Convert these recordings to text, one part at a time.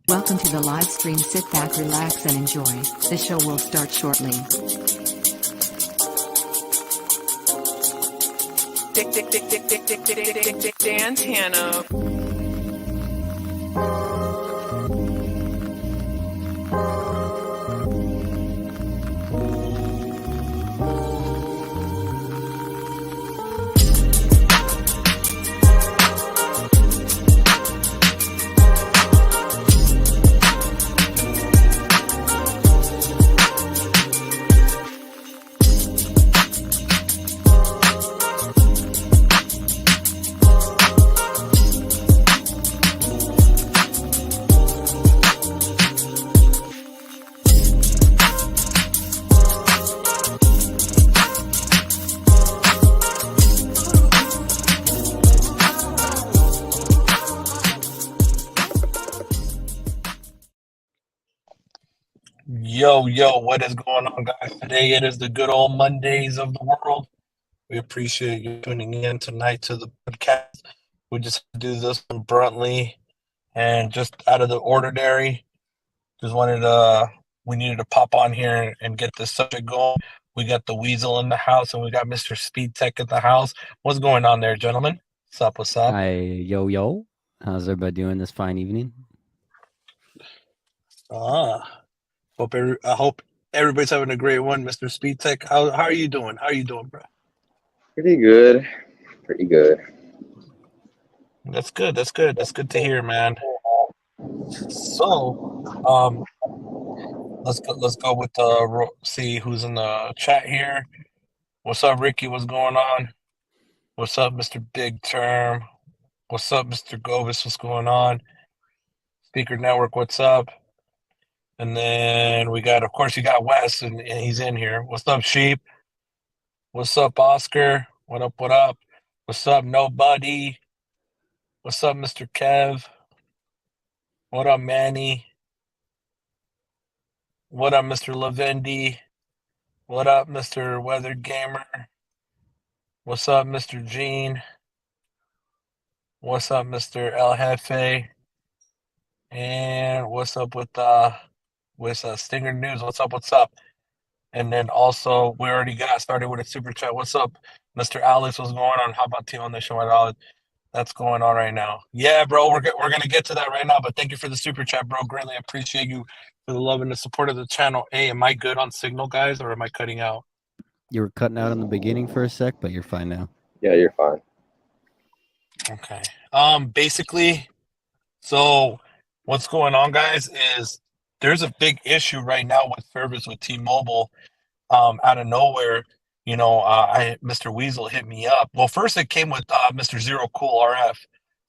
Welcome to the live stream. Sit back, relax, and enjoy. The show will start shortly. Dantana. Yo, what is going on, guys? Today it is the good old Mondays of the world. We appreciate you tuning in tonight to the podcast. We just do this one bluntly and just out of the ordinary. Just we needed to pop on here and get this subject going. We got the Weasel in the house and we got Mr. Speedtech in the house. What's going on there, gentlemen? What's up? Hi, yo. How's everybody doing this fine evening? I hope everybody's having a great one, Mr. Speedtech. How are you doing? How are you doing, bro? Pretty good. That's good. That's good to hear, man. So, let's go with see who's in the chat here. What's up, Ricky? What's going on? What's up, Mr. Big Term? What's up, Mr. Govis? What's going on? Speaker Network, what's up? And then we got, of course, you got Wes, and he's in here. What's up, Sheep? What's up, Oscar? What up? What's up, Nobody? What's up, Mr. Kev? What up, Manny? What up, Mr. Lavendi? What up, Mr. Weather Gamer? What's up, Mr. Gene? What's up, Mr. El Jefe? And what's up with Stinger News? What's up? And then also, we already got started with a super chat. What's up, Mr. Alex? What's going on? How about Team on the show at all? That's going on right now. Yeah, bro, we're gonna get to that right now. But thank you for the super chat, bro. Greatly appreciate you for the love and the support of the channel. Hey, am I good on signal, guys, or am I cutting out? You were cutting out in the beginning for a sec, but you're fine now. Yeah, you're fine. Okay. Basically, so what's going on, guys, is there's a big issue right now with service with T-Mobile. Out of nowhere, Mr. Weasel hit me up. Well, first it came with Mr. Zero Cool RF.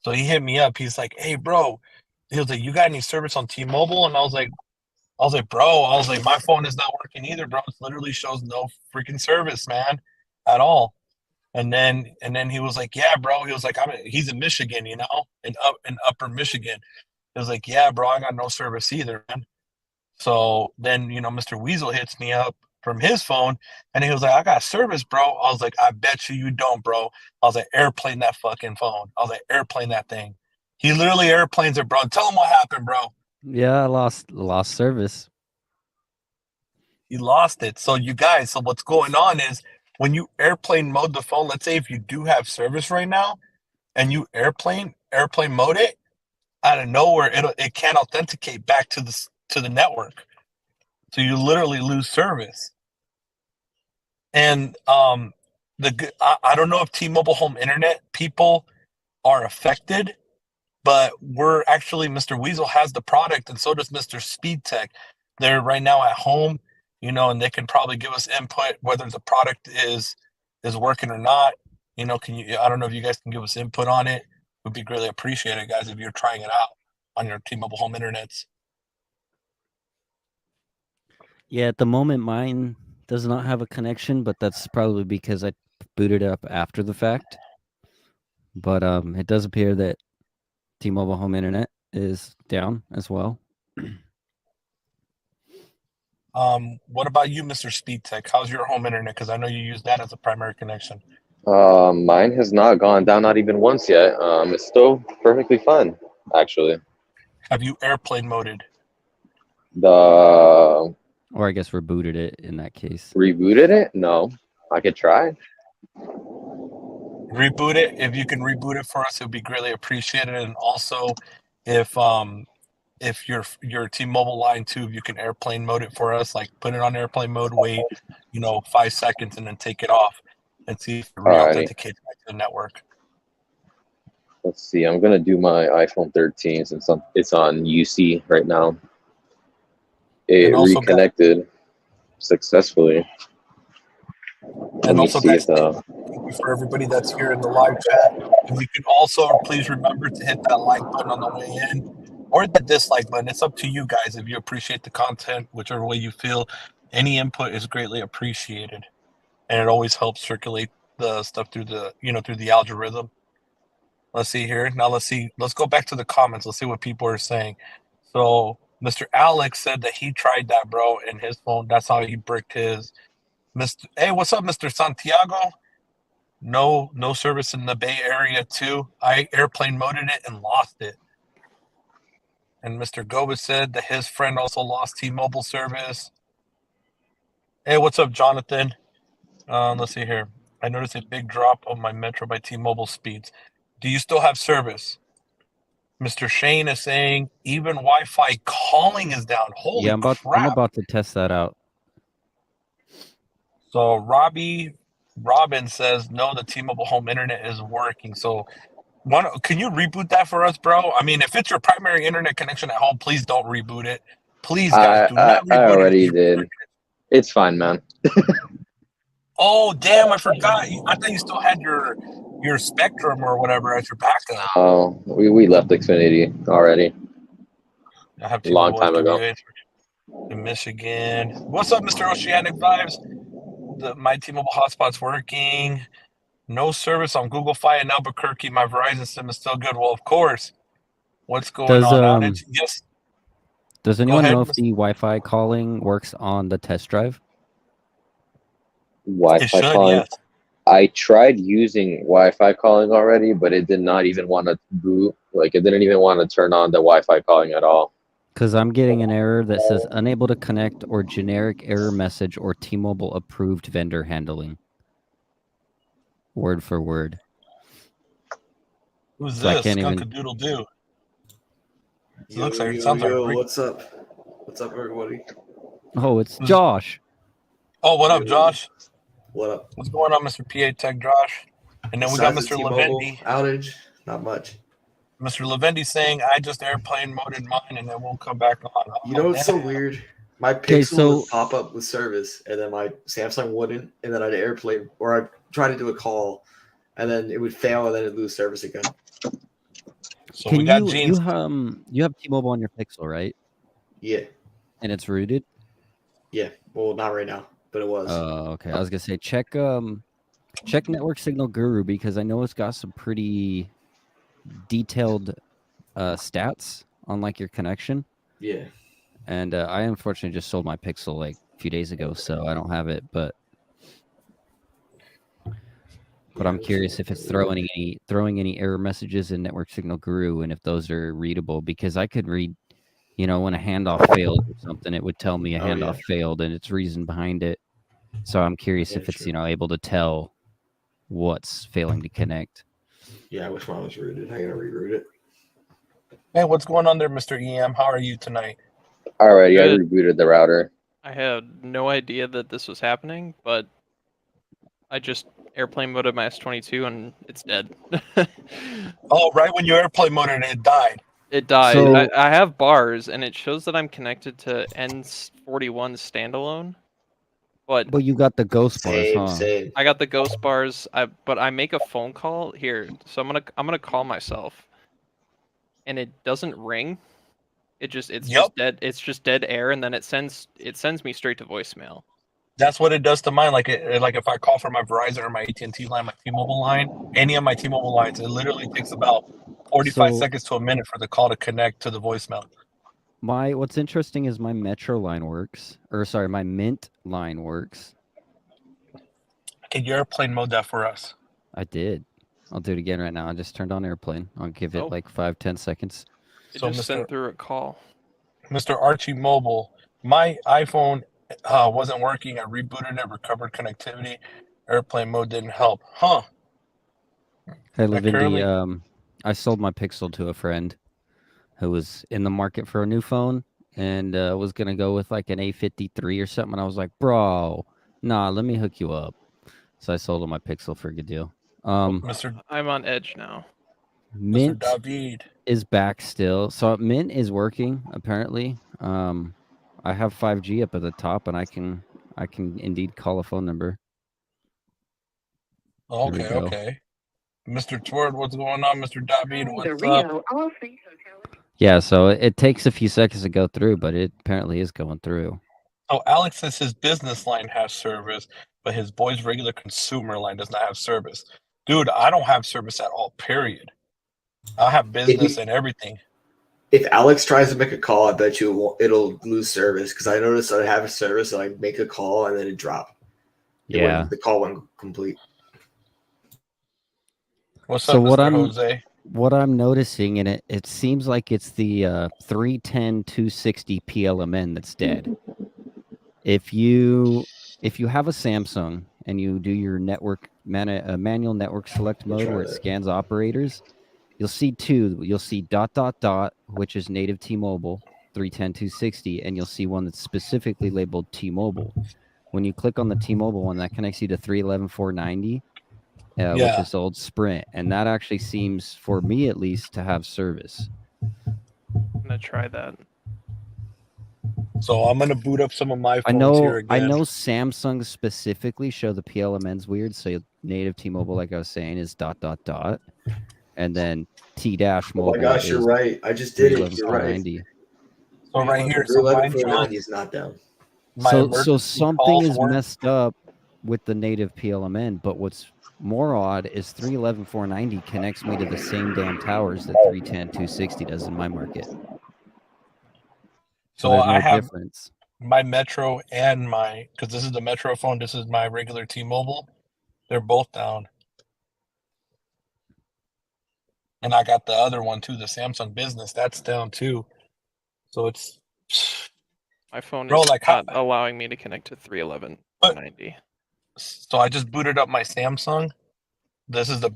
So he hit me up. He's like, "Hey, bro," he was like, "You got any service on T-Mobile?" And I was like, "Bro," "my phone is not working either, bro. It literally shows no freaking service, man, at all." And then he was like, "Yeah, bro." He was like, he's in Michigan, in Upper Michigan. He was like, "Yeah, bro, I got no service either, man." So then, Mr. Weasel hits me up from his phone, and he was like, "I got service, bro." I was like, "I bet you don't, bro." I was like, "Airplane that fucking phone." I was like, "Airplane that thing." He literally airplanes it, bro. Tell him what happened, bro. Yeah, I lost service. He lost it. So you guys, what's going on is when you airplane mode the phone, let's say if you do have service right now, and you airplane mode it, out of nowhere, it can't authenticate back to the network. So you literally lose service. And I don't know if T-Mobile home internet people are affected, but we're actually, Mr. Weasel has the product, and so does Mr. Speedtech. They're right now at home, and they can probably give us input whether the product is working or not. I don't know if you guys can give us input on it. It would be greatly appreciated, guys, if you're trying it out on your T-Mobile home internets. Yeah, at the moment, mine does not have a connection, but that's probably because I booted up after the fact. But it does appear that T-Mobile home internet is down as well. What about you, Mr. Speedtech? How's your home internet? Because I know you use that as a primary connection. Mine has not gone down, not even once yet. It's still perfectly fine, actually. Have you airplane moded? The Or I guess rebooted it in that case. rebooted it? No, I could try. Reboot it. If you can reboot it for us, it would be greatly appreciated. And also, if your T-Mobile line too, if you can airplane mode it for us, like put it on airplane mode, wait, 5 seconds, and then take it off, and see if it Alrighty. re-authenticates back to the network. Let's see. I'm gonna do my iPhone 13 since it's on UC right now. It And also, reconnected successfully. Let And me also, see guys, if the thank you for everybody that's here in the live chat. If you can also please remember to hit that like button on the way in, or the dislike button. It's up to you guys. If you appreciate the content, whichever way you feel, any input is greatly appreciated, and it always helps circulate the stuff through the algorithm. Let's see here. Now let's see. Let's go back to the comments. Let's see what people are saying. So Mr. Alex said that he tried that, bro, and his phone. That's how he bricked his. Hey, what's up, Mr. Santiago? No service in the Bay Area too. I airplane moded it and lost it. And Mr. Gobus said that his friend also lost T-Mobile service. Hey, what's up, Jonathan? Let's see here. I noticed a big drop of my Metro by T-Mobile speeds. Do you still have service? Mr. Shane is saying even Wi-Fi calling is down. Holy I'm crap! about to test that out. So Robin says no, the T-Mobile home internet is working. So can you reboot that for us, bro? I mean, if it's your primary internet connection at home, please don't reboot it. Please, guys, do not reboot I it. already did. It's fine, man. Oh, damn, I forgot. I thought you still had your Spectrum or whatever as your backup. Oh, we left Xfinity already. I have A long T-Mobile time ago. FWA in Michigan. What's up, Mr. Oceanic Vibes? My T-Mobile hotspot's working. No service on Google Fi in Albuquerque. My Verizon SIM is still good. Well, of course. What's going on? Outage? Yes. Does anyone know if the Wi-Fi calling works on the test drive? Wi-Fi calling. Yes. I tried using Wi-Fi calling already, but it did not even want to boot. Like, it didn't even want to turn on the Wi-Fi calling at all. Because I'm getting an error that says unable to connect or generic error message or T-Mobile approved vendor handling. Word for word. Who's this? Skunk-a-doodle-doo. Yo, looks like it sounds like what's up? What's up, everybody? Oh, it's Josh. Oh, what up, Josh? What up? What's going on, Mr. PA Tech Josh? And then we got Mr. Levendi. Outage, not much. Mr. Levendi saying, I just airplane moded mine and it won't come back on. Oh, you know what's so weird? My Pixel would pop up with service, and then my Samsung wouldn't, and then I'd airplane, or I'd try to do a call, and then it would fail, and then it'd lose service again. So we got James. You have T-Mobile on your Pixel, right? Yeah. And it's rooted? Yeah. Well, not right now, but it was. Oh, okay. I was gonna say check Network Signal Guru, because I know it's got some pretty detailed stats on like your connection. Yeah. And I unfortunately just sold my Pixel like a few days ago, so I don't have it. But I'm curious if it's throwing any error messages in Network Signal Guru, and if those are readable, because I could read, when a handoff failed or something, it would tell me a handoff failed and its reason behind it. So I'm curious if it's able to tell what's failing to connect. Yeah, I wish mine was rooted. I gotta reroute it. Hey, what's going on there, Mr. EM? How are you tonight? Alrighty, I rebooted the router. I had no idea that this was happening, but I just airplane moded my S22 and it's dead. Oh, right when you airplane moded it died. It died. So, I have bars, and it shows that I'm connected to N41 standalone. But you got the ghost bars, huh? Same. I got the ghost bars. But I make a phone call here, so I'm gonna call myself, and it doesn't ring. It's just dead. It's just dead air, and then it sends me straight to voicemail. That's what it does to mine. Like if I call from my Verizon or my AT&T line, my T-Mobile line, any of my T-Mobile lines, it literally takes about 45 seconds to a minute for the call to connect to the voicemail. What's interesting is my Metro line works, my Mint line works. Can you airplane mode that for us? I did. I'll do it again right now. I just turned on airplane. I'll give it like 5-10 seconds. It So, just sent through a call. Mr. Archie Mobile, my iPhone wasn't working. I rebooted it, recovered connectivity. Airplane mode didn't help. Huh. Hey, Lavindy, I sold my Pixel to a friend who was in the market for a new phone and was going to go with like an A53 or something. And I was like, bro, nah, let me hook you up. So I sold him my Pixel for a good deal. Mr. I'm on edge now. Mint Mr. David is back still. So Mint is working, apparently. I have 5G up at the top, and I can indeed call a phone number. Okay. Mr. Tword, what's going on? Mr. David, what's up? Yeah, so it takes a few seconds to go through, but it apparently is going through. Oh, Alex says his business line has service, but his boy's regular consumer line does not have service. Dude, I don't have service at all, period. I have business and everything. If Alex tries to make a call, I bet you it'll lose service, because I noticed that I have a service and I make a call and then it dropped. The call went complete. What's up, Mr. Jose? What I'm noticing, and it seems like it's the 310-260 PLMN that's dead. If you have a Samsung and you do your manual network select mode where it scans operators, you'll see two. You'll see ... which is native T-Mobile 310-260, and you'll see one that's specifically labeled T-Mobile. When you click on the T-Mobile one, that connects you to 311-490. Which is old Sprint, and that actually seems, for me at least, to have service. I'm gonna try that. So I'm gonna boot up some of my phones here again. I know Samsung specifically show the PLMNs weird, so native T-Mobile, like I was saying, is ... and then T-Mobile. Oh my gosh, you're right. I just did it. You're right. So right here, 311-490 is not down. So something is messed up with the native PLMN, but what's more odd is 311-490 connects me to the same damn towers that 310-260 does in my market. So there's no I have difference. My Metro and because this is the Metro phone, this is my regular T-Mobile. They're both down. And I got the other one too, the Samsung Business. That's down too. So it's... My phone is not allowing me to connect to 311-490. So I just booted up my Samsung. This is a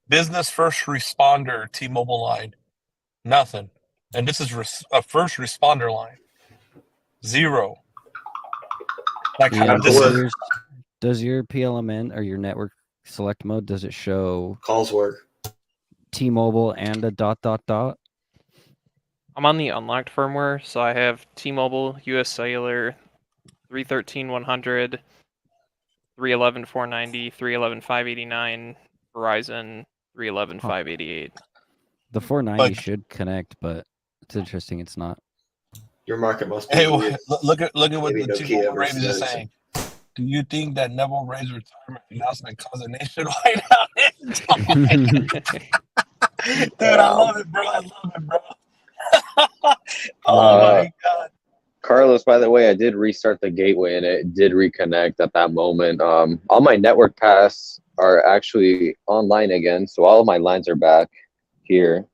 business first responder T-Mobile line. Nothing. And this is a first responder line. 0. Like does your PLMN or your network select mode, does it show calls work? T-Mobile and a ... I'm on the unlocked firmware, so I have T-Mobile, US Cellular, 313-100, 311-490, 311-589, Verizon, 311-588. The 490 should connect, but it's interesting it's not. Your market must be. Hey, look at what the T-Mobile Ravens is saying. Do you think that Neville Ray's retirement announcement caused a nationwide outage? Dude, I love it, bro. My God. Carlos, by the way, I did restart the gateway and it did reconnect at that moment. All my network paths are actually online again, so all of my lines are back here.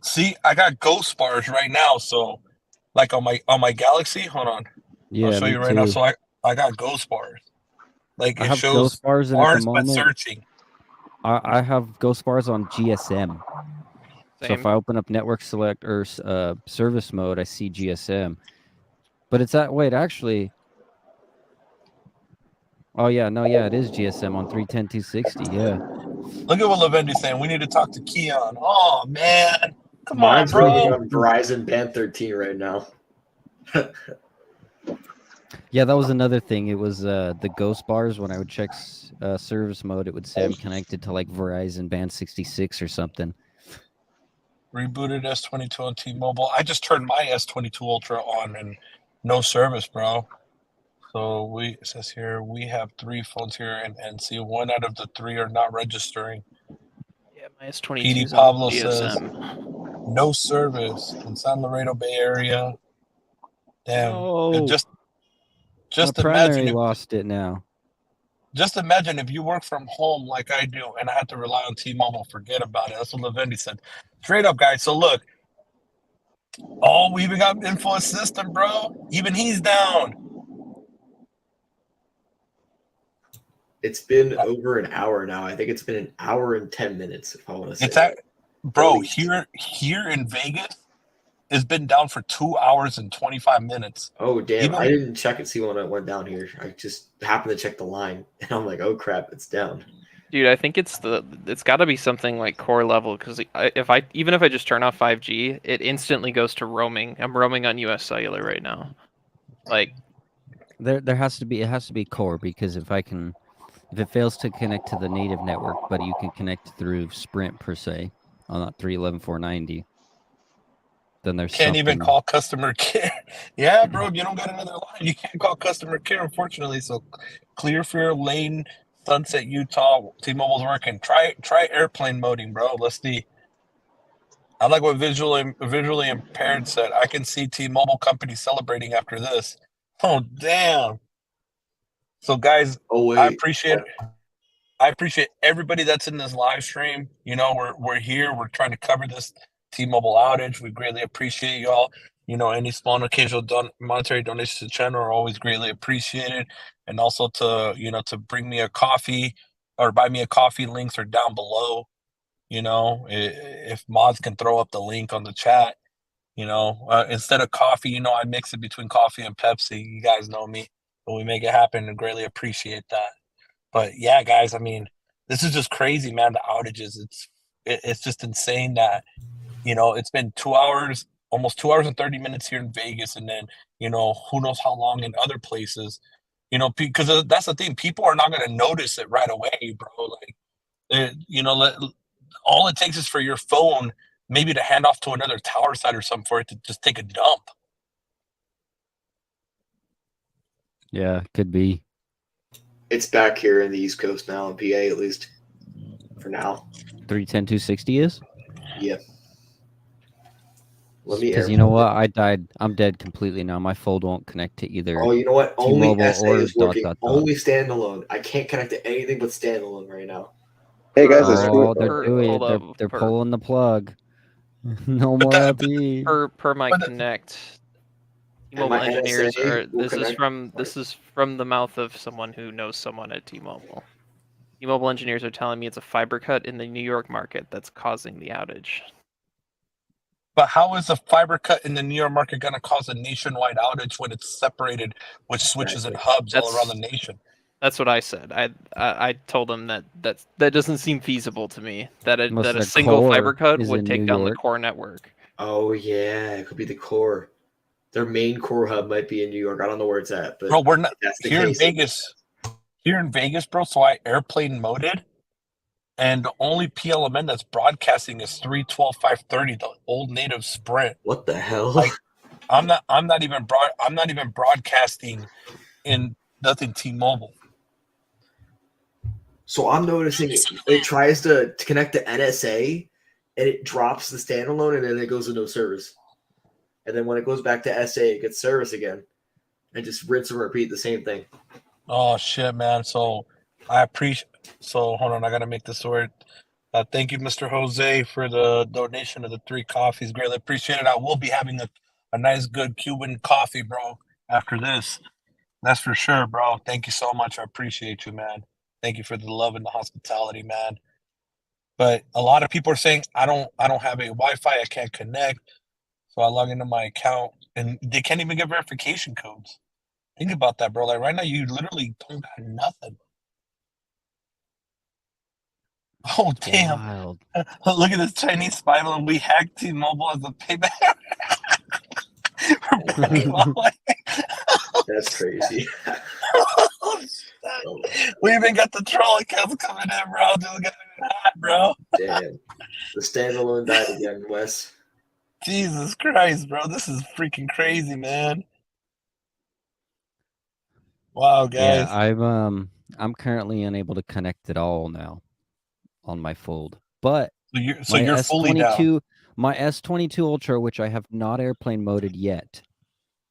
See, I got ghost bars right now, so like on my Galaxy, hold on. Yeah, I'll show you right now. So I got ghost bars. Like I it have shows ghost bars, and at the moment, but searching. I have ghost bars on GSM. So if I open up network select or service mode, I see GSM. But it's that wait, actually. Oh yeah, no, yeah, it is GSM on 310-260. Yeah. Look at what Lavendi's saying. We need to talk to Keon. Oh man, come Mine's on, bro. running on Verizon Band 13 right now. Yeah, that was another thing. It was the ghost bars. When I would check service mode, it would say I'm connected to like Verizon Band 66 or something. Rebooted S22 on T-Mobile. I just turned my S22 Ultra on and no service, bro. So it says here we have 3 phones here and NC. 1 out of the 3 are not registering. Yeah, my S22 PD Pablo says no service in San Laredo Bay Area. Damn. Oh, just my primary lost it now. Just imagine if you work from home like I do and I have to rely on T-Mobile, forget about it. That's what Lavendi said. Straight up, guys. So look, Oh, we even got info assistant, bro. Even he's down. It's been over an hour now. I think it's been an hour and 10 minutes, if I want to say. It's that, bro. least. Here in Vegas, it's been down for 2 hours and 25 minutes. Oh damn! Even- I didn't check and see when I went down here. I just happened to check the line, and I'm like, oh crap, it's down. Dude, I think it's got to be something like core level, because even if I just turn off 5G, it instantly goes to roaming. I'm roaming on US Cellular right now. Like, There has to be core, because if it fails to connect to the native network, but you can connect through Sprint per se on that 311.490, then there's Can't even something- call customer care. Yeah, bro, you don't got another line. You can't call customer care, unfortunately. So Clearfield Lane, Sunset, Utah, T-Mobile's working. Try airplane moding, bro. Let's see. I like what visually impaired said. I can see T-Mobile company celebrating after this. Oh damn. So guys, Oh wait, I appreciate everybody that's in this live stream. You know, we're here. We're trying to cover this T-Mobile outage. We greatly appreciate y'all. You know, any small and occasional monetary donations to the channel are always greatly appreciated. And also to bring me a coffee or buy me a coffee, links are down below. You know, if mods can throw up the link on the chat, you know, instead of coffee, I mix it between coffee and Pepsi. You guys know me, but we make it happen and greatly appreciate that. But yeah, guys, I mean, this is just crazy, man. The outages, it's just insane that, it's been 2 hours, almost 2 hours and 30 minutes here in Vegas. And then, who knows how long in other places, because that's the thing. People are not going to notice it right away, bro. Like, all it takes is for your phone maybe to hand off to another tower site or something for it to just take a dump. Yeah, could be. it's back here in the East Coast now, in PA at least for now. 310.260 is? Yeah. Let me. Because you know what? I died. I'm dead completely now. My fold won't connect to either. Oh, you know what? Only T-Mobile SA or is working. ... Only standalone. I can't connect to anything but standalone right now. Hey guys, it's Oh, Scoop. they're doing it. hold up, They're per- pulling the plug. No But more that- LTE. per my But the- Connect, And T-Mobile my engineers NSA are. will This is connect. from the mouth of someone who knows someone at T-Mobile. T-Mobile engineers are telling me it's a fiber cut in the New York market that's causing the outage. But how is a fiber cut in the New York market going to cause a nationwide outage when it's separated with switches and hubs all around the nation? That's what I said. I told them that doesn't seem feasible to me. That Unless a the single core fiber cut is would in take New down the York. core network. Oh yeah, it could be the core. Their main core hub might be in New York. I don't know where it's at, but Bro, we're not that's the here in case. Vegas. Here in Vegas, bro. So I airplane moded, and the only PLMN that's broadcasting is 312.530, the old native Sprint. What the hell? Like, I'm not even broadcasting in nothing T-Mobile. So I'm noticing it tries to connect to NSA, and it drops the standalone, and then it goes to no service. And then when it goes back to SA, it gets service again, and just rinse and repeat the same thing. Oh shit, man. So I appreciate. So hold on, I gotta make this word. Thank you, Mr. Jose, for the donation of the 3 coffees. Greatly appreciated. I will be having a nice, good Cuban coffee, bro, after this. That's for sure, bro. Thank you so much. I appreciate you, man. Thank you for the love and the hospitality, man. But a lot of people are saying I don't have a Wi-Fi. I can't connect. So I log into my account, and they can't even get verification codes. Think about that, bro. Like right now, you literally don't got nothing. Oh damn! Wild. Look at this Chinese spy balloon. We hacked T-Mobile as a payback. That's crazy. We even got the troll accounts coming in, bro. Just getting hot, bro. Damn. The standalone died again, Wes. Jesus Christ, bro. This is freaking crazy, man. Wow, guys. Yeah, I'm currently unable to connect at all now on my fold. But So you're fully down. my S22 Ultra, which I have not airplane moded yet,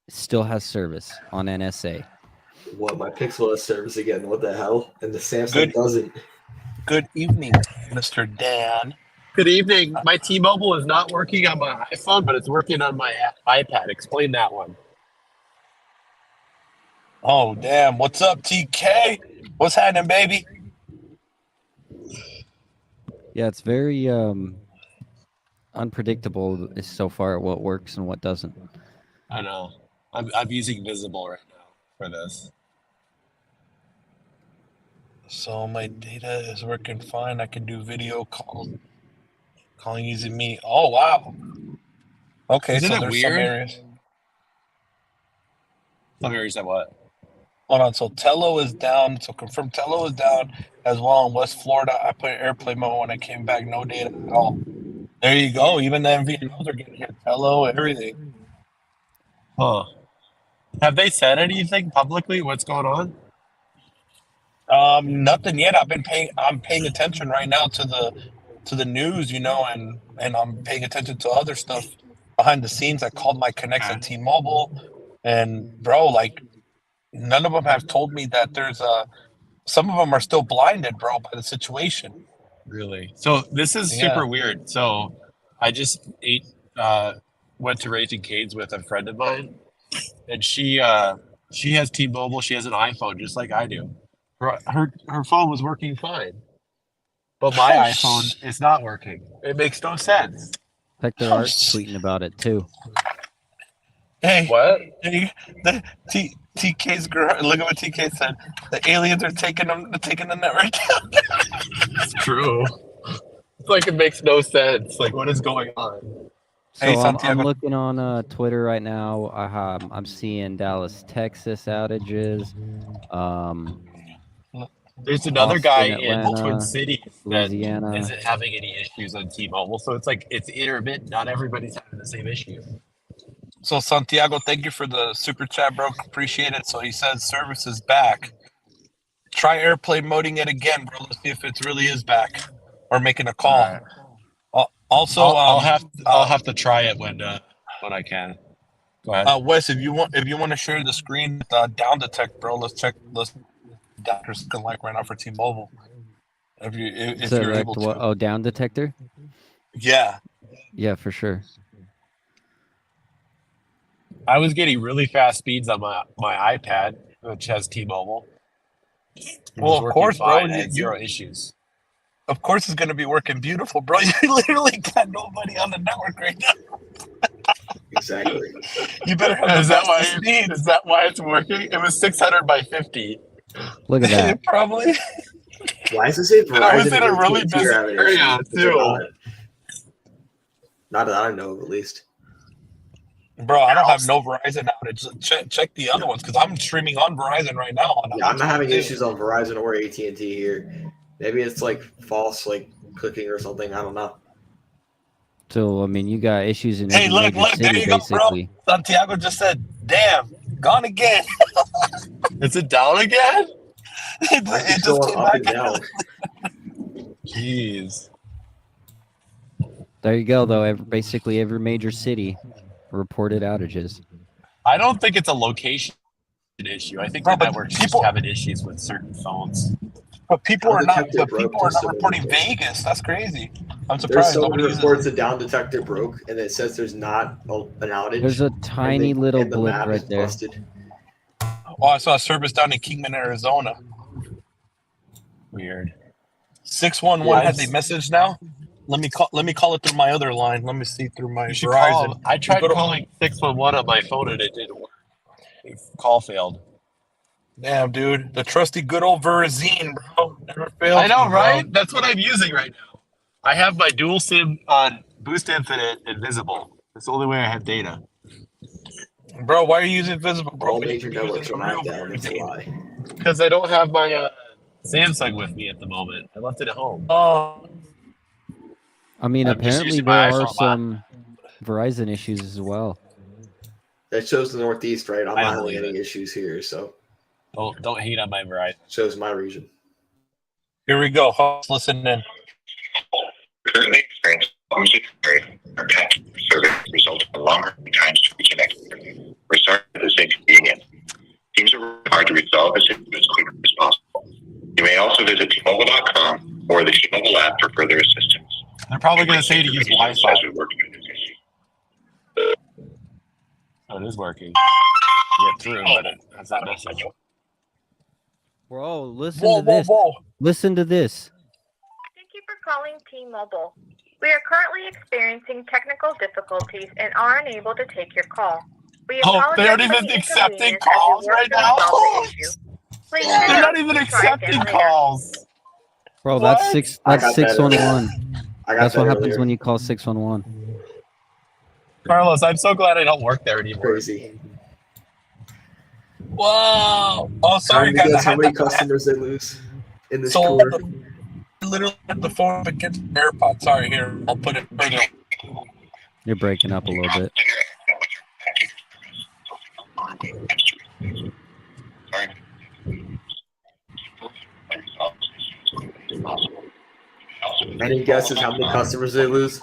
still has service on NSA. What, my Pixel has service again? What the hell? And the Samsung doesn't. Good evening, Mr. Dan. Good evening. My T-Mobile is not working on my iPhone, but it's working on my iPad. Explain that one. Oh, damn. What's up, TK? What's happening, baby? Yeah, it's very unpredictable so far what works and what doesn't. I know. I'm using Visible right now for this. So my data is working fine. I can do video calling using me. Oh, wow. Okay, Isn't so it there's weird? some areas. Some areas that what? Hold on. So Tello is down. So confirm Tello is down as well in West Florida. I put airplane mode when I came back. No data at all. There you go. Even the MVNOs are getting hit. Tello, everything. Huh. Have they said anything publicly? What's going on? Nothing yet. I'm paying attention right now to the news, you know, and I'm paying attention to other stuff behind the scenes. I called my connects at T-Mobile, and bro, like none of them have told me that there's some of them are still blinded, bro, by the situation. Really? So this is super weird. So I just went to Raising Cane's with a friend of mine, and she has T-Mobile. She has an iPhone just like I do. Her phone was working fine, but my iPhone is not working. It makes no sense. Hector Art's tweeting about it too. Hey, What? TK's girl. Look at what TK said. The aliens are taking the network down. It's true. It's like it makes no sense. Like, what is going on? So Hey, I'm Santiago. looking on Twitter right now. I'm seeing Dallas, Texas outages. There's another Austin, guy Atlanta, in Twin Cities that Louisiana. isn't having any issues on T-Mobile. So it's like it's intermittent. Not everybody's having the same issue. So Santiago, thank you for the super chat, bro. Appreciate it. So he says service is back. Try airplane moding it again, bro. Let's see if it really is back, or making a call. Right. Also, I'll have to try it when I can. Go ahead. Wes, if you want to share the screen, down detect, bro. Let's doctors looking like right now for T-Mobile. If you're able to. Oh, down detector. Yeah. Yeah, for sure. I was getting really fast speeds on my iPad, which has T-Mobile. Well, of course, bro. I had zero issues. Of course, it's gonna be working beautiful, bro. You literally got nobody on the network right now. Exactly. You better have Is the that why? fastest speed. Is that why it's working? It was 600 by 50. Look at that. Probably. Why does it say Verizon? I was in a really AT&T busy are having area, issues? too. Not that I know of, at least. Bro, I don't have no Verizon outage. Check the other ones because I'm streaming on Verizon right now. Yeah, I'm not having issues on Verizon or AT&T here. Maybe it's like false, like clicking or something. I don't know. So I mean, you got issues in Hey, every look, major there city, you go, basically. bro. Santiago just said, "Damn, gone again." Is it down again? it It's just going came up back. and down. Jeez. There you go, though. Basically, every major city reported outages. I don't think it's a location issue. I think Bro, the but network's people- just having issues with certain phones. But people are not. Detector But broke people are just not a reporting minute ago. Vegas. That's crazy. I'm There's surprised so nobody many uses reports it. the down detector broke, and it says there's not an outage. There's a tiny little and the blip map right is there. busted. Oh, I saw a service down in Kingman, Arizona. Weird. 611 has Yes. a message now. Let me call it through my other line. Let me see through my You should Verizon. call. I tried Go to- calling 611 on my phone and it didn't work. The call failed. Damn, dude, the trusty good old Verizon, bro, never fails. I know, me, bro. right? That's what I'm using right now. I have my dual SIM on Boost Infinite and Visible. That's the only way I have data. Bro, why are you using Visible, bro? All But major you're networks using are the real locked down. That's a Verizon. lie. Because I don't have my Samsung with me at the moment. I left it at home. Oh, I mean, I'm just apparently using there my are iPhone a lot. some Verizon issues as well. That shows the Northeast, right? I'm I not don't having believe any issues here, so Don't hate on my Verizon. shows my region. here we go. Let's listen in. Currently experiencing problems with our packet service resulting in longer times to reconnect. We're sorry for this inconvenience. Teams are working hard to resolve this issue as quickly as possible. You may also visit tmobile.com or the T-Mobile app for further assistance. They're probably going to say to use Wi-Fi. As we work through this issue. Oh, it is working. Get through, but it has that message. Bro, listen Whoa, to whoa, this. whoa. Listen to this. Thank you for calling T-Mobile. We are currently experiencing technical difficulties and are unable to take your call. We Oh, apologize they aren't for even the accepting inconvenience as we calls work right to now? resolve the issue. Please hang They're up not even and try again accepting later. calls. Bro, What? that's six. I That's got that 611. I got That's that what happens earlier. when you call 611. Carlos, I'm so glad I don't work there anymore. Crazy. Whoa. Oh, sorry, Guys, guys. how many customers they lose in this So tour? I literally had the phone up against the AirPod. Sorry, here. I'll put it further. You're breaking up a little bit. Any guesses how many customers they lose?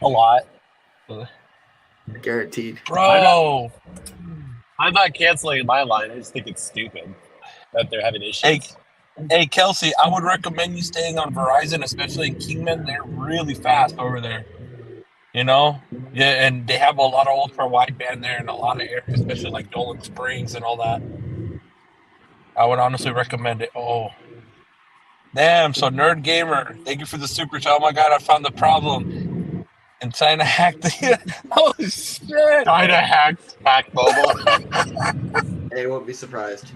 A lot. Guaranteed. Bro. I'm not canceling my line. I just think it's stupid that they're having issues. Hey, Kelsey, I would recommend you staying on Verizon, especially in Kingman. They're really fast over there. You know? Yeah, and they have a lot of ultra wideband there and a lot of areas, especially like Dolan Springs and all that. I would honestly recommend it. Oh. Damn, so Nerd Gamer, thank you for the super chat. Oh my god, I found the problem. And trying to hack the oh shit. Trying to hack mobile. Hey, won't be surprised.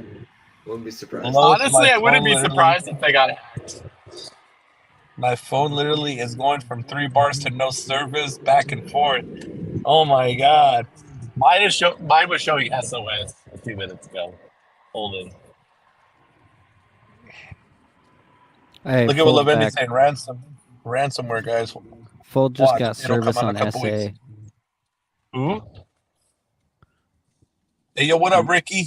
Wouldn't be surprised. Lois, Honestly, my I wouldn't phone be literally- surprised if they got hacked. My phone literally is going from 3 bars to no service back and forth. Oh my god. Mine was showing SOS a few minutes ago. Only. Hey, Look at what Fold Levendi's back. saying. Ransomware, guys. Fold just Watch, got it'll come service out on in a couple SA. weeks. Who? Hey, yo, what up, Ricky?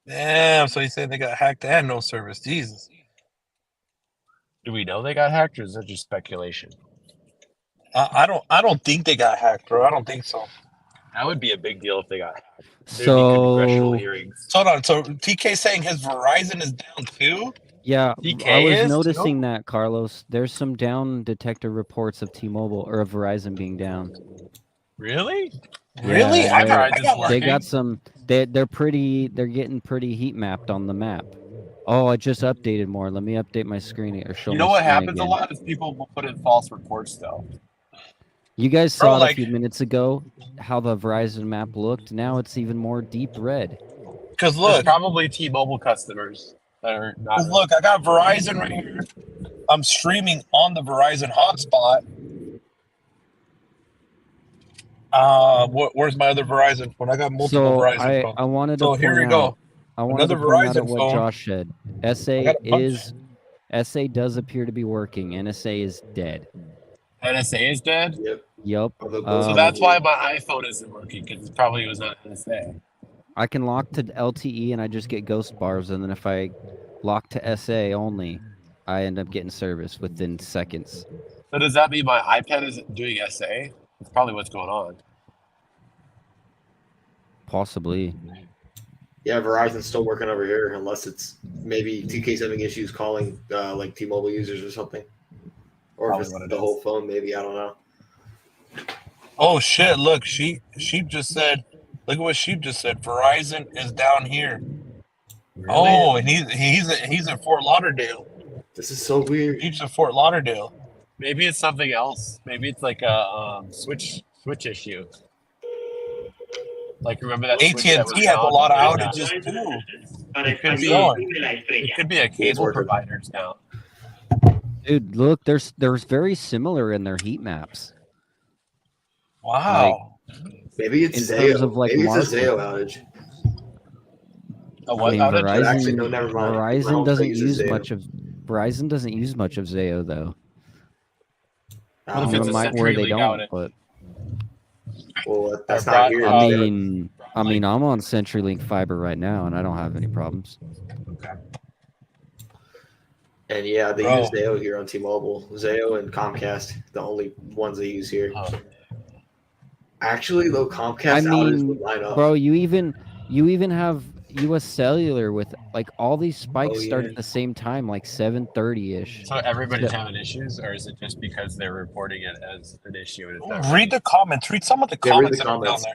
Damn, so he's saying they got hacked and no service. Jesus. Do we know they got hacked, or is that just speculation? I don't think they got hacked, bro. I don't think so. That would be a big deal if they got hacked. There'd be So congressional hearings. Hold on. So TK saying his Verizon is down too? yeah, DK I was is, noticing too? that, Carlos. There's some down detector reports of T-Mobile or of Verizon being down. Really? Really? Yeah, I they're- got They They working? got some. They're getting pretty heat mapped on the map. Oh, I just updated more. Let me update my screen or show You my know what screen happens again. a lot is people will put in false reports, though. You guys Bro, saw it like- a few minutes ago how the Verizon map looked. Now it's even more deep red. Because There's look, probably T-Mobile customers that are not. I got Verizon right here. I'm streaming on the Verizon hotspot. Where's my other Verizon phone? I got multiple So Verizon phones. I wanted to So point here we out. go. I wanted Another to point out Verizon at what phone. Josh said. SA got a bunch. SA does appear to be working. NSA is dead. NSA is dead? Yep. Yup. So that's why my iPhone isn't working, because it probably was not NSA. I can lock to LTE and I just get ghost bars, and then if I lock to SA only, I end up getting service within seconds. So does that mean my iPad isn't doing SA? That's probably what's going on. Possibly. Yeah, Verizon's still working over here, unless it's maybe TK's having issues calling like T-Mobile users or something, or Probably if what it's it the is. whole phone. Maybe I don't know. Oh shit! Look, Sheep just said. Look at what Sheep just said. Verizon is down here. Oh, and he's in Fort Lauderdale. This is so weird. Sheep's in Fort Lauderdale. Maybe it's something else. Maybe it's like a switch issue. Like remember that switch that was AT&T has a down? lot of Yeah. outages too. It could be a cable working. provider's down. Dude, look, there's very similar in their heat maps. Wow. Maybe it's In terms Zayo. of, like, Maybe it's a market. Zayo outage. A I what mean, outage? Verizon, Actually, no, never mind. My Verizon home doesn't uses use Zayo. much of Zayo though. What if Um, it's a Might where they CenturyLink don't, outage? but well, that's Or not here. I They don't- mean, I'm on CenturyLink fiber right now, and I don't have any problems. and yeah, they Bro. use Zayo here on T-Mobile. Zayo and Comcast, the only ones they use here. Oh. Actually, though, Comcast I outages mean, would line up. bro, you even have U.S. Cellular with like all these spikes Oh, start yeah. at the same time, like 7:30ish. So everybody's having issues, or is it just because they're reporting it as an issue and it's not Read the comments. Read some of the Yeah, read comments the that are down comments. there.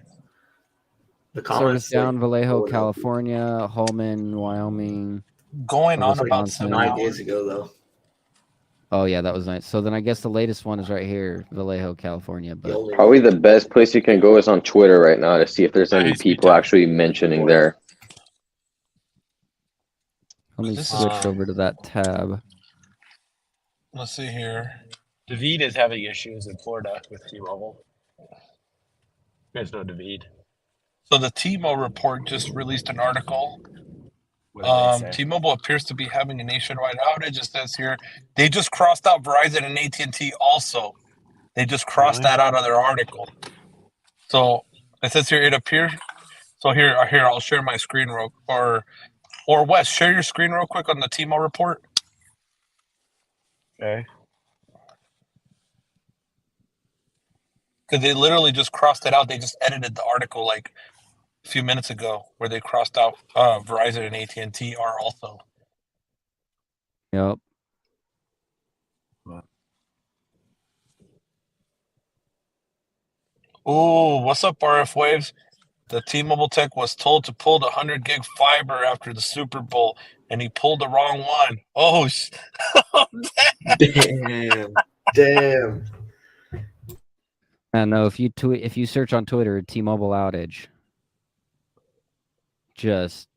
The Service comments down, like, Vallejo, blowing up. California, Holman, Wyoming. Going That on was about Wisconsin. 7 9 hours. days ago, though. Oh yeah, that was nice. So then I guess the latest one is right here, Vallejo, California. The But only Probably one. the best place you can go is on Twitter right now to see if there's any Nice, people Speedtesting. actually mentioning there. let me This is- switch over to that tab. Let's see here. David is having issues in Florida with T-Mobile. You guys know David. So the T-Mobile report just released an article. What did they say? T-Mobile appears to be having a nationwide outage. It says here they just crossed out Verizon and AT&T also. They just crossed Really? that out of their article. So it says here it appears. So here I'll share my screen or Wes, share your screen real quick on the T-Mobile report. Okay. Because they literally just crossed it out. They just edited the article like a few minutes ago where they crossed out Verizon and AT&T are also. Yep. Oh, what's up, RF Waves? The T-Mobile tech was told to pull the 100 gig fiber after the Super Bowl, and he pulled the wrong one. Oh, Damn. I know if you search on Twitter T-Mobile outage, just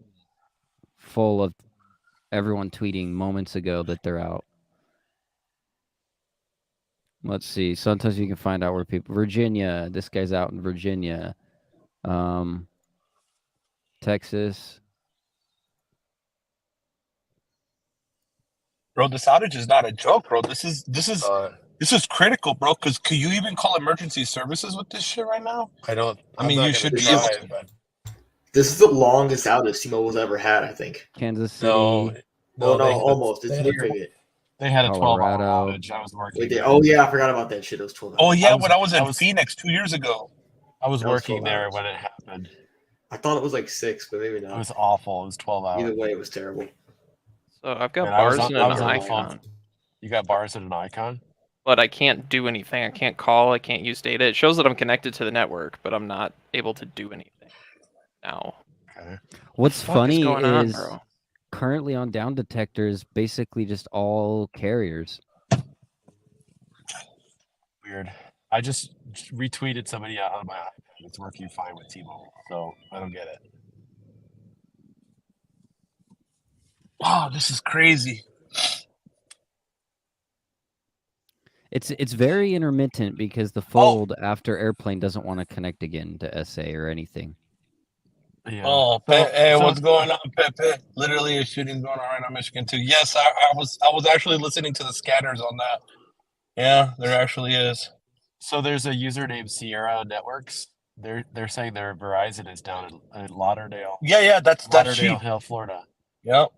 full of everyone tweeting moments ago that they're out. Let's see. Sometimes you can find out where people. Virginia. This guy's out in Virginia. Texas. bro, this outage is not a joke, bro. This is critical, bro. Because could you even call emergency services with this shit right now? I don't. I mean, you should be try, able to. But This is the longest outage T-Mobile's ever had, I think. Kansas City. No, almost. It's nearing it. They had a 12-hour Colorado. outage. I was working. Wait, there. oh yeah, I forgot about that shit. It was 12 hours. Oh yeah, I was- when I was in I was- Phoenix 2 years ago. I was That was working 12 there hours. when it happened. I thought it was like 6, but maybe It not. was awful. It was 12 hours. Either way, it was terrible. So I've got And I was bars on- and I an was on the phone. icon, You got bars and an icon? but I can't do anything. I can't call. I can't use data. It shows that I'm connected to the network, but I'm not able to do anything now. Okay. What's What the fuck is funny going on, is bro? currently on down detectors, basically just all carriers. Weird. I just retweeted somebody out on my iPad. It's working fine with T-Mobile, so I don't get it. Wow, this is crazy. It's very intermittent because the fold after airplane doesn't want to connect again to SA or anything. Yeah. Oh, So- hey, so- what's going on, Pepe? Literally a shooting going on right now in Michigan too. Yes, I was actually listening to the scanners on that. Yeah, there actually is. So there's a user named Sierra Networks. They're saying their Verizon is down in Lauderdale. Yeah, that's Lauderdale cheap. Hill, Florida. Yep.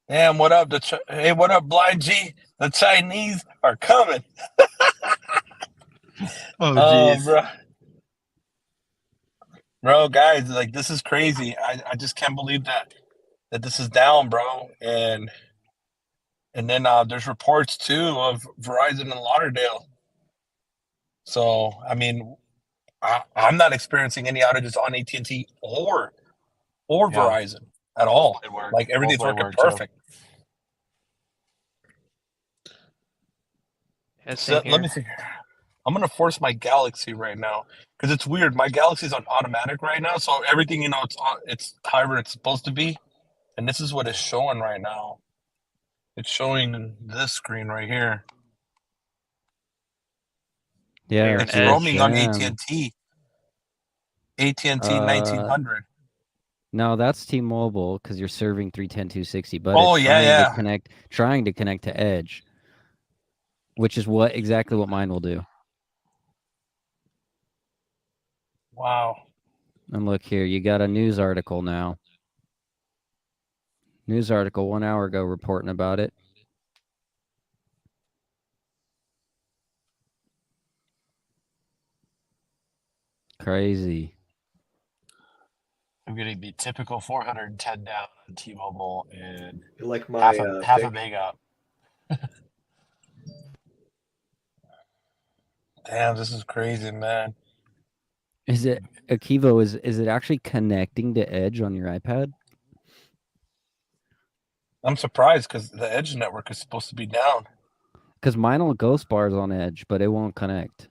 Damn, what up? Hey, what up, Blind G? The Chinese are coming. Oh, Oh, bro, guys, like this is crazy. I just can't believe that this is down, bro. And then there's reports too of Verizon in Lauderdale. So I mean, I'm not experiencing any outages on AT&T or Verizon at all. Both might work. Like everything's Both might working work, too. perfect. So, Let me see. I'm gonna force my Galaxy right now because it's weird. My Galaxy's on automatic right now, so everything it's however it's supposed to be, and this is what it's showing right now. It's showing this screen right here. Yeah, It's Edge. roaming on Damn. AT&T. AT&T 1900. No, that's T-Mobile because you're serving 310.260, but Oh, it's yeah. trying to connect to Edge, which is exactly what mine will do. Wow. And look here, you got a news article now. News article 1 hour ago reporting about it. Crazy. I'm getting the typical 410 down on T-Mobile and You like my half a pick? meg up. Damn, this is crazy, man. Is it Akivo? Is it actually connecting to Edge on your iPad? I'm surprised because the Edge network is supposed to be down. Because mine will ghost bars on Edge, but it won't connect.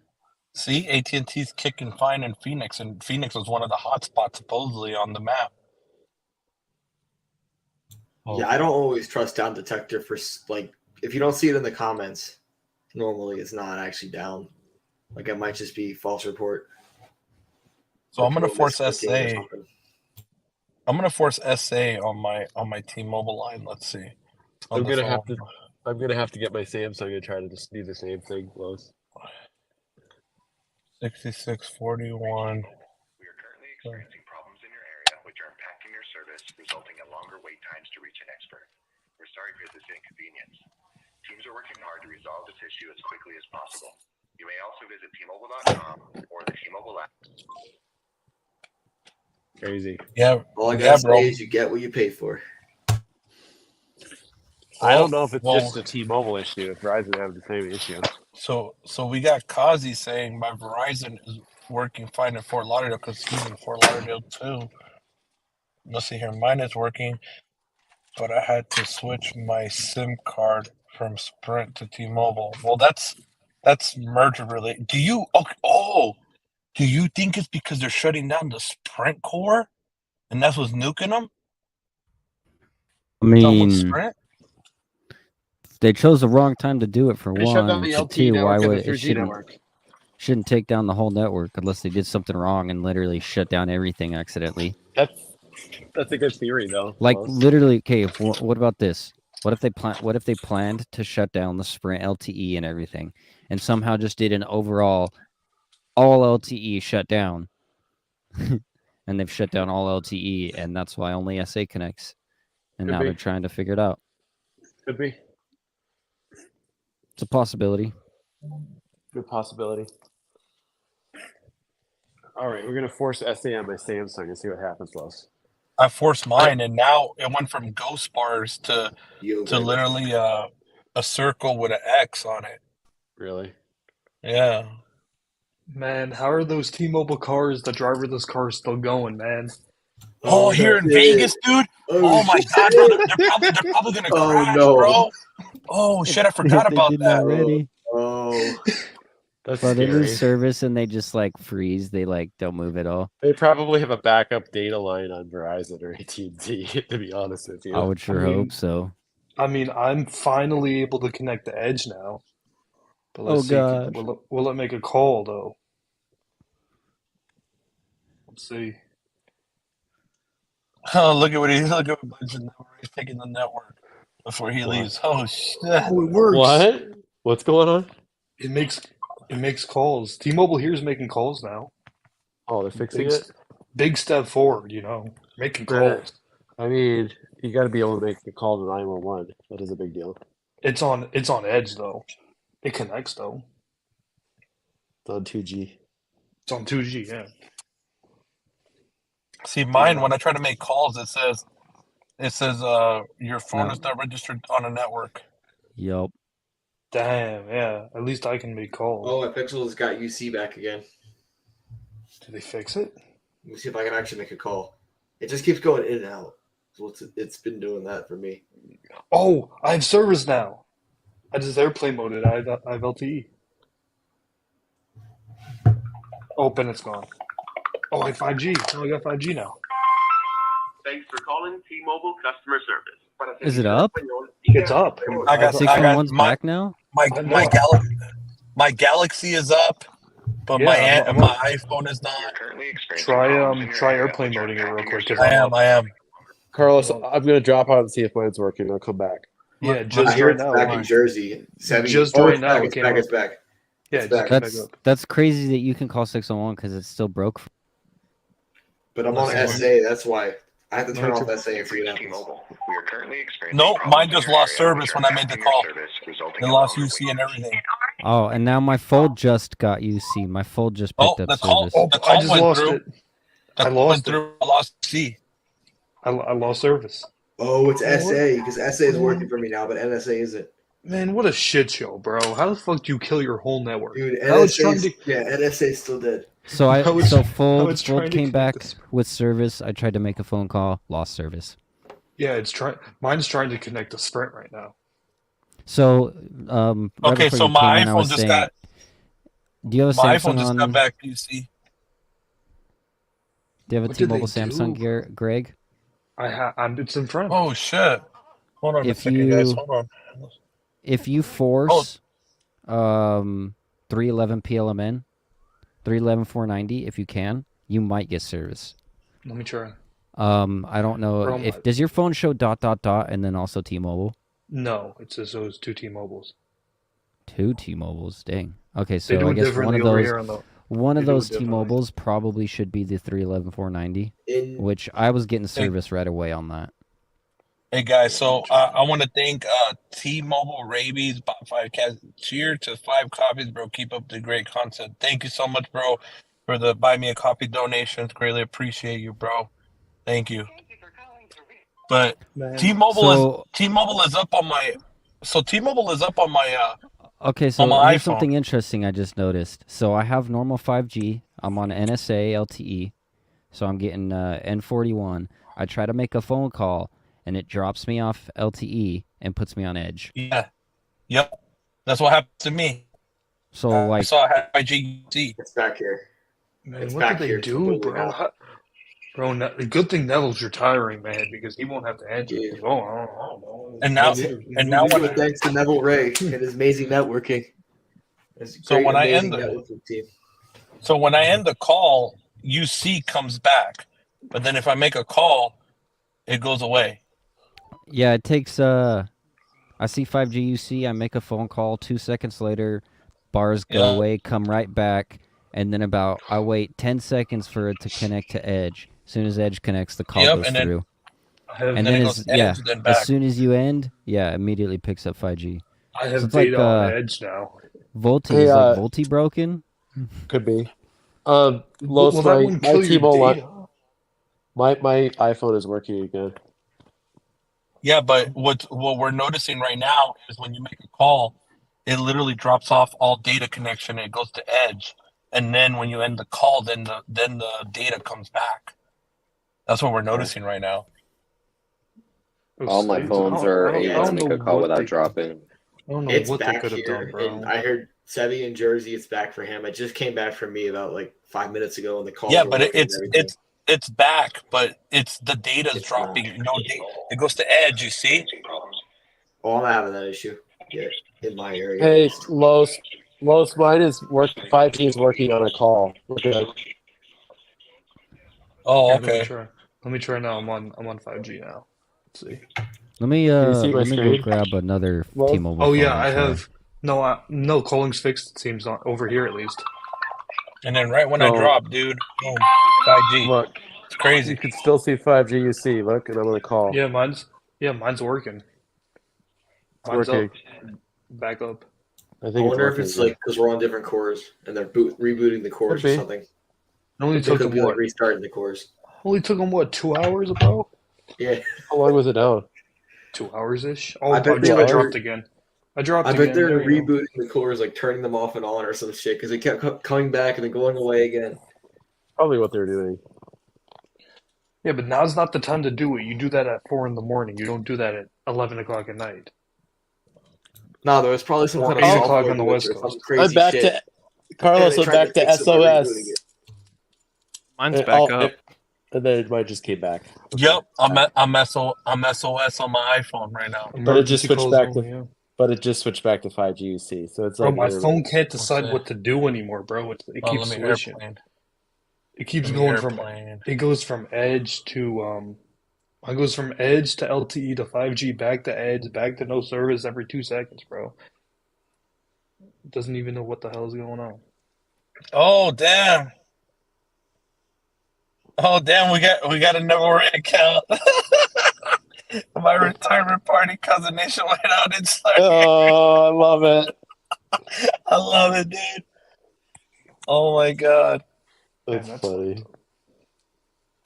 See, AT&T's kicking fine in Phoenix, and Phoenix was one of the hot spots supposedly on the map. Yeah, I don't always trust down detector for like if you don't see it in the comments. Normally, it's not actually down. Like it might just be false report. So I'm gonna force misclicking or SA. something. I'm gonna force SA on my T-Mobile line. Let's see. On I'm the gonna phone. have to get my Samsung and try to just do the same thing close. 6641. We are currently experiencing problems in your area which are impacting your service, resulting in longer wait times to reach an expert. We're sorry for this inconvenience. Teams are working hard to resolve this issue as quickly as possible. You may also visit tmobile.com or the T-Mobile app. Crazy. Yeah, All I gotta bro. say is you get what you pay for. I don't know if it's Well, just a T-Mobile issue. If Verizon have the same issue. So we got Kazi saying my Verizon is working fine in Fort Lauderdale because he's in Fort Lauderdale too. Let's see here. Mine is working, but I had to switch my SIM card from Sprint to T-Mobile. Well, that's merger related. Do you do you think it's because they're shutting down the Sprint core, and that's what's nuking them? I Done with mean, Sprint? they chose the wrong time to do it for They shut down one. the For LTE two, why network and would the it 3G network. shouldn't take down the whole network unless they did something wrong and literally shut down everything accidentally. That's a good theory, though. Like Close. literally, okay. What about this? What if they planned to shut down the Sprint LTE and everything, and somehow just did an overall all LTE shut down, and they've shut down all LTE, and that's why only SA connects, and Could now be. they're trying to figure it out. Could be. It's a possibility. Good possibility. All right, we're gonna force SA on my Samsung and see what happens, Los. I forced mine, and now it went from ghost bars to literally a circle with an X on it. Really? Yeah. Man, how are those T-Mobile cars, the driverless cars, still going, man? Oh, here in Vegas, dude. Oh my God, bro. They're probably gonna crash, bro. Oh shit, I forgot about that. Already. Oh, That's Bro, they lose scary. service and they just like freeze. They like don't move at all. They probably have a backup data line on Verizon or AT&T, to be honest with you. I would sure hope so. I mean, I'm finally able to connect the Edge now. But Oh, let's see. gosh. Will it make a call, though? Let's see. Oh, look at what he's taking the network before he leaves. Oh shit. Oh, it works. What? What's going on? It makes calls. T-Mobile here is making calls now. Oh, they're fixing Big, it? big step forward, making calls. I mean, you got to be able to make the call to 911. That is a big deal. It's on Edge though. It connects though. It's on 2G. It's on 2G, yeah. See, mine, when I try to make calls, it says your phone is not registered on a network. Yup. Damn, yeah. At least I can make calls. Oh, my Pixel's got UC back again. Did they fix it? Let me see if I can actually make a call. It just keeps going in and out. So it's been doing that for me. Oh, I have service now. I just airplane moded. I have LTE. Open, it's gone. Oh, I have 5G. Oh, I got 5G now. Thanks for calling T-Mobile customer service. Is it up? It's up. I got 611's back now? My Galaxy is up, but Yeah, my iPhone is not. Try airplane moding it real quick. 'Cause I am. Carlos, I'm going to drop out and see if mine's working. I'll come back. Yeah, I just hear right it's now. back in Jersey. Just right now, it It's came back. up. It's back. Yeah, It's just back. came back up. That's crazy that you can call 601 because it's still broke. But I'm on SA. That's why I have to turn off SA for you now. We are currently experiencing Nope, problems mine in just your lost area service which when are I made the impacting your call. service, resulting It in lost longer UC and everything. Oh, and now my fold just got UC. My fold just picked up the call, service. the call I just went lost through. it. I lost it. I lost C. I lost service. Oh, it's Man, SA because SA is working for me now, but NSA isn't. Man, what a shit show, bro. How the fuck do you kill your whole network? Dude, Now it's trying NSA, to. yeah, NSA still dead. So How it's Fold trying to came connect back this- with service. I tried to make a phone call, lost service. Yeah, it's trying. Mine's trying to connect to Sprint right now. So right Okay, before so you my came in, I iPhone was just saying, got do you have a my Samsung iPhone just on? got back PC. Do you have a What did T-Mobile they Samsung, do? Greg? It's in front. Oh shit! Hold on a If second, guys. you Hold on. if you force 311 PLMN, 311 490, if you can, you might get service. Let me try. I don't know Bro, if does your phone show ... and then also T-Mobile? No, it says those two T-Mobiles. Two T-Mobiles, dang. Okay, They so do I it guess differently over here on the. one of They do it those differently. T-Mobiles probably should be the 311 490, In which I was getting service right away on that. Hey guys, so I want to thank T-Mobile Rabies, Bot 5 Cast. Cheer to 5 copies, bro. Keep up the great content. Thank you so much, bro, for the buy me a coffee donations. Greatly appreciate you, bro. Thank you. But Man. T-Mobile is up on my. So T-Mobile is up on my Okay, on so my here's iPhone. something interesting I just noticed. So I have normal 5G. I'm on NSA LTE, so I'm getting N41. I try to make a phone call, and it drops me off LTE and puts me on Edge. Yeah. Yep. That's what happened to me. So I like, saw I had my GC. it's back here. Man, It's what back did they here do, completely bro? now. Bro, the good thing Neville's retiring, man, because he won't have to answer. Yeah. Oh, I don't know. And now when I, Thanks to Neville Ray and his amazing networking. His So great, when I amazing end the- networking team. so when I end the call, UC comes back, but then if I make a call, it goes away. yeah, it takes I see 5G UC, I make a phone call, 2 seconds later, bars go Yeah. away, come right back, and then I wait 10 seconds for it to connect to Edge. As soon as Edge connects, the call Yep, goes and then- through. I have, And then then it as goes Edge, then back. as soon as you end, immediately picks up 5G. I have So it's like, data on Edge now. Volti Hey, is like Volti broken. Could be. Will Los, that my one kill your T-Mobile, data? my iPhone is working again. Yeah, but what we're noticing right now is when you make a call, it literally drops off all data connection and it goes to Edge. And then when you end the call, then the data comes back. That's what we're noticing right now. All my phones are able to make a call without dropping. I don't know It's what they back could have here, done, bro. and I heard Sevi in Jersey. It's back for him. It just came back for me about like 5 minutes ago, and the calls Yeah, were but working and everything. it's back, but it's the data's It's dropping. not. No data. It goes to Edge. You see? Oh, I'm not having that issue yet in my area. Hey, Los, mine is 5G is working on a call. We're good. Oh, Here, okay. Let me try now. I'm on 5G now. Let's see. Let me Can you see my let me go screen? grab another Well- T-Mobile. Oh phone yeah, and I try. have no calling's fixed. It seems not over here at least. And then right when I So- drop, dude, boom, 5G. Look, It's you crazy. can still see 5G UC. Look, and I'm on a call. Yeah, mine's working. It's Mine's working. up. Back up. I I think wonder if working. it's like because we're on different cores and they're rebooting the cores Could or be. something. It only They took could them be like what? restarting the cores. Only took them what? 2 hours, bro? Yeah, How long was it down? 2 hours ish. Oh, I I, bet they were- dropped again. I dropped I again. bet they're There you go. rebooting the cores, like turning them off and on or some shit, because they kept coming back and then going away again. Probably what they're doing. Yeah, but now's not the time to do it. You do that at 4 in the morning. You don't do that at 11 o'clock at night. No, there was probably some Or kind of 8 software o'clock on the glitch West or some Coast. crazy I'm back shit. to Carlos. they I'm tried back to fix it by rebooting SOS. it. Mine's And- back oh, up. And then it might just came back. Yep, I'm SOS on my iPhone right now. But it just Emergency switched calls back only, to yeah. But it just switched back to 5G UC. So it's Bro, like my literally- phone can't decide What's what that? to do anymore, bro. It Oh, keeps let me switching. airplane. It keeps Let me going from airplane. it goes from Edge to it goes from Edge to LTE to 5G, back to Edge, back to no service every 2 seconds, bro. It doesn't even know what the hell is going on. Oh damn. Oh damn, we got a Neville Ray account. My retirement party cousin nationwide outage. Oh, I love it. I love it, dude. Oh my god. That's Man, funny.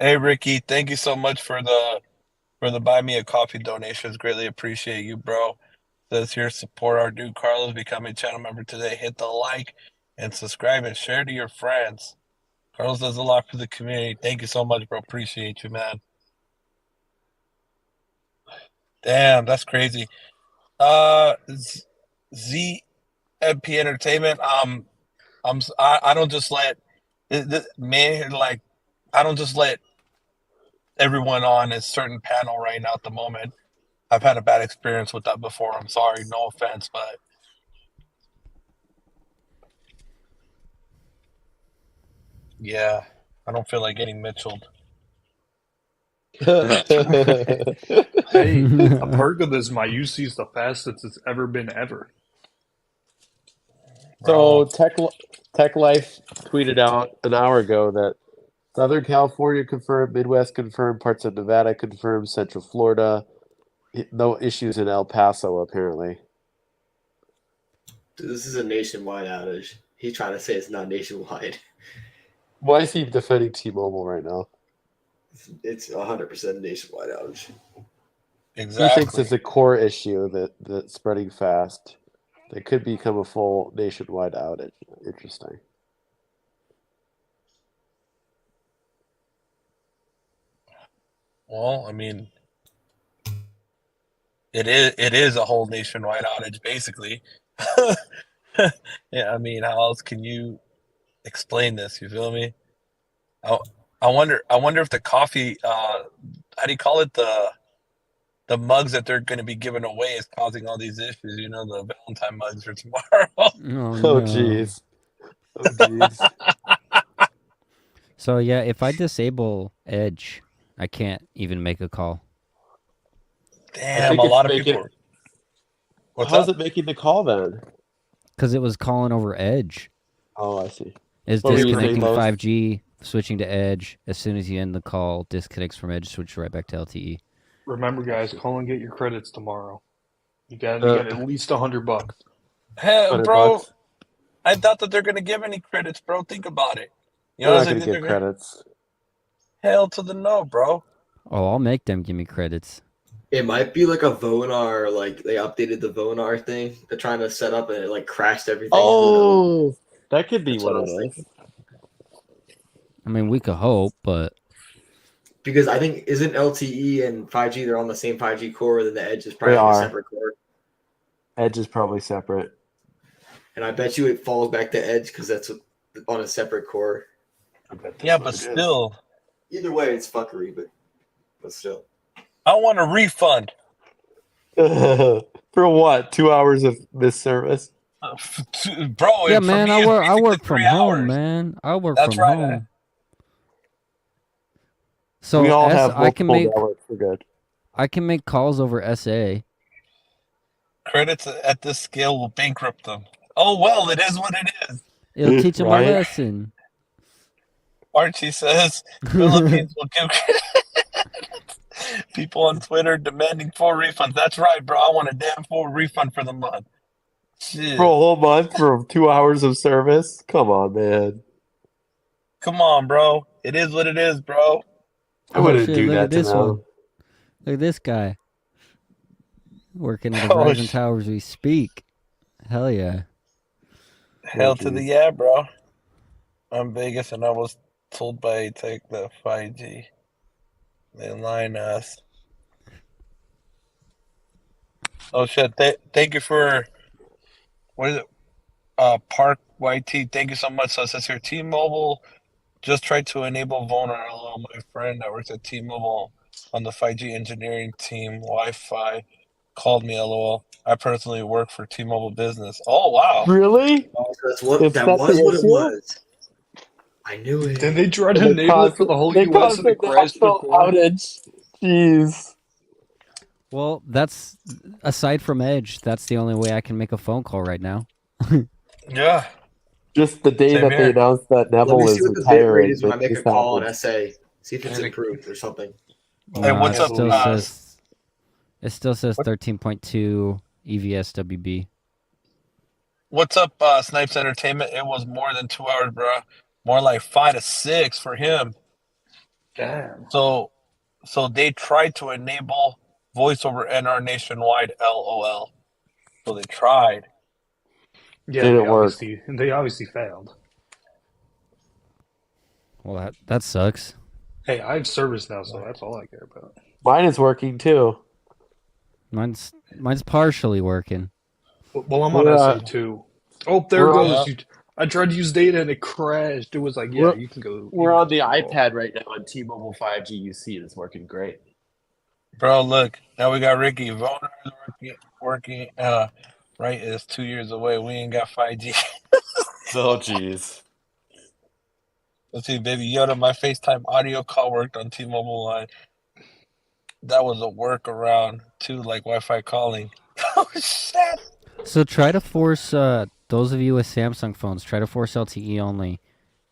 Hey Ricky, thank you so much for the buy me a coffee donations. Greatly appreciate you, bro. Says here, support our dude Carlos. Become a channel member today. Hit the like and subscribe and share to your friends. Carlos does a lot for the community. Thank you so much, bro. Appreciate you, man. Damn, that's crazy. ZMP Entertainment. I don't just let man like I don't just let everyone on a certain panel right now at the moment. I've had a bad experience with that before. I'm sorry, no offense, but yeah, I don't feel like getting Mitchelled. Hey, a perk of this, my UC is the fastest it's ever been ever. So Tech Life tweeted out an hour ago that Southern California confirmed, Midwest confirmed, parts of Nevada confirmed, Central Florida, no issues in El Paso apparently. Dude, this is a nationwide outage. He's trying to say it's not nationwide. Why is he defending T-Mobile right now? It's 100% nationwide outage. Exactly. He thinks it's a core issue that's spreading fast. That could become a full nationwide outage. Interesting. Well, I mean, it is a whole nationwide outage, basically. Yeah, I mean, how else can you explain this? You feel me? I wonder if the coffee, how do you call it, the mugs that they're going to be giving away is causing all these issues. You know, the Valentine mugs for tomorrow. Oh, jeez. Oh, jeez. So yeah, if I disable Edge, I can't even make a call. Damn, a lot of people. How's it making the call then? Because it was calling over Edge. Oh, I see. It's What were you disconnecting saying, Lowe's? 5G, switching to Edge. As soon as you end the call, disconnects from Edge, switch right back to LTE. Remember, guys, call and get your credits tomorrow. You got at least $100. Hey, $100 bro, bucks? I doubt that they're going to give any credits, bro. Think about it. You They're know, not going to get credits. Hell to the no, bro. Oh, I'll make them give me credits. It might be like a Vonar, like they updated the Vonar thing they're trying to set up and it like crashed everything. Oh, that could be That's what what I it was is. thinking. I mean, we could hope, but Because I think isn't LTE and 5G they're on the same 5G core, then the Edge is probably They like a are. separate core. Edge is probably separate. And I bet you it falls back to Edge because that's on a separate core. Yeah, but still, Either way, it's fuckery, but still. I want a refund. For what? 2 hours of missed service? Bro, yeah, for man, me, I it's work basically from 3 home, hours. man. I work That's from right. home. So we all have I can make networks. We're good. I can make calls over SA. Credits at this scale will bankrupt them. Oh, well, it is what it is. It'll teach them Right? a lesson. Archie says Philippines will give people on Twitter demanding full refunds. That's right, bro. I want a damn full refund for the month. Shit. For a whole month for 2 hours of service? Come on, man. Come on, bro. It is what it is, bro. I wouldn't shit, do look that at to this them. one. Look at this guy. Working at a Oh, Verizon Tower as we speak. Hell yeah. Hell to the yeah, bro. I'm Vegas, and I was told by Take the 5G. They line us. Oh shit! Thank you for what is it? Park YT. Thank you so much. So it says here, T-Mobile just tried to enable vulnerable. My friend that works at T-Mobile on the 5G engineering team, Wi-Fi, called me. LOL. I personally work for T-Mobile Business. Oh wow! Really? Oh, so that's what If that that's was the what it issue? was. I knew it. Then they try to They enable it caused, for the whole they US caused and a it crashed national before. outage. Jeez. Well, that's aside from Edge, that's the only way I can make a phone call right now. Yeah. Just the day Same that they here. announced that Let Neville me see is what the bit rate retiring. is when I make a this call on happened. SA. See if it's improved or something. Hey, what's it up? still says 13.2 EVSWB. What's up, Snipes Entertainment? It was more than 2 hours, bro. More like 5 to 6 for him. Damn. So they tried to enable voice over NR nationwide. LOL. So they tried. Yeah, Didn't work. They obviously failed. Well, that sucks. Hey, I have service now, so that's all I care about. Mine is working too. Mine's partially working. Well, I'm on SA too. Oh, there goes. I tried to use data and it crashed. It was like, yeah, you can go. We're on the iPad right now on T-Mobile 5G UC, and it's working great. Bro, look, now we got Ricky. Voter is working. Right, it's 2 years away. We ain't got 5G. Oh, jeez. Let's see, baby Yoda. My FaceTime audio call worked on T-Mobile line. That was a workaround too, like Wi-Fi calling. Oh shit! So try to force those of you with Samsung phones. Try to force LTE only,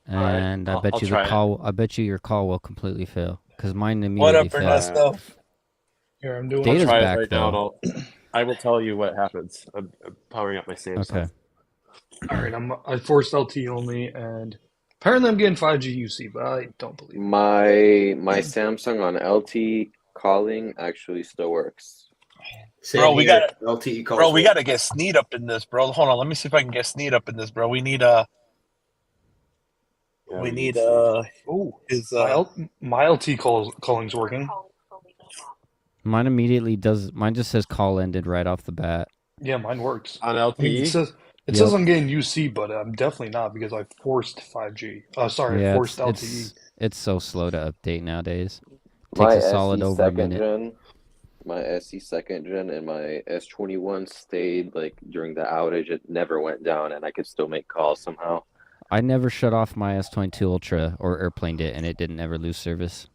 and Right. I bet I'll you try the it. call. I bet you your call will completely fail because mine What immediately up, failed. Ernesto? Here, I'm doing. Data's I'll try back it right now, though. and I will tell you what happens. I'm powering up my Samsung. Okay. All right, I forced LTE only, and apparently I'm getting 5G UC, but I don't believe it. My Samsung on LTE calling actually still works. Same Bro, we here. got LTE calls. Bro, we got to get Sneed up in this, bro. Hold on, let me see if I can get Sneed up in this, bro. We need we need his my LTE calling's working. Mine immediately does. Mine just says call ended right off the bat. Yeah, mine works. On I mean, LTE? it says I'm getting UC, but I'm definitely not because I forced 5G. I forced LTE. It's so slow to update nowadays. It My takes a solid SE over a second minute. gen, my SE second gen, and my S21 stayed like during the outage. It never went down, and I could still make calls somehow. I never shut off my S22 Ultra or airplaned it, and it didn't ever lose service.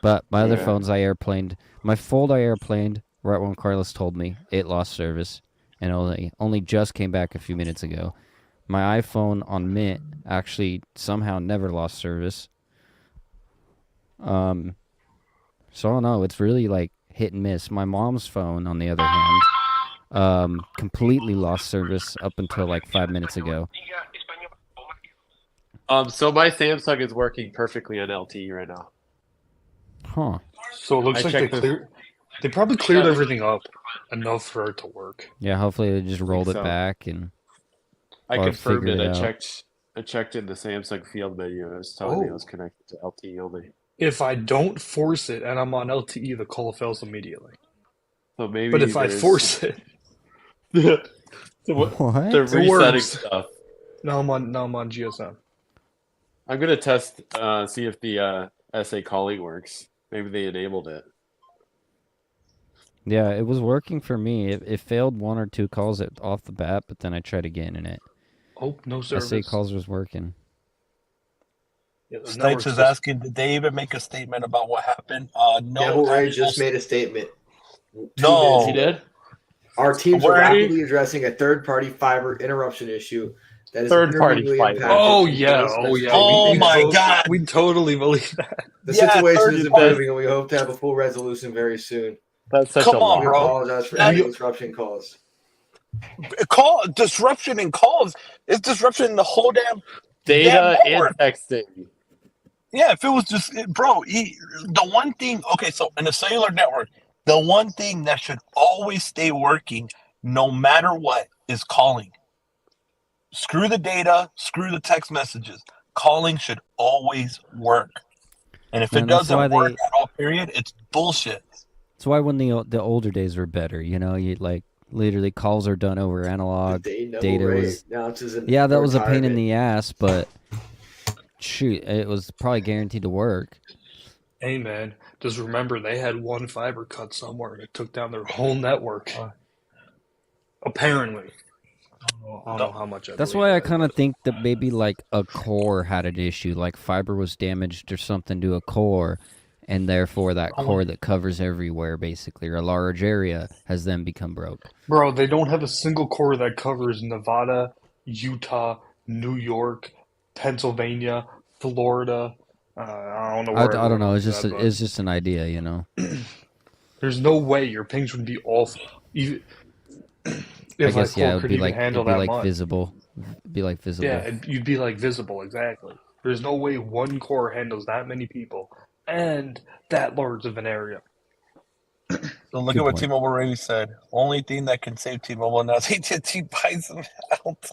But my other phones, I airplaned. My Fold, I airplaned right when Carlos told me it lost service, and only just came back a few minutes ago. My iPhone on Mint actually somehow never lost service. So I don't know. It's really like hit and miss. My mom's phone, on the other hand, completely lost service up until like 5 minutes ago. So my Samsung is working perfectly on LTE right now. Huh. So it looks like they probably cleared everything up enough for it to work. Yeah, hopefully they just rolled it so. back and I or confirmed figured it. out. I checked in the Samsung field menu, and it was telling me I was connected to LTE only. If I don't force it and I'm on LTE, the call fails immediately. So maybe. But if I force it, what? They're resetting stuff. Now I'm on GSM. I'm gonna test, see if the SA calling works. Maybe they enabled it. Yeah, it was working for me. It failed one or two calls off the bat, but then I tried again and it. Oh, no service. SA calls was working. Yeah, Snipes is asking, did they even make a statement about what happened? No. Neville Ray just made a statement. No. He did? Our teams are rapidly addressing a third-party fiber interruption issue that is Third-party fiber. Oh yeah. Oh my God. We totally believe that. The situation is improving, and we hope to have a full resolution very soon. That's such Come a on, We bro. apologize for any disruption calls. Disruption in calls. It's disruption in the whole damn data and network. texting. Yeah, if it was just, bro, the one thing, okay, so in a cellular network, the one thing that should always stay working, no matter what, is calling. Screw the data, screw the text messages. Calling should always work. And if it doesn't work at all, period, it's bullshit. That's why when the older days were better, you know, you like literally calls are done over analog. Data was, yeah, that was a pain in the ass, but shoot, it was probably guaranteed to work. Hey man, just remember they had one fiber cut somewhere and it took down their whole network. Apparently. I don't know how much. That's why I kind of think that maybe like a core had an issue, like fiber was damaged or something to a core, and therefore that core that covers everywhere basically, or a large area, has then become broke. Bro, they don't have a single core that covers Nevada, Utah, New York, Pennsylvania, Florida. I don't know. I don't know. It's just an idea, you know. There's no way your pings would be awful. Even if I guess core it'd could be even like handle it'd be that like much. visible. It'd be like visible. Yeah, you'd be like visible exactly. There's no way one core handles that many people and that large of an area. So look Good at what point. T-Mobile already said. Only thing that can save T-Mobile now is AT&T buys them out.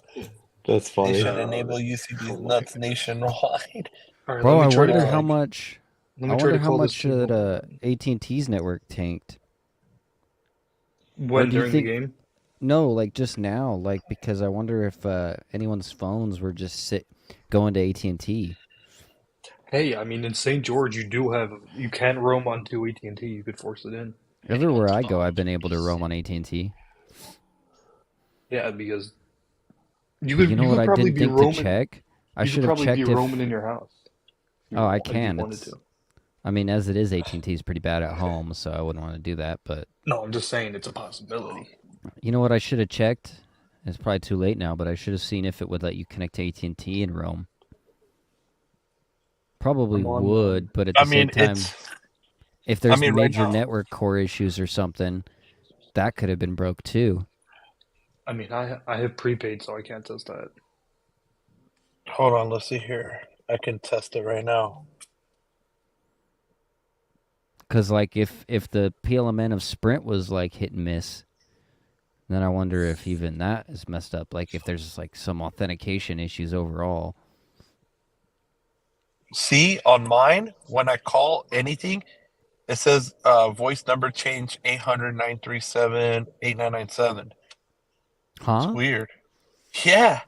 That's They funny. should enable UCB's nuts nationwide. All right, Bro, let I me try wonder to how much. let I me try wonder to how call this much T-Mobile. that AT&T's network tanked. When do you during think- the game? No, like just now, like because I wonder if anyone's phones were just going to AT&T. Hey, I mean, in St. George, you can roam onto AT&T. You could force it in. Everywhere I go, I've been able to roam on AT&T. Yeah, because you But could you know you what could I probably didn't be think roaming. to check? I You should could have probably checked be if. roaming in your house. Oh, I if you can. wanted to. I mean, as it is, AT&T is pretty bad at home, so I wouldn't want to do that. But No, I'm just saying it's a possibility. you know what I should have checked? It's probably too late now, but I should have seen if it would let you connect to AT&T and roam. Probably I'm on, would, but at the same time, if there's right major now- network core issues or something, that could have been broke too. I mean, I have prepaid, so I can't test that. Hold on, let's see here. I can test it right now. Because like if the PLMN of Sprint was like hit and miss, then I wonder if even that is messed up. Like if there's like some authentication issues overall. See, on mine, when I call anything, it says voice number change 800-937-8997. Huh? It's weird. Yeah.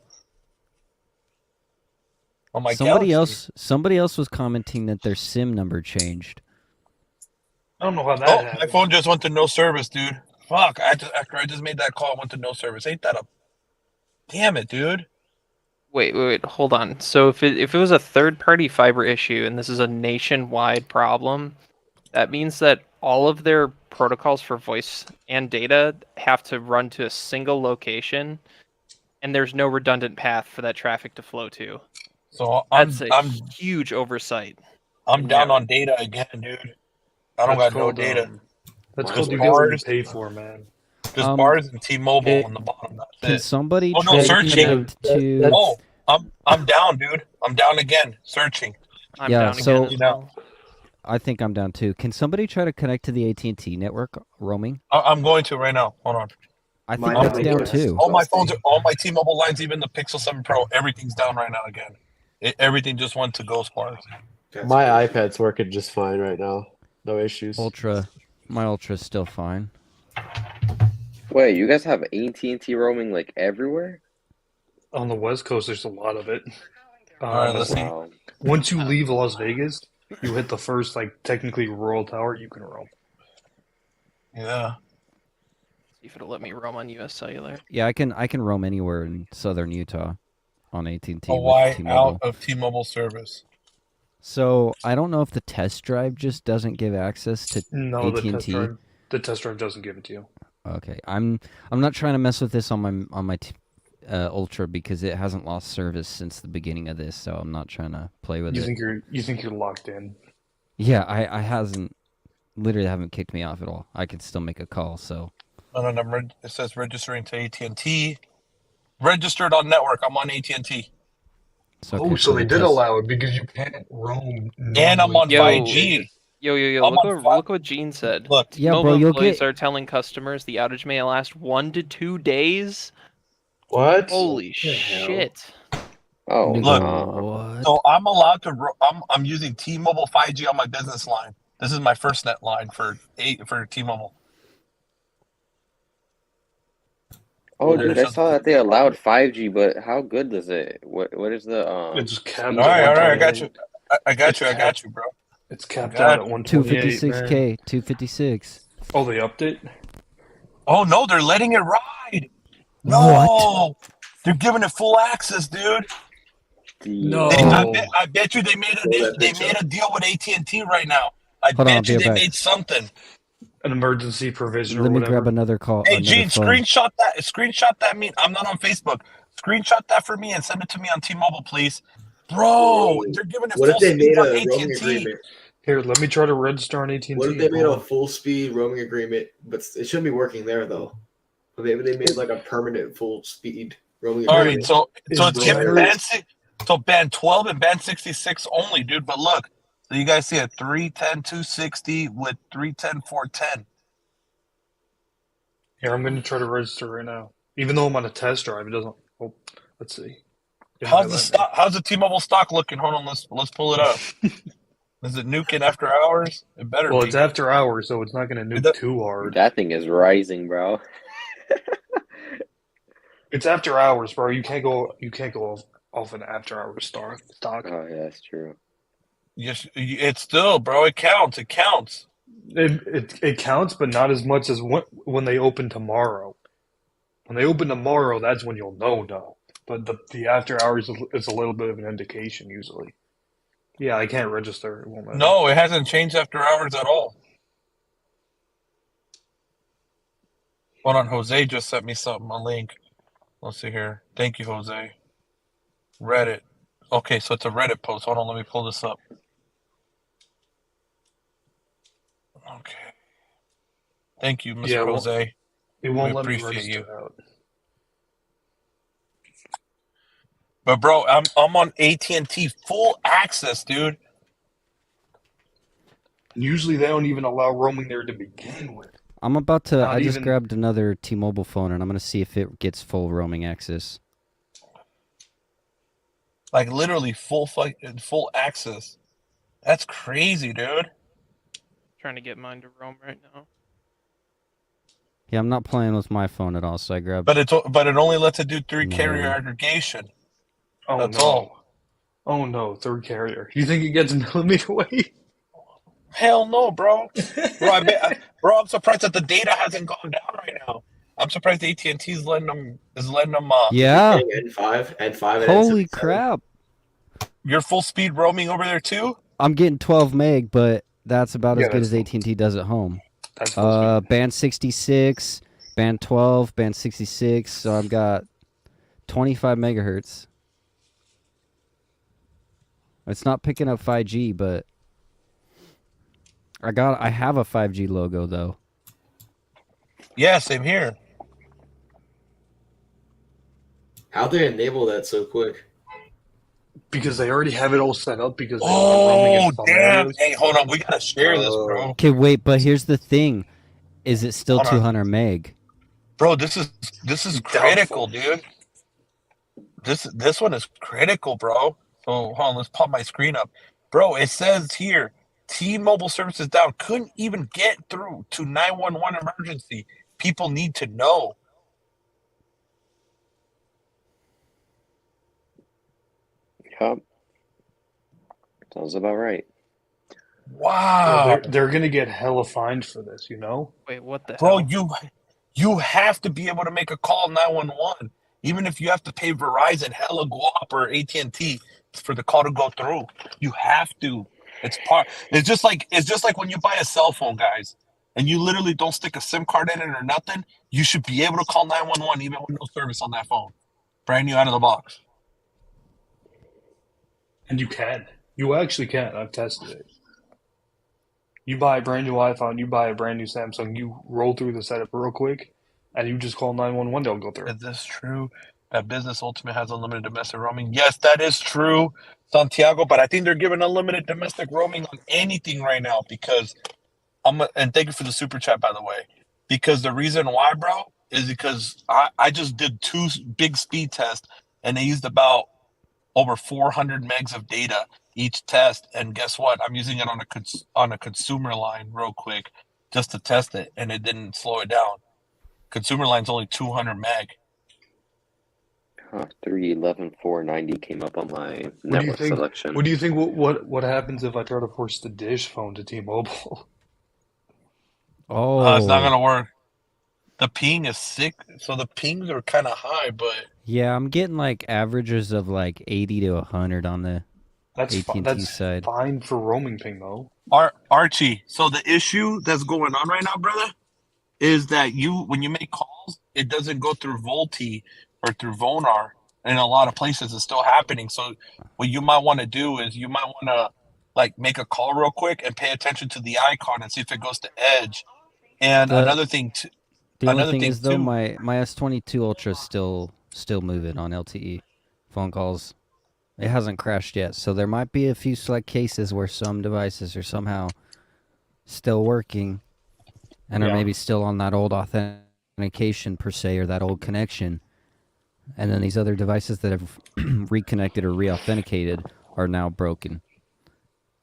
Oh my Somebody Galaxy. else was commenting that their SIM number changed. I don't know how that Oh, happened. my phone just went to no service, dude. Fuck! After I just made that call, it went to no service. Ain't that a? Damn it, dude. Wait, hold on. So if it was a third-party fiber issue and this is a nationwide problem, that means that all of their protocols for voice and data have to run to a single location, and there's no redundant path for that traffic to flow to. So That's a I'm huge oversight. I'm down on data again, dude. I don't got no data. That's Just called you get what you bars. pay for, man. Just bars and T-Mobile on the bottom. That's Can it. somebody Oh no, try to searching. connect to? Oh, I'm down, dude. I'm down again. Searching. I'm Yeah, down so- again as well. I think I'm down too. Can somebody try to connect to the AT&T network roaming? I'm going to right now. Hold on. I think Mine that's have down AWS. too. All my phones are, all my T-Mobile lines, even the Pixel 7 Pro, everything's down right now again. Everything just went to ghost bars. My iPad's working just fine right now. No issues. My Ultra's still fine. Wait, you guys have AT&T roaming like everywhere? On the West Coast, there's a lot of it. All right, let's see. Wow. Once you leave Las Vegas, you hit the first, like, technically rural tower, you can roam. Yeah. See if it'll let me roam on US Cellular. Yeah, I can roam anywhere in southern Utah on AT&T Hawaii with T-Mobile. out of T-Mobile service. So I don't know if the test drive just doesn't give access to No, AT&T. the test drive doesn't give it to you. Okay, I'm not trying to mess with this on my Ultra because it hasn't lost service since the beginning of this, so I'm not trying to play with You it. think you're locked in? Yeah, I literally haven't kicked me off at all. I can still make a call, so. It says registering to AT&T. Registered on network. I'm on AT&T. Oh, so they did allow it because you can't roam. And I'm on Yo. 5G. Yo, I'm look what Gene said. Look. Yeah, bro, T-Mobile you'll employees get- are telling customers the outage may last 1 to 2 days. What? Holy shit. Oh, Look. What? So I'm allowed to. I'm using T-Mobile 5G on my business line. This is my FirstNet line for T-Mobile. Oh, dude, I saw that they allowed 5G, but how good does it? What is the It's capped. All right, I got you. I got you, bro. It's capped I got out at 128. 256K, 256. Oh, they upped it? Oh no, they're letting it ride. No, they're giving it full access, dude. No. I bet you they made a deal with AT&T right now. I Hold on, I'll bet be you right they back. made something. An emergency provision Let or me whatever. grab another call. Hey, another Gene, phone. screenshot that. Screenshot that. I'm not on Facebook. Screenshot that for me and send it to me on T-Mobile, please. Bro, they're giving it What full if they speed made on a roaming AT&T. agreement? Here, let me try to register on AT&T. What if they made a full speed roaming agreement? But it shouldn't be working there though. But maybe they made like a permanent full speed roaming All agreement. right, so it's giving Roaming- band 12 and band 66 only, dude. But look, So you guys see a 310 260 with 310 410. Here, I'm going to try to register right now. Even though I'm on a test drive, it doesn't. Oh, let's see. How's the T-Mobile stock looking? Hold on, let's pull it up. Is it nuking after hours? It better Well, be. it's after hours, so it's not going to nuke too hard. That thing is rising, bro. It's after hours, bro. You can't go off an after hours stock. Oh yeah, that's true. Yes, it's still, bro. It counts. It counts. It counts, but not as much as when they open tomorrow. When they open tomorrow, that's when you'll know. But the after hours is a little bit of an indication usually. Yeah, I can't register. It won't let me. No, it hasn't changed after hours at all. Hold on, Jose just sent me something, a link. Let's see here. Thank you, Jose. Reddit. Okay, so it's a Reddit post. Hold on, let me pull this up. Okay. Thank you, Mr. Jose. It won't let me appreciate register you. out. But bro, I'm on AT&T full access, dude. Usually they don't even allow roaming there to begin with. I'm about to. Not I just even- grabbed another T-Mobile phone, and I'm gonna see if it gets full roaming access. Like literally full access. That's crazy, dude. Trying to get mine to roam right now. Yeah, I'm not playing with my phone at all, so I grabbed. But it only lets it do 3 No. carrier aggregation. Oh That's no. all. Oh no, third carrier. You think it gets millimeter wave? Hell no, bro. Bro, I'm surprised that the data hasn't gone down right now. I'm surprised AT&T is letting them. Yeah. N5 and Holy N77. crap! You're full speed roaming over there too? I'm getting 12 meg, but that's about as Yeah, good that's as AT&T does at home. That's full speed. Band 66, band 12, band 66. So I've got 25 megahertz. It's not picking up 5G, but I have a 5G logo though. Yeah, same here. How'd they enable that so quick? Because they already have it all set up because they are roaming in some damn. areas. Hey, hold on. We gotta share this, bro. Okay, wait, but here's the thing. Is it still Hold on. 200 meg? Bro, this is critical, dude. This one is critical, bro. So hold on, let's pop my screen up. Bro, it says here, T-Mobile services down. Couldn't even get through to 911 emergency. People need to know. Yep. Sounds about right. Wow. Well, they're gonna get hella fined for this, you know? Wait, what the Bro, hell? you have to be able to make a call 911. Even if you have to pay Verizon, hella guap or AT&T for the call to go through. You have to. It's just like when you buy a cell phone, guys, and you literally don't stick a SIM card in it or nothing, you should be able to call 911 even with no service on that phone. Brand new out of the box. And you can. You actually can. I've tested it. You buy a brand new iPhone, you buy a brand new Samsung, you roll through the setup real quick, and you just call 911, they'll go through. Is this true? That Business Ultimate has unlimited domestic roaming. Yes, that is true, Santiago, but I think they're giving unlimited domestic roaming on anything right now because and thank you for the super chat, by the way. Because the reason why, bro, is because I just did 2 big speed tests and they used about over 400 megs of data each test. And guess what? I'm using it on a consumer line real quick just to test it, and it didn't slow it down. Consumer line's only 200 meg. 311 490 came up on my What do you network think? selection. What do you think? What happens if I try to force the Dish phone to T-Mobile? Oh, It's not gonna work. The ping is sick, so the pings are kind of high, but yeah, I'm getting like averages of like 80 to 100 on the AT&T That's side. fine for roaming ping though. Archie, so the issue that's going on right now, brother, is that when you make calls, it doesn't go through Volti or through Vonar. In a lot of places, it's still happening. So what you might want to do is you might want to like make a call real quick and pay attention to the icon and see if it goes to Edge. And another thing, the only thing is though, my S22 Ultra is still moving on LTE phone calls. It hasn't crashed yet, so there might be a few select cases where some devices are somehow still working and are maybe still on that old authentication per se, or that old connection. And then these other devices that have reconnected or re-authenticated are now broken.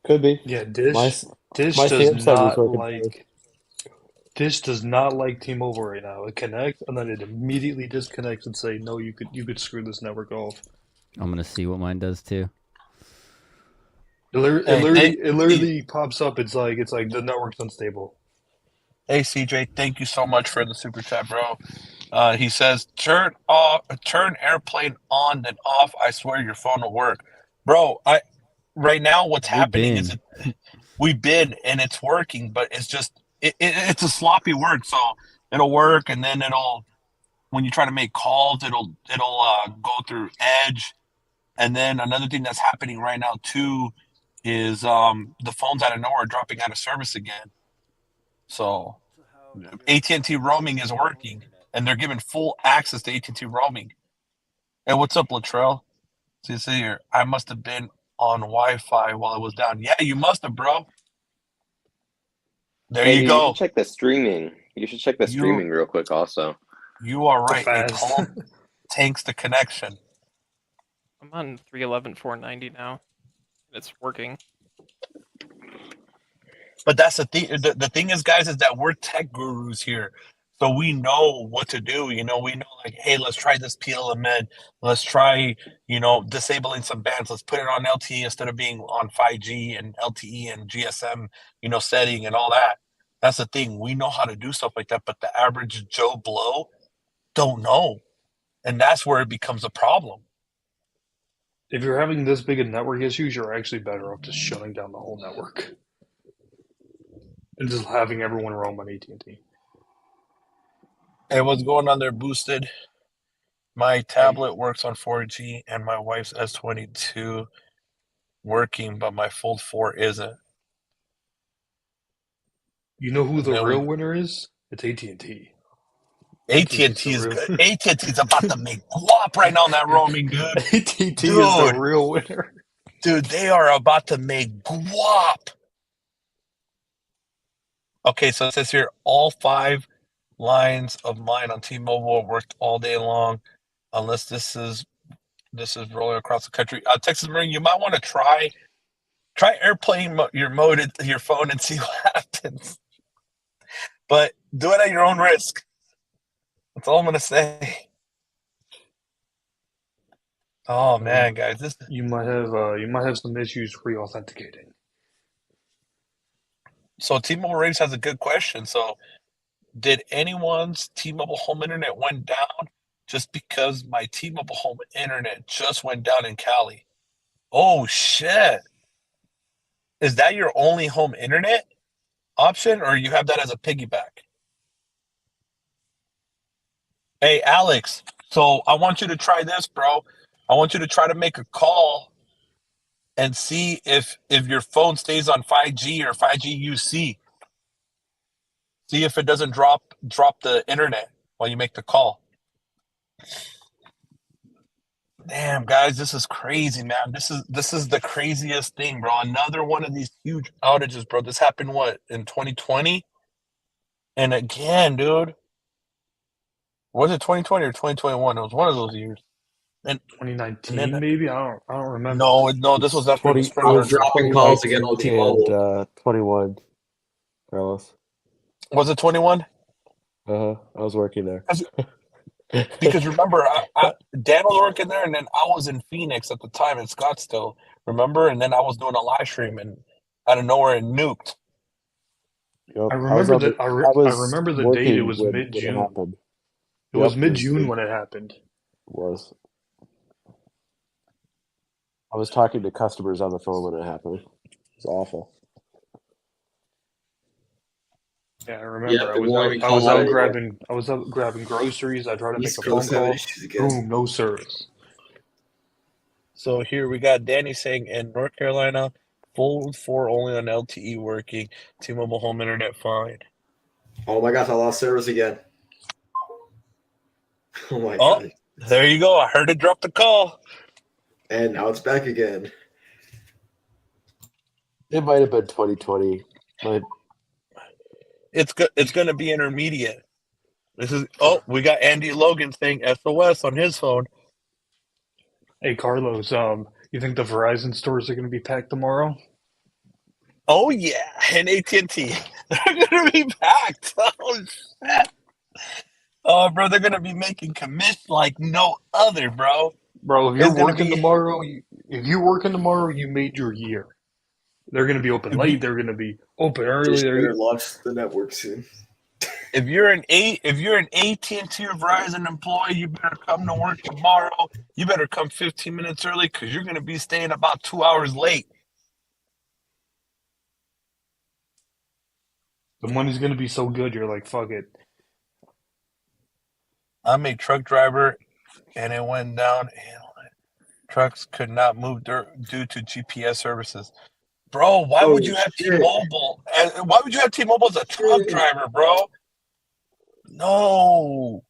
Could be. Yeah, Dish My does Samsung is not working like Dish does not like T-Mobile right now. It connects and then it immediately disconnects and say, "No, you could screw this network off." I'm gonna see what mine does too. It literally pops up. It's like the network's unstable. Hey CJ, thank you so much for the super chat, bro. He says, turn airplane on then off. I swear your phone will work, bro. Right now what's happening is we've been and it's working, but it's just it's a sloppy work. So it'll work, and then when you try to make calls, it'll go through Edge, and then another thing that's happening right now too is the phones out of nowhere dropping out of service again. So AT&T roaming is working, and they're giving full access to AT&T roaming. Hey, what's up, Latrell? So you see here, I must have been on Wi-Fi while it was down. Yeah, you must have, bro. There you go. You should check the streaming. You should check the streaming real quick also. You are right. A call tanks the connection. I'm on 311.490 now. It's working. But that's the thing. The thing is, guys, is that we're tech gurus here. So we know what to do. We know like, hey, let's try this PLMN. Let's try, disabling some bands. Let's put it on LTE instead of being on 5G and LTE and GSM, setting and all that. That's the thing. We know how to do stuff like that, but the average Joe Blow don't know. And that's where it becomes a problem. If you're having this big of network issues, you're actually better off just shutting down the whole network and just having everyone roam on AT&T. Hey, what's going on there, Boosted? My tablet works on 4G and my wife's S22 working, but my Fold 4 isn't. You know who the real winner is? It's AT&T. AT&T is good. AT&T's about to make guap right now on that roaming, dude. AT&T is the real winner. Dude, they are about to make guap. Okay, so it says here, all 5 lines of mine on T-Mobile worked all day long, unless this is rolling across the country. Texas Marine, you might want to try airplane your phone and see what happens. But do it at your own risk. That's all I'm gonna say. Oh man, guys, you might have some issues re-authenticating. So T-Mobile Race has a good question. So, did anyone's T-Mobile home internet went down just because my T-Mobile home internet just went down in Cali? Oh shit! Is that your only home internet option, or you have that as a piggyback? Hey, Alex, so I want you to try this, bro. I want you to try to make a call and see if your phone stays on 5G or 5G UC. See if it doesn't drop the internet while you make the call. Damn, guys, this is crazy, man. This is the craziest thing, bro. Another one of these huge outages, bro. This happened, in 2020? And again, dude. Was it 2020 or 2021? It was one of those years. And 2019, maybe? I don't remember. No, this was after the spring. I was dropping calls again on T-Mobile. And 21, Carlos. Was it 21? I was working there. Because remember, Dan was working there, and then I was in Phoenix at the time in Scottsdale. Remember? And then I was doing a live stream, and out of nowhere it nuked. Yep. I remember the date. It was mid-June. It was mid-June when it happened. It was. I was talking to customers on the phone when it happened. It was awful. Yeah, I remember. I was out grabbing groceries. I tried to make a phone call. Boom, no service. So here we got Danny saying in North Carolina, Fold 4 only on LTE working, T-Mobile home internet fine. Oh my gosh, I lost service again. Oh my god. There you go. I heard it drop the call. And now it's back again. It might have been 2020. It's going to be intermediate. This is we got Andy Logan saying SOS on his phone. Hey Carlos, you think the Verizon stores are going to be packed tomorrow? Oh yeah, and AT&T, they're going to be packed. Oh shit! Oh, bro, they're going to be making commission like no other, bro. Bro, if you're working tomorrow, you made your year. They're going to be open late. They're going to be open early. Just better launch the network soon. If you're an AT&T or Verizon employee, you better come to work tomorrow. You better come 15 minutes early because you're going to be staying about 2 hours late. The money's going to be so good, you're like, fuck it. I'm a truck driver, and it went down, and trucks could not move due to GPS services. Bro, why would you have T-Mobile? Why would you have T-Mobile as a truck driver, bro? No.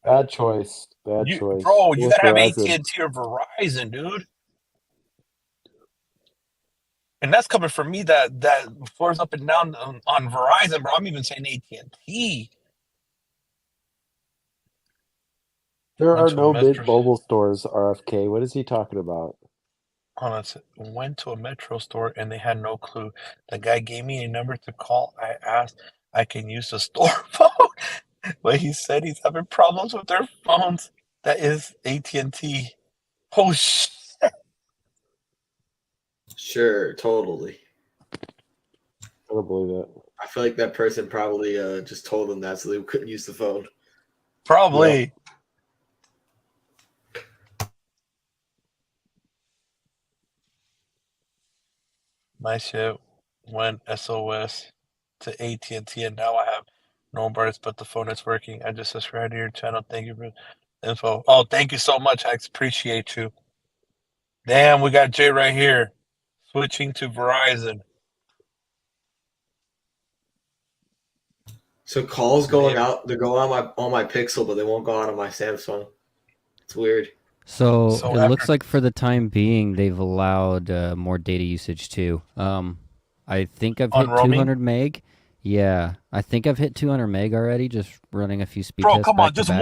Bad choice. Bad choice. Bro, you gotta have Verizon. AT&T or Verizon, dude. And that's coming from me that floors up and down on Verizon, bro. I'm even saying AT&T. There are no mid-mobile stores, RFK. What is he talking about? Went to a Metro store and they had no clue. The guy gave me a number to call. I asked, I can use the store phone. But he said he's having problems with their phones. That is AT&T. Oh, shit. Sure, totally. I don't believe it. I feel like that person probably just told them that so they couldn't use the phone. Probably. Yeah. My shit went SOS to AT&T, and now I have no birds, but the phone is working. I just subscribed to your channel. Thank you for the info. Oh, thank you so much. I appreciate you. Damn, we got Jay right here. Switching to Verizon. So calls going out, they're going on my Pixel, but they won't go out on my Samsung. It's weird. So it looks like for the time being, they've allowed more data usage too. I think I've hit 200 meg. Yeah, I think I've hit 200 meg already, just running a few speed tests. Bro, come on, just back,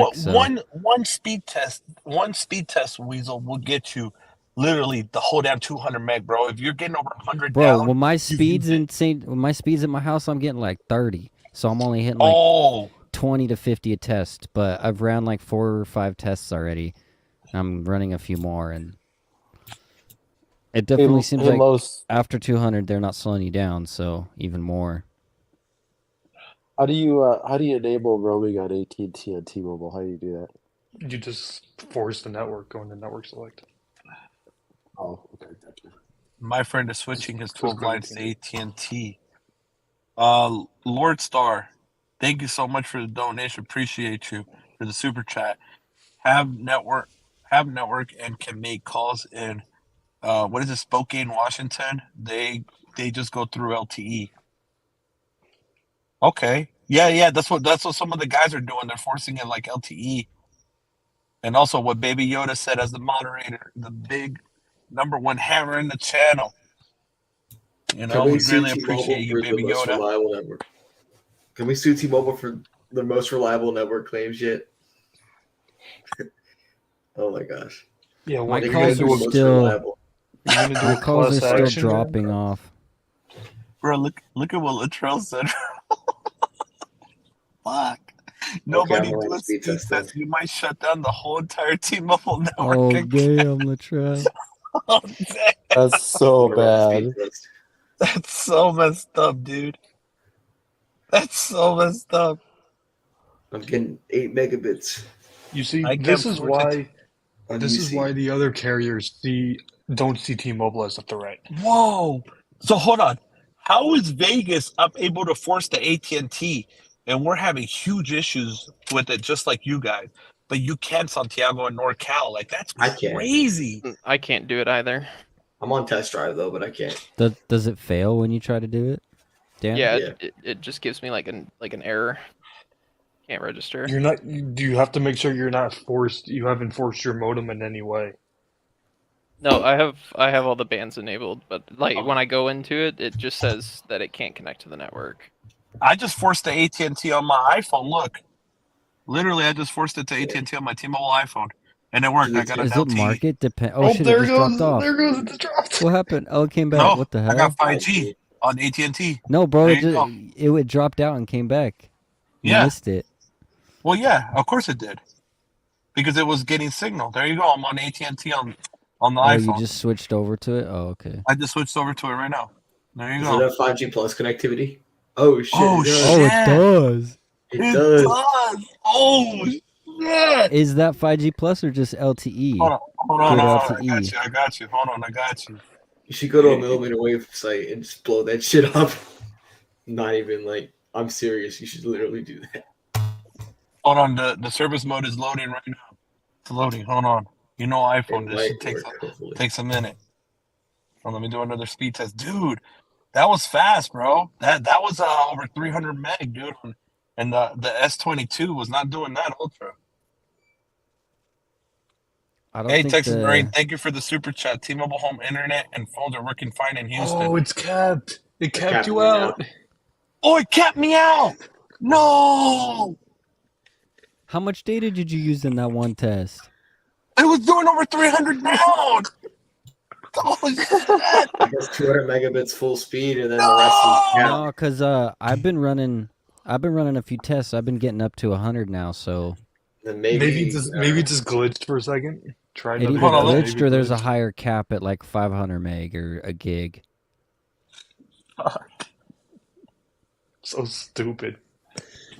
one speed test. One speed test, Weasel, will get you literally the whole damn 200 meg, bro. If you're getting over 100 bro, down, when my speeds when my speeds at my house, I'm getting like 30. So I'm only hitting like 20 to 50 a test, but I've ran like 4 or 5 tests already. I'm running a few more, and it definitely seems like after 200, they're not slowing you down, so even more. How do you enable roaming on AT&T and T-Mobile? How do you do that? You just force the network, go into network select. Oh, okay, gotcha. My friend is switching his 12 lines to AT&T. Lord Star, thank you so much for the donation. Appreciate you for the super chat. Have network and can make calls in what is it, Spokane, Washington? They just go through LTE. Okay. Yeah, that's what some of the guys are doing. They're forcing it like LTE. And also what Baby Yoda said as the moderator, the big #1 hammer in the channel. You know, we really appreciate you, Baby Yoda. Can we sue T-Mobile for the most reliable network claims yet? Oh my gosh. Yeah, my calls are still dropping off. Bro, look at what Latrell said. Fuck. Nobody do a speed test. You might shut down the whole entire T-Mobile network. Oh, damn, Latrell. Oh, damn. That's so bad. That's so messed up, dude. That's so messed up. I'm getting 8 megabits. You see, this is why the other carriers don't see T-Mobile as a threat. Whoa! So hold on. How is Vegas able to force the AT&T, and we're having huge issues with it, just like you guys? But you can, Santiago and NorCal. Like, that's crazy. I can't do it either. I'm on test drive though, but I can't. Does it fail when you try to do it? Dan? Yeah, it just gives me like an error. Can't register. You're not. Do you have to make sure you're not forced? You haven't forced your modem in any way. No, I have all the bands enabled, but like when I go into it, it just says that it can't connect to the network. I just forced the AT&T on my iPhone. Look, literally, I just forced it to AT&T on my T-Mobile iPhone, and it worked. I got an Is LTE. it market depend? Oh, shit! It just dropped off. There goes it dropped. What happened? Oh, it came back. No, What the hell? I got 5G on AT&T. No, bro, There it you go. it dropped out and came back. You Yeah. missed it. Well, yeah, of course it did, because it was getting signal. There you go. I'm on AT&T on the iPhone. You just switched over to it. Oh, okay. I just switched over to it right now. There you Does go. it have 5G plus connectivity? Oh shit! Oh, it does. Oh, it does. It does. Oh shit! Is that 5G plus or just LTE? Hold on. Good I got you. Hold on, I got you. You should go to a millimeter wave site and just blow that shit up. Not even like I'm serious. You should literally do that. Hold on, the service mode is loading right now. It's loading. Hold on. You know iPhone. This shit takes a minute. Oh, let me do another speed test, dude. That was fast, bro. That was over 300 meg, dude. And the S22 was not doing that ultra. I don't Hey, think Texas Marine, thank you for the super chat. T-Mobile home internet and phones are working fine in Houston. Oh, it's capped. It capped you out. Oh, it capped me out. No. How much data did you use in that one test? It was doing over 300 down. Oh, shit. That's 200 megabits full speed, and then the rest is No, because I've been running a few tests. I've been getting up to 100 now. So then maybe it just glitched for a second. Try it either glitched or there's a higher cap at like 500 meg or a gig. Fuck. So stupid.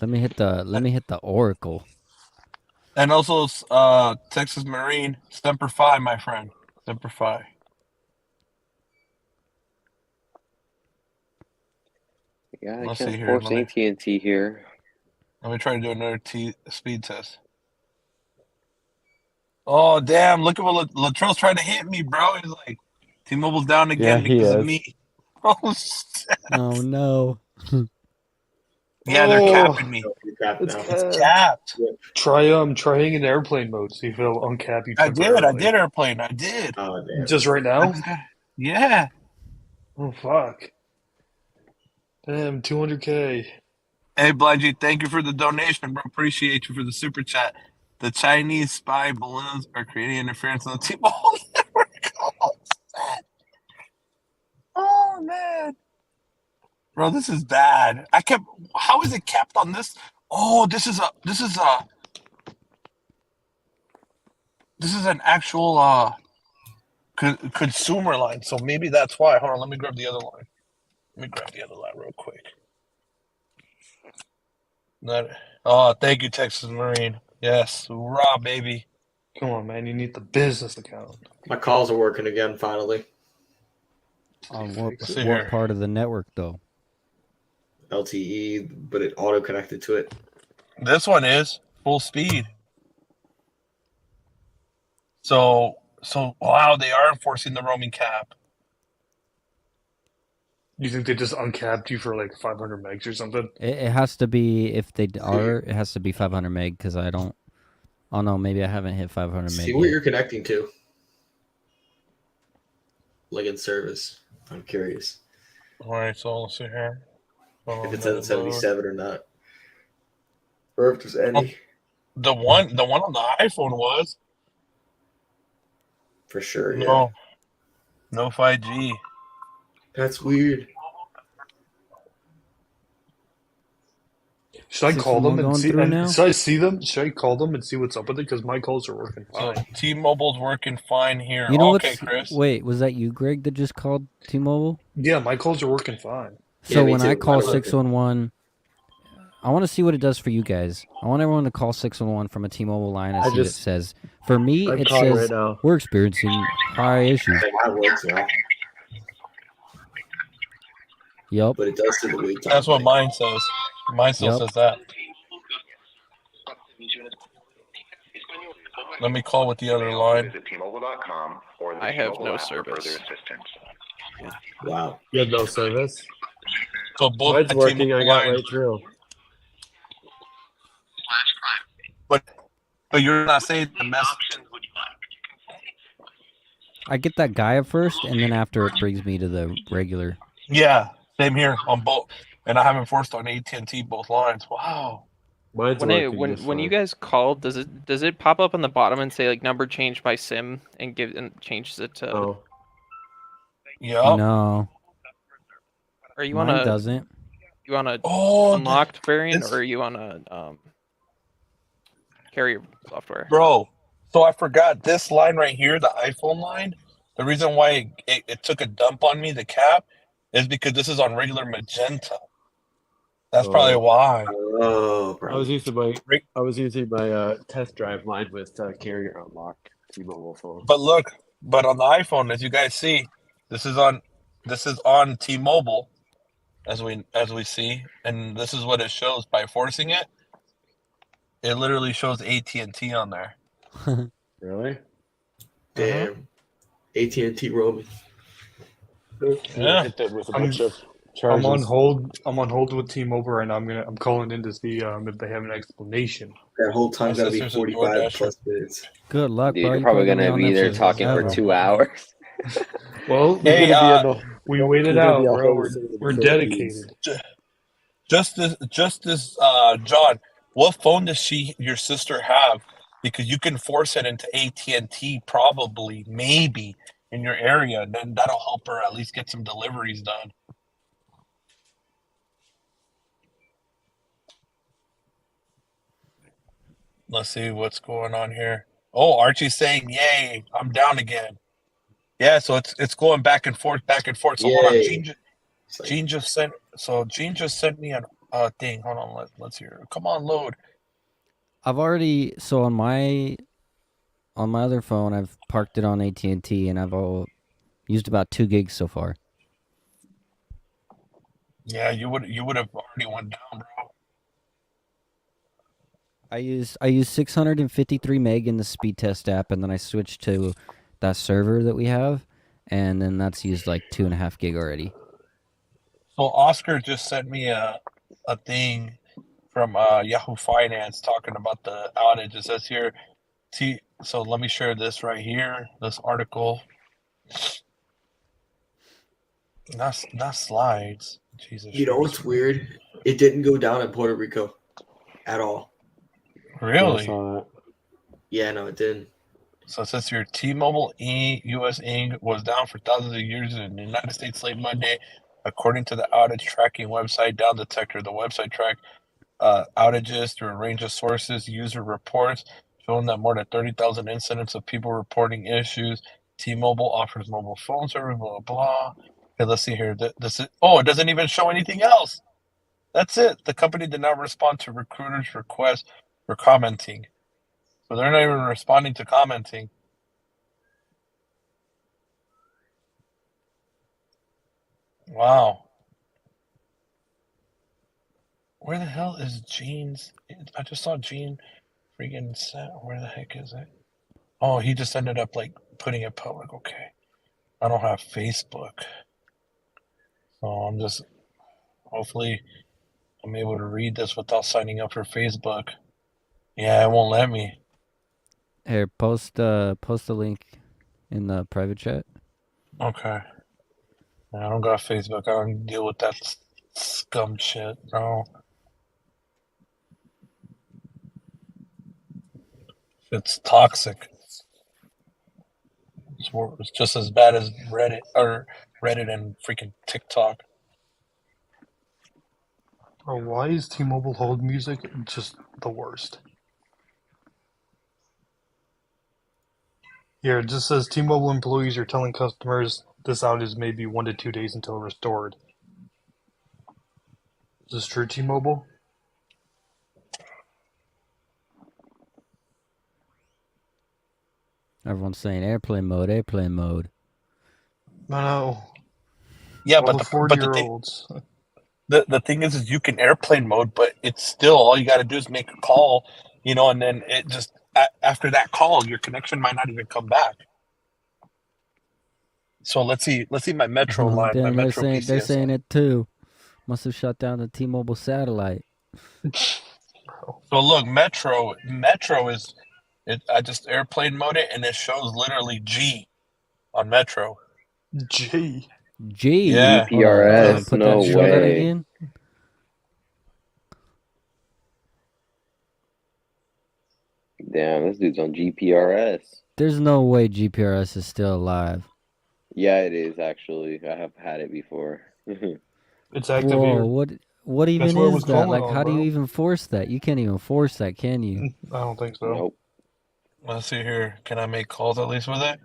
Let me hit the Oracle. And also, Texas Marine, Semper Fi, my friend. Semper Fi. Yeah, I Let's can't see here. force AT&T here. Let me try to do another speed test. Oh, damn. Look at what Latrell's trying to hit me, bro. He's like, T-Mobile's down again because of me. Oh, shit. Oh, no. Yeah, they're capping me. It's capped. Try hanging in airplane mode. See if it'll uncap you. I did airplane. I did. Oh, damn. Just right now? Yeah. Oh, fuck. Damn, 200K. Hey, Blige, thank you for the donation, bro. Appreciate you for the super chat. The Chinese spy balloons are creating interference on the T-Mobile network. Oh, man. Bro, this is bad. How is it capped on this? Oh, this is an actual consumer line. So maybe that's why. Hold on, let me grab the other line. Real quick. Thank you, Texas Marine. Yes, raw baby. Come on, man. You need the business account. My calls are working again, finally. On what part of the network, though? LTE, but it auto-connected to it. This one is full speed. So wow, they are enforcing the roaming cap. You think they just uncapped you for like 500 megs or something? It has to be, if they are, it has to be 500 meg because I don't. Oh no, maybe I haven't hit 500 meg. See what you're connecting to. Like in service. I'm curious. All right, so let's see here. If it's at 77 or not. Or if there's any. The one on the iPhone was. For sure, yeah. No 5G. That's weird. Should I call them and see? Should I see them? Should I call them and see what's up with it? Because my calls are working fine. So T-Mobile's working fine here. You know okay, Chris. Wait, was that you, Greg, that just called T-Mobile? Yeah, my calls are working fine. So when I call 611, I want to see what it does for you guys. I want everyone to call 611 from a T-Mobile line and see what it says. For me, it says we're experiencing high issues. Yep. But it does to the wait time. That's what mine says. Mine still says that. Let me call with the other line. I have no service. Wow. You have no service? So both mine's working, I got right through. But you're not saying the message. I get that Gaia first, and then after it brings me to the regular. Yeah, same here on both, and I haven't forced on AT&T both lines. Wow. Mine's When you guys call, does it pop up on the bottom and say like number changed by SIM and changes it to? Oh. Yeah. No. Are you Mine on a? doesn't. You on a Oh, unlocked variant, it's- or are you on a carrier software? Bro, so I forgot this line right here, the iPhone line. The reason why it took a dump on me, the cap, is because this is on regular magenta. That's probably why. Oh, I was using my test drive line with carrier unlock T-Mobile phone. But look, on the iPhone, as you guys see, this is on T-Mobile, as we see, and this is what it shows by forcing it. It literally shows AT&T on there. Really? Damn. AT&T roaming. Yeah. Hit them with a I'm bunch of I'm on charges. hold. I'm on hold with T-Mobile, and I'm calling in to see if they have an explanation. That whole time got to be sister's a 45 DoorDasher. plus minutes. Good luck, Dude, bro. you're probably gonna be there talking for 2 hours. Well, Hey, we waited you're gonna out, be a bro. host in the We're Philippines. dedicated. just this, John. What phone does your sister have? Because you can force it into AT&T, probably, maybe in your area, and then that'll help her at least get some deliveries done. Let's see what's going on here. Oh, Archie's saying, "Yay, I'm down again." Yeah, so it's going back and forth. So hold on, Yay. Gene just sent me a thing. Hold on, let's hear. Come on, load. I've already on my other phone, I've parked it on AT&T, and I've used about 2 gigs so far. Yeah, you would have already went down, bro. I use 653 meg in the speed test app, and then I switched to that server that we have, and then that's used like 2.5 gig already. So Oscar just sent me a thing from Yahoo Finance talking about the outage. It says here, so let me share this right here, this article. Not slides. Jesus. You know what's weird? It didn't go down in Puerto Rico at all. Really? Yeah, no, it didn't. So it says here, T-Mobile US Inc. was down for thousands of years in the United States late Monday, according to the outage tracking website Down Detector. The website tracked outages through a range of sources, user reports, showing that more than 30,000 incidents of people reporting issues. T-Mobile offers mobile phone service, blah, blah. Okay, let's see here. It doesn't even show anything else. That's it. The company did not respond to recruiters' requests for commenting. So they're not even responding to commenting. Wow. Where the hell is Gene's? I just saw Gene freaking set. Where the heck is it? Oh, he just ended up like putting it public. Okay. I don't have Facebook. So I'm just, hopefully I'm able to read this without signing up for Facebook. Yeah, it won't let me. Here, post the link in the private chat. Okay. I don't got Facebook. I don't deal with that scum shit, bro. It's toxic. It's just as bad as Reddit and freaking TikTok. Bro, why is T-Mobile hold music just the worst? Here, it just says T-Mobile employees are telling customers this outage may be 1 to 2 days until restored. Is this true, T-Mobile? Everyone's saying airplane mode, airplane mode. No. Yeah, All but the the 40-year-olds. The thing is you can airplane mode, but it's still all you got to do is make a call, and then it just after that call, your connection might not even come back. So let's see my Metro line. Damn, my they're Metro saying it too. Must have shut down the T-Mobile satellite. So look, Metro is. I just airplane mode it, and it shows literally G. on Metro. G. G. Yeah. Hold on, GPRS, put no that. Show that way. again. Damn, this dude's on GPRS. There's no way GPRS is still alive. Yeah, it is actually. I have had it before. It's active Whoa, here. what even That's what it is was that? calling Like, on, how do you bro. even force that? You can't even force that, can you? I don't think so. Nope. Let's see here. Can I make calls at least with it?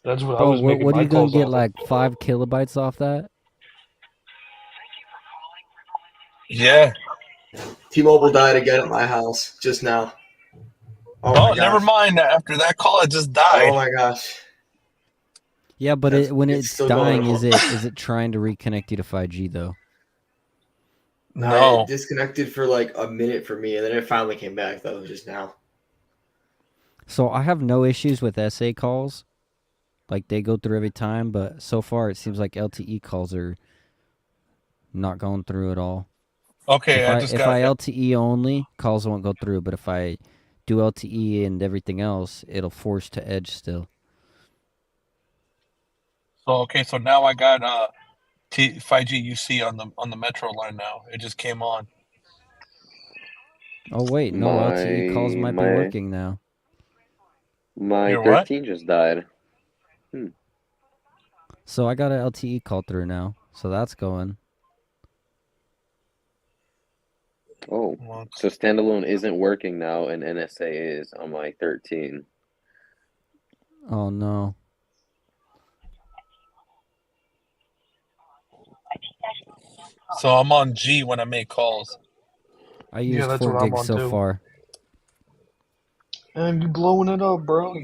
That's what I Bro, was making what are my you gonna calls get? off Like 5 kilobytes off that? Yeah. T-Mobile died again at my house just now. Oh my Oh, never gosh. mind. After that call, it just died. Oh my gosh. Yeah, but when it's it's still dying, going is it trying to reconnect you to 5G though? No, it disconnected for like a minute for me, and then it finally came back though just now. So I have no issues with SA calls, like they go through every time. But so far, it seems like LTE calls are not going through at all. Okay, If I LTE only, calls won't go through. But if I do LTE and everything else, it'll force to edge still. So now I got 5G UC on the Metro line now. It just came on. Oh wait, no, LTE calls might be working now. My Your 13 just died. So I got an LTE call through now, so that's going. Oh, so standalone isn't working now, and NSA is on my 13. Oh no. So I'm on G when I make calls. I used that's 4 what I'm gigs on so too. far. And you blowing it up, bro.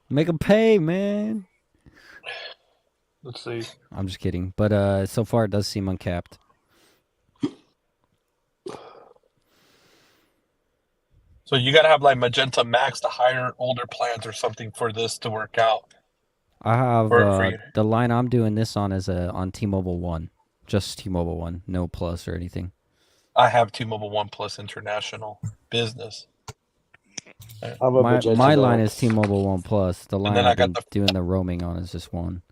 Make them pay, man. Let's see. I'm just kidding, but so far it does seem uncapped. So you gotta have like Magenta Max, the higher older plans or something for this to work out. I have For you. the line I'm doing this on is on T-Mobile One, just T-Mobile One, no plus or anything. I have T-Mobile One Plus International Business. My line is T-Mobile One Plus. The line then I I've been got doing the roaming on is just one.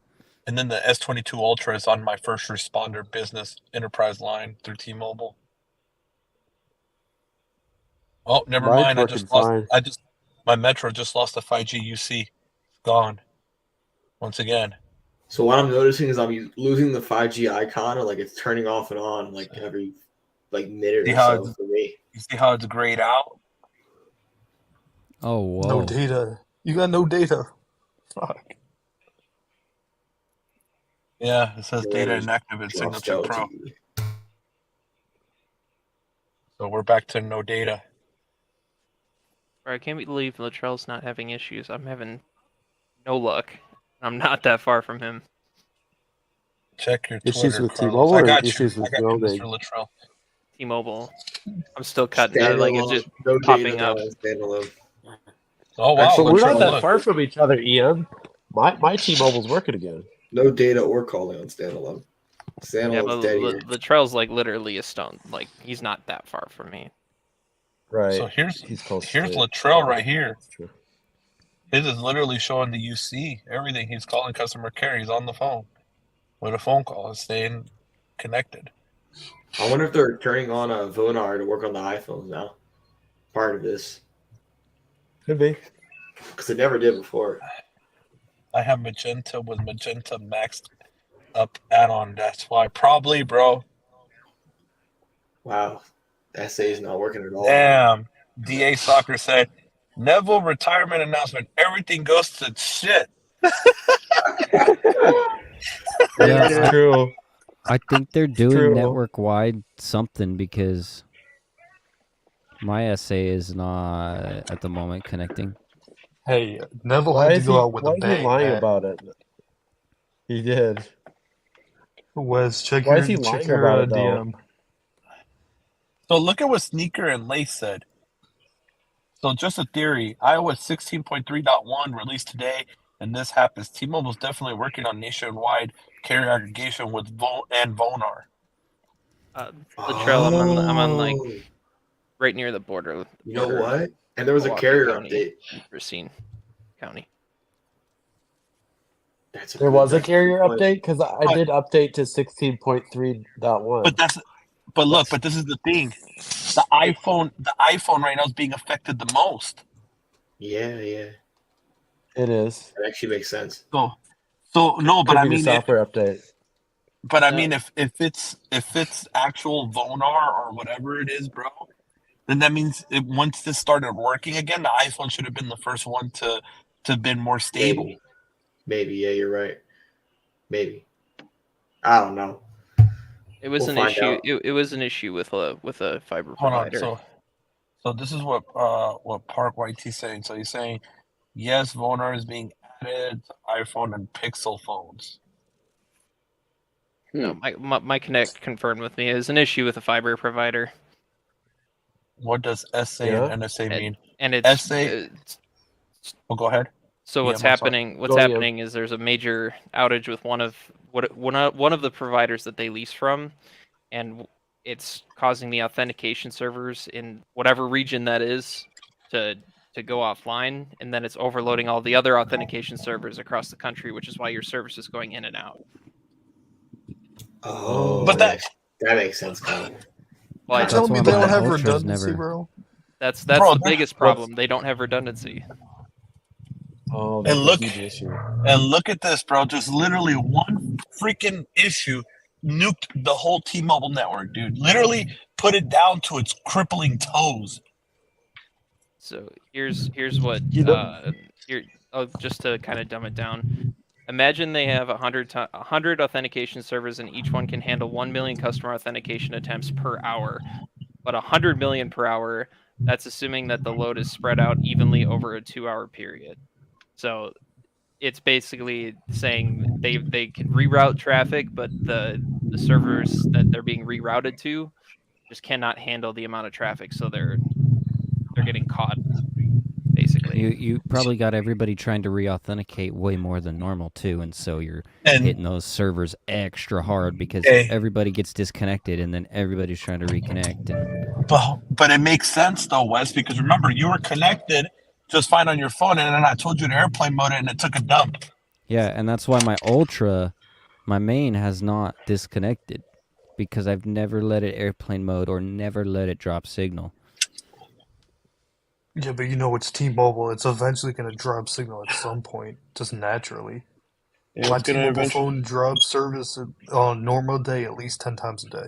And then the S22 Ultra is on my first responder business enterprise line through T-Mobile. Oh, never Mine's mind. working fine. My Metro just lost the 5G UC. Gone. Once again. So what I'm noticing is I'm losing the 5G icon, or like it's turning off and on like every minute or so for me. You see how it's grayed out? Oh, whoa. No data. You got no data. Fuck. Yeah, it says data inactive in Signature Pro. So we're back to no data. I can't believe Latrell's not having issues. I'm having no luck. I'm not that far from him. Check your Issues Twitter, with Carlos. T-Mobile I or got issues you. with I got you, roaming? Mr. Latrell. T-Mobile. I'm still cutting. Like it's just no popping data up. on standalone. Oh wow, But we're not Latrell, that look. far from each other, Ian. My T-Mobile's working again. No data or calling on standalone. Yeah, Standalone's but dead here. Latrell's like literally a stone. Like he's not that far from me. Right. So here's close Latrell right here. His is literally showing the UC, everything. He's calling customer care. He's on the phone with a phone call. It's staying connected. I wonder if they're turning on a Vonar to work on the iPhones now. Part of this. Could be. Because it never did before. I have Magenta with Magenta maxed up add-on. That's why. Probably, bro. Wow. SA is not working at all. Damn. DA Soccer said, Neville retirement announcement. Everything goes to shit. Yeah, It's true. I think they're doing true. network-wide something because my SA is not at the moment connecting. Hey, Neville had to go out with a bang. Why is he lying man. about it? He did. Wes, check Why your, is he check lying your about it, though? DM. So look at what Sneaker and Lace said. So just a theory, iOS 16.3.1 released today, and this happens. T-Mobile's definitely working on nationwide carrier aggregation with Vonar. Latrell, I'm on like right near the border. You know what? And there was a Milwaukee carrier County, update. Racine County. There was a carrier update because I did update to 16.3.1. But this is the thing. The iPhone right now is being affected the most. Yeah. It is. That actually makes sense. So no, but Could I be the mean software update. But I mean, if it's actual Vonar or whatever it is, bro, then that means once this started working again, the iPhone should have been the first one to been more stable. Maybe. Yeah, you're right. Maybe. I don't know. It was We'll an find issue. out. It was an issue with a fiber Hold on. provider. So this is what Park YT's saying. So he's saying, yes, Vonar is being added to iPhone and Pixel phones. No, my Connect confirmed with me. It was an issue with a fiber provider. What does SA and NSA mean? And it's SA. Go ahead. So what's happening? What's happening is there's a major outage with one of the providers that they lease from, and it's causing the authentication servers in whatever region that is to go offline, and then it's overloading all the other authentication servers across the country, which is why your service is going in and out. Oh, but that makes sense, Kyle. You're telling me they don't have redundancy, bro? That's the biggest problem. They don't have redundancy. Oh, and that's a huge issue. And look at this, bro. Just literally one freaking issue nuked the whole T-Mobile network, dude. Literally put it down to its crippling toes. So here's what just to kind of dumb it down. Imagine they have 100 authentication servers, and each one can handle 1 million customer authentication attempts per hour. But 100 million per hour, that's assuming that the load is spread out evenly over a 2-hour period. So it's basically saying they can reroute traffic, but the servers that they're being rerouted to just cannot handle the amount of traffic, so they're getting caught. Basically, you probably got everybody trying to re-authenticate way more than normal too, and so you're hitting those servers extra hard because everybody gets disconnected, and then everybody's trying to reconnect. But it makes sense though, Wes, because remember you were connected just fine on your phone, and then I told you to airplane mode it, and it took a dump. Yeah, and that's why my main has not disconnected, because I've never let it airplane mode or never let it drop signal. Yeah, but you know it's T-Mobile. It's eventually going to drop signal at some point, just naturally. My T-Mobile phone drops service on normal day at least 10 times a day.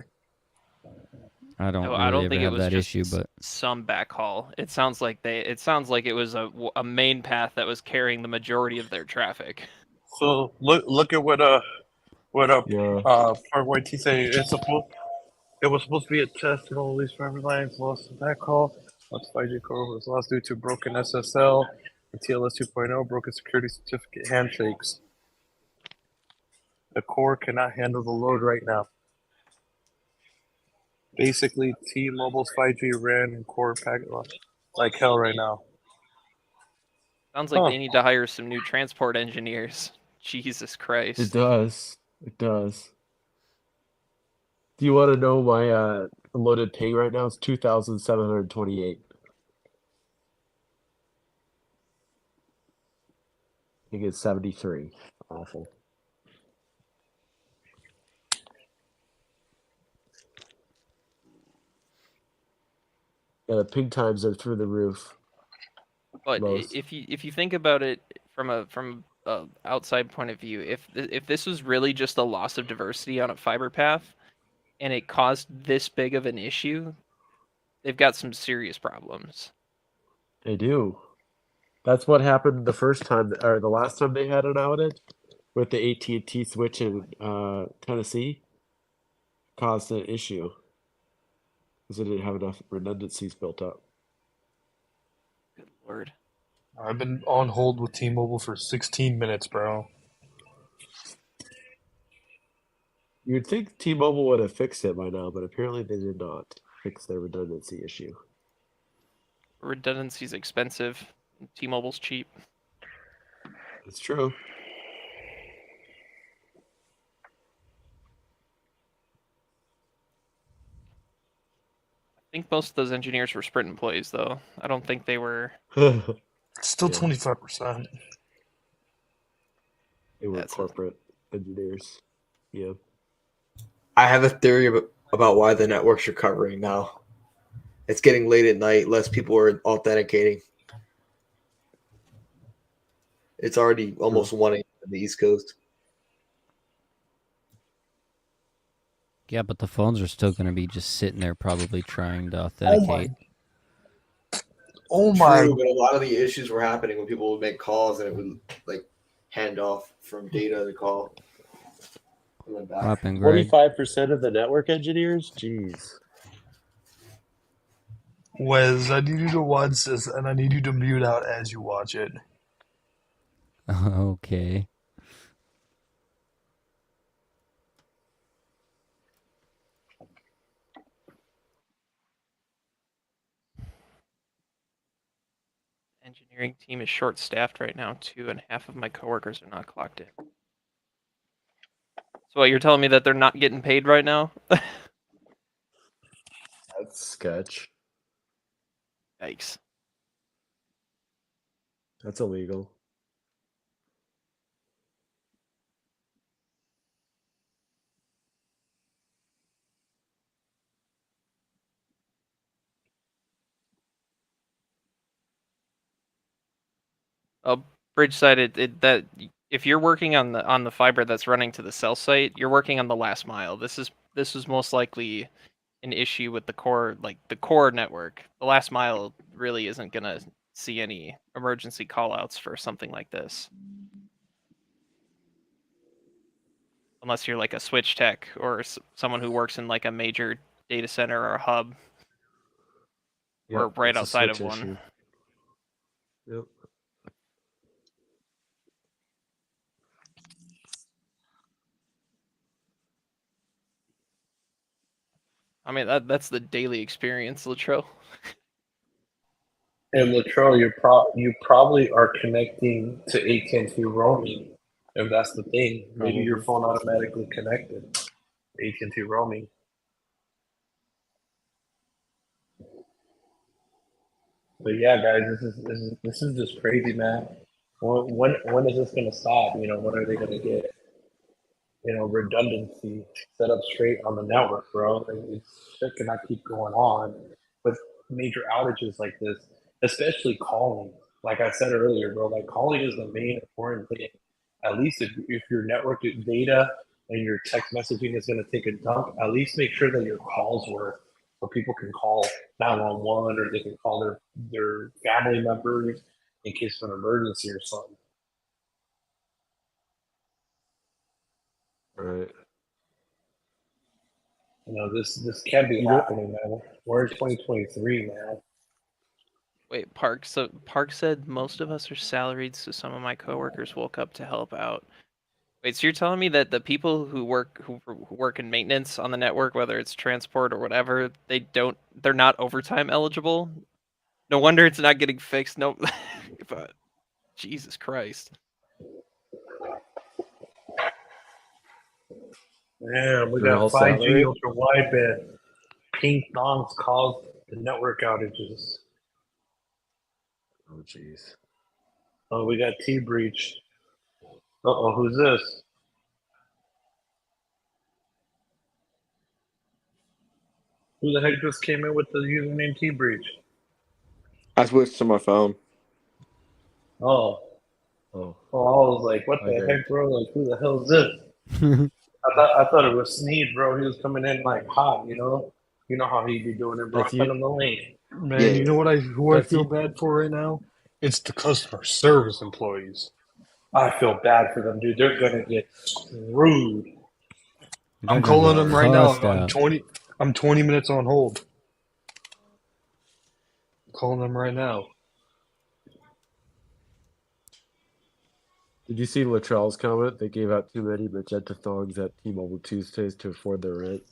I don't think it have was that just issue, but some backhaul. It sounds like it was a main path that was carrying the majority of their traffic. So look at what Park YT say. It was supposed to be a test, and all these fiber lines lost the backhaul. Lost 5G core was lost due to broken SSL. The TLS 2.0 broken security certificate handshakes. The core cannot handle the load right now. Basically, T-Mobile's 5G ran and core packet loss like hell right now. Sounds like they need to hire some new transport engineers. Jesus Christ. It does. It does. Do you want to know my loaded ping right now? It's 2,728. I think it's 73. Awful. Yeah, the ping times are through the roof. But if you think about it from a outside point of view, if this was really just a loss of diversity on a fiber path, and it caused this big of an issue, they've got some serious problems. They do. That's what happened the first time, or the last time they had an outage with the AT&T switch in Tennessee. Caused an issue because they didn't have enough redundancies built up. Good Lord. I've been on hold with T-Mobile for 16 minutes, bro. You'd think T-Mobile would have fixed it by now, but apparently they did not fix their redundancy issue. Redundancy's expensive. T-Mobile's cheap. It's true. I think most of those engineers were Sprint employees, though. I don't think they were... Still 25%. They were That's corporate engineers. Yeah. I have a theory about why the network's recovering now. It's getting late at night. Less people are authenticating. It's already almost 1 a.m. on the East Coast. Yeah, but the phones are still going to be just sitting there, probably trying to authenticate. Oh my! True, but a lot of the issues were happening when people would make calls and it would like hand off from data to call. What happened, Greg? 25% of the network engineers? Jeez. Wes, I need you to watch this, and I need you to mute out as you watch it. Okay. engineering team is short-staffed right now too, and half of my coworkers are not clocked in. So what, you're telling me that they're not getting paid right now? That's sketch. Yikes. That's illegal. Bridgeside, that if you're working on the fiber that's running to the cell site, you're working on the last mile. This is most likely an issue with the core, like the core network. The last mile really isn't gonna see any emergency callouts for something like this, unless you're like a switch tech or someone who works in like a major data center or a hub, or Yep, right it's a outside of switch one. issue. Yep. I mean, that's the daily experience, Latro. And Latrell, you probably are connecting to AT&T roaming, if that's the thing. Maybe your phone automatically connected to AT&T roaming. But yeah, guys, this is just crazy, man. When is this gonna stop? You know, when are they gonna get redundancy set up straight on the network, bro? Like, it's shit cannot keep going on with major outages like this, especially calling. Like I said earlier, bro, like calling is the main important thing. At least if your network data and your text messaging is going to take a dump, at least make sure that your calls work so people can call 911 or they can call their family members in case of an emergency or something. Right. You know, this can't be happening, man. We're in 2023, man. Wait, Park. So Park said most of us are salaried, so some of my coworkers woke up to help out. Wait, so you're telling me that the people who work in maintenance on the network, whether it's transport or whatever, they're not overtime eligible? No wonder it's not getting fixed. No, but Jesus Christ. Man, we They're got all 5G salaried? ultra wideband. Pink dongs caused the network outages. Oh, jeez. Oh, we got T breach. Uh-oh, who's this? Who the heck just came in with the username T breach? I switched to my phone. Oh. Oh. Oh, I was like, what the heck, bro? Like, who the hell is this? I thought it was Sneed, bro. He was coming in like hot, you know? You know how he be doing it, bro. That's Send you. him the link. Man, you know what who I That's feel you. bad for right now? It's the customer service employees. I feel bad for them, dude. They're gonna get screwed. I'm calling them right now. Out. I'm 20 minutes on hold. I'm calling them right now. Did you see Latrell's comment? They gave out too many magenta thongs at T-Mobile Tuesdays to afford their rent.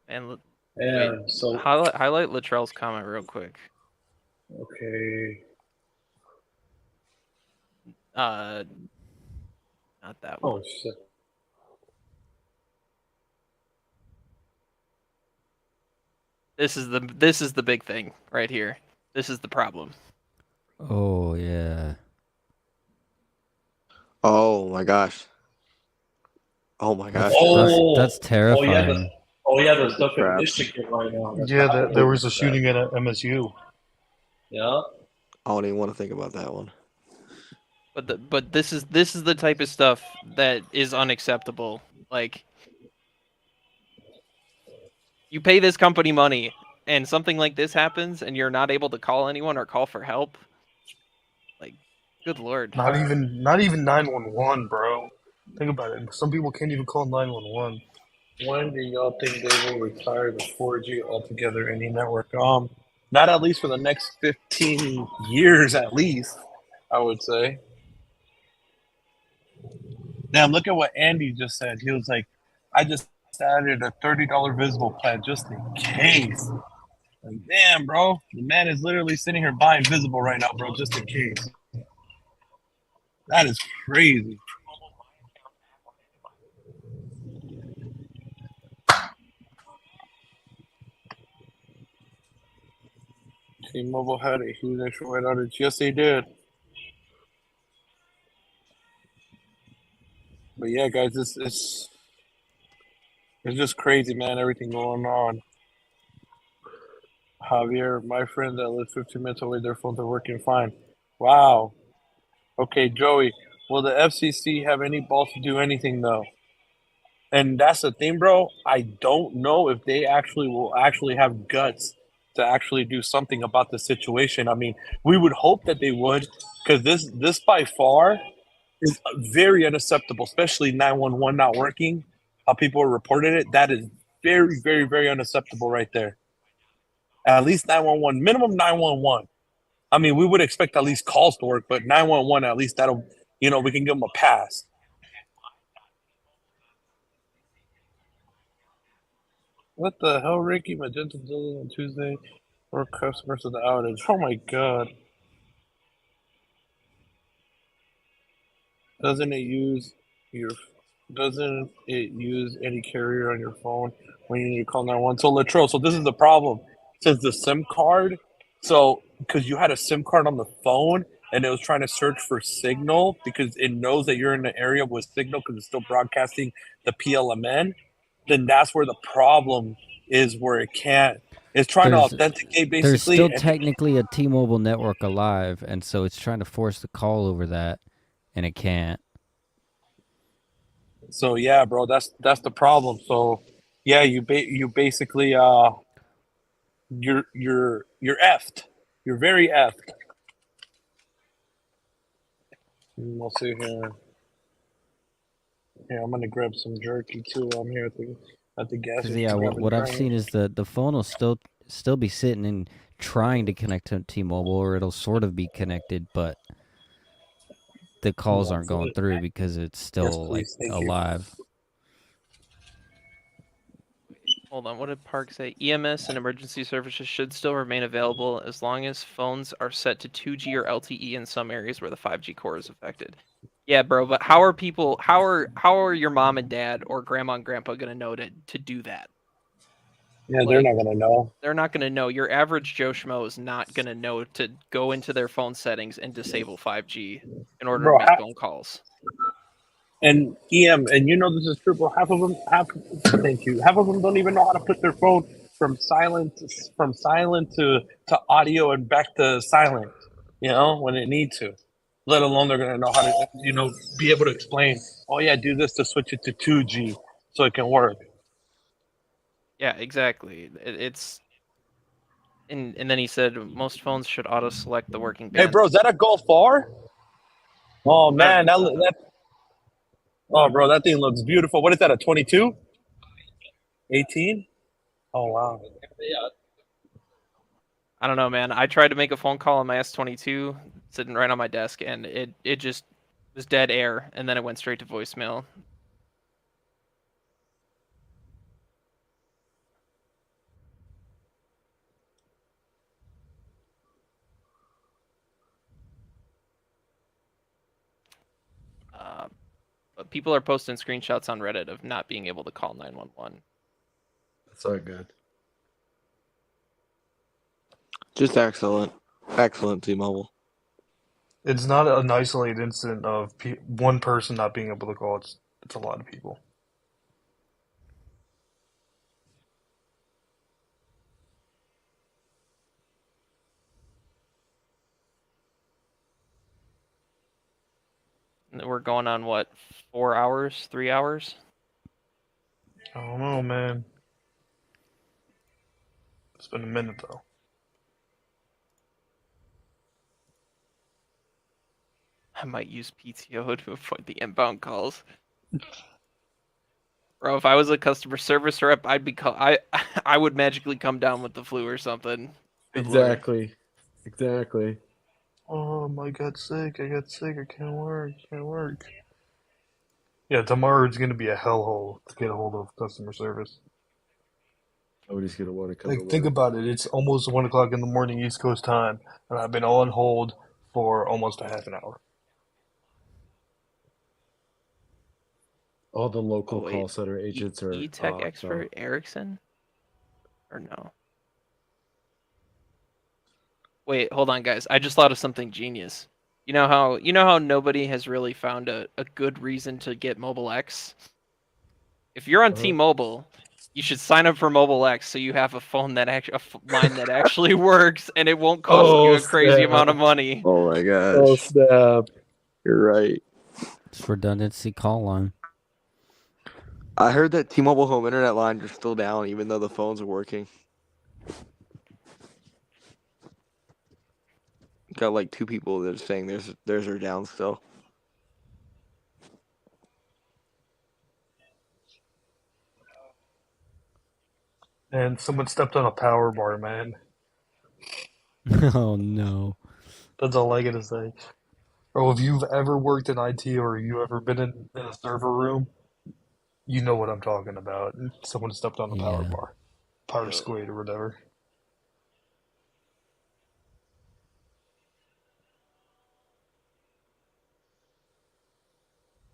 And And wait, so highlight Latrell's comment real quick. Okay. Not that one. Oh shit. This is the big thing right here. This is the problem. Oh yeah. Oh my gosh. Oh my gosh. That's terrifying. There's stuff in Crap. Michigan right now. That's Yeah, happening. there was a shooting at MSU. Yeah. I don't even want to think about that one. But this is the type of stuff that is unacceptable. Like, you pay this company money and something like this happens and you're not able to call anyone or call for help. Like, good lord. Not even 911, bro. Think about it. Some people can't even call 911. When do y'all think they will retire the 4G altogether? Any network? Not at least for the next 15 years, at least. I would say. Damn, look at what Andy just said. He was like, "I just added a $30 visible plan just in case." Like, damn, bro, the man is literally sitting here buying visible right now, bro, just in case. That is crazy. T-Mobile had a huge nationwide outage. Yes, they did. But yeah, guys, it's just crazy, man. Everything going on. Javier, my friend that lives 15 minutes away, their phones are working fine. Wow. Okay, Joey, will the FCC have any balls to do anything though? And that's the thing, bro. I don't know if they will have guts to actually do something about the situation. I mean, we would hope that they would, because this by far is very unacceptable, especially 911 not working. How people reported it, that is very, very, very unacceptable right there. At least 911, minimum 911. I mean, we would expect at least calls to work, but 911, at least that'll, we can give them a pass. What the hell, Ricky? Magenta Dillon on Tuesday or customers of the outage. Oh my god. Doesn't it use any carrier on your phone when you need to call 911? So Latrell, so this is the problem. Since the SIM card, because you had a SIM card on the phone and it was trying to search for signal because it knows that you're in the area with signal because it's still broadcasting the PLMN, then that's where the problem is, where it can't. It's trying to authenticate basically. There's still technically a T-Mobile network alive, and so it's trying to force the call over that, and it can't. So yeah, bro, that's the problem. So yeah, you basically you're effed. You're very effed. We'll see here. Yeah, I'm gonna grab some jerky too. I'm here at the gas station. Yeah, what I've seen is the phone will still be sitting and trying to connect to T-Mobile, or it'll sort of be connected, but the calls aren't going through because it's still alive. Hold on, what did Park say? EMS and emergency services should still remain available as long as phones are set to 2G or LTE in some areas where the 5G core is affected. Yeah, bro, but how are your mom and dad or grandma and grandpa gonna know to do that? Yeah, they're not gonna know. They're not gonna know. Your average Joe Schmo is not gonna know to go into their phone settings and disable 5G in order to make phone calls. And EM, and this is true, bro. Half of them don't even know how to put their phone from silent to audio and back to silent, when it needs to. Let alone they're gonna know how to, be able to explain, oh yeah, do this to switch it to 2G so it can work. Yeah, exactly. It's and then he said most phones should auto select the working bands. Hey, bro, is that a Golf R? Oh man, oh, bro, that thing looks beautiful. What is that, a 22? 18? Oh, wow. I don't know, man. I tried to make a phone call on my S22 sitting right on my desk, and it just was dead air, and then it went straight to voicemail. people are posting screenshots on Reddit of not being able to call 911. That's not good. Just excellent. Excellent, T-Mobile. It's not an isolated incident of one person not being able to call. It's a lot of people. We're going on what, 4 hours, 3 hours? I don't know, man. It's been a minute though. I might use PTO to avoid the inbound calls. Bro, if I was a customer service rep, I'd be I would magically come down with the flu or something. Good Lord. Exactly. Oh, I got sick. I can't work. Yeah, tomorrow it's going to be a hellhole to get a hold of customer service. Nobody's going to want to come to Like, think work. about it. It's almost 1 o'clock in the morning East Coast time, and I've been on hold for almost a half an hour. All the local call center agents are E-Tech expert Erickson? Or no? Wait, hold on, guys. I just thought of something genius. You know how nobody has really found a good reason to get Mobile X? If you're on T-Mobile, you should sign up for Mobile X so you have a phone that line that actually works, and it won't cost you a crazy amount of money. Oh my gosh. Oh snap! You're right. It's redundancy call line. I heard that T-Mobile home internet lines are still down, even though the phones are working. Got like 2 people that are saying theirs are down still. And someone stepped on a power bar, man. Oh no. That's all I gotta say. Bro, if you've ever worked in IT or you ever been in a server room, you know what I'm talking about. Someone stepped on a power bar. Power squid or whatever.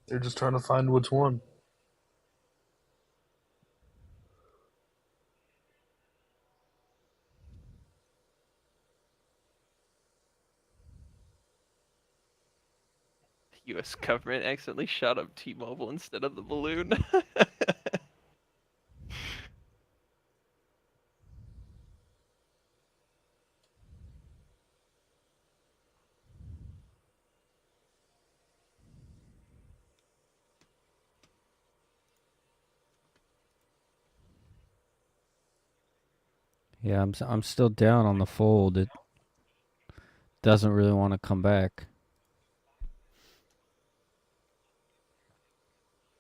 They're just trying to find which one. U.S. government accidentally shot up T-Mobile instead of the balloon. Yeah, I'm still down on the fold. It doesn't really want to come back.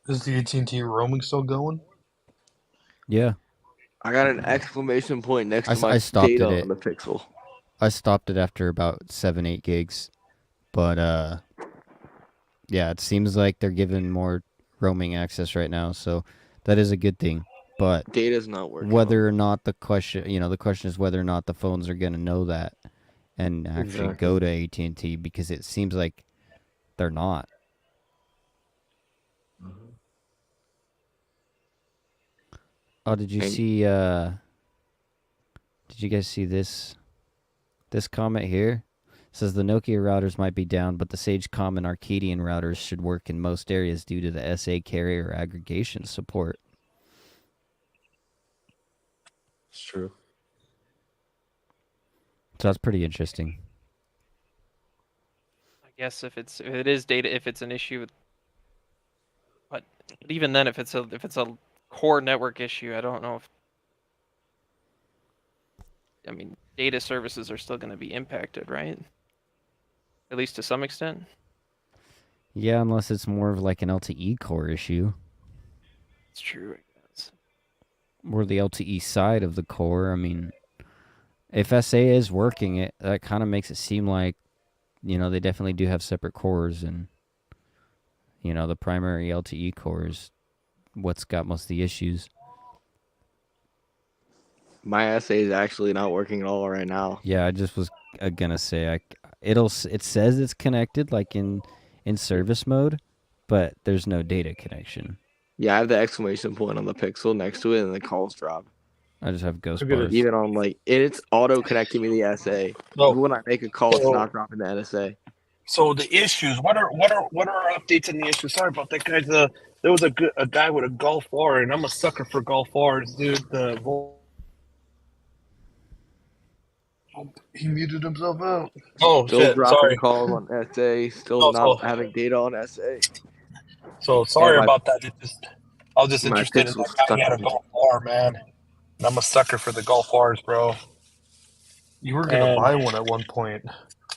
Is the AT&T roaming still going? Yeah. I got an exclamation point next to my I stopped data it. on the Pixel. I stopped it after about 7-8 gigs. But yeah, it seems like they're giving more roaming access right now, so that is a good thing. But data's not working. Whether or not the question is whether or not the phones are going to know that and actually go to AT&T, because it seems like they're not. Oh, did you guys see this comment here? It says the Nokia routers might be down, but the Sage Common Arcadian routers should work in most areas due to the SA carrier aggregation support. It's true. So that's pretty interesting. I guess if it is data, if it's an issue, but even then, if it's a core network issue, I don't know if. I mean, data services are still going to be impacted, right? At least to some extent. Yeah, unless it's more of like an LTE core issue. It's true, I guess. Or the LTE side of the core. I mean, if SA is working, that kind of makes it seem like, they definitely do have separate cores, and, the primary LTE core is what's got most of the issues. My SA is actually not working at all right now. Yeah, I just was gonna say it says it's connected like in service mode, but there's no data connection. Yeah, I have the exclamation point on the Pixel next to it, and the calls drop. I just have ghost Look at it. bars. Even on like, it's auto connecting me to the SA. So- Even when I make a call, it's so- not dropping the NSA. So the issues, what are our updates on the issues? Sorry about that, guys. There was a guy with a Golf R, and I'm a sucker for Golf Rs, dude. He muted himself out. Oh Still shit! dropping Sorry. calls on SA. Still No, not so- having data on SA. So sorry my- about that. I was just my interested in Pixel's that guy. stuck He had a on me. Golf R, man. And I'm a sucker for the Golf Rs, bro. You were gonna And- buy one at one point.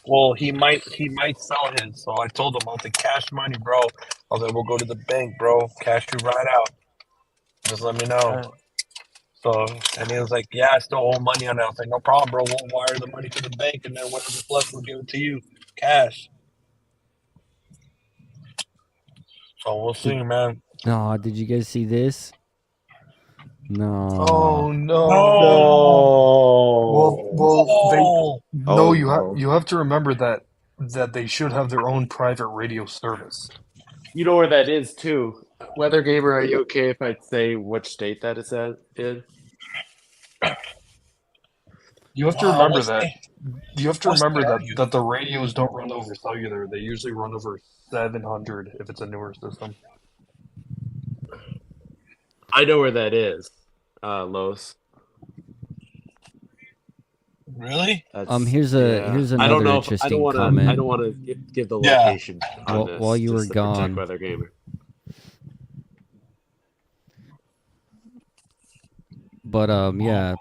Well, he might sell his. So I told him, I'll take cash money, bro. I was like, we'll go to the bank, bro. Cash you right out. Just let me know. So, and he was like, yeah, I still owe money on that. I was like, no problem, bro. We'll wire the money to the bank, and then whatever's left, we'll give it to you. Cash. So we'll see, man. No, did you guys see this? No. Oh no! No. Well, Oh, you have to remember that they should have their own private radio service. You know where that is too. Weather Gamer, are you okay if I say which state that it's in? You have to remember what's that. You have to what's remember the- that the radios don't run over cellular. They usually run over 700 if it's a newer system. I know where that is, Los. Really? Here's another I don't know. I interesting don't want to. comment. I don't want to give the Yeah. location on While- this. while you just were to protect gone. Weather Gamer. But yeah,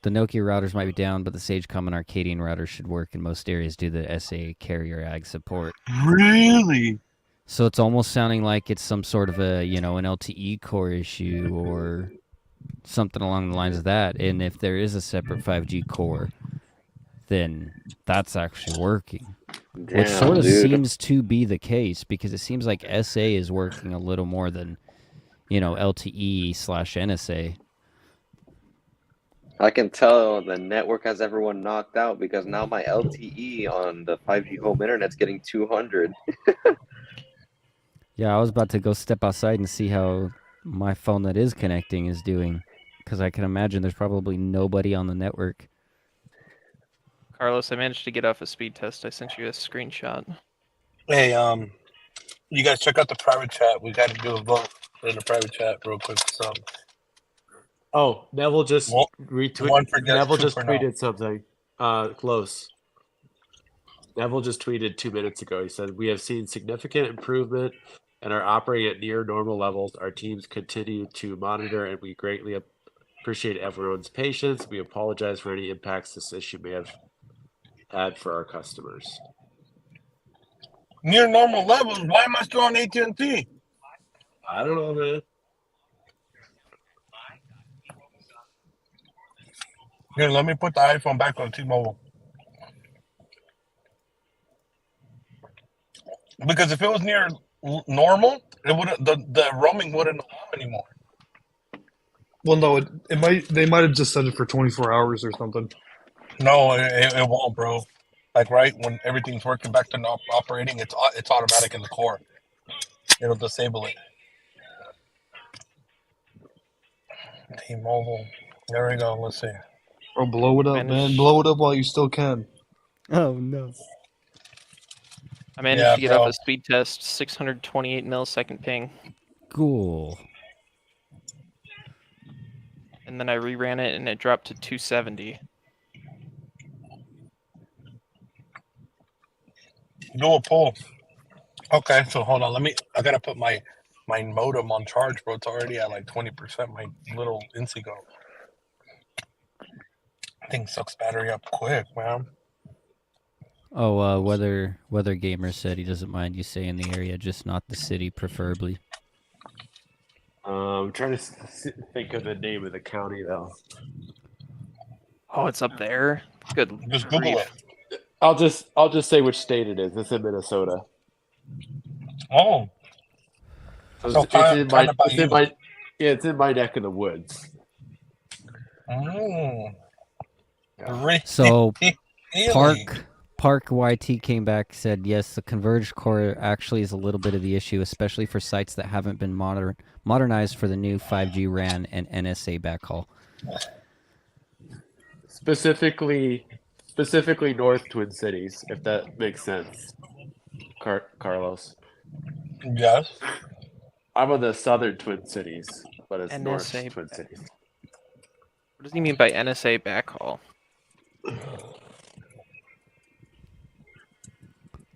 the Nokia routers might be down, but the Sagecom and Arcadian routers should work in most areas due to the SA carrier ag support. Really? So it's almost sounding like it's some sort of a, an LTE core issue or something along the lines of that. And if there is a separate 5G core, then that's actually working. Which sort of seems to be the case because it seems like SA is working a little more than, LTE/NSA. I can tell the network has everyone knocked out because now my LTE on the 5G home internet's getting 200. Yeah, I was about to go step outside and see how my phone that is connecting is doing because I can imagine there's probably nobody on the network. Carlos, I managed to get off a speed test. I sent you a screenshot. Hey, you guys check out the private chat. We got to do a vote in the private chat real quick. So, Oh, Neville just one retweeted. for yes, Neville two just for no. tweeted something. Close. Neville just tweeted 2 minutes ago. He said, "We have seen significant improvement and are operating at near normal levels. Our teams continue to monitor, and we greatly appreciate everyone's patience. We apologize for any impacts this issue may have had for our customers." Near normal levels. Why am I still on AT&T? I don't know, man. Here, let me put the iPhone back on T-Mobile. Because if it was near normal, it would the roaming wouldn't allow anymore. Well, no, they might have just set it for 24 hours or something. No, it won't, bro. Like right when everything's working back to operating, it's automatic in the core. It'll disable it. T-Mobile. There we go. Let's see. Bro, blow it up, man. Blow it up while you still can. Oh, no. I managed to get off a speed test, 628 millisecond ping. Cool. And then I reran it and it dropped to 270. Do a pull. Okay, so hold on. I gotta put my modem on charge, bro. It's already at like 20%. My little Insigo. Thing sucks battery up quick, man. Oh, Weather Gamer said he doesn't mind you saying the area, just not the city, preferably. I'm trying to think of the name of the county, though. Oh, it's up there. Good. Just Google it. I'll just say which state it is. It's in Minnesota. Oh. So it's in my neck of the woods. Mm. So Park YT came back, said yes, the converged core actually is a little bit of the issue, especially for sites that haven't been modernized for the new 5G RAN and NSA backhaul. Specifically North Twin Cities, if that makes sense. Carlos. Yes. I'm on the southern Twin Cities, but it's North NSA Twin Cities. What does he mean by NSA backhaul?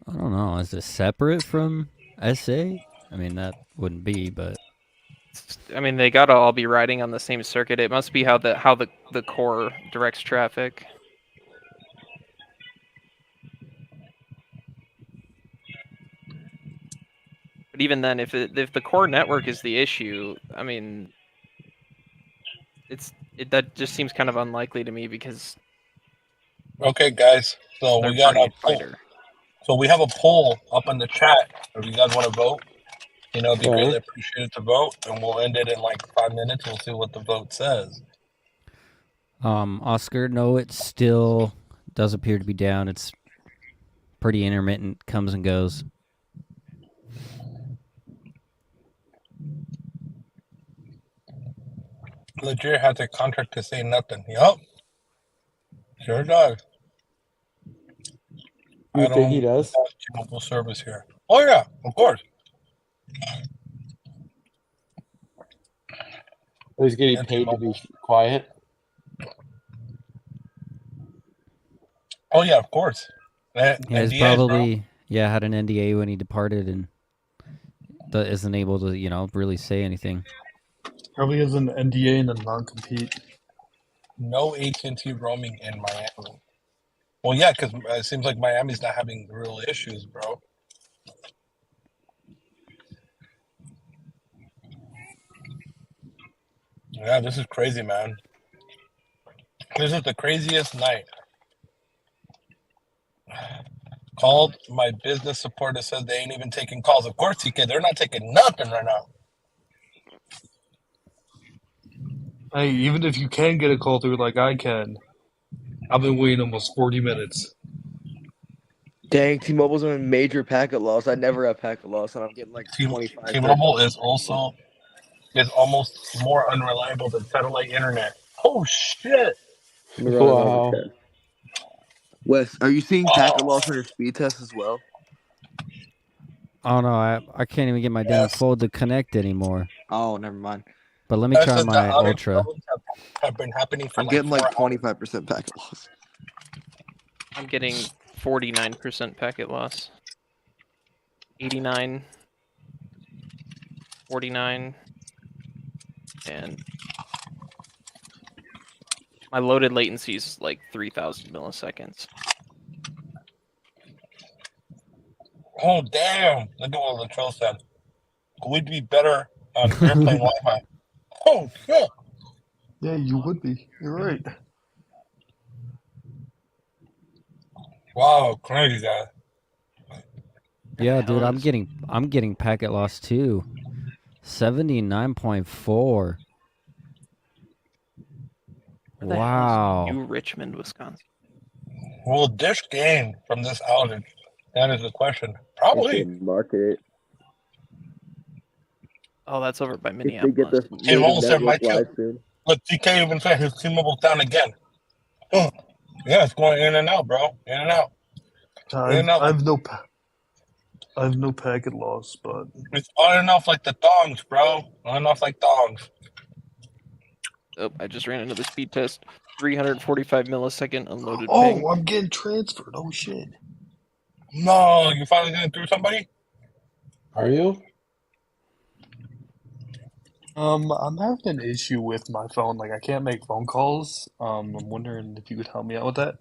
I don't know. Is it separate from SA? I mean, that wouldn't be, but I mean, they gotta all be riding on the same circuit. It must be how the core directs traffic. But even then, if the core network is the issue, I mean, that just seems kind of unlikely to me because. Okay, guys. So we got a poll. Fighter. So we have a poll up in the chat. If you guys want to vote, it'd be greatly appreciated to vote, and we'll end it in like 5 minutes. We'll see what the vote says. Oscar, no, it still does appear to be down. It's pretty intermittent, comes and goes. Legit has a contract to say nothing. Yup. Sure does. You think he does? T-Mobile service here. Oh yeah, of course. He's getting paid to be quiet. Oh yeah, of course. Yeah, he's NDAs, probably had an NDA when he departed and isn't able to really say anything. Probably has an NDA and a non-compete. No AT&T roaming in Miami. Well, yeah, because it seems like Miami's not having real issues, bro. Yeah, this is crazy, man. This is the craziest night. Called my business support that says they ain't even taking calls. Of course, TK, they're not taking nothing right now. Hey, even if you can get a call through like I can, I've been waiting almost 40 minutes. Dang, T-Mobile's in a major packet loss. I never have packet loss, and I'm getting like 25. T-Mobile is almost more unreliable than satellite internet. Oh shit! Wow. Wes, are you seeing packet loss on your speed test as well? Oh no, I can't even get my damn phone to connect anymore. Oh, never mind. But let me try my Ultra. Have been happening for I'm getting like 25% packet loss. I'm getting 49% packet loss. 89, 49, and my loaded latency is like 3,000 milliseconds. Oh damn! Look at what Latrell said. We'd be better on airplane Wi-Fi. Oh shit! Yeah, you would be. You're right. Wow, crazy guy. Yeah, dude, I'm getting packet loss too. 79.4. Wow. New Richmond, Wisconsin. Will Dish gain from this outage? That is the question. Probably. Market it. Oh, that's over by Minneapolis. T-Mobile said my too. Look, TK even said his T-Mobile's down again. Yeah, it's going in and out, bro. In and out. I have no packet loss, but it's on and off like the thongs, bro. On and off like thongs. Oh, I just ran another speed test. 345 millisecond unloaded oh, ping. I'm getting transferred. Oh shit! No, you finally getting through somebody? Are you? I'm having an issue with my phone. Like I can't make phone calls. I'm wondering if you could help me out with that.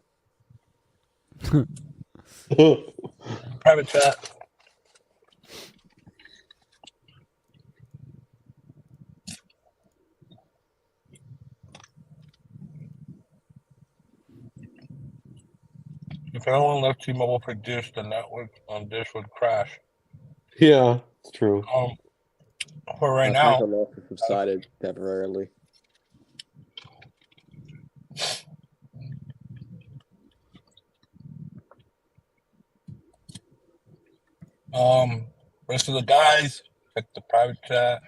Private chat. If anyone left T-Mobile for Dish, the network on Dish would crash. Yeah, it's true. For right now, packet loss has subsided temporarily. Rest of the guys, check the private chat.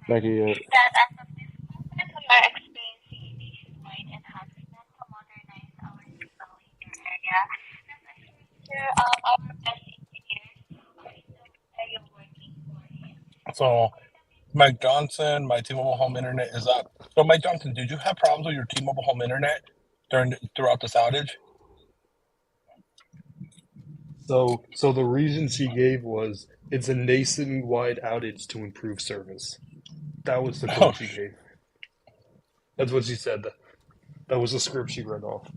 Becky, So, Mike Johnson, my T-Mobile home internet is up. So, Mike Johnson, did you have problems with your T-Mobile home internet throughout this outage? So the reason she gave was it's a nationwide outage to improve service. That was the quote she gave. That's what she said. That was the script she read off.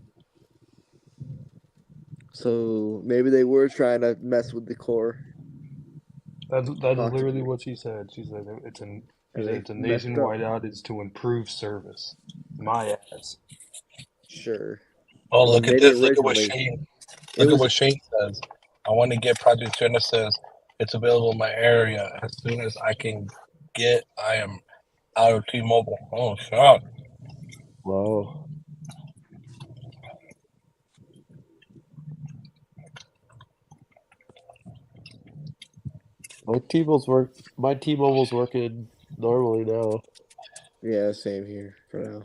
So maybe they were trying to mess with the core. That's literally what she said. She said it's a nationwide outage to improve service. My ass. Sure. Oh, look at this. Look at what Shane says. I want to get Project Genesis. It's available in my area. As soon as I can get, I am out of T-Mobile. Oh, shit. whoa. My T-Mobile's working normally now. Yeah, same here for now.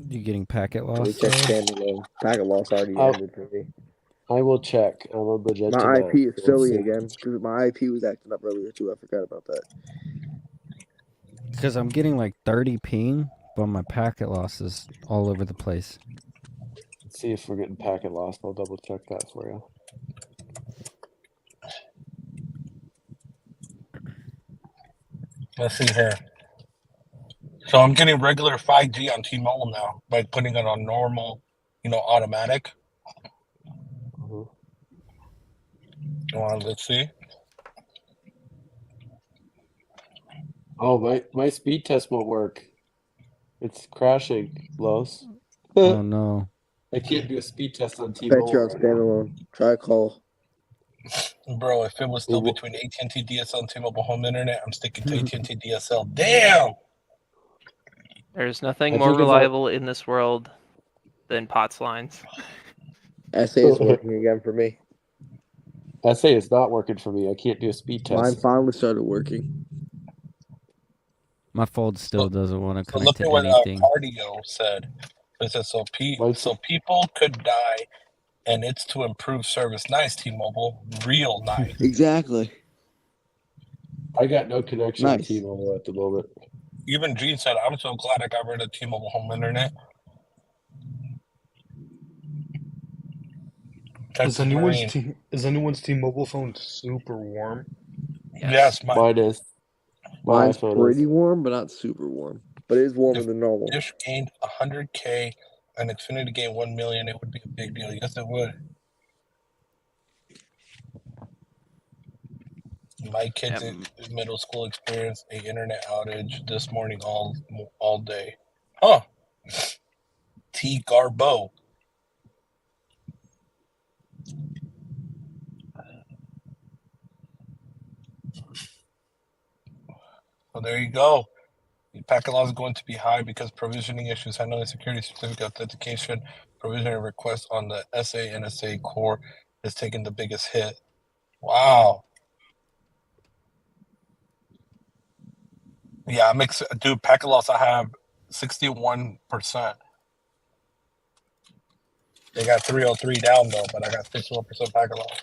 You getting packet We loss? check standalone. Packet loss already ended for me. I will check. I'm on Magenta My now. IP is silly again because my IP was acting up earlier too. I forgot about that. Because I'm getting like 30 ping, but my packet loss is all over the place. Let's see if we're getting packet loss. I'll double check that for you. Let's see here. So I'm getting regular 5G on T-Mobile now by putting it on normal, automatic. Let's see. Oh, my speed test won't work. It's crashing, Los. Oh no. I can't do a speed test on Bet T-Mobile. you're on standalone. Try a call. Bro, if it was still between AT&T DSL and T-Mobile home internet, I'm sticking to AT&T DSL. Damn! There's nothing more reliable in this world than POTS lines. SA is working again for me. SA is not working for me. I can't do a speed test. Mine finally started working. My fold still doesn't want to connect Look to at what anything. Cardio said. It says, so people could die, and it's to improve service. Nice, T-Mobile. Real nice. Exactly. I got no connection to T-Mobile at the moment. Even Gene said, I'm so glad I got rid of T-Mobile home internet. Is anyone's T-Mobile phone super warm? Yes, mine is. Mine's pretty warm, but not super warm. But it is warmer than normal. If Dish gained 100K and Xfinity gained 1 million, it would be a big deal. Yes, it would. My kids in middle school experienced an internet outage this morning all day. Huh. T. Garbo. So there you go. The packet loss is going to be high because provisioning issues handling security certificate authentication, provisioning requests on the SA NSA core is taking the biggest hit. Wow. Yeah, dude, packet loss, I have 61%. They got 303 down though, but I got 61% packet loss.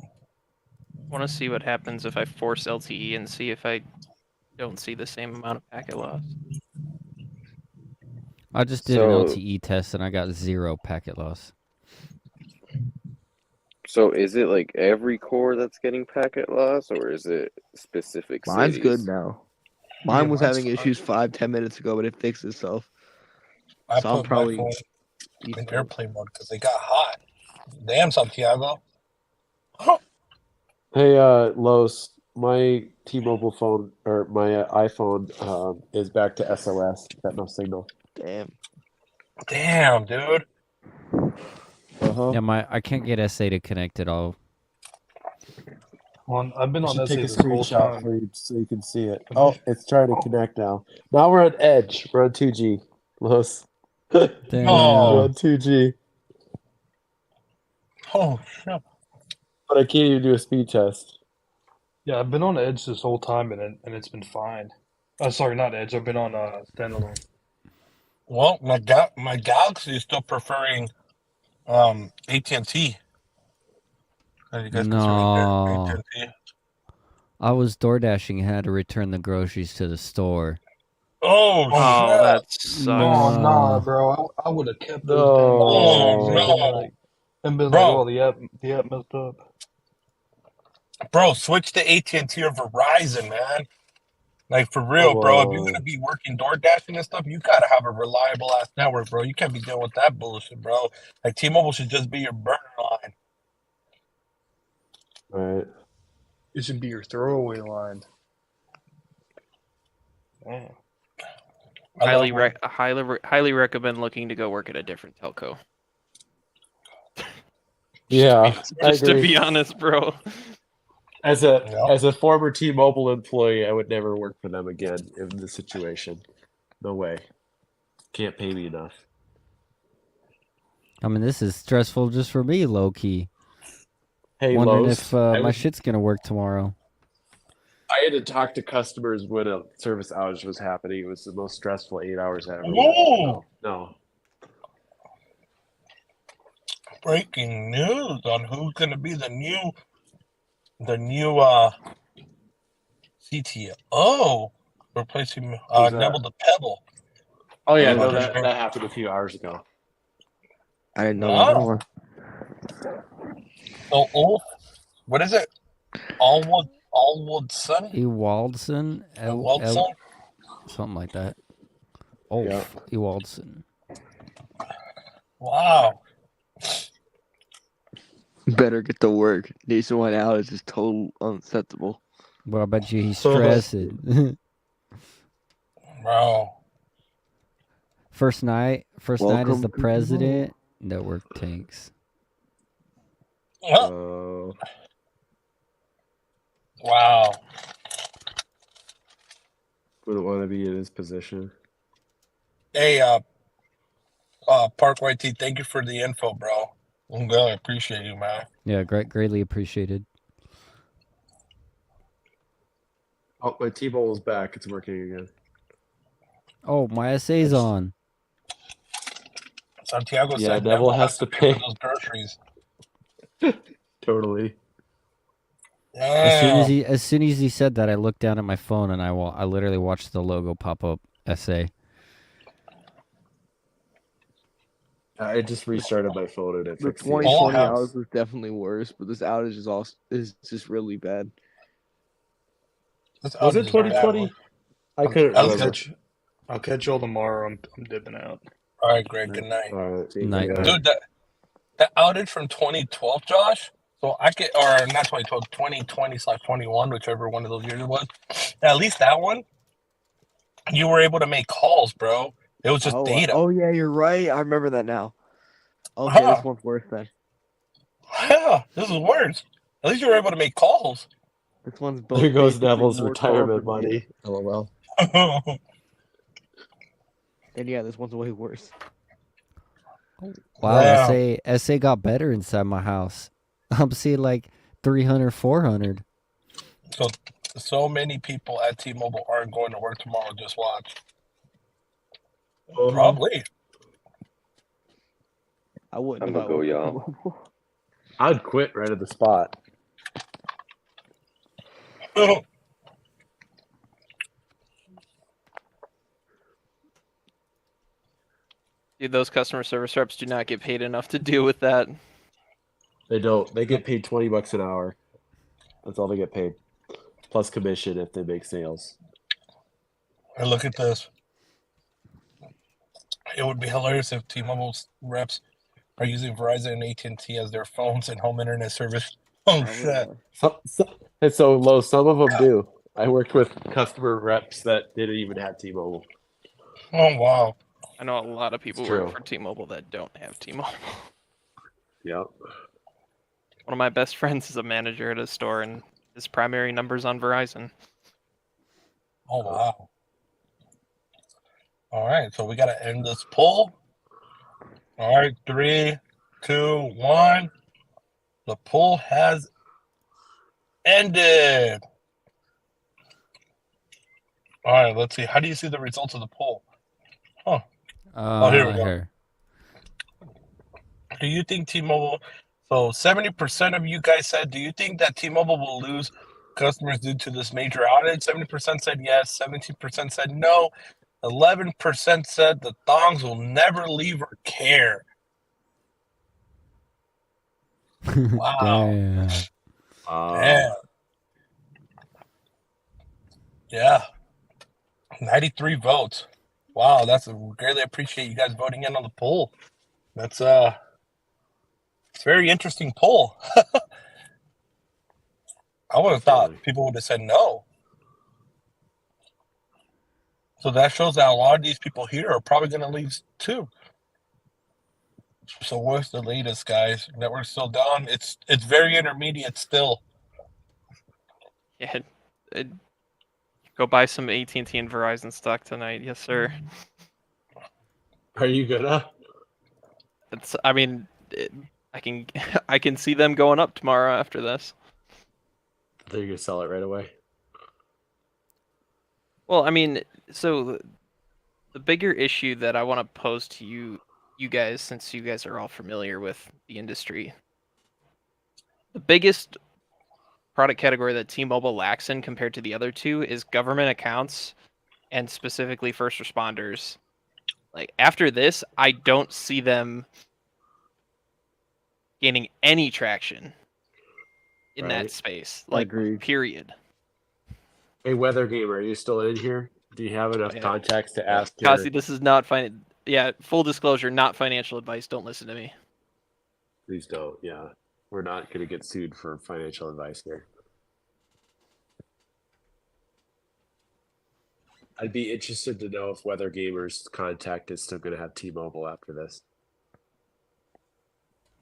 I want to see what happens if I force LTE and see if I don't see the same amount of packet loss. I just did an LTE test and I got 0 packet loss. So is it like every core that's getting packet loss, or is it specific Mine's cities? good now. Mine was having issues 5-10 minutes ago, but it fixed itself. I put my phone in airplane mode because they got hot. Damn, Santiago. Hey, Los, my T-Mobile phone or my iPhone is back to SOS. Got no signal. Damn, dude. Yeah, I can't get SA to connect at all. Well, I've been on SA take a this whole screenshot time. for you so you can see it. Oh, it's trying to connect now. Now we're on Edge. We're on 2G. Los. We're on 2G. Oh, shit. But I can't even do a speed test. Yeah, I've been on Edge this whole time, and it's been fine. Sorry, not Edge. I've been on standalone. Well, my Galaxy is still preferring AT&T. Are you guys considering No. AT&T? I was door dashing and had to return the groceries to the store. Oh, shit. that sucks. Oh, nah, bro. I would have kept those damn groceries and been like, oh, the app messed up. Bro, switch to AT&T or Verizon, man. Like, for real, bro. If you're going to be working door dashing and stuff, you got to have a reliable ass network, bro. You can't be dealing with that bullshit, bro. Like, T-Mobile should just be your burner line. Right. It should be your throwaway line. Man. Highly recommend looking to go work at a different telco. Yeah, just to be honest, bro. As a former T-Mobile employee, I would never work for them again in this situation. No way. Can't pay me enough. I mean, this is stressful just for me, low key. Hey, wondering Lowe's, if my shit's gonna work tomorrow. I had to talk to customers when a service outage was happening. It was the most stressful 8 hours ever. Whoa! No. Breaking news on who's going to be the new CTO replacing Neville the Pebble. Oh yeah, no, that happened a few hours ago. I didn't know that. So, what is it? Alwoodson? Ewaldson? Ewaldson? Something like that. Ewaldson. Wow. Better get to work. Nationwide outage is total unacceptable. But I bet you he's stressing. Bro. First night is Welcome the to president. Network tanks. Wow. Wouldn't want to be in his position. Hey, Parkway T, thank you for the info, bro. I'm really appreciate you, man. Yeah, greatly appreciated. Oh, my T-Mobile's back. It's working again. Oh, my SA's on. Santiago Yeah, said Neville has to pay for those groceries. Totally. Yeah. As soon as he said that, I looked down at my phone and I literally watched the logo pop up. SA. I just restarted my phone and it The fixed 2020 outage was definitely worse, but this outage is just really bad. Was it 2020? I couldn't remember. I'll catch y'all tomorrow. I'm dipping out. All right, Greg. Good night. All right. Night. Dude, that outage from 2012, Josh. So I could, or not 2012, 2020/21, whichever one of those years it was. At least that one, you were able to make calls, bro. It was just data. Oh yeah, you're right. I remember that now. Okay, this one's worse then. Yeah, this is worse. At least you were able to make calls. This one's both. There goes Neville's retirement money. LOL. And yeah, this one's way worse. Wow, Yeah. SA got better inside my house. I'm seeing like 300, 400. So many people at T-Mobile aren't going to work tomorrow. Just watch. Probably. I wouldn't. I'm gonna go, y'all. I'd quit right at the spot. Dude, those customer service reps do not get paid enough to deal with that. They don't. They get paid $20 an hour. That's all they get paid. Plus commission if they make sales. Hey, look at this. It would be hilarious if T-Mobile's reps are using Verizon and AT&T as their phones and home internet service. Oh, shit. It's so low. Some of them do. I worked with customer reps that didn't even have T-Mobile. Oh, wow. I know a lot of people It's work true. for T-Mobile that don't have T-Mobile. Yep. One of my best friends is a manager at a store, and his primary number's on Verizon. Oh, wow. All right, so we got to end this poll. All right, 3, 2, 1. The poll has ended. All right, let's see. How do you see the results of the poll? Huh. Oh, here we go. Here. Do you think T-Mobile? So 70% of you guys said, do you think that T-Mobile will lose customers due to this major outage? 70% said yes. 17% said no. 11% said the thongs will never leave or care. Wow. Damn. Damn. Yeah. 93 votes. Wow, that's greatly appreciate you guys voting in on the poll. That's it's a very interesting poll. I would have thought people would have said no. So that shows that a lot of these people here are probably going to leave too. So what's the latest, guys? Network's still down. It's very intermediate still. Yeah, go buy some AT&T and Verizon stock tonight. Yes, sir. Are you gonna? It's. I mean, I can I can see them going up tomorrow after this. They're gonna sell it right away. Well, I mean, so the bigger issue that I want to pose to you guys, since you guys are all familiar with the industry, the biggest product category that T-Mobile lacks in compared to the other two is government accounts and specifically first responders. Like after this, I don't see them gaining any traction in that space. Like, period. Hey, Weather Gamer, are you still in here? Do you have enough contacts to ask? Kasi, this is not full disclosure, not financial advice. Don't listen to me. Please don't. Yeah, we're not going to get sued for financial advice here. I'd be interested to know if Weather Gamer's contact is still going to have T-Mobile after this.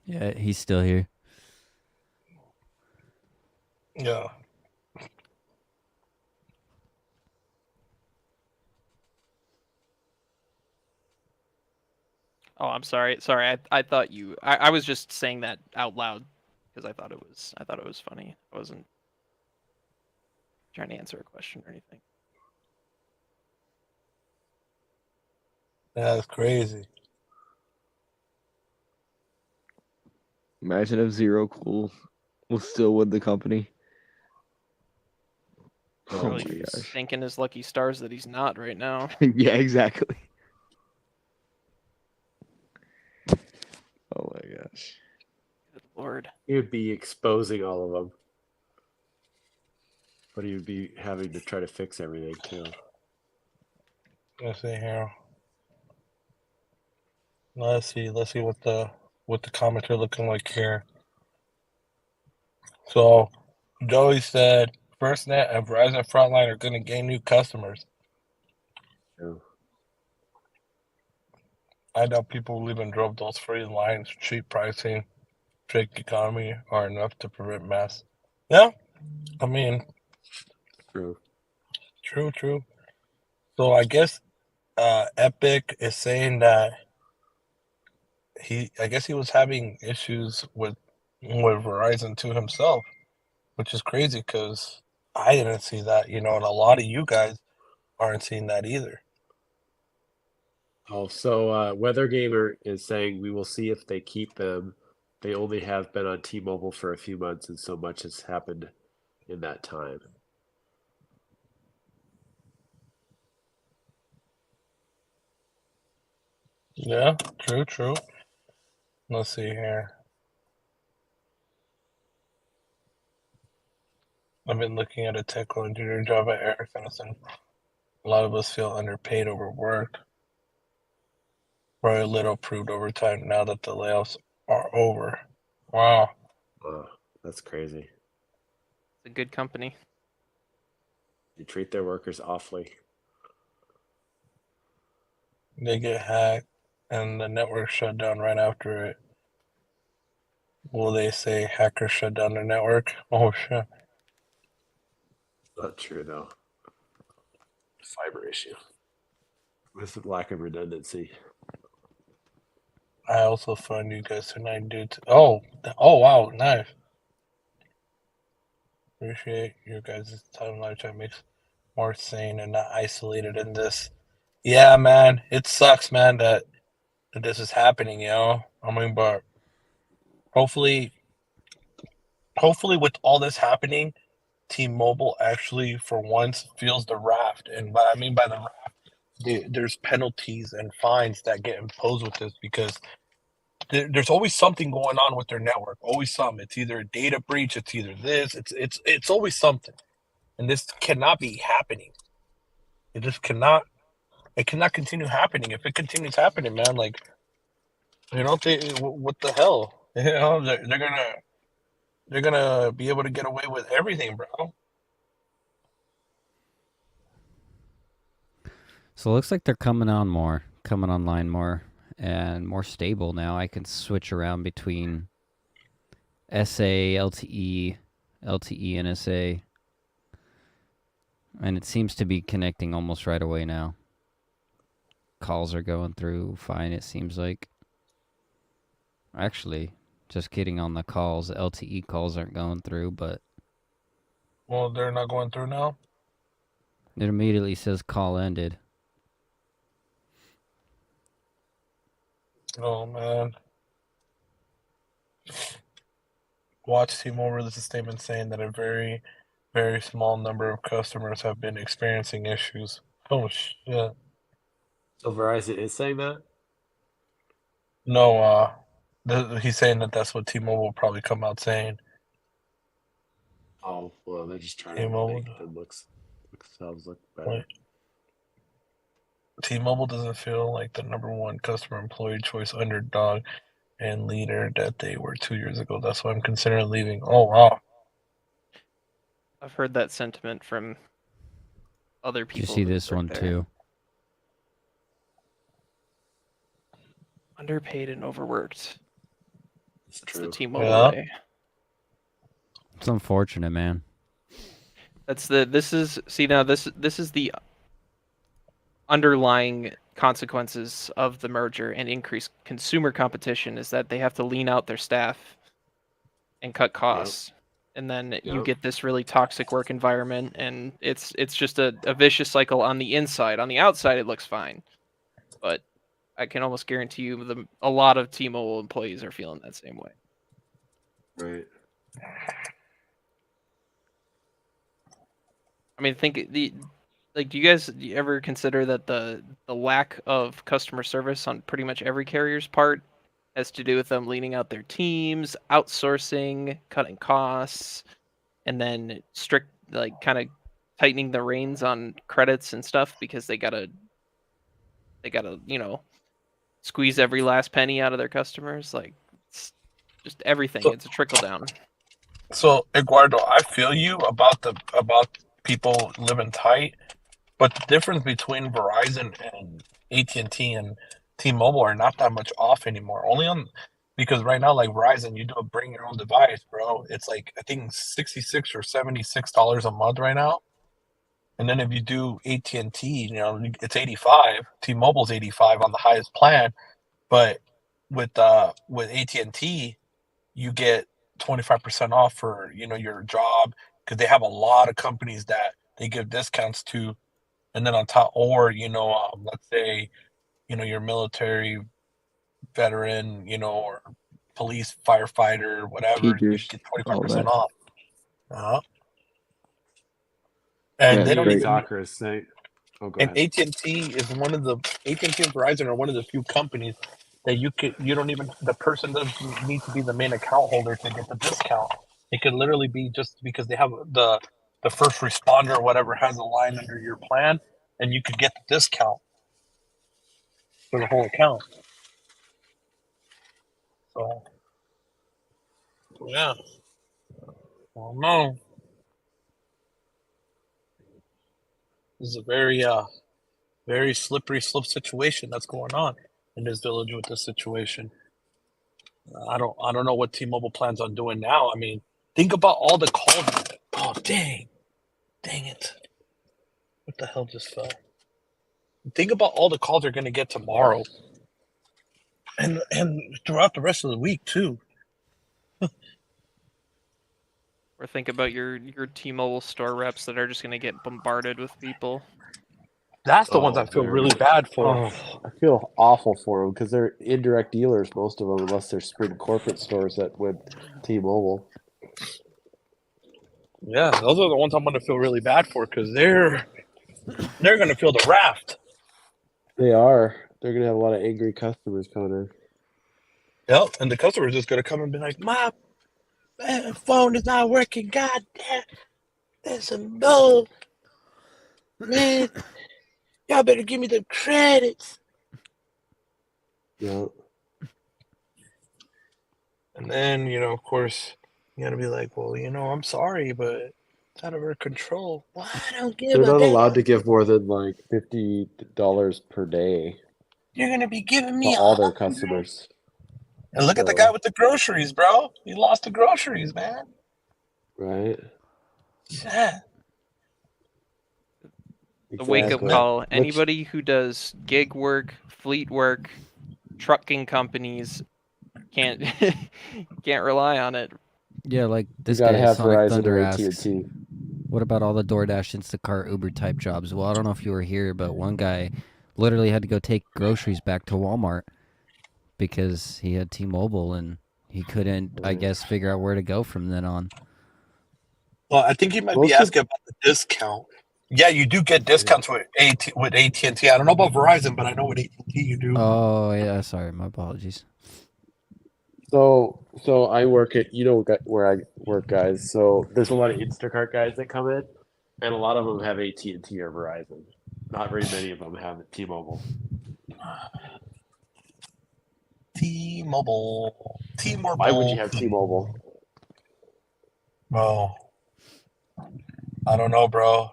Yeah, he's still here. Yeah. Oh, I'm sorry. Sorry, I thought you. I was just saying that out loud because I thought it was funny. I wasn't trying to answer a question or anything. That's crazy. Imagine if Zero Cool was still with the company. Oh my gosh. Thanking his lucky stars that he's not right now. Yeah, exactly. Oh my gosh. Good Lord. He would be exposing all of them. But he would be having to try to fix everything too. Let's see here. Let's see what the comments are looking like here. So Joey said FirstNet and Verizon Frontline are going to gain new customers. Oh. I know people who even drove those free lines. Cheap pricing, strict economy are enough to prevent mass. Yeah, I mean, true. So I guess Epic is saying that I guess he was having issues with Verizon too himself, which is crazy because I didn't see that, and a lot of you guys aren't seeing that either. Oh, so Weather Gamer is saying we will see if they keep them. They only have been on T-Mobile for a few months, and so much has happened in that time. Yeah, true. Let's see here. I've been looking at a technical engineering job at Ericsson. A lot of us feel underpaid, overworked. Very little approved overtime now that the layoffs are over. Wow. Oh, that's crazy. It's a good company. They treat their workers awfully. They get hacked and the network shut down right after it. Will they say hackers shut down their network? Oh, shit. Not true, though. Fiber issue. With lack of redundancy. I also find you guys tonight, dude. Oh, wow, nice. Appreciate your guys' time live chat makes more sane and not isolated in this. Yeah, man, it sucks, man, that this is happening, you know. I mean, but hopefully with all this happening, T-Mobile actually for once feels the raft. And what I mean by the raft, there's penalties and fines that get imposed with this because there's always something going on with their network. Always something. It's either a data breach. It's either this. It's always something, and this cannot be happening. It just cannot. It cannot continue happening. If it continues happening, man, like you know, what the hell? You know, they're gonna be able to get away with everything, bro. So it looks like they're coming online more, and more stable now. I can switch around between SA, LTE, and SA. And it seems to be connecting almost right away now. Calls are going through fine, it seems like. Actually, just kidding on the calls. The LTE calls aren't going through, but... Well, they're not going through now? It immediately says call ended. Oh, man. Watch T-Mobile release a statement saying that a very, very small number of customers have been experiencing issues. Oh, shit. So Verizon is saying that? No, he's saying that that's what T-Mobile will probably come out saying. Oh, well, they're just trying T-Mobile. to make themselves look better. Wait. T-Mobile doesn't feel like the number one customer employee choice underdog and leader that they were 2 years ago. That's why I'm considering leaving. Oh, wow. I've heard that sentiment from other people. Did you see this one there. too? Underpaid and overworked. It's the T-Mobile way. It's unfortunate, man. This is the underlying consequences of the merger and increased consumer competition is that they have to lean out their staff and cut costs. Yep. And then you get this really toxic work environment, and it's just a vicious cycle on the inside. On the outside, it looks fine. But I can almost guarantee you a lot of T-Mobile employees are feeling that same way. Right. I mean, do you ever consider that the lack of customer service on pretty much every carrier's part has to do with them leaning out their teams, outsourcing, cutting costs, and then kind of tightening the reins on credits and stuff because they gotta squeeze every last penny out of their customers. Like, it's just everything. It's a trickle down. So, Eduardo, I feel you about people living tight, but the difference between Verizon and AT&T and T-Mobile are not that much off anymore. Because right now, like Verizon, you do a bring your own device, bro. It's like I think $66 or $76 a month right now. And then if you do AT&T, it's $85. T-Mobile's $85 on the highest plan, but with AT&T, you get 25% off for your job because they have a lot of companies that they give discounts to, and then on top, or let's say you're a military veteran, or police firefighter, whatever, Teachers, you get all 25% that. off. And Yeah, they don't even. Talker is saying. Oh, go And ahead. AT&T is AT&T and Verizon are one of the few companies that the person doesn't need to be the main account holder to get the discount. It could literally be just because they have the first responder or whatever has a line under your plan, and you could get the discount for the whole account. So, yeah. Well, no. This is a very slippery slope situation that's going on in this village with this situation. I don't know what T-Mobile plans on doing now. I mean, think about all the calls. Oh, dang it! What the hell just fell? Think about all the calls they're going to get tomorrow, and throughout the rest of the week too. Or think about your T-Mobile store reps that are just gonna get bombarded with people. That's the ones I feel really bad for. Oh, I feel awful for them because they're indirect dealers, most of them, unless they're Sprint corporate stores that would T-Mobile. Yeah, those are the ones I'm going to feel really bad for because they're going to feel the raft. They are. They're going to have a lot of angry customers coming in. Yep, and the customer is just going to come and be like, "My phone is not working. God damn, that's a bull, man. Y'all better give me the credits." Yeah. And then, of course, you got to be like, "Well, I'm sorry, but it's out of our control." Well, I don't give They're a not damn. allowed to give more than like $50 per day You're going to be giving to me all their 100. customers. And look at the guy with the groceries, bro. He lost the groceries, man. Right. Yeah. The wake-up Exactly. call. Anybody who does gig work, fleet work, trucking companies can't rely on it. Yeah, like this gotta guy have Sonic Verizon Thunder or asks, AT&T. what about all the DoorDash, Instacart, Uber type jobs? Well, I don't know if you were here, but one guy literally had to go take groceries back to Walmart because he had T-Mobile and he couldn't, I guess, figure out where to go from then on. Well, I think he might be asking about the discount. Yeah, you do get discounts with AT&T. I don't know about Verizon, but I know with AT&T you do. Oh, yeah, sorry, my apologies. So I work at, where I work, guys. So there's a lot of Instacart guys that come in, and a lot of them have AT&T or Verizon. Not very many of them have T-Mobile. T-Mobile. Why would you have T-Mobile? Bro, I don't know, bro.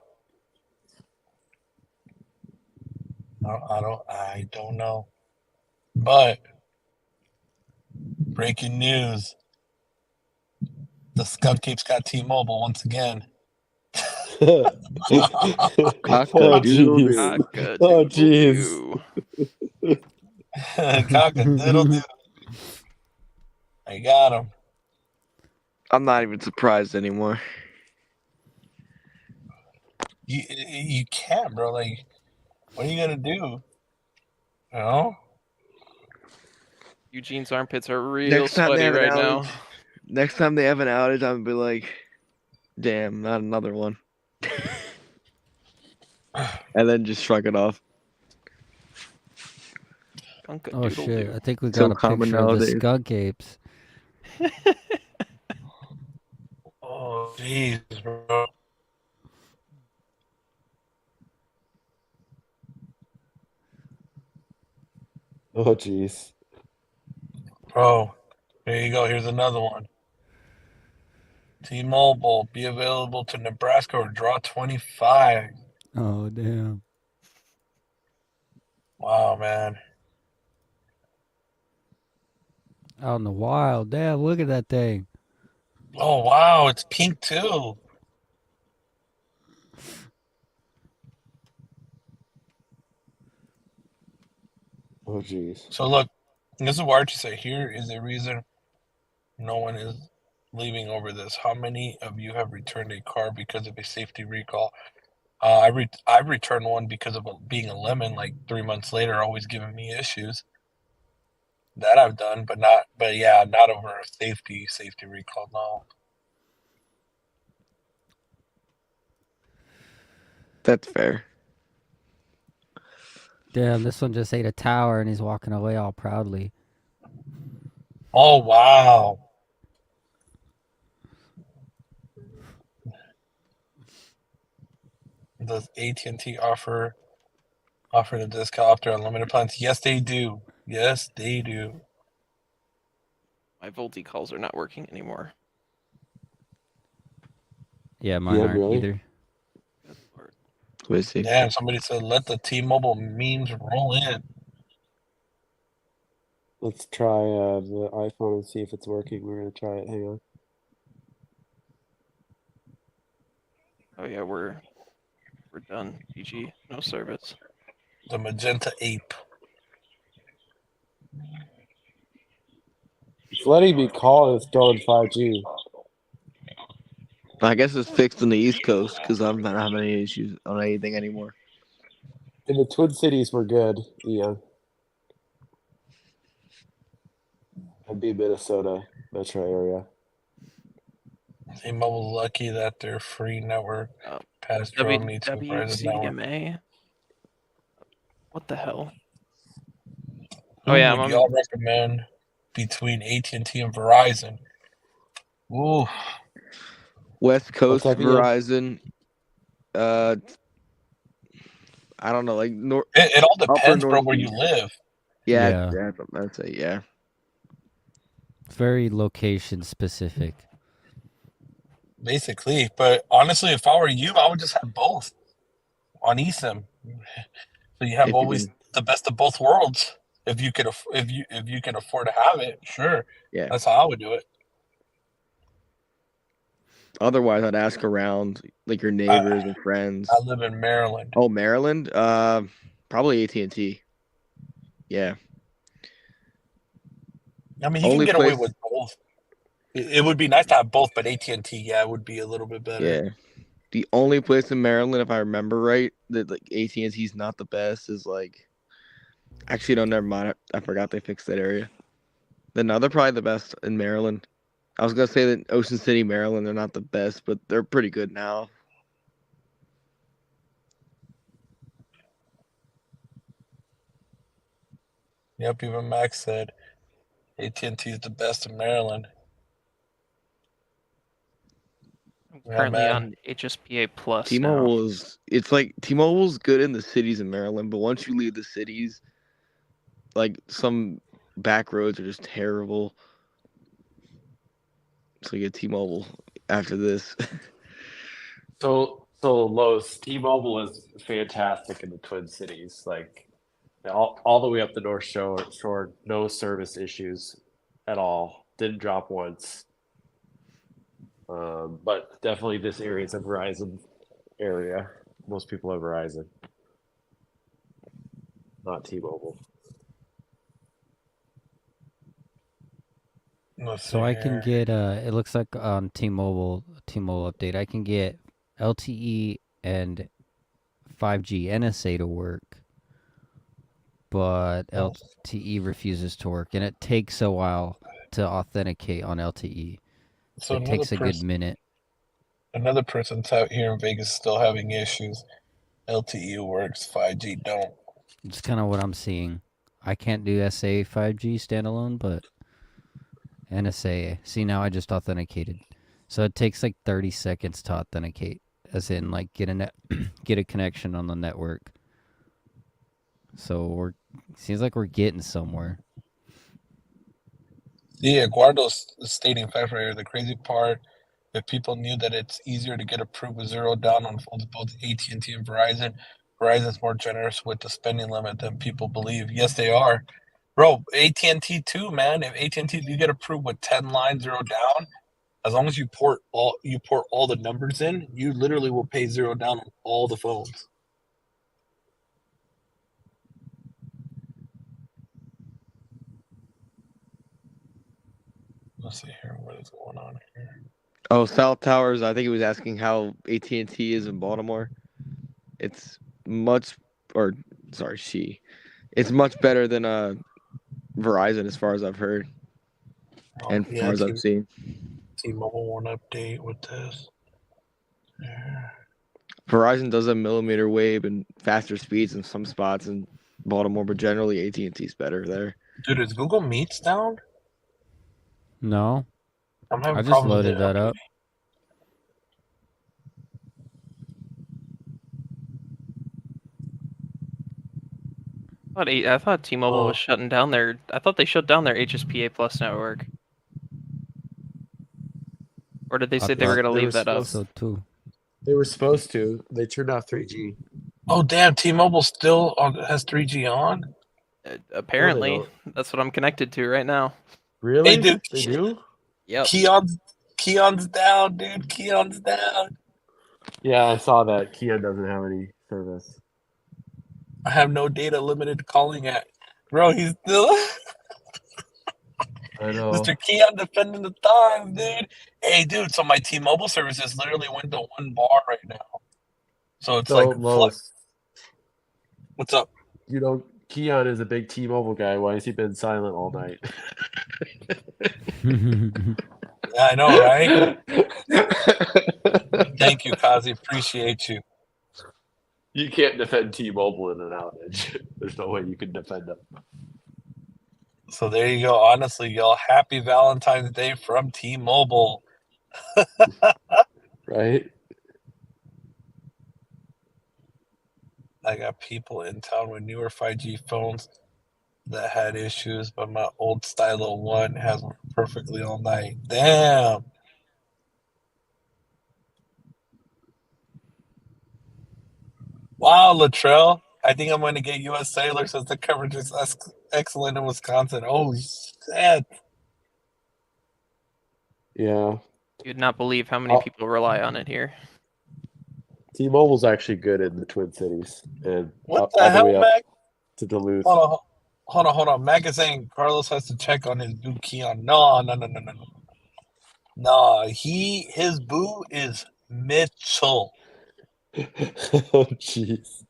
I don't know. But breaking news: the Skunk Cape's got T-Mobile once again. Cock-a-doodle-doo. Oh, jeez. Cock-a-doodle-doo. I got him. I'm not even surprised anymore. You can't, bro. Like, what are you gonna do? You know? Eugene's armpits are real sweaty right now. Next time they have an outage, I'm gonna be like, damn, not another one. And then just shrug it off. Oh shit, I think we So got a common picture of the nowadays. skunk apes. Oh, jeez, bro. Oh, jeez. Bro, there you go. Here's another one. T-Mobile, be available to Nebraska or draw 25. Oh damn. Wow, man. Out in the wild. Damn, look at that thing. Oh, wow. It's pink, too. Oh, jeez. So, look, this is what Archie said. Here is a reason no one is leaving over this. How many of you have returned a car because of a safety recall? I've returned one because of being a lemon, like 3 months later, always giving me issues. That I've done, but not over a safety recall, no. That's fair. Damn, this one just ate a tower and he's walking away all proudly. Oh, wow. Does AT&T offer the discount after unlimited plans? Yes, they do. Yes, they do. My Volti calls are not working anymore. Yeah, mine aren't really? either. Damn, somebody said let the T-Mobile memes roll in. Let's try the iPhone and see if it's working. We're going to try it. Hang on. Oh yeah, we're done. GG, no service. The magenta ape. It's letting me call and it's still in 5G. I guess it's fixed on the East Coast because I'm not having any issues on anything anymore. In the Twin Cities, we're good. Yeah. That'd be Minnesota metro area. T-Mobile's lucky that their free network passed drone meets with Verizon network. WCDMA. What the hell? Who would y'all recommend between AT&T and Verizon? Ooh. West Coast that again? Verizon. I don't know, like It all depends, bro, where Northeast. you live. Yeah, Yeah. that's it. Yeah. It's very location specific. Basically, but honestly, if I were you, I would just have both on eSIM. So you have always the best of both worlds. If you can, if you can afford to have it, sure. Yeah. That's how I would do it. Otherwise, I'd ask around, like your neighbors and friends. I live in Maryland. Oh, Maryland? Probably AT&T. Yeah. I mean, he can get away with both. It would be nice to have both, but AT&T, yeah, would be a little bit better. Yeah. The only place in Maryland, if I remember right, that like AT&T's not the best is like. Actually, no, never mind. I forgot they fixed that area. Then no, they're probably the best in Maryland. I was gonna say that Ocean City, Maryland, they're not the best, but they're pretty good now. Yep, even Max said AT&T is the best in Maryland. Currently on HSPA Plus. T-Mobile is T-Mobile's good in the cities in Maryland, but once you leave the cities, like some back roads are just terrible. So you get T-Mobile after this. So Los, T-Mobile is fantastic in the Twin Cities. Like all the way up the North Shore, no service issues at all. Didn't drop once. But definitely this area is a Verizon area. Most people have Verizon, not T-Mobile. So I can get it looks like on T-Mobile update I can get LTE and 5G NSA to work, but LTE refuses to work, and it takes a while to authenticate on LTE. So it takes a good minute. Another person's out here in Vegas still having issues. LTE works, 5G don't. It's kind of what I'm seeing. I can't do SA 5G standalone, but NSA. See, now I just authenticated. So it takes like 30 seconds to authenticate, as in like get a connection on the network. So seems like we're getting somewhere. Yeah, Guardo's stating fact right here. The crazy part, if people knew that it's easier to get approved with zero down on both AT&T and Verizon, Verizon's more generous with the spending limit than people believe. Yes, they are. Bro, AT&T too, man. If AT&T, you get approved with 10 lines, zero down, as long as you port all the numbers in, you literally will pay zero down on all the phones. Let's see here. What is going on here? Oh, South Towers. I think he was asking how AT&T is in Baltimore. It's much better than Verizon as far as I've heard, and as far as I've seen. T-Mobile won't update with this. Yeah. Verizon does have millimeter wave and faster speeds in some spots in Baltimore, but generally AT&T's better there. Dude, is Google Meets down? No. I'm having I just problems loaded with it. that up. I thought T-Mobile was shutting down their. I thought they shut down their HSPA Plus network. Or did they say they were going to leave that up? So too. They were supposed to. They turned off 3G. Oh damn! T-Mobile still has 3G on. Apparently, that's what I'm connected to right now. Really? Hey, dude, They do? Yep. Keon's down, dude. Keon's down. Yeah, I saw that. Keon doesn't have any service. I have no data limited calling at. Bro, he's still. I know. Mr. Keon defending the time, dude. Hey, dude, so my T-Mobile services literally went to 1 bar right now. So it's like, Los, what's up? you know, Keon is a big T-Mobile guy. Why has he been silent all night? Yeah, I know, right? Thank you, Kazi. Appreciate you. You can't defend T-Mobile in an outage. There's no way you can defend them. So there you go. Honestly, y'all, happy Valentine's Day from T-Mobile. Right? I got people in town with newer 5G phones that had issues, but my old Stylo 1 has worked perfectly all night. Damn. Wow, Latrell. I think I'm going to get U.S. Cellular since the coverage is excellent in Wisconsin. Oh, shit. Yeah. You'd not believe how many people rely on it here. T-Mobile's actually good in the Twin Cities and What all the hell, the way up Mac? to Duluth. Hold on. Mac is saying Carlos has to check on his boo Keon. No. No, his boo is Mitchell. Oh, jeez.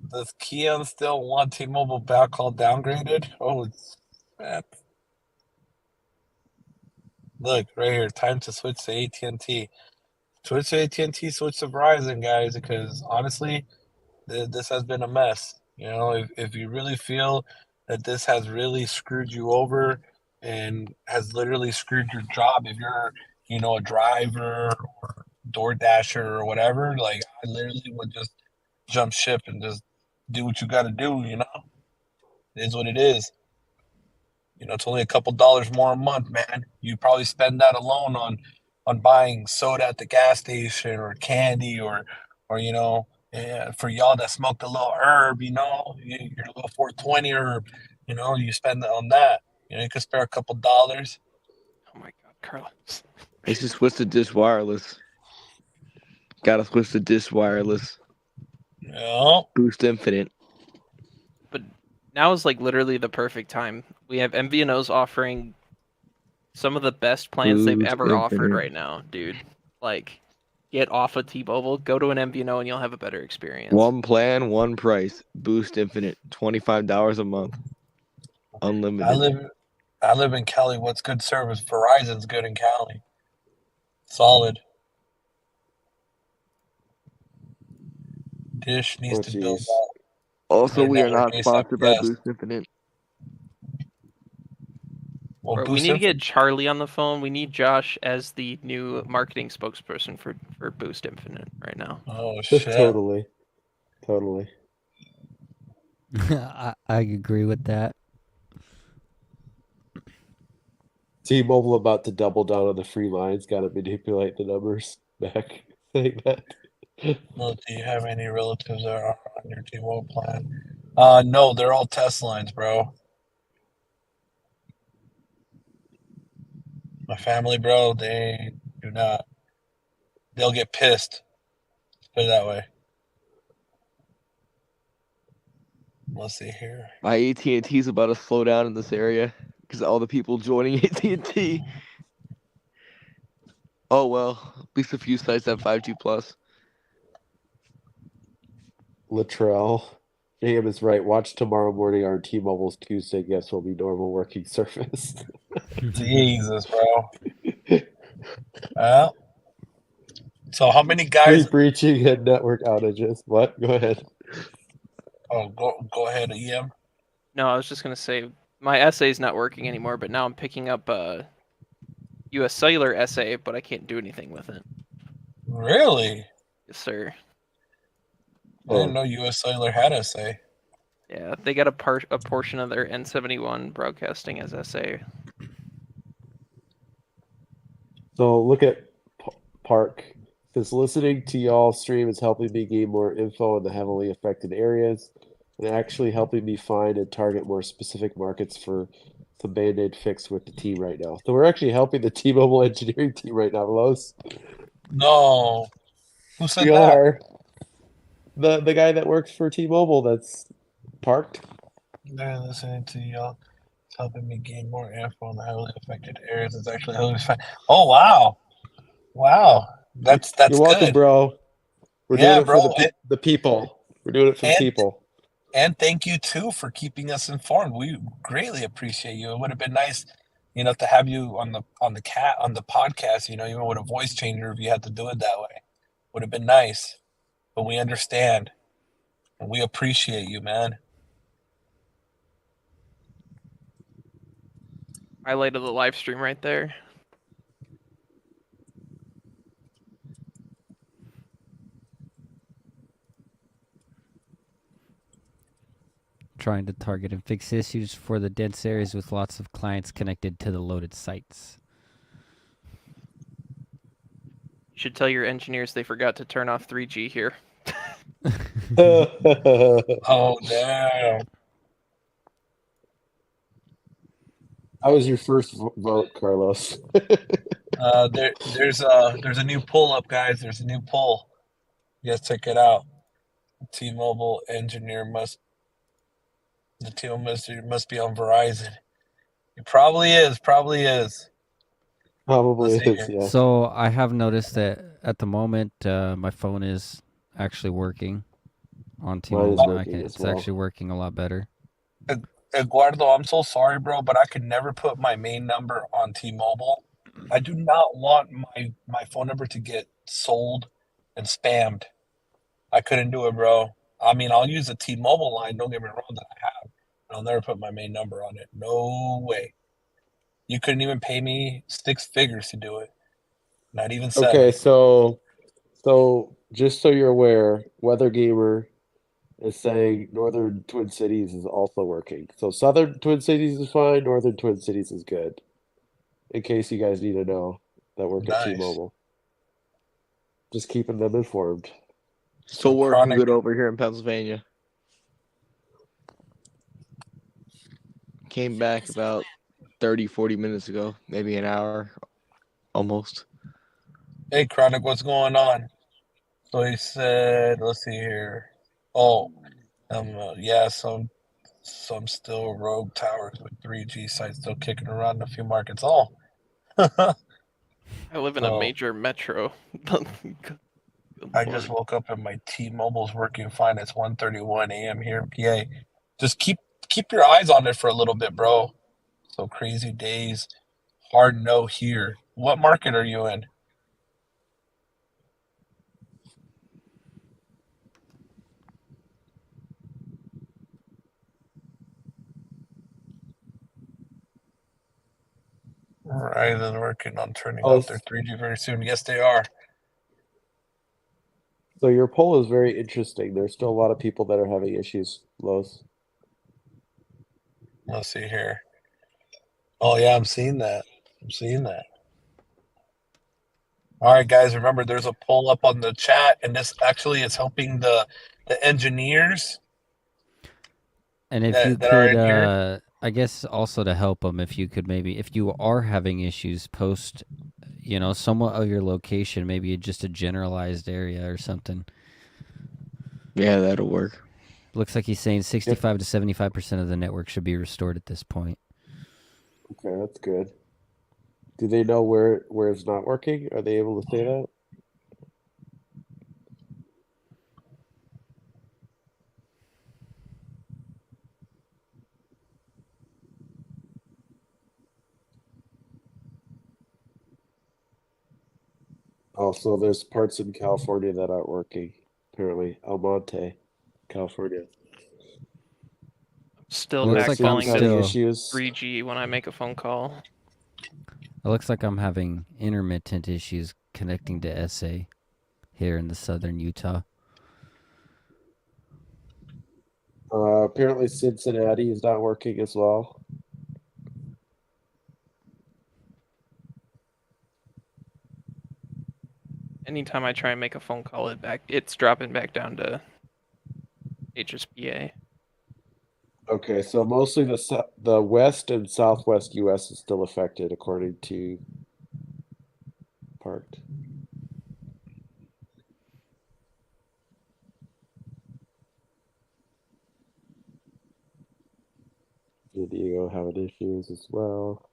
Does Keon still want T-Mobile backhaul downgraded? Oh, man. Look, right here. Time to switch to AT&T. Switch to AT&T, switch to Verizon, guys, because honestly, this has been a mess. You know, if you really feel that this has really screwed you over and has literally screwed your job, if you're, you know, a driver or DoorDasher or whatever, like I literally would just jump ship and just do what you got to do. You know, it is what it is. You know, it's only a couple dollars more a month, man. You probably spend that alone on buying soda at the gas station or candy or you know, for y'all that smoke a little herb, you know, your little 420 herb, you know, you spend it on that. You know, you could spare a couple dollars. Oh my God, Carlos. They should switch to Dish Wireless. Gotta switch to Dish Wireless. Yeah. Boost Infinite. But now is like literally the perfect time. We have MVNOs offering some of the best plans they've Boost ever offered Infinite. right now, dude. Like, get off of T-Mobile, go to an MVNO, and you'll have a better experience. One plan, one price. Boost Infinite. $25 a month. Unlimited. I live in Cali. What's good service? Verizon's good in Cali. Solid. Dish needs to build out. Also, their we are network not sponsored by ASAP. Boost Infinite. Well, Bro, we need to get Charlie on the phone. We need Josh as the new marketing spokesperson for Boost Infinite right now. Oh shit! Totally. I agree with that. T-Mobile about to double down on the free lines. Got to manipulate the numbers back. Saying that. Well, do you have any relatives that are on your T-Mobile plan? No, they're all test lines, bro. My family, bro, they do not. They'll get pissed. Let's put it that way. Let's see here. My AT&T is about to slow down in this area because all the people joining AT&T. Oh well, at least a few sites have 5G plus. Latrell. Jacob is right. Watch tomorrow morning on T-Mobile's Tuesday guests will be normal working service. Jesus, bro. Well, so how many guys? Free breaching and network outages. What? Go ahead. Oh, go ahead, EM. No, I was just gonna say my essay is not working anymore, but now I'm picking up U.S. Cellular essay, but I can't do anything with it. Really? Yes, sir. I didn't know U.S. Cellular had SA. Yeah, they got a portion of their N71 broadcasting as SA. So look at Park. Because listening to y'all stream is helping me gain more info in the heavily affected areas and actually helping me find and target more specific markets for some Band-Aid fix with the team right now. So we're actually helping the T-Mobile engineering team right now, Los. No. Who said We that? are. The guy that works for T-Mobile that's parked. They're listening to y'all. It's helping me gain more info on the heavily affected areas. It's actually heavily affected. Oh wow, wow, that's You're welcome, good. bro. We're Yeah, doing it for bro. the people. We're doing it for the And people. and thank you too for keeping us informed. We greatly appreciate you. It would have been nice, to have you on the podcast. Even with a voice changer, if you had to do it that way, would have been nice. But we understand, and we appreciate you, man. Highlight of the live stream right there. Trying to target and fix issues for the dense areas with lots of clients connected to the loaded sites. You should tell your engineers they forgot to turn off 3G here. Oh damn! How was your first vote, Carlos? There's a new pull up, guys. There's a new pull. You guys check it out. T-Mobile engineer the T-Mobile must be on Verizon. It probably is. Probably is. Probably Let's see is, here. yeah. So I have noticed that at the moment, my phone is actually working on Mine is T-Mobile. working as It's well. actually working a lot better. Eduardo, I'm so sorry, bro, but I could never put my main number on T-Mobile. I do not want my phone number to get sold and spammed. I couldn't do it, bro. I mean, I'll use a T-Mobile line. Don't get me wrong, that I have. But I'll never put my main number on it. No way. You couldn't even pay me 6 figures to do it. Not even 7. Okay, so just so you're aware, Weather Gamer is saying Northern Twin Cities is also working. So Southern Twin Cities is fine, Northern Twin Cities is good. In case you guys need to know that work at Nice. T-Mobile. Just keeping them informed. Still working Chronic- good over here in Pennsylvania. Came back about 30, 40 minutes ago, maybe an hour, almost. Hey, Chronic, what's going on? So he said, let's see here. Oh, yeah, so some still rogue towers with 3G sites still kicking around in a few markets. Oh, I live in a So- major metro. I just woke up and my T-Mobile's working fine. It's 1:31 a.m. here in PA. Just keep your eyes on it for a little bit, bro. So crazy days. Hard no here. What market are you in? Verizon working on turning off their 3G very soon. Yes, they are. So your poll is very interesting. There's still a lot of people that are having issues, Lowe's. Let's see here. Oh yeah, I'm seeing that. All right, guys, remember there's a poll up on the chat, and this actually is helping the engineers. And if that- you that are could, in here. I guess also to help them, if you could maybe, if you are having issues, post, somewhat of your location, maybe just a generalized area or something. Yeah, that'll work. Looks like he's saying 65 to 75% of the network should be restored at this point. Okay, that's good. Do they know where it's not working? Are they able to say that? Also, there's parts in California that aren't working. Apparently, El Monte, California. Still It looks back like calling I'm to still 3G when I make a phone call. It looks like I'm having intermittent issues connecting to SA here in the southern Utah. Apparently, Cincinnati is not working as well. Anytime I try and make a phone call, it's dropping back down to HSPA. Okay, so mostly the west and southwest U.S. is still affected, according to Parked. San Diego having issues as well.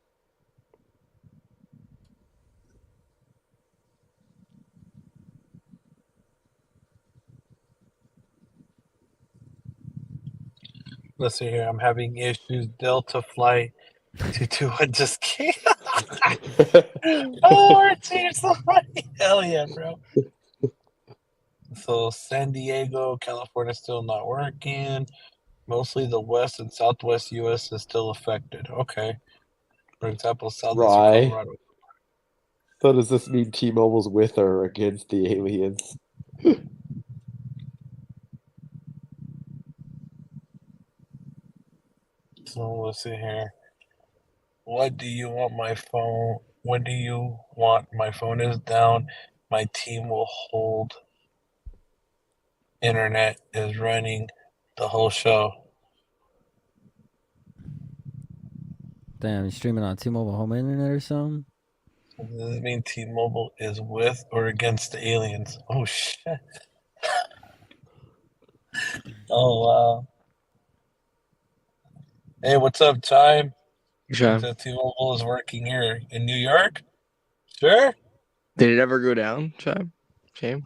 Let's see here. I'm having issues. Delta flight 221 just came. Oh, RT, so funny. Hell yeah, bro. So San Diego, California still not working. Mostly the west and southwest U.S. is still affected. Okay. For example, southeastern Rye. Colorado. So does this mean T-Mobile's with or against the aliens? So let's see here. What do you want my phone? When do you want my phone is down? My team will hold. Internet is running the whole show. Damn, you streaming on T-Mobile home internet or something? Does it mean T-Mobile is with or against the aliens? Oh shit! Oh wow! Hey, what's up, Chaim? Chaim. The T-Mobile is working here in New York. Sure. Did it ever go down, Chaim? Shame.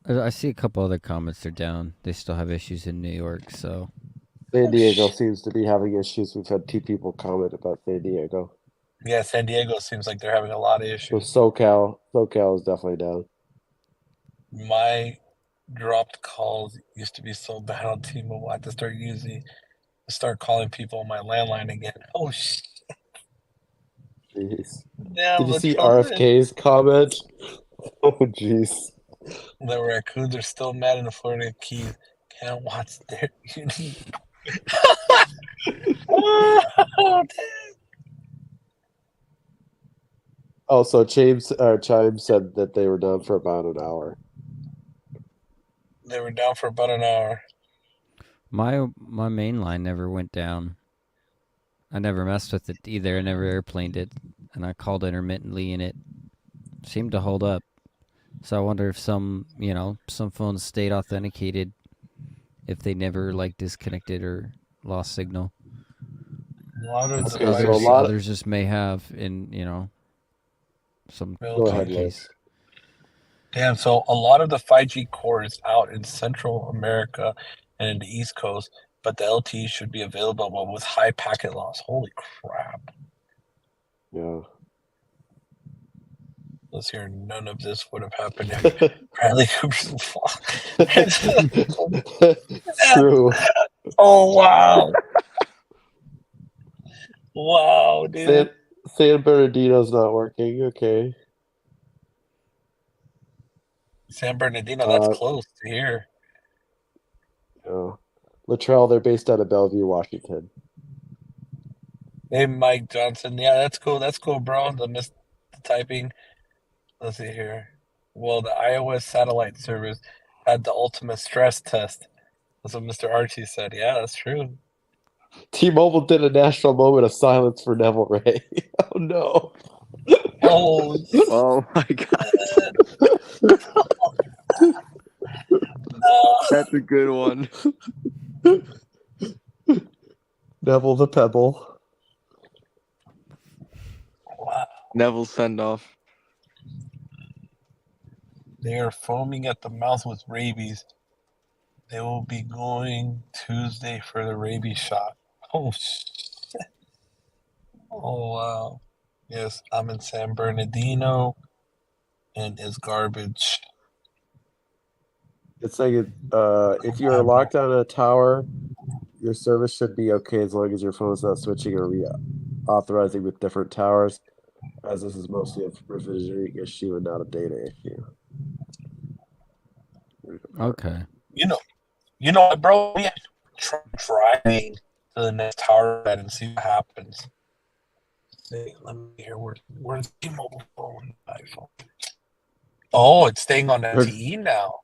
I see a couple other comments. They're down. They still have issues in New York, so. San Diego seems to be having issues. We've had 2 people comment about San Diego. Yeah, San Diego seems like they're having a lot of issues. So SoCal is definitely down. My dropped calls used to be so bad on T-Mobile. I had to start calling people on my landline again. Oh shit! Jeez. Damn, Did you see Latrobe. RFK's comment? Oh jeez. The raccoons are still mad in the Florida Keys. Can't watch their uni. Oh, damn. Also, Chaim said that they were down for about an hour. They were down for about an hour. My main line never went down. I never messed with it either. I never airplaned it, and I called intermittently, and it seemed to hold up. So I wonder if some phones stayed authenticated if they never disconnected or lost signal. A lot of the Others just may have in some case. Damn, so a lot of the 5G core is out in Central America and in the East Coast, but the LTE should be available but with high packet loss. Holy crap. Yeah. Let's hear none of this would have happened if Bradley Cooper's True. Oh, wow. Wow, dude. San Bernardino's not working. Okay. San Bernardino, that's close to here. Yeah. Latrell, they're based out of Bellevue, Washington. Hey, Mike Johnson. Yeah, that's cool. That's cool, bro. The typing. Let's see here. Well, the iOS satellite service had the ultimate stress test. That's what Mr. Archie said. Yeah, that's true. T-Mobile did a national moment of silence for Neville Ray. Oh no. Oh my god. That's a good one. Neville the Pebble. Wow. Neville send off. They are foaming at the mouth with rabies. They will be going Tuesday for the rabies shot. Oh, shit. Oh, wow. Yes, I'm in San Bernardino, and it's garbage. It's like if you're locked on a tower, your service should be okay as long as your phone's not switching or reauthorizing with different towers, as this is mostly a provisioning issue and not a data issue. Okay. You know what, bro? We have to try driving to the next tower bed and see what happens. Let me hear where's the T-Mobile phone? iPhone. Oh, it's staying on LTE now.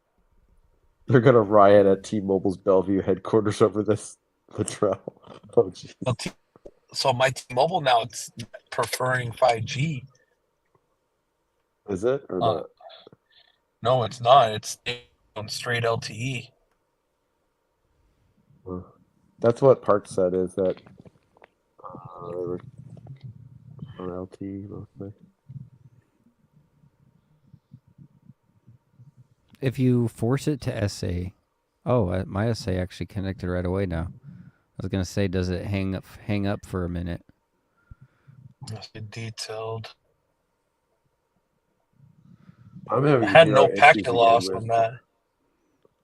They're gonna riot at T-Mobile's Bellevue headquarters over this. Latrell. Oh jeez. So my T-Mobile now, it's preferring 5G. Is it or not? No, it's not. It's on straight LTE. That's what Park said. Is that on LTE mostly? If you force it to SA, my SA actually connected right away now. I was gonna say, does it hang up for a minute? Must be detailed. I'm I having had zero no packet issues again loss with on that,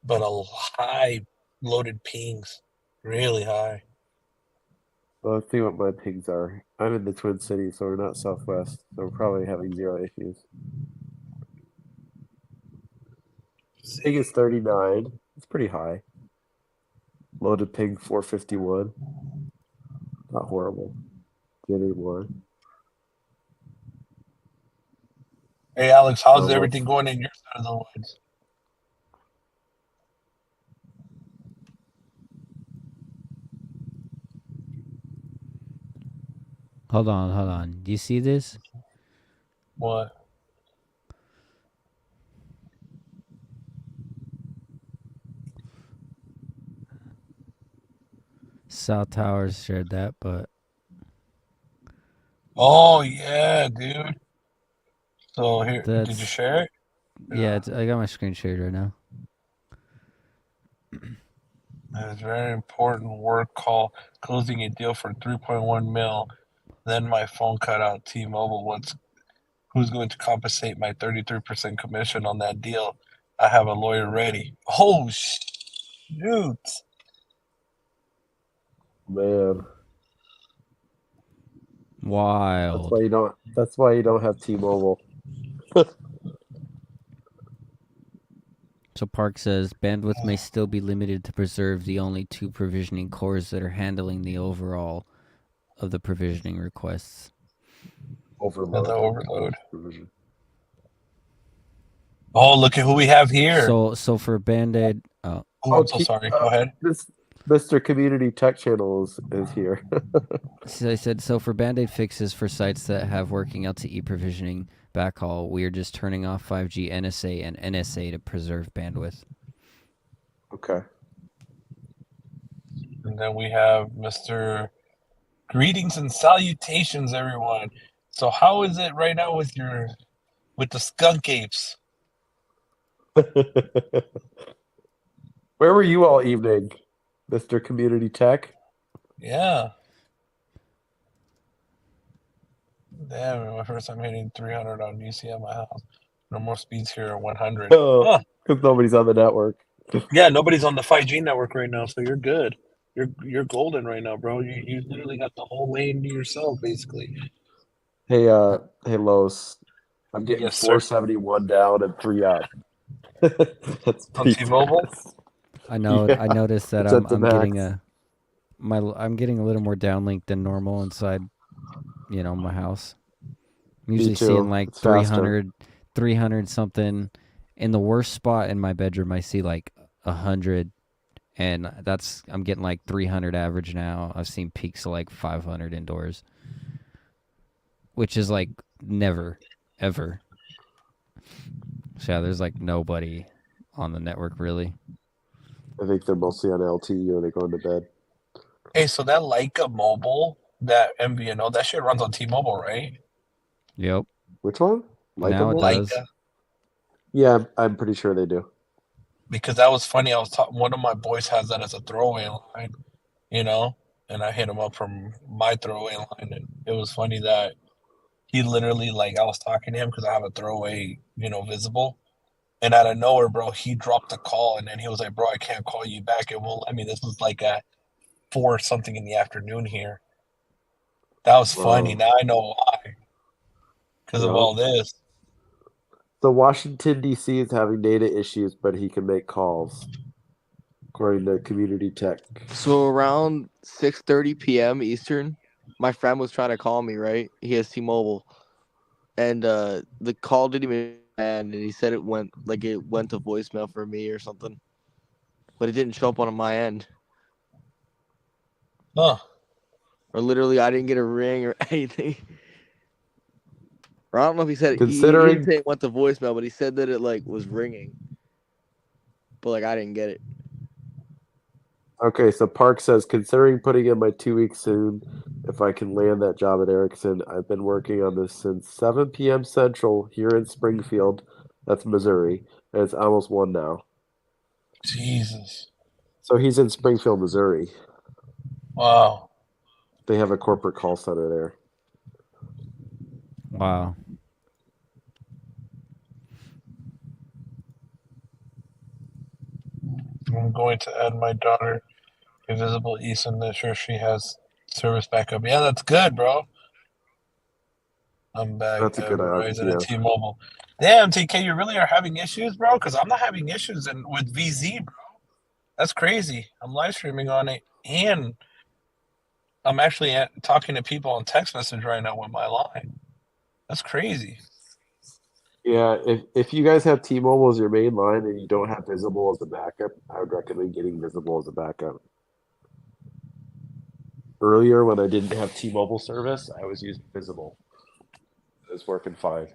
but a high loaded pings, really high. Well, let's see what my pings are. I'm in the Twin Cities, so we're not Southwest, so we're probably having zero issues. Ping is 39. It's pretty high. Loaded ping 451. Not horrible. Getting more. Hey, Alex, how's Almost. everything going in your side of the woods? Hold on. Do you see this? What? South Towers shared that, but Oh yeah, dude. So here, did you that's share it? yeah. I got my screen shared right now. It's a very important work call, closing a deal for 3.1 mil. Then my phone cut out. T-Mobile, who's going to compensate my 33% commission on that deal? I have a lawyer ready. Oh shoot! Man. Wild. That's why you don't have T-Mobile. So Park says bandwidth may still be limited to preserve the only 2 provisioning cores that are handling the overall of the provisioning requests. The overload. Oh, look at who we have here. So for Band-Aid, oh, I'm so sorry. Go ahead. This Mr. Community Tech Channel is here. So I said, so for Band-Aid fixes for sites that have working LTE provisioning backhaul, we are just turning off 5G NSA and NSA to preserve bandwidth. Okay. And then we have Mr. Greetings and salutations, everyone. So how is it right now with the skunk apes? Where were you all evening, Mr. Community Tech? Yeah. Damn, my first time hitting 300 on UC at my house. No more speeds here at 100. Oh, because nobody's on the network. Yeah, nobody's on the 5G network right now, so you're good. You're golden right now, bro. You literally got the whole lane to yourself, basically. Hey, Los. I'm getting Yes, sir. 471 down and 3 up. That's On T-Mobile? I know. Yeah, I noticed that it's at the I'm getting max. I'm getting a little more downlink than normal inside, my house. I'm usually too. seeing like It's faster. 300 something. In the worst spot in my bedroom, I see like 100, and I'm getting like 300 average now. I've seen peaks of like 500 indoors, which is like never, ever. So yeah, there's like nobody on the network really. I think they're mostly on LTE or they go into bed. Hey, so that Leica mobile, that MVNO, that shit runs on T-Mobile, right? Yep. Which one? Now it does. Leica. Yeah, I'm pretty sure they do. Because that was funny. I was talking. One of my boys has that as a throwaway line, and I hit him up from my throwaway line, and it was funny that he literally I was talking to him because I have a throwaway, visible, and out of nowhere, bro, he dropped the call, and then he was like, "Bro, I can't call you back. It won't let me." This was like at 4 something in the afternoon here. That was funny. Now I know why. Because of all this. So Washington, D.C. is having data issues, but he can make calls, according to Community Tech. So around 6:30 p.m. Eastern, my friend was trying to call me, right? He has T-Mobile. And the call didn't even end, and he said it went to voicemail for me or something. But it didn't show up on my end. Huh. Or literally, I didn't get a ring or anything. Or I don't know if he said he Considering- didn't say it went to voicemail, but he said that it was ringing. But I didn't get it. Okay, so Park says, considering putting in my 2 weeks soon, if I can land that job at Ericsson, I've been working on this since 7 p.m. Central here in Springfield, that's Missouri, and it's almost 1 now. Jesus. So he's in Springfield, Missouri. Wow. They have a corporate call center there. Wow. I'm going to add my daughter to Visible East and make sure she has service backup. Yeah, that's good, bro. I'm back That's a at good Verizon and idea. T-Mobile. Damn, TK, you really are having issues, bro? Because I'm not having issues with VZ, bro. That's crazy. I'm live streaming on it, and I'm actually talking to people on text message right now with my line. That's crazy. Yeah, if you guys have T-Mobile as your main line and you don't have Visible as a backup, I would recommend getting Visible as a backup. Earlier, when I didn't have T-Mobile service, I was using Visible. It was working fine.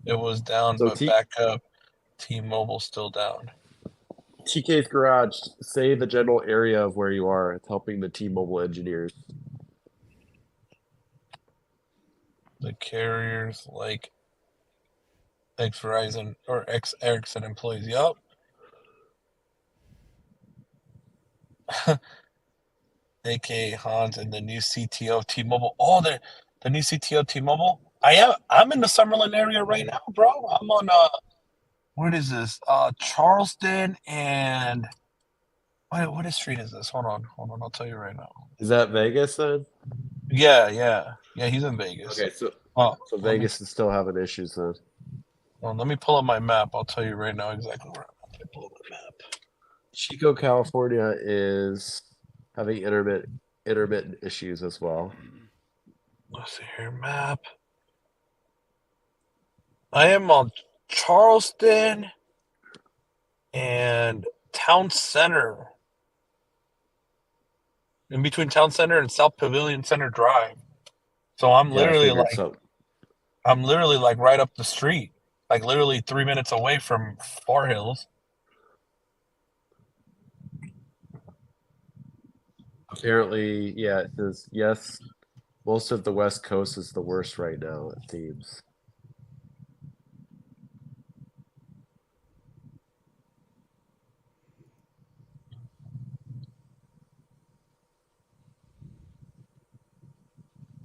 It was down, So but back up. T-Mobile still down. TK's Garage, say the general area of where you are. It's helping the T-Mobile engineers. The carriers like ex-Verizon or ex-Ericsson employees. Yup. AKA Hans and the new CTO of T-Mobile. Oh, the new CTO of T-Mobile. I'm in the Summerlin area right now, bro. I'm on what is this? Charleston and what street is this? Hold on, I'll tell you right now. Is that Vegas then? Yeah. He's in Vegas. Okay, so Vegas is still having issues then. Well, let me pull up my map. I'll tell you right now exactly where I'm at. Let me pull up my map. Chico, California is having intermittent issues as well. Let's see here, map. I am on Charleston and Town Center. In between Town Center and South Pavilion Center Drive. So I'm literally like right up the street. Like literally 3 minutes away from Far Hills. Apparently, yeah, it says yes. Most of the West Coast is the worst right now, it seems.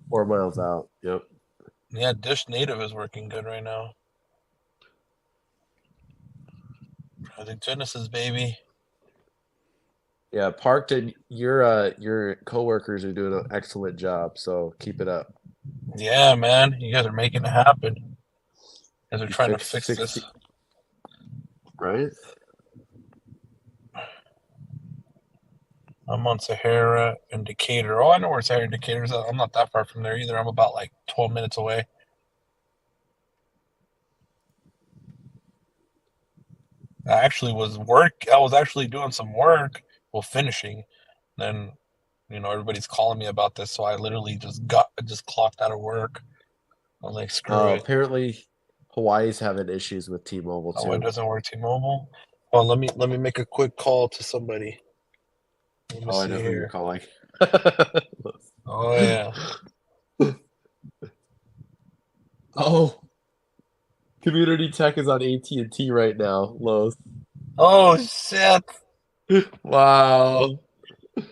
Four miles out. Yep. Yeah, Dish Native is working good right now. Project Genesis, baby. Yeah, Parkton, your coworkers are doing an excellent job, so keep it up. Yeah, man. You guys are making it happen. You guys are trying to fix 60, this. Right? I'm on Sahara and Decatur. Oh, I know where Sahara and Decatur is. I'm not that far from there either. I'm about like 12 minutes away. I was actually doing some work while finishing. Then, everybody's calling me about this, so I literally just clocked out of work. I'm like, screw it. Apparently Hawaii's having issues with T-Mobile too. Oh, it doesn't work T-Mobile? Oh, let me make a quick call to somebody. Let me see I know who you're here. calling. Oh, yeah. Oh, Community Tech is on AT&T right now, Lowe's. Oh, shit. Wow. Hey,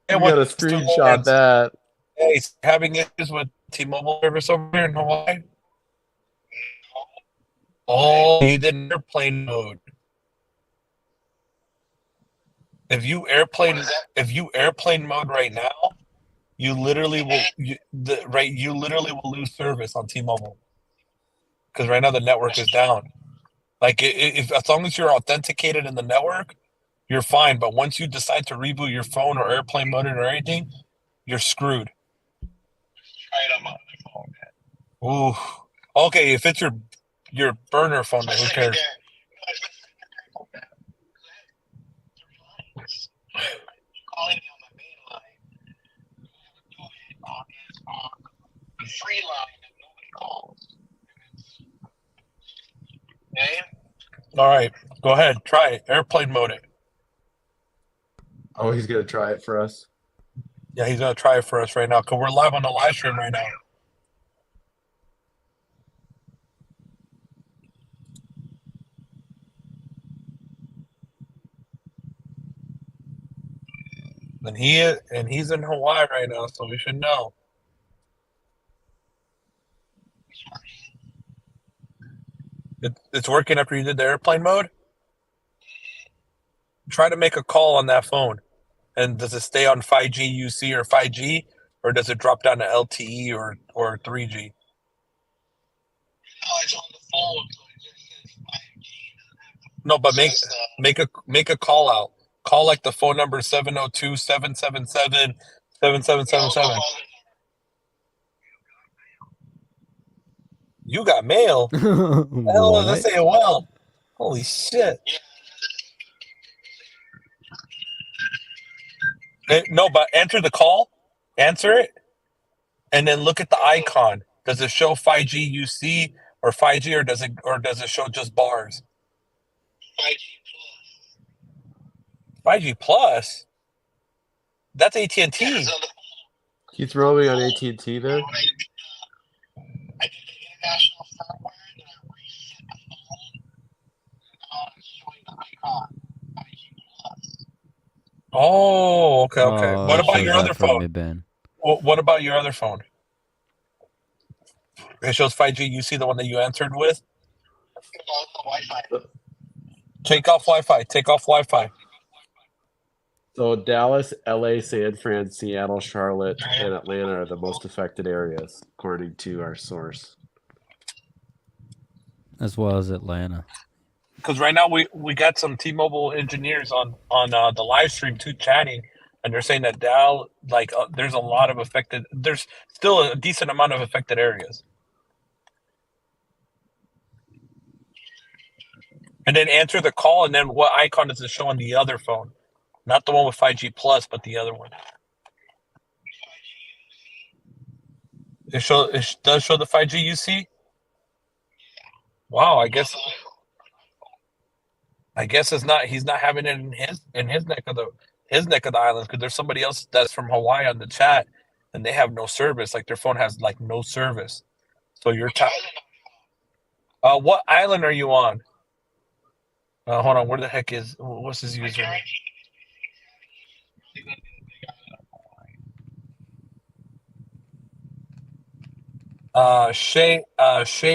You gotta screenshot that. Hey, having issues with T-Mobile service over here in Hawaii? Oh, you did airplane mode. If you airplane mode right now, you literally will lose service on T-Mobile because right now the network is down. Like if as long as you're authenticated in the network, you're fine. But once you decide to reboot your phone or airplane mode or anything, you're screwed. Try it on my phone. Ooh. Okay, if it's your burner phone, then who cares? Calling me on my main line. The free line that nobody calls. Okay? All right, go ahead. Try it. Airplane mode it. Oh, he's gonna try it for us. Yeah, he's gonna try it for us right now because we're live on the live stream right now. And he's in Hawaii right now, so we should know. It's working after you did the airplane mode. Try to make a call on that phone. And does it stay on 5G UC or 5G, or does it drop down to LTE or 3G? No, but make a call out. Call like the phone number 702-777-7777. You got mail? Hell, let's say well. Holy shit. No, but enter the call, answer it, and then look at the icon. Does it show 5G UC or 5G, or does it show just bars? 5G plus. That's AT&T. He's roaming on AT&T there. Oh, okay. What about your other phone? Mid-band. What about your other phone? It shows 5G. You see the one that you answered with? Take off Wi-Fi. So Dallas, LA, San Fran, Seattle, Charlotte, and Atlanta are the most affected areas, according to our source. As well as Atlanta. Because right now we got some T-Mobile engineers on the live stream too chatting, and they're saying that there's a lot of affected. There's still a decent amount of affected areas. And then answer the call, and then what icon does it show on the other phone? Not the one with 5G plus, but the other one. It does show the 5G UC. Wow, I guess it's not. He's not having it in his neck of the islands, because there's somebody else that's from Hawaii on the chat, and they have no service. Like their phone has like no service. So you're what island are you on? Hold on. Where the heck what's his username? Shay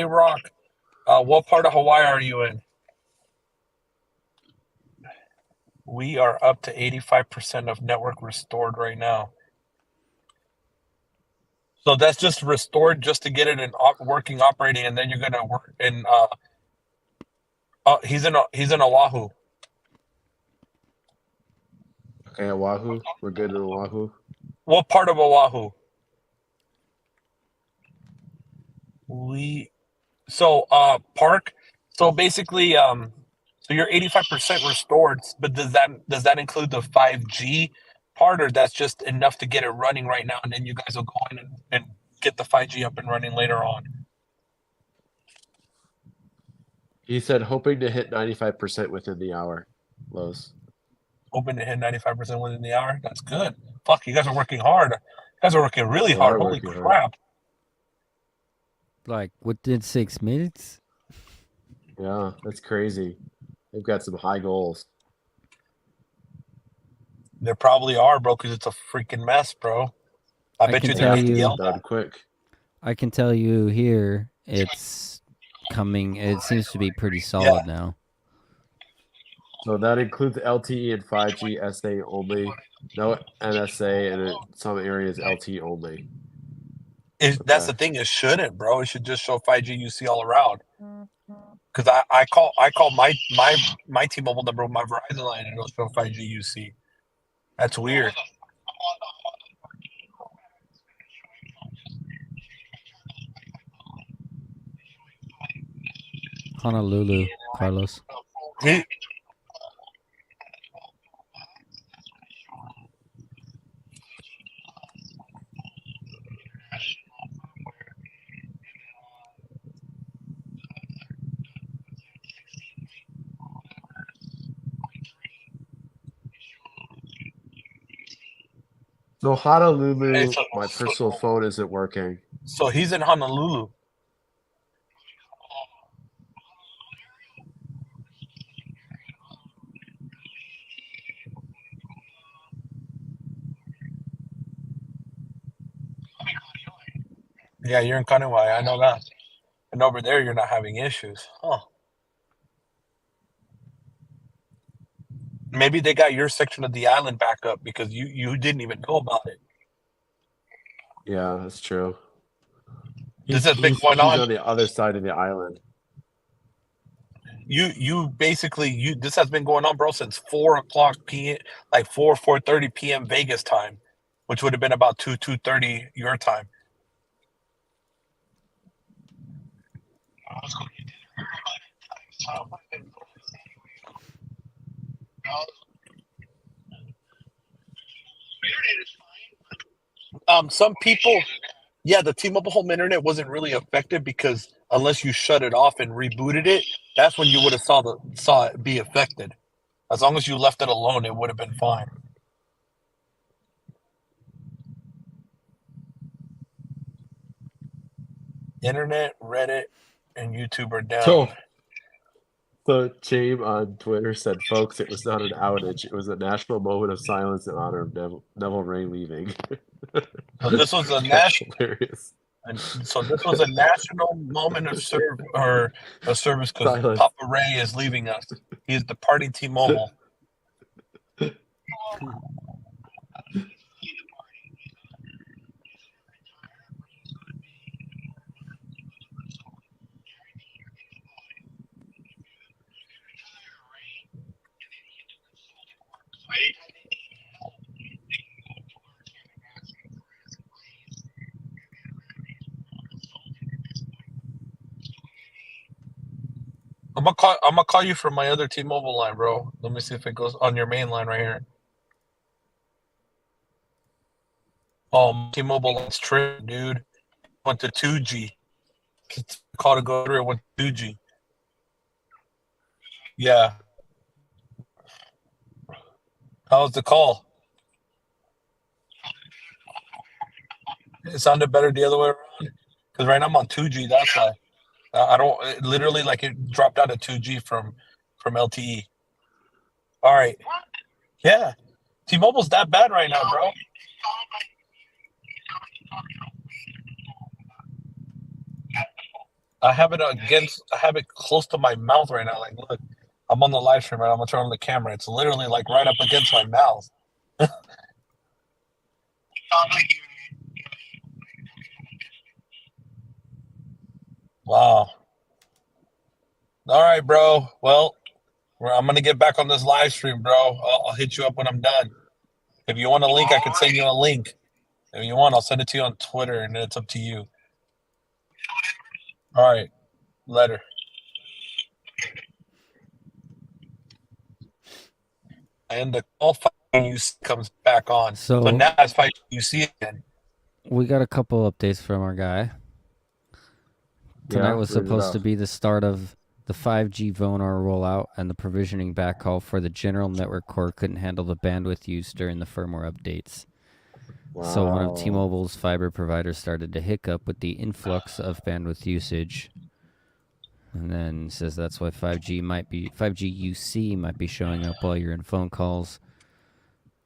Rock. What part of Hawaii are you in? We are up to 85% of network restored right now. So that's just restored just to get it in working, operating, and then you're gonna work in. He's in Oahu. Okay, Oahu. We're good in Oahu. What part of Oahu? Park. So basically, so you're 85% restored, but does that include the 5G part, or that's just enough to get it running right now, and then you guys will go in and get the 5G up and running later on? He said hoping to hit 95% within the hour. Lowe's. Hoping to hit 95% within the hour. That's good. Fuck, you guys are working hard. You guys are working really hard. Holy crap. Like within 6 minutes? Yeah, that's crazy. They've got some high goals. There probably are, bro, because it's a freaking mess, bro. I bet you they get yelled at. Quick. I can tell you here, it's coming. It seems to be pretty solid now. So that includes LTE and 5G SA only, no NSA, and in some areas LTE only. That's the thing. It shouldn't, bro. It should just show 5G UC all around. Because I call my T-Mobile number with my Verizon line, and it'll show 5G UC. That's weird. Honolulu, Carlos. No, Honolulu, Hey, so, my personal phone isn't working. so he's in Honolulu. Yeah, you're in Kanawai. I know that. And over there, you're not having issues. Huh. Maybe they got your section of the island back up because you didn't even know about it. Yeah, that's true. This has been going He's on. on the other side of the island. You basically this has been going on, bro, since 4:00 p.m. like 4:30 p.m. Vegas time, which would have been about 2:30 your time. Some people, yeah, the T-Mobile home internet wasn't really affected because unless you shut it off and rebooted it, that's when you would have saw it be affected. As long as you left it alone, it would have been fine. Internet, Reddit, and YouTube are down. So Chaim on Twitter said, folks, it was not an outage. It was a national moment of silence in honor of Neville Ray leaving. So this was a national. So this was a national moment of service because Papa Ray is leaving us. He is departing T-Mobile. I'm gonna call you from my other T-Mobile line, bro. Let me see if it goes on your main line right here. Oh, T-Mobile line's tripping, dude. Went to 2G. Call to go through. It went to 2G. Yeah. How was the call? It sounded better the other way around. Because right now I'm on 2G. That's why. I don't literally like it dropped out of 2G from LTE. All right. Yeah. T-Mobile's that bad right now, bro. I have it close to my mouth right now. Like, look, I'm on the live stream right now. I'm gonna turn on the camera. It's literally like right up against my mouth. Wow. All right, bro. Well, I'm gonna get back on this live stream, bro. I'll hit you up when I'm done. If you want a link, I can send you a link. If you want, I'll send it to you on Twitter, and it's up to you. All right. Later. And the call use comes back on. So now it's you see it again. We got a couple updates from our guy. Tonight was supposed to be the start of the 5G Vonar rollout, and the provisioning backhaul for the general network core couldn't handle the bandwidth use during the firmware updates. Wow. So one of T-Mobile's fiber providers started to hiccup with the influx of bandwidth usage. And then says that's why 5G UC might be showing up while you're in phone calls,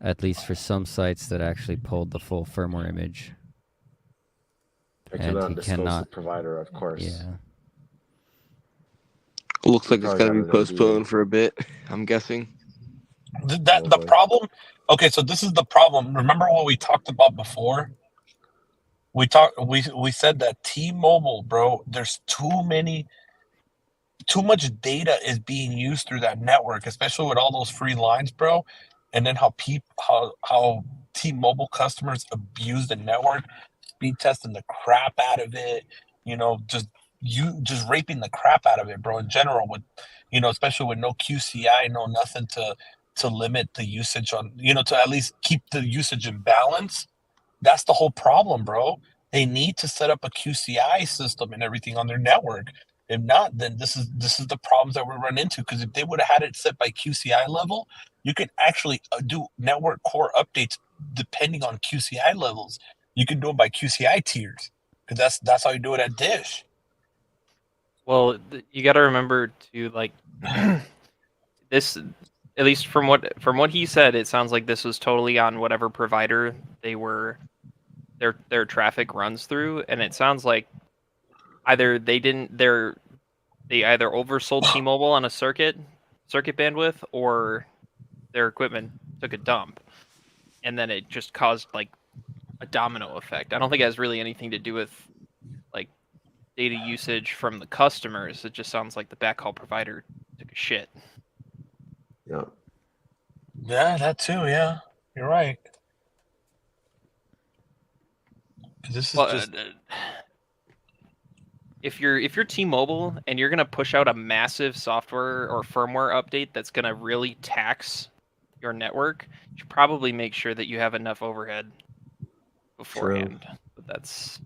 at least for some sites that actually pulled the full firmware image. And he cannot provider, of course. Yeah. Looks like it's gonna be postponed for a bit, I'm guessing. The problem. Okay, so this is the problem. Remember what we talked about before? We said that T-Mobile, bro, there's too much data is being used through that network, especially with all those free lines, bro. And then how T-Mobile customers abuse the network, speed testing the crap out of it, just raping the crap out of it, bro. In general, with especially with no QCI, no nothing to limit the usage on, to at least keep the usage in balance. That's the whole problem, bro. They need to set up a QCI system and everything on their network. If not, then this is the problems that we run into. Because if they would have had it set by QCI level, you could actually do network core updates depending on QCI levels. You can do it by QCI tiers, because that's how you do it at Dish. Well, you got to remember to like this. At least from what he said, it sounds like this was totally on whatever provider their traffic runs through, and it sounds like either they either oversold T-Mobile on a circuit bandwidth, or their equipment took a dump, and then it just caused like a domino effect. I don't think it has really anything to do with like data usage from the customers. It just sounds like the backhaul provider took a shit. Yeah. Yeah, that too. Yeah, you're right. This is just. If you're T-Mobile and you're gonna push out a massive software or firmware update that's gonna really tax your network, you should probably make sure that you have enough overhead beforehand. But that's.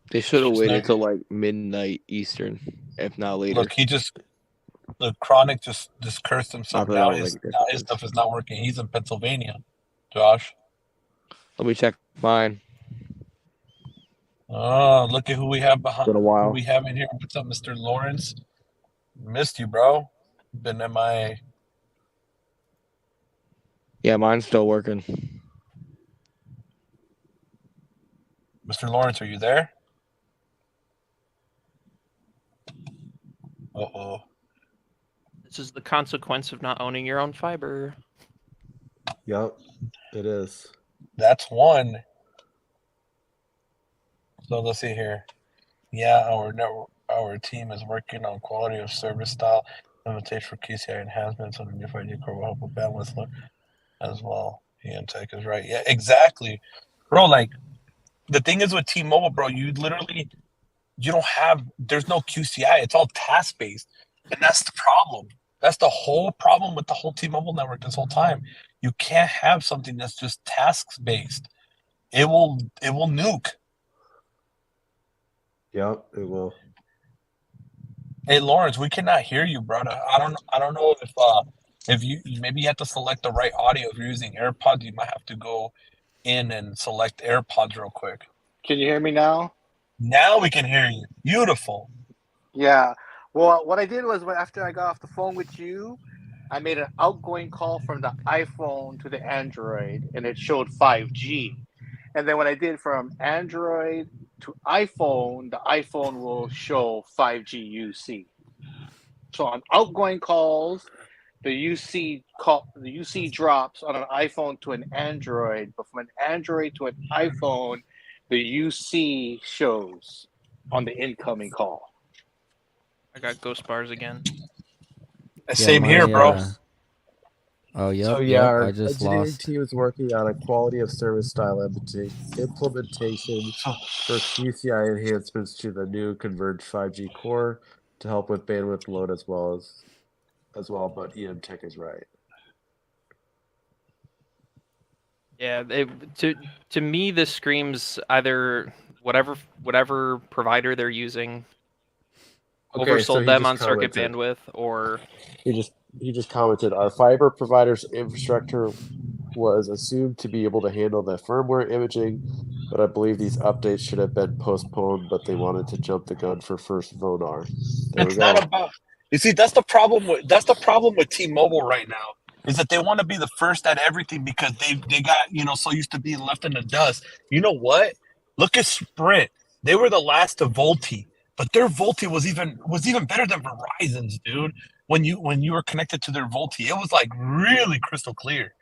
They should have Just waited not- till like midnight Eastern, if not later. Look, the Chronic just cursed himself. Not that Now I would his, make a now his stuff is not working. He's in Pennsylvania. Josh. Let me check mine. Oh, look at who we have behind. Been a while. Who we have in here. What's up, Mr. Lawrence? Missed you, bro. Been MIA. Yeah, mine's still working. Mr. Lawrence, are you there? Uh-oh. This is the consequence of not owning your own fiber. Yep, it is. That's one. So let's see here. Yeah, our team is working on quality of service style implementation for QCI enhancements on the new 5G core will help with bandwidth as well. tech is right. Yeah, exactly. Bro, like, the thing is with T-Mobile, bro, there's no QCI. It's all task-based. And that's the problem. That's the whole problem with the whole T-Mobile network this whole time. You can't have something that's just tasks-based. It will nuke. Yep, it will. Hey Lawrence, we cannot hear you, brother. I don't know if you maybe you have to select the right audio. If you're using AirPods, you might have to go in and select AirPods real quick. Can you hear me now? Now we can hear you. Beautiful. Yeah. Well, what I did was after I got off the phone with you, I made an outgoing call from the iPhone to the Android, and it showed 5G. And then when I did from Android to iPhone, the iPhone will show 5G UC. So on outgoing calls, the UC drops on an iPhone to an Android, but from an Android to an iPhone, the UC shows on the incoming call. I got ghost bars again. Same here, bro. Oh, yep. So yeah, yep, our I just engineering lost. team is working on a quality of service style implementation for QCI enhancements to the new converged 5G core to help with bandwidth load as well. But tech is right. Yeah, to me this screams either whatever provider they're using Okay, so oversold he them just on circuit commented. bandwidth, or He just commented, our fiber provider's infrastructure was assumed to be able to handle the firmware imaging, but I believe these updates should have been postponed, but they wanted to jump the gun for first Vonar. There we It's go. not about. You see, that's the problem with T-Mobile right now, is that they want to be the first at everything because they got so used to being left in the dust. You know what? Look at Sprint. They were the last to VoLTE, but their VoLTE was even better than Verizon's, dude. When you were connected to their VoLTE, it was like really crystal clear,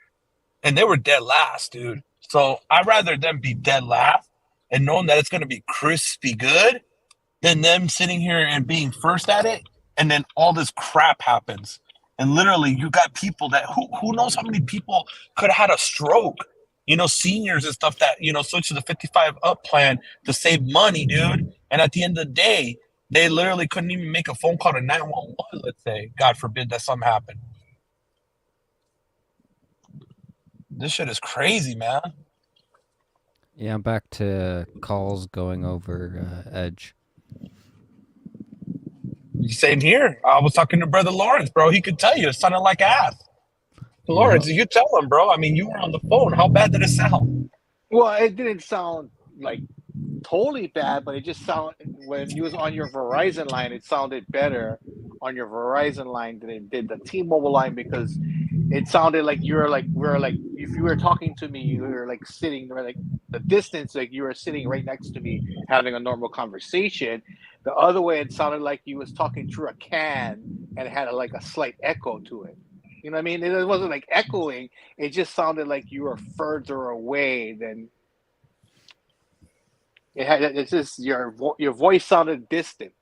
and they were dead last, dude. So I'd rather them be dead last and knowing that it's going to be crispy good than them sitting here and being first at it, and then all this crap happens. And literally, you got people that who knows how many people could have had a stroke, seniors and stuff that switch to the 55 up plan to save money, dude. And at the end of the day, they literally couldn't even make a phone call to 911. Let's say, God forbid that something happened. This shit is crazy, man. Yeah, I'm back to calls going over Edge. Same here. I was talking to Brother Lawrence, bro. He could tell you it sounded like ass. Lawrence, you tell him, bro. I mean, you were on the phone. How bad did it sound? Well, it didn't sound like totally bad, but it just sounded when you was on your Verizon line, it sounded better on your Verizon line than it did the T-Mobile line because it sounded like you were like if you were talking to me, you were like sitting like the distance, like you were sitting right next to me having a normal conversation. The other way, it sounded like you was talking through a can and it had like a slight echo to it. You know what I mean? It wasn't like echoing. It just sounded like you were further away than it had. It's just your voice sounded distant,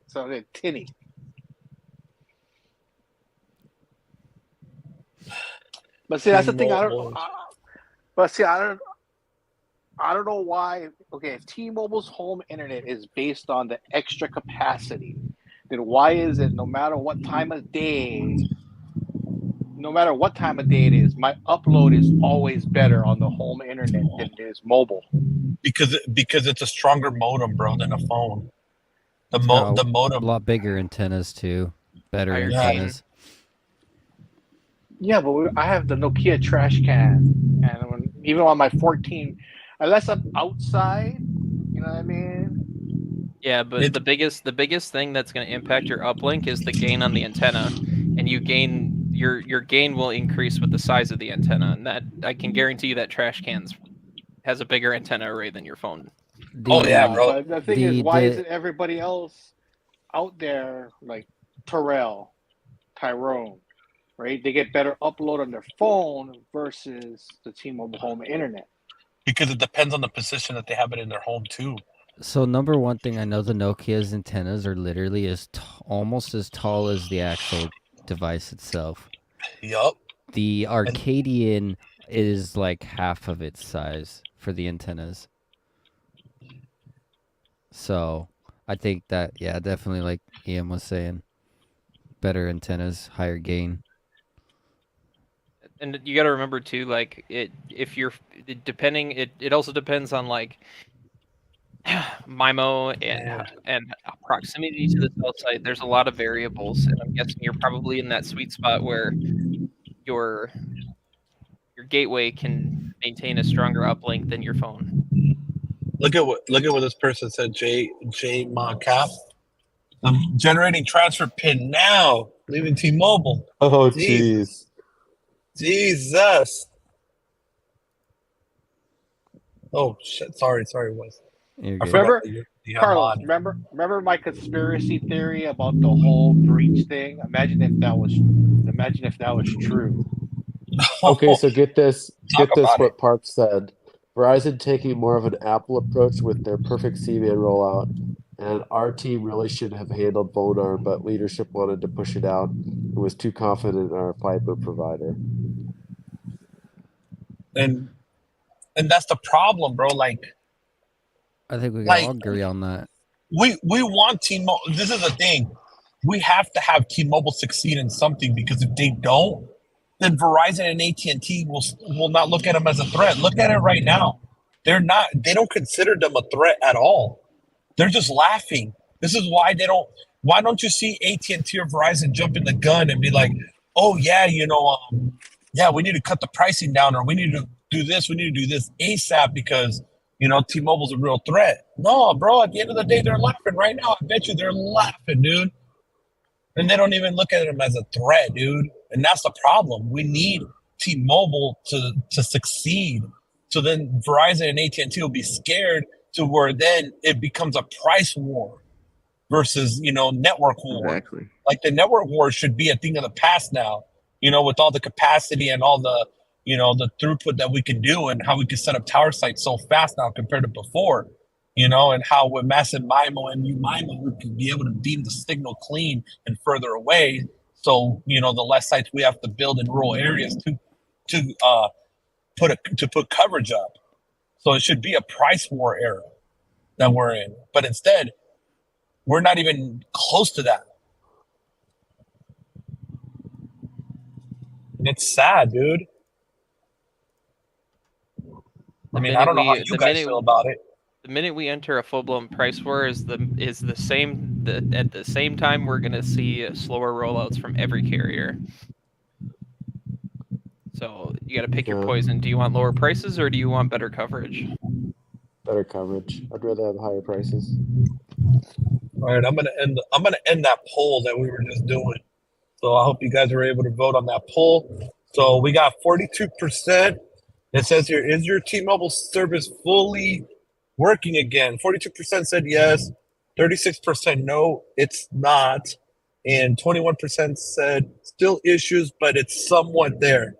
sounded tinny. But see, that's the thing. I don't know why. Okay, if T-Mobile's home internet is based on the extra capacity, then why is it no matter what time of day it is, my upload is always better on the home internet than it is mobile? Because it's a stronger modem, bro, than a phone. The modem, a lot bigger antennas too, better antennas. Yeah, but I have the Nokia trash can, and even on my 14, unless I'm outside, you know what I mean? Yeah, but the biggest thing that's going to impact your uplink is the gain on the antenna, and your gain will increase with the size of the antenna, and that I can guarantee you that trash cans has a bigger antenna array than your phone. Oh yeah, bro. But the thing is, why isn't everybody else out there like Tyrone, right? They get better upload on their phone versus the T-Mobile home internet. Because it depends on the position that they have it in their home too. So number one thing, I know the Nokia's antennas are literally almost as tall as the actual device itself. Yup. The Arcadian is like half of its size for the antennas. So I think that, yeah, definitely like Ian was saying, better antennas, higher gain. And you got to remember too, like it also depends on like MIMO and proximity to the cell site. There's a lot of variables, and I'm guessing you're probably in that sweet spot where your gateway can maintain a stronger uplink than your phone. Look at what this person said, J Macaf. I'm generating transfer pin now, leaving T-Mobile. Oh jeez. Jesus. Oh shit! Sorry, Wes. Remember, Carlos? Remember my conspiracy theory about the whole breach thing? Imagine if that was true. Okay, so get this what Park said. Verizon taking more of an Apple approach with their perfect C-band rollout, and our team really should have handled Bonar, but leadership wanted to push it out and was too confident in our fiber provider. And that's the problem, bro. Like, I think we can all agree on that. We want T-Mobile. This is the thing. We have to have T-Mobile succeed in something, because if they don't, then Verizon and AT&T will not look at them as a threat. Look at it right now. They don't consider them a threat at all. They're just laughing. This is why they don't. Why don't you see AT&T or Verizon jump in the gun and be like, oh yeah, we need to cut the pricing down, or we need to do this, we need to do this ASAP because T-Mobile's a real threat. No, bro, at the end of the day, they're laughing right now. I bet you they're laughing, dude. And they don't even look at them as a threat, dude. And that's the problem. We need T-Mobile to succeed. So then Verizon and AT&T will be scared to where then it becomes a price war versus, network war. Exactly. Like the network war should be a thing of the past now, with all the capacity and all the, the throughput that we can do and how we can set up tower sites so fast now compared to before, and how with massive MIMO and MIMO, we can be able to beam the signal clean and further away. So, the less sites we have to build in rural areas to put coverage up. So it should be a price war era that we're in. But instead, we're not even close to that. And it's sad, dude. I mean, I don't know how you guys feel about it. The minute we enter a full-blown price war is the same at the same time, we're gonna see slower rollouts from every carrier. So you got to pick your poison. Do you want lower prices or do you want better coverage? Better coverage. I'd rather have higher prices. All right, I'm gonna end that poll that we were just doing. So I hope you guys were able to vote on that poll. So we got 42%. It says here, is your T-Mobile service fully working again? 42% said yes. 36% no, it's not. And 21% said still issues, but it's somewhat there.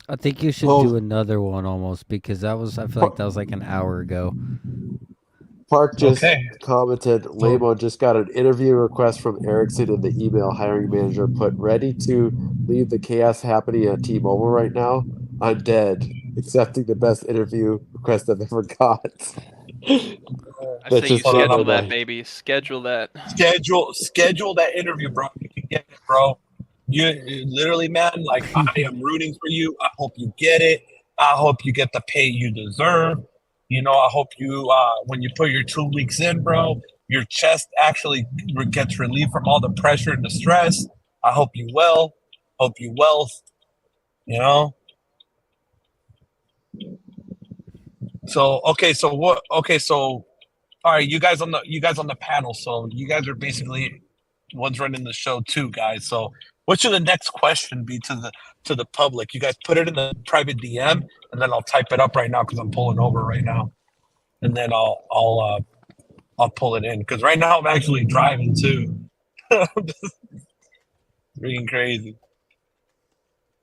I think you should do another one almost because I feel like that was like an hour ago. Park just commented, Lamo just got an interview request from Ericsson in the email hiring manager put ready to leave the chaos happening at T-Mobile right now. I'm dead. Accepting the best interview request I've ever got. I say you schedule that, baby. Schedule that. Schedule that interview, bro. You can get it, bro. You literally, man, like I am rooting for you. I hope you get it. I hope you get the pay you deserve. You know, I hope you, when you put your 2 weeks in, bro, your chest actually gets relieved from all the pressure and the stress. I hope you well. Hope you well. You know. So okay, so what? Okay, so all right, you guys on the panel. So you guys are basically ones running the show too, guys. So what should the next question be to the public? You guys put it in the private DM, and then I'll type it up right now because I'm pulling over right now, and then I'll pull it in because right now I'm actually driving too. Being crazy.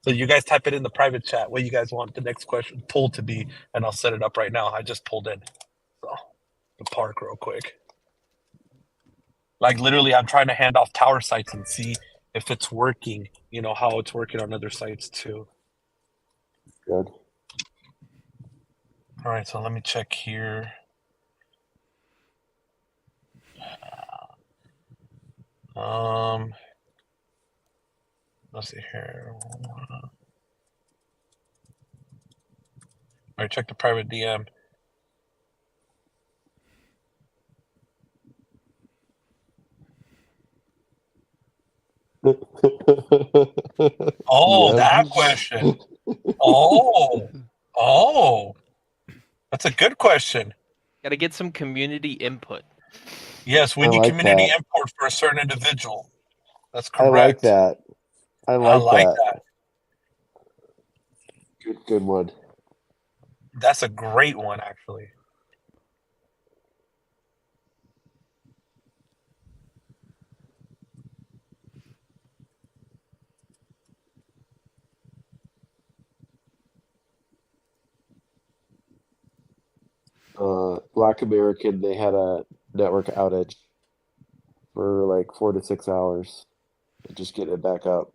So you guys type it in the private chat what you guys want the next question pull to be, and I'll set it up right now. I just pulled in. So the park real quick. Like literally, I'm trying to hand off tower sites and see if it's working. You know how it's working on other sites too. Good. All right, so let me check here. Let's see here. All right, check the private DM. Oh, Yeah. that question. Oh, that's a good question. Got to get some community input. Yes, we I need like community that. input for a certain individual. That's I like correct. that. I I like that. that. Good one. That's a great one, actually. Black American, they had a network outage for like 4 to 6 hours. Just getting it back up.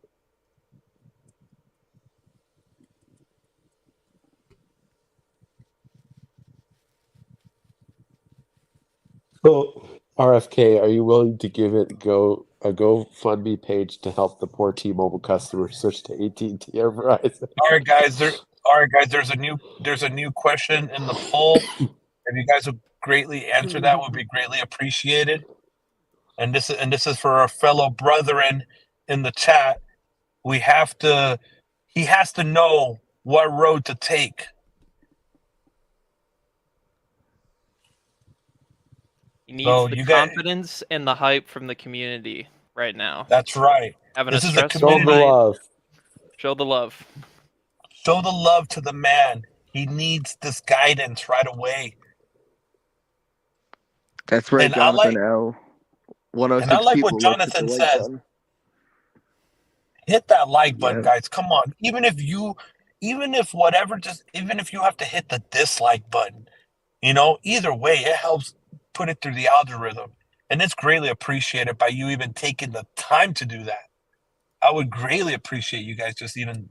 So, RFK, are you willing to give it a GoFundMe page to help the poor T-Mobile customers switch to AT&T or Verizon? All right, guys. There's a new question in the poll. If you guys would greatly answer that, would be greatly appreciated. And this is for our fellow brethren in the chat. He has to know what road to take. He needs the confidence and the hype from the community right now. That's right. Having This a is a stressful community. night. Show the love. Show the love to the man. He needs this guidance right away. That's right, And Jonathan L. 106 and I like people. what Let's hit the Jonathan like says. button. Hit that like button, Yeah. guys. Come on. Even if you have to hit the dislike button, you know, either way, it helps put it through the algorithm. And it's greatly appreciated by you even taking the time to do that. I would greatly appreciate you guys just even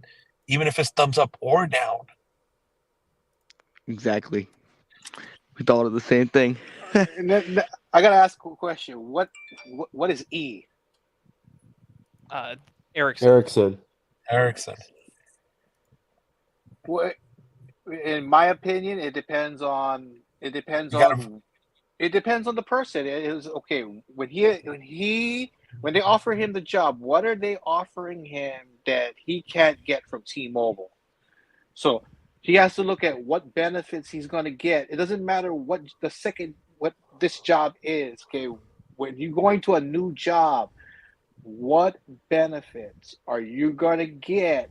if it's thumbs up or down. Exactly. We thought of the same thing. I gotta ask a question. What is E? Ericsson. What, in my opinion, it depends on It depends on the person. It is okay when they offer him the job. What are they offering him that he can't get from T-Mobile? So he has to look at what benefits he's going to get. It doesn't matter what this job is. Okay, when you're going to a new job, what benefits are you going to get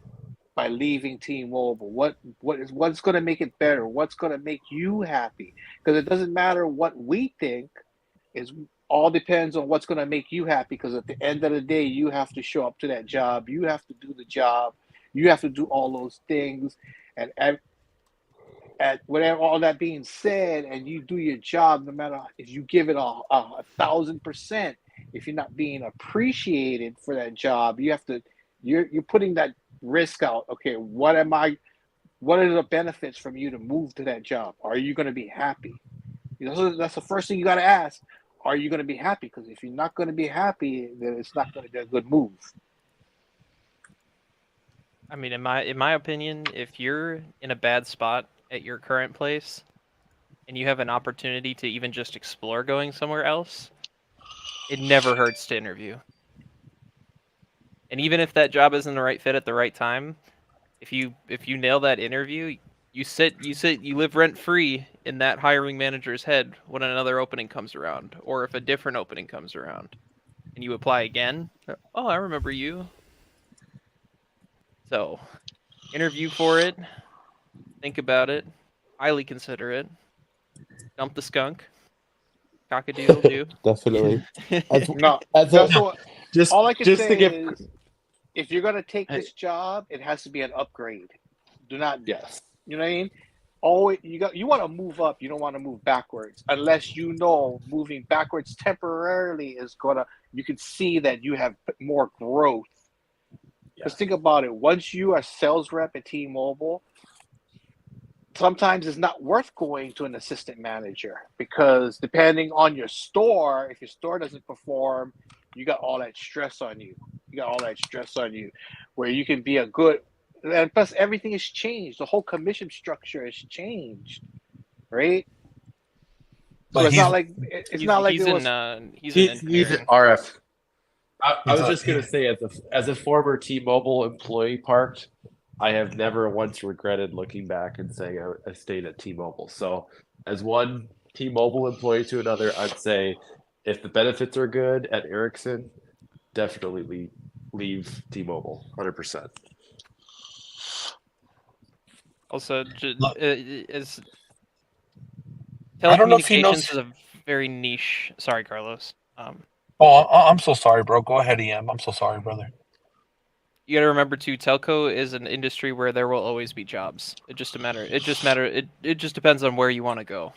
by leaving T-Mobile? What's going to make it better? What's going to make you happy? Because it doesn't matter what we think. It all depends on what's going to make you happy. Because at the end of the day, you have to show up to that job. You have to do the job. You have to do all those things. And at whatever, all that being said, and you do your job, no matter if you give it 1,000%, if you're not being appreciated for that job, you're putting that risk out. Okay, what are the benefits from you to move to that job? Are you going to be happy? That's the first thing you got to ask. Are you going to be happy? Because if you're not going to be happy, then it's not going to be a good move. I mean, in my opinion, if you're in a bad spot at your current place and you have an opportunity to even just explore going somewhere else, it never hurts to interview. And even if that job isn't the right fit at the right time, if you nail that interview, you live rent free in that hiring manager's head when another opening comes around, or if a different opening comes around, and you apply again. Oh, I remember you. So, interview for it. Think about it. Highly consider it. Dump the skunk. Cock-a-doodle-doo. Definitely. All I can say is, if you're gonna take this job, it has to be an upgrade. Do not. Yes. You know what I mean? Always, you want to move up. You don't want to move backwards, unless you know moving backwards temporarily is gonna. You can see that you have more growth. Because think about it. Once you are sales rep at T-Mobile, sometimes it's not worth going to an assistant manager, because depending on your store, if your store doesn't perform, you got all that stress on you. Where you can be a good, and plus everything has changed. The whole commission structure has changed, right? So But it's not like he's it was. He's an RF. I was just gonna say, as a former T-Mobile employee, parked, I have never once regretted looking back and saying I stayed at T-Mobile. So, as one T-Mobile employee to another, I'd say if the benefits are good at Ericsson, definitely leave T-Mobile, 100%. Also, is I don't know if he knows. telecommunications is a very niche. Sorry, Carlos. I'm so sorry, bro. Go ahead, EM. I'm so sorry, brother. You got to remember too, telco is an industry where there will always be jobs. It just depends on where you want to go.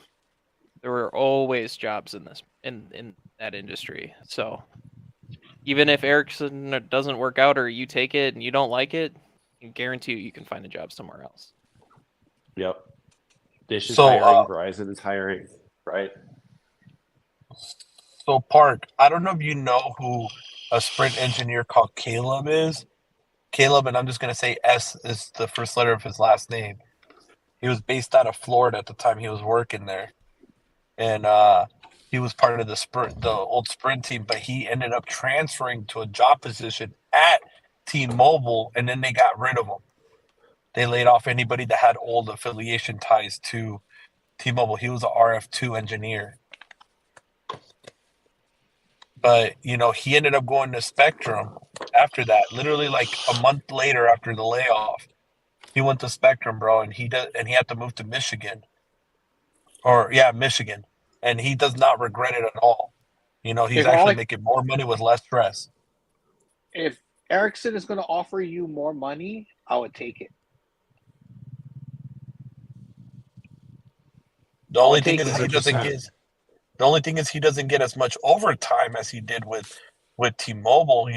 There are always jobs in that industry. So even if Ericsson doesn't work out, or you take it and you don't like it, I can guarantee you can find a job somewhere else. Yep. Dish is hiring, Verizon is hiring, right? So, Park, I don't know if you know who a Sprint engineer called Caleb is. Caleb, and I'm just going to say S is the first letter of his last name. He was based out of Florida at the time he was working there. And he was part of the old Sprint team, but he ended up transferring to a job position at T-Mobile, and then they got rid of him. They laid off anybody that had old affiliation ties to T-Mobile. He was an RF2 engineer. But, he ended up going to Spectrum after that. Literally like a month later after the layoff, he went to Spectrum, bro, and he had to move to Michigan. Michigan. And he does not regret it at all. He's actually making more money with less stress. If Ericsson is going to offer you more money, I would take it. The only thing is he doesn't get as much overtime as he did with T-Mobile,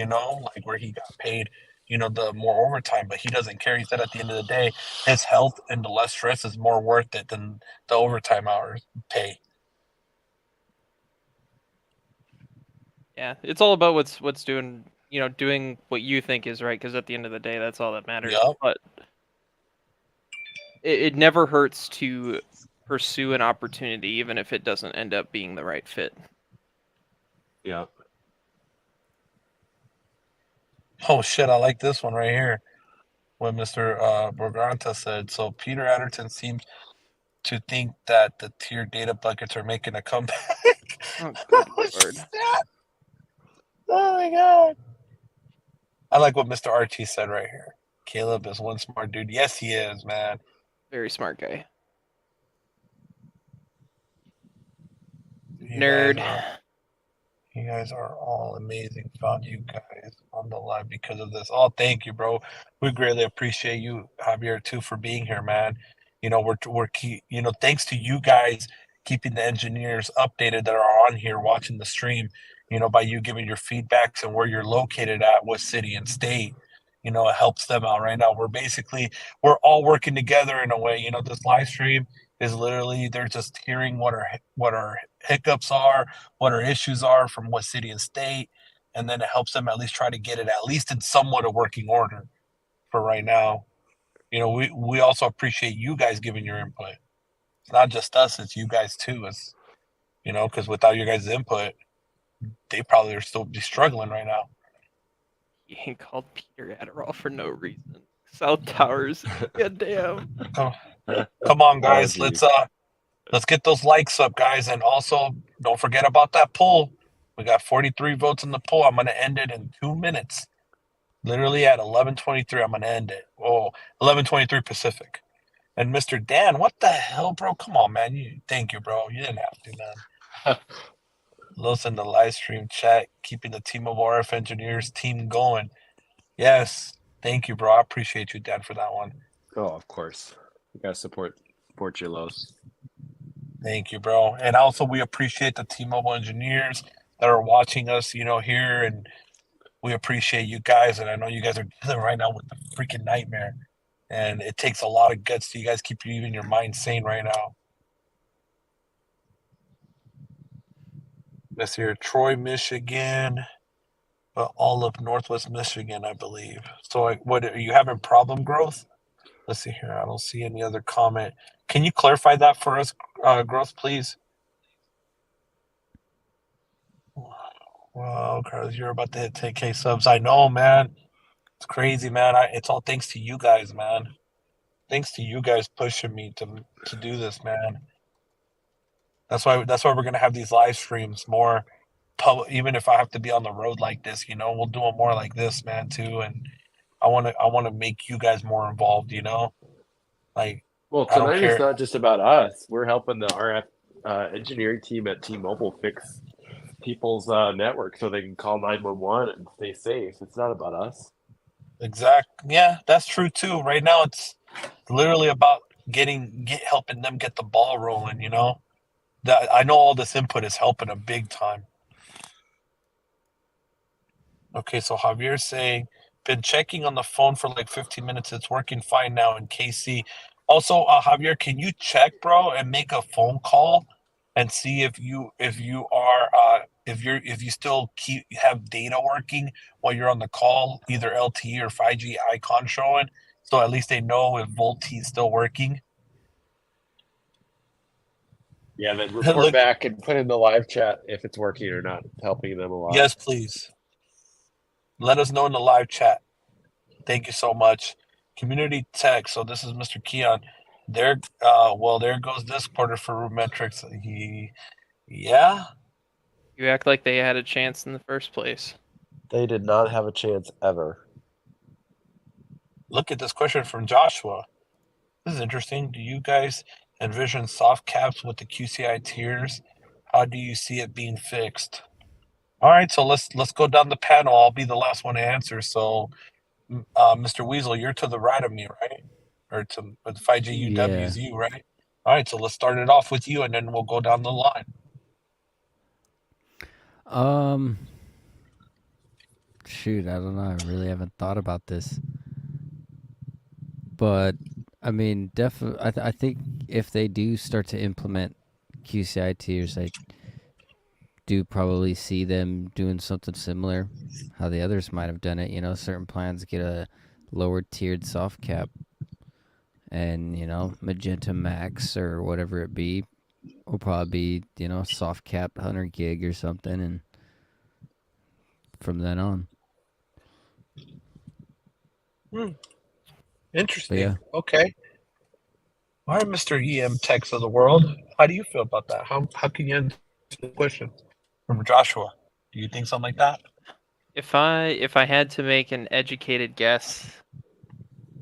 like where he got paid, the more overtime, but he doesn't care. He said at the end of the day, his health and the less stress is more worth it than the overtime hours pay. Yeah, it's all about what's doing what you think is right, because at the end of the day, that's all that matters. Yep. But it never hurts to pursue an opportunity, even if it doesn't end up being the right fit. Yeah. Oh shit, I like this one right here. What Mr. Borganta said. So Peter Adderton seems to think that the tier data buckets are making a comeback. Oh, good lord. Oh my god. I like what Mr. RT said right here. Caleb is one smart dude. Yes, he is, man. Very smart guy. You Nerd. You guys are all amazing. Found you guys on the live because of this. Oh, thank you, bro. We greatly appreciate you, Javier, too, for being here, man. You know, thanks to you guys keeping the engineers updated that are on here watching the stream, by you giving your feedbacks and where you're located at, what city and state. It helps them out right now. We're all working together in a way. This live stream is literally they're just hearing what our hiccups are, what our issues are from what city and state, and then it helps them at least try to get it at least in somewhat a working order for right now. We also appreciate you guys giving your input. It's not just us, it's you guys too. It's because without your guys' input, they probably are still be struggling right now. He ain't called Peter Adderall for no reason. South Towers. Goddamn. Come on, guys. Let's get those likes up, guys. And also, don't forget about that poll. We got 43 votes in the poll. I'm going to end it in 2 minutes. Literally at 11:23, I'm going to end it. Oh, 11:23 Pacific. And Mr. Dan, what the hell, bro? Come on, man. Thank you, bro. You didn't have to, man. Los in the live stream chat, keeping the team of RF engineers team going. Yes. Thank you, bro. I appreciate you, Dan, for that one. Oh, of course. You got to support your Los. Thank you, bro. And also, we appreciate the T-Mobile engineers that are watching us, here, and we appreciate you guys. And I know you guys are dealing right now with the freaking nightmare, and it takes a lot of guts to you guys keep even your mind sane right now. Let's hear Troy, Michigan, all of Northwest Michigan, I believe. So, what are you having problem growth? Let's see here. I don't see any other comment. Can you clarify that for us, Growth, please? Wow, Carlos, you're about to hit 10K subs. I know, man. It's crazy, man. It's all thanks to you guys, man. Thanks to you guys pushing me to do this, man. That's why we're gonna have these live streams more public. Even if I have to be on the road like this, we'll do it more like this, man, too. And I want to make you guys more involved, Like, well, tonight is not just about us. We're helping the RF engineering team at T-Mobile fix people's network so they can call 911 and stay safe. It's not about us. Exactly. Yeah, that's true too. Right now, it's literally about helping them get the ball rolling. That I know all this input is helping them big time. Okay, so Javier's saying, been checking on the phone for like 15 minutes. It's working fine now in KC. Also, Javier, can you check, bro, and make a phone call and see if you still have data working while you're on the call, either LTE or 5G icon showing, so at least they know if VoLTE is still working. Yeah, then report back and put in the live chat if it's working or not. It's helping them a lot. Yes, please. Let us know in the live chat. Thank you so much. Community tech. So this is Mr. Keon. There goes this quarter for Rootmetrics. Yeah. You act like they had a chance in the first place. They did not have a chance ever. Look at this question from Joshua. This is interesting. Do you guys envision soft caps with the QCI tiers? How do you see it being fixed? All right, so let's go down the panel. I'll be the last one to answer. So, Mr. Weasel, you're to the right of me, right? Or to 5G UW is you, right? All right, so let's start it off with you, and then we'll go down the line. Shoot, I don't know. I really haven't thought about this. But, I mean, definitely, I think if they do start to implement QCI tiers, I do probably see them doing something similar, how the others might have done it. Certain plans get a lower tiered soft cap. and Magenta Max or whatever it be will probably be soft cap 100 gig or something, and from then on. Interesting. Yeah. Okay. All right, Mr. EM Techs of the world. How do you feel about that? How can you answer the question from Joshua? Do you think something like that? If I had to make an educated guess,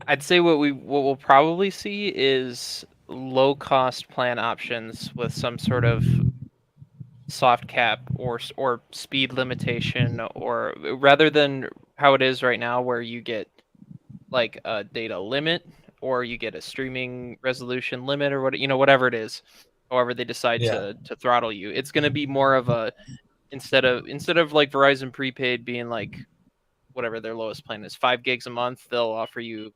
I'd say what we'll probably see is low cost plan options with some sort of soft cap or speed limitation, or rather than how it is right now where you get like a data limit or you get a streaming resolution limit or whatever it is, however they decide to throttle you. It's going to be more of a instead of like Verizon prepaid being like whatever their lowest plan is, 5 gigs a month, they'll offer you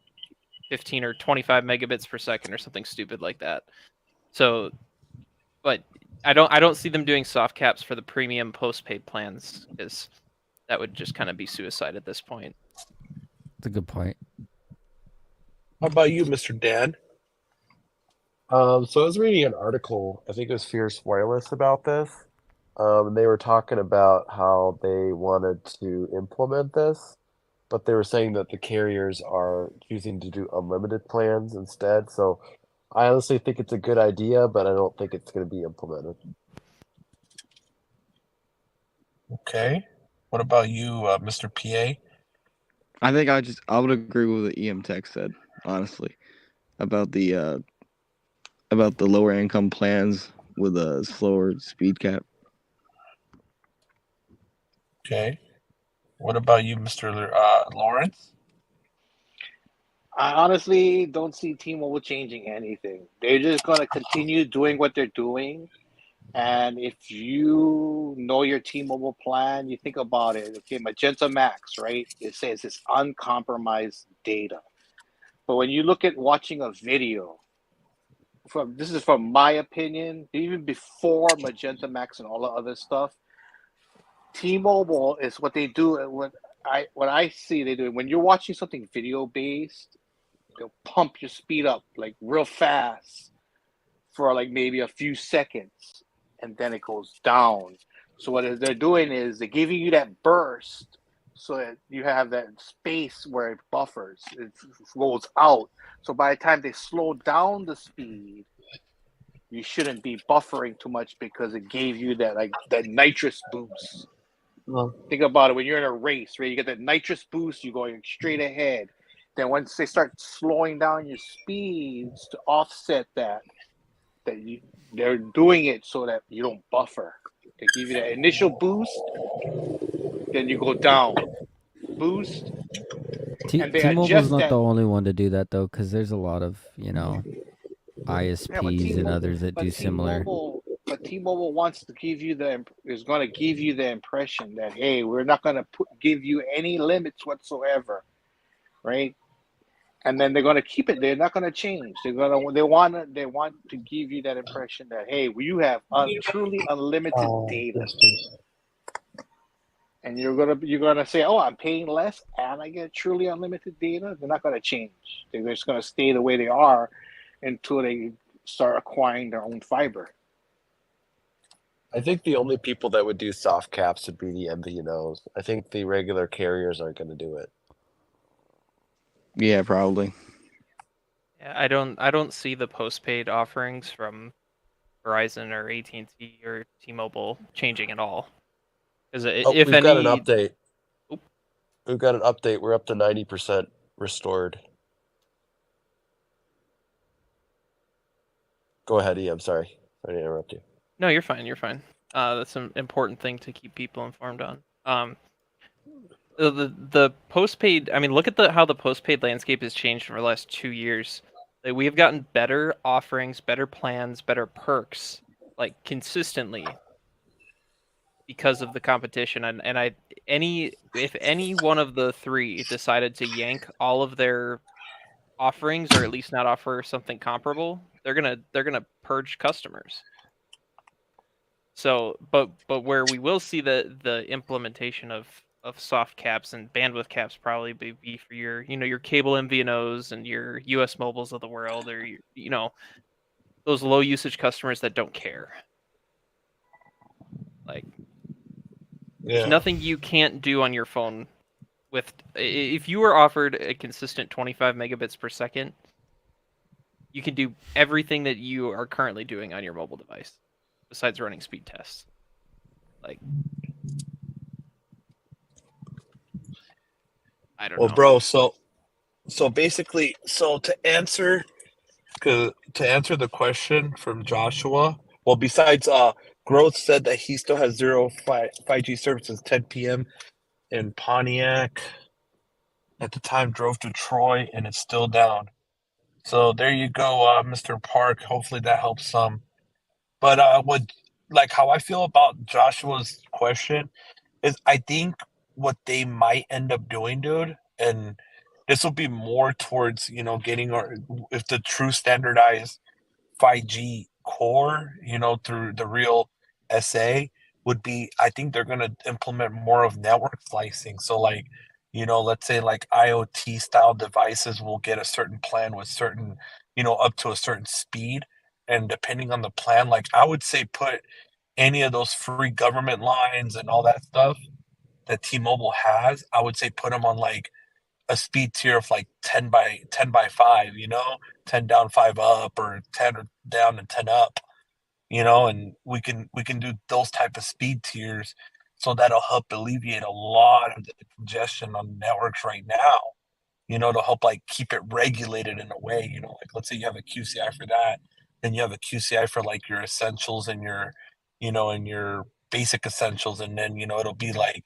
15 or 25 megabits per second or something stupid like that. So, but I don't see them doing soft caps for the premium postpaid plans, because that would just kind of be suicide at this point. That's a good point. How about you, Mr. Dan? So I was reading an article, I think it was Fierce Wireless, about this. And they were talking about how they wanted to implement this, but they were saying that the carriers are choosing to do unlimited plans instead. So I honestly think it's a good idea, but I don't think it's going to be implemented. Okay. What about you, Mr. PA? I think I would agree with what EM Tech said, honestly, about the lower income plans with a slower speed cap. Okay. What about you, Mr. Lawrence? I honestly don't see T-Mobile changing anything. They're just going to continue doing what they're doing. And if you know your T-Mobile plan, you think about it. Okay, Magenta Max, right? It says it's uncompromised data. But when you look at watching a video, this is from my opinion, even before Magenta Max and all the other stuff, T-Mobile is what they do. What I see they do when you're watching something video based, they'll pump your speed up like real fast for like maybe a few seconds, and then it goes down. So what they're doing is they're giving you that burst so that you have that space where it buffers, it rolls out. So by the time they slow down the speed, you shouldn't be buffering too much because it gave you that nitrous boost. Think about it when you're in a race, right? You get that nitrous boost, you're going straight ahead. Then once they start slowing down your speeds to offset that they're doing it so that you don't buffer. They give you that initial boost, then you go down. Boost. And they T-Mobile's adjust not that. the only one to do that though, because there's a lot of ISPs and others that do similar. But T-Mobile wants to give you is going to give you the impression that, hey, we're not going to give you any limits whatsoever, right? And then they're going to keep it. They're not going to change. They want to give you that impression that, hey, you have truly unlimited data, and you're gonna say, oh, I'm paying less and I get truly unlimited data. They're not going to change. They're just going to stay the way they are until they start acquiring their own fiber. I think the only people that would do soft caps would be the MVNOs. I think the regular carriers aren't going to do it. Yeah, probably. Yeah, I don't see the postpaid offerings from Verizon or AT&T or T-Mobile changing at all. Because if we've got an update. We've got an update. We're up to 90% restored. Go ahead, E. I'm sorry. Sorry to interrupt you. No, you're fine. You're fine. That's an important thing to keep people informed on. The postpaid. I mean, look at how the postpaid landscape has changed over the last 2 years. Like, we have gotten better offerings, better plans, better perks, like consistently, because of the competition. If any one of the three decided to yank all of their offerings, or at least not offer something comparable, they're gonna purge customers. So, but where we will see the implementation of of soft caps and bandwidth caps probably be for your, your cable MVNOs and your US mobiles of the world, or those low usage customers that don't care. Like, there's nothing you can't do on your phone with. If you were offered a consistent 25 megabits per second, you can do everything that you are currently doing on your mobile device, besides running speed tests. Like, I don't know. Well, bro, so basically, to answer the question from Joshua, well, besides Growth said that he still has 5G services 10 p.m. in Pontiac. At the time, drove to Troy, and it's still down. So there you go, Mr. Park. Hopefully that helps some. But how I feel about Joshua's question is, I think what they might end up doing, dude, and this will be more towards getting if the true standardized 5G core, through the real SA would be, I think they're going to implement more of network slicing. So let's say like IoT style devices will get a certain plan with certain, up to a certain speed. And depending on the plan, like I would say put any of those free government lines and all that stuff that T-Mobile has, I would say put them on like a speed tier of like 10 by 5, 10 down, 5 up, or 10 down and 10 up, and we can do those type of speed tiers, so that'll help alleviate a lot of the congestion on networks right now, to help like keep it regulated in a way, like let's say you have a QCI for that, then you have a QCI for like your essentials and your basic essentials, and then it'll be like,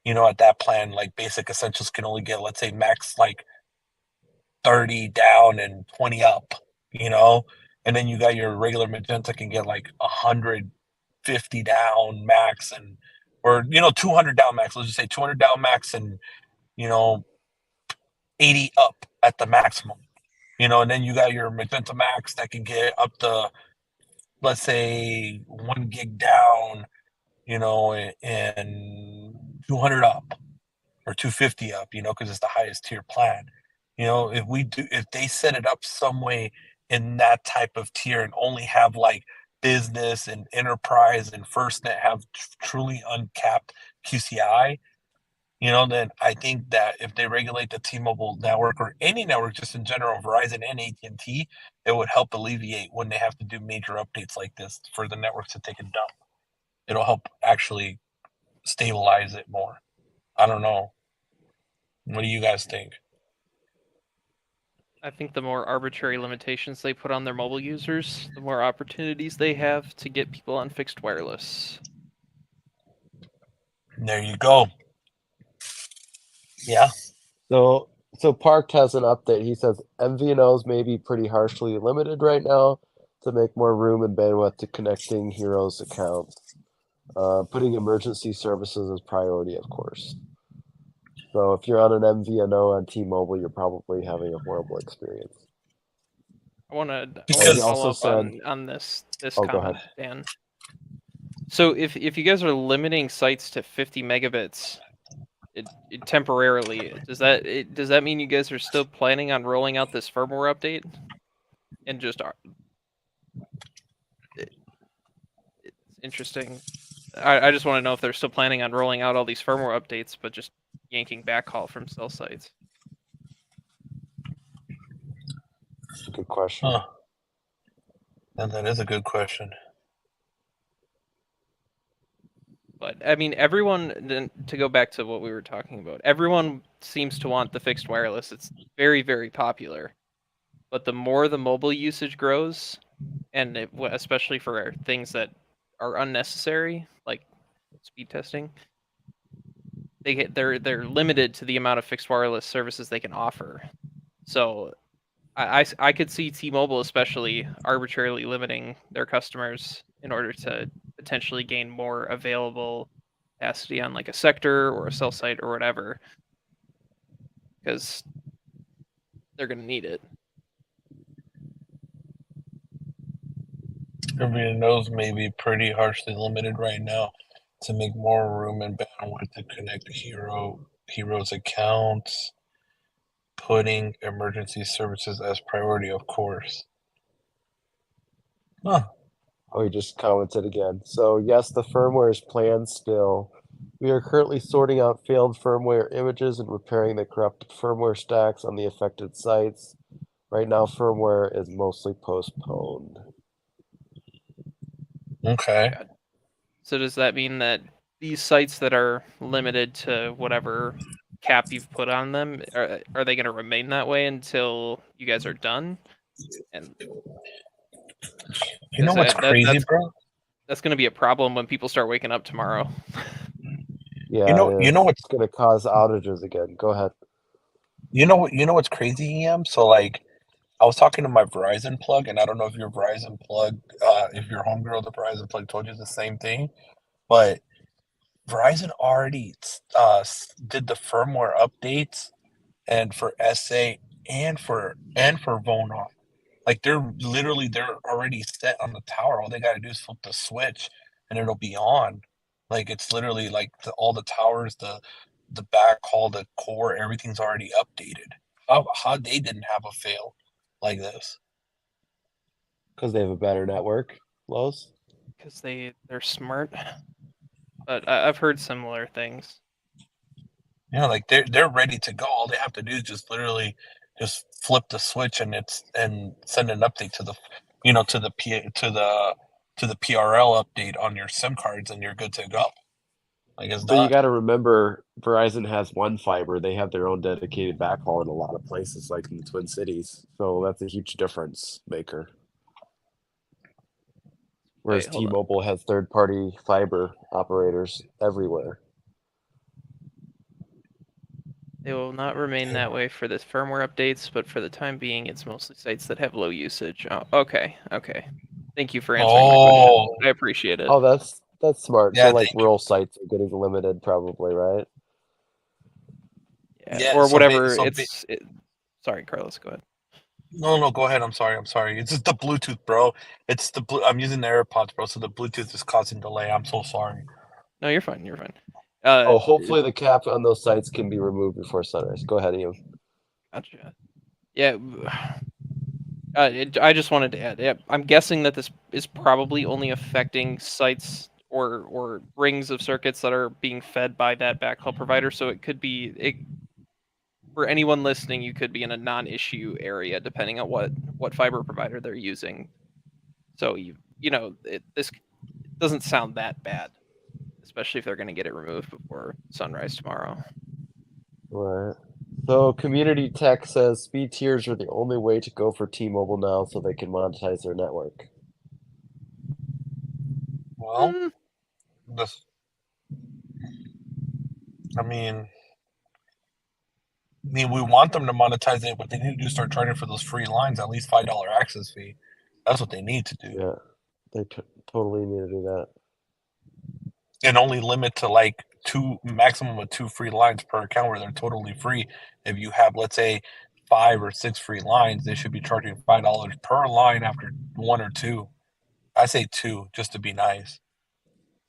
at that plan, like basic essentials can only get, let's say, max like 30 down and 20 up, and then you got your regular magenta can get like 150 down max, and or 200 down max. Let's just say 200 down max, and 80 up at the maximum, and then you got your magenta max that can get up to, let's say, 1 gig down, and 200 up or 250 up, because it's the highest tier plan. If they set it up some way in that type of tier and only have like business and enterprise and FirstNet have truly uncapped QCI, then I think that if they regulate the T-Mobile network or any network just in general, Verizon and AT&T, it would help alleviate when they have to do major updates like this for the networks to take a dump. It'll help actually stabilize it more. I don't know. What do you guys think? I think the more arbitrary limitations they put on their mobile users, the more opportunities they have to get people on fixed wireless. There you go. Yeah. So Park has an update. He says MVNOs may be pretty harshly limited right now to make more room and bandwidth to connecting Heroes accounts. Putting emergency services as priority, of course. So if you're on an MVNO on T-Mobile, you're probably having a horrible experience. I want to also follow up said on this go comment, ahead. Dan. So if you guys are limiting sites to 50 megabits temporarily, does that mean you guys are still planning on rolling out this firmware update? And just it's interesting. I just want to know if they're still planning on rolling out all these firmware updates, but just yanking backhaul from cell sites. That's a good question. Huh. And that is a good question. But I mean, everyone, to go back to what we were talking about, everyone seems to want the fixed wireless. It's very, very popular. But the more the mobile usage grows, and especially for things that are unnecessary, like speed testing, they're limited to the amount of fixed wireless services they can offer. So I could see T-Mobile especially arbitrarily limiting their customers in order to potentially gain more available capacity on like a sector or a cell site or whatever, because they're going to need it. MVNOs may be pretty harshly limited right now. to make more room and bandwidth to connect heroes accounts, putting emergency services as priority, of course. Huh. Oh, he just commented again. So yes, the firmware is planned still. We are currently sorting out failed firmware images and repairing the corrupted firmware stacks on the affected sites. Right now, firmware is mostly postponed. Okay. So does that mean that these sites that are limited to whatever cap you've put on them, are they going to remain that way until you guys are done? And you know what's crazy, bro? That's going to be a problem when people start waking up tomorrow. Yeah, you know what's going to cause outages again. Go ahead. You know what's crazy, EM? So like, I was talking to my Verizon plug, and I don't know if your Verizon plug, if your homegirl, the Verizon plug, told you the same thing, but Verizon already did the firmware updates, and for SA and for Vonon. Like they're already set on the tower. All they got to do is flip the switch, and it'll be on. Like it's literally like all the towers, the backhaul, the core, everything's already updated. How they didn't have a fail like this? Because they have a better network, Lowe's? Because they're smart. But I've heard similar things. Yeah, like they're ready to go. All they have to do is just literally just flip the switch and send an update to the to the PRL update on your SIM cards, and you're good to go. Like it's But you done. got to remember, Verizon has one fiber. They have their own dedicated backhaul in a lot of places, like in the Twin Cities. So that's a huge difference maker. Whereas T-Mobile has third-party fiber operators everywhere. They will not remain that way for the firmware updates, but for the time being, it's mostly sites that have low usage. Oh, okay. Thank you for answering my question. I appreciate it. Oh, that's smart. Yeah, so like rural sites are getting limited, probably, right? Yeah, or whatever. Sorry, Carlos. Go ahead. No, go ahead. I'm sorry. It's just the Bluetooth, bro. It's the I'm using the AirPods, bro. So the Bluetooth is causing delay. I'm so sorry. No, you're fine. You're fine. Hopefully the cap on those sites can be removed before sunrise. Go ahead, Ian. Gotcha. Yeah. I just wanted to add. Yeah, I'm guessing that this is probably only affecting sites or rings of circuits that are being fed by that backhaul provider. So it could be for anyone listening, you could be in a non-issue area depending on what fiber provider they're using. So this doesn't sound that bad, especially if they're going to get it removed before sunrise tomorrow. Right. So Community Tech says speed tiers are the only way to go for T-Mobile now, so they can monetize their network. Well, I mean, we want them to monetize it, but they need to start charging for those free lines, at least $5 access fee. That's what they need to do. Yeah, they totally need to do that. And only limit to like maximum of 2 free lines per account where they're totally free. If you have, let's say, 5 or 6 free lines, they should be charging $5 per line after 1 or 2. I say 2 just to be nice.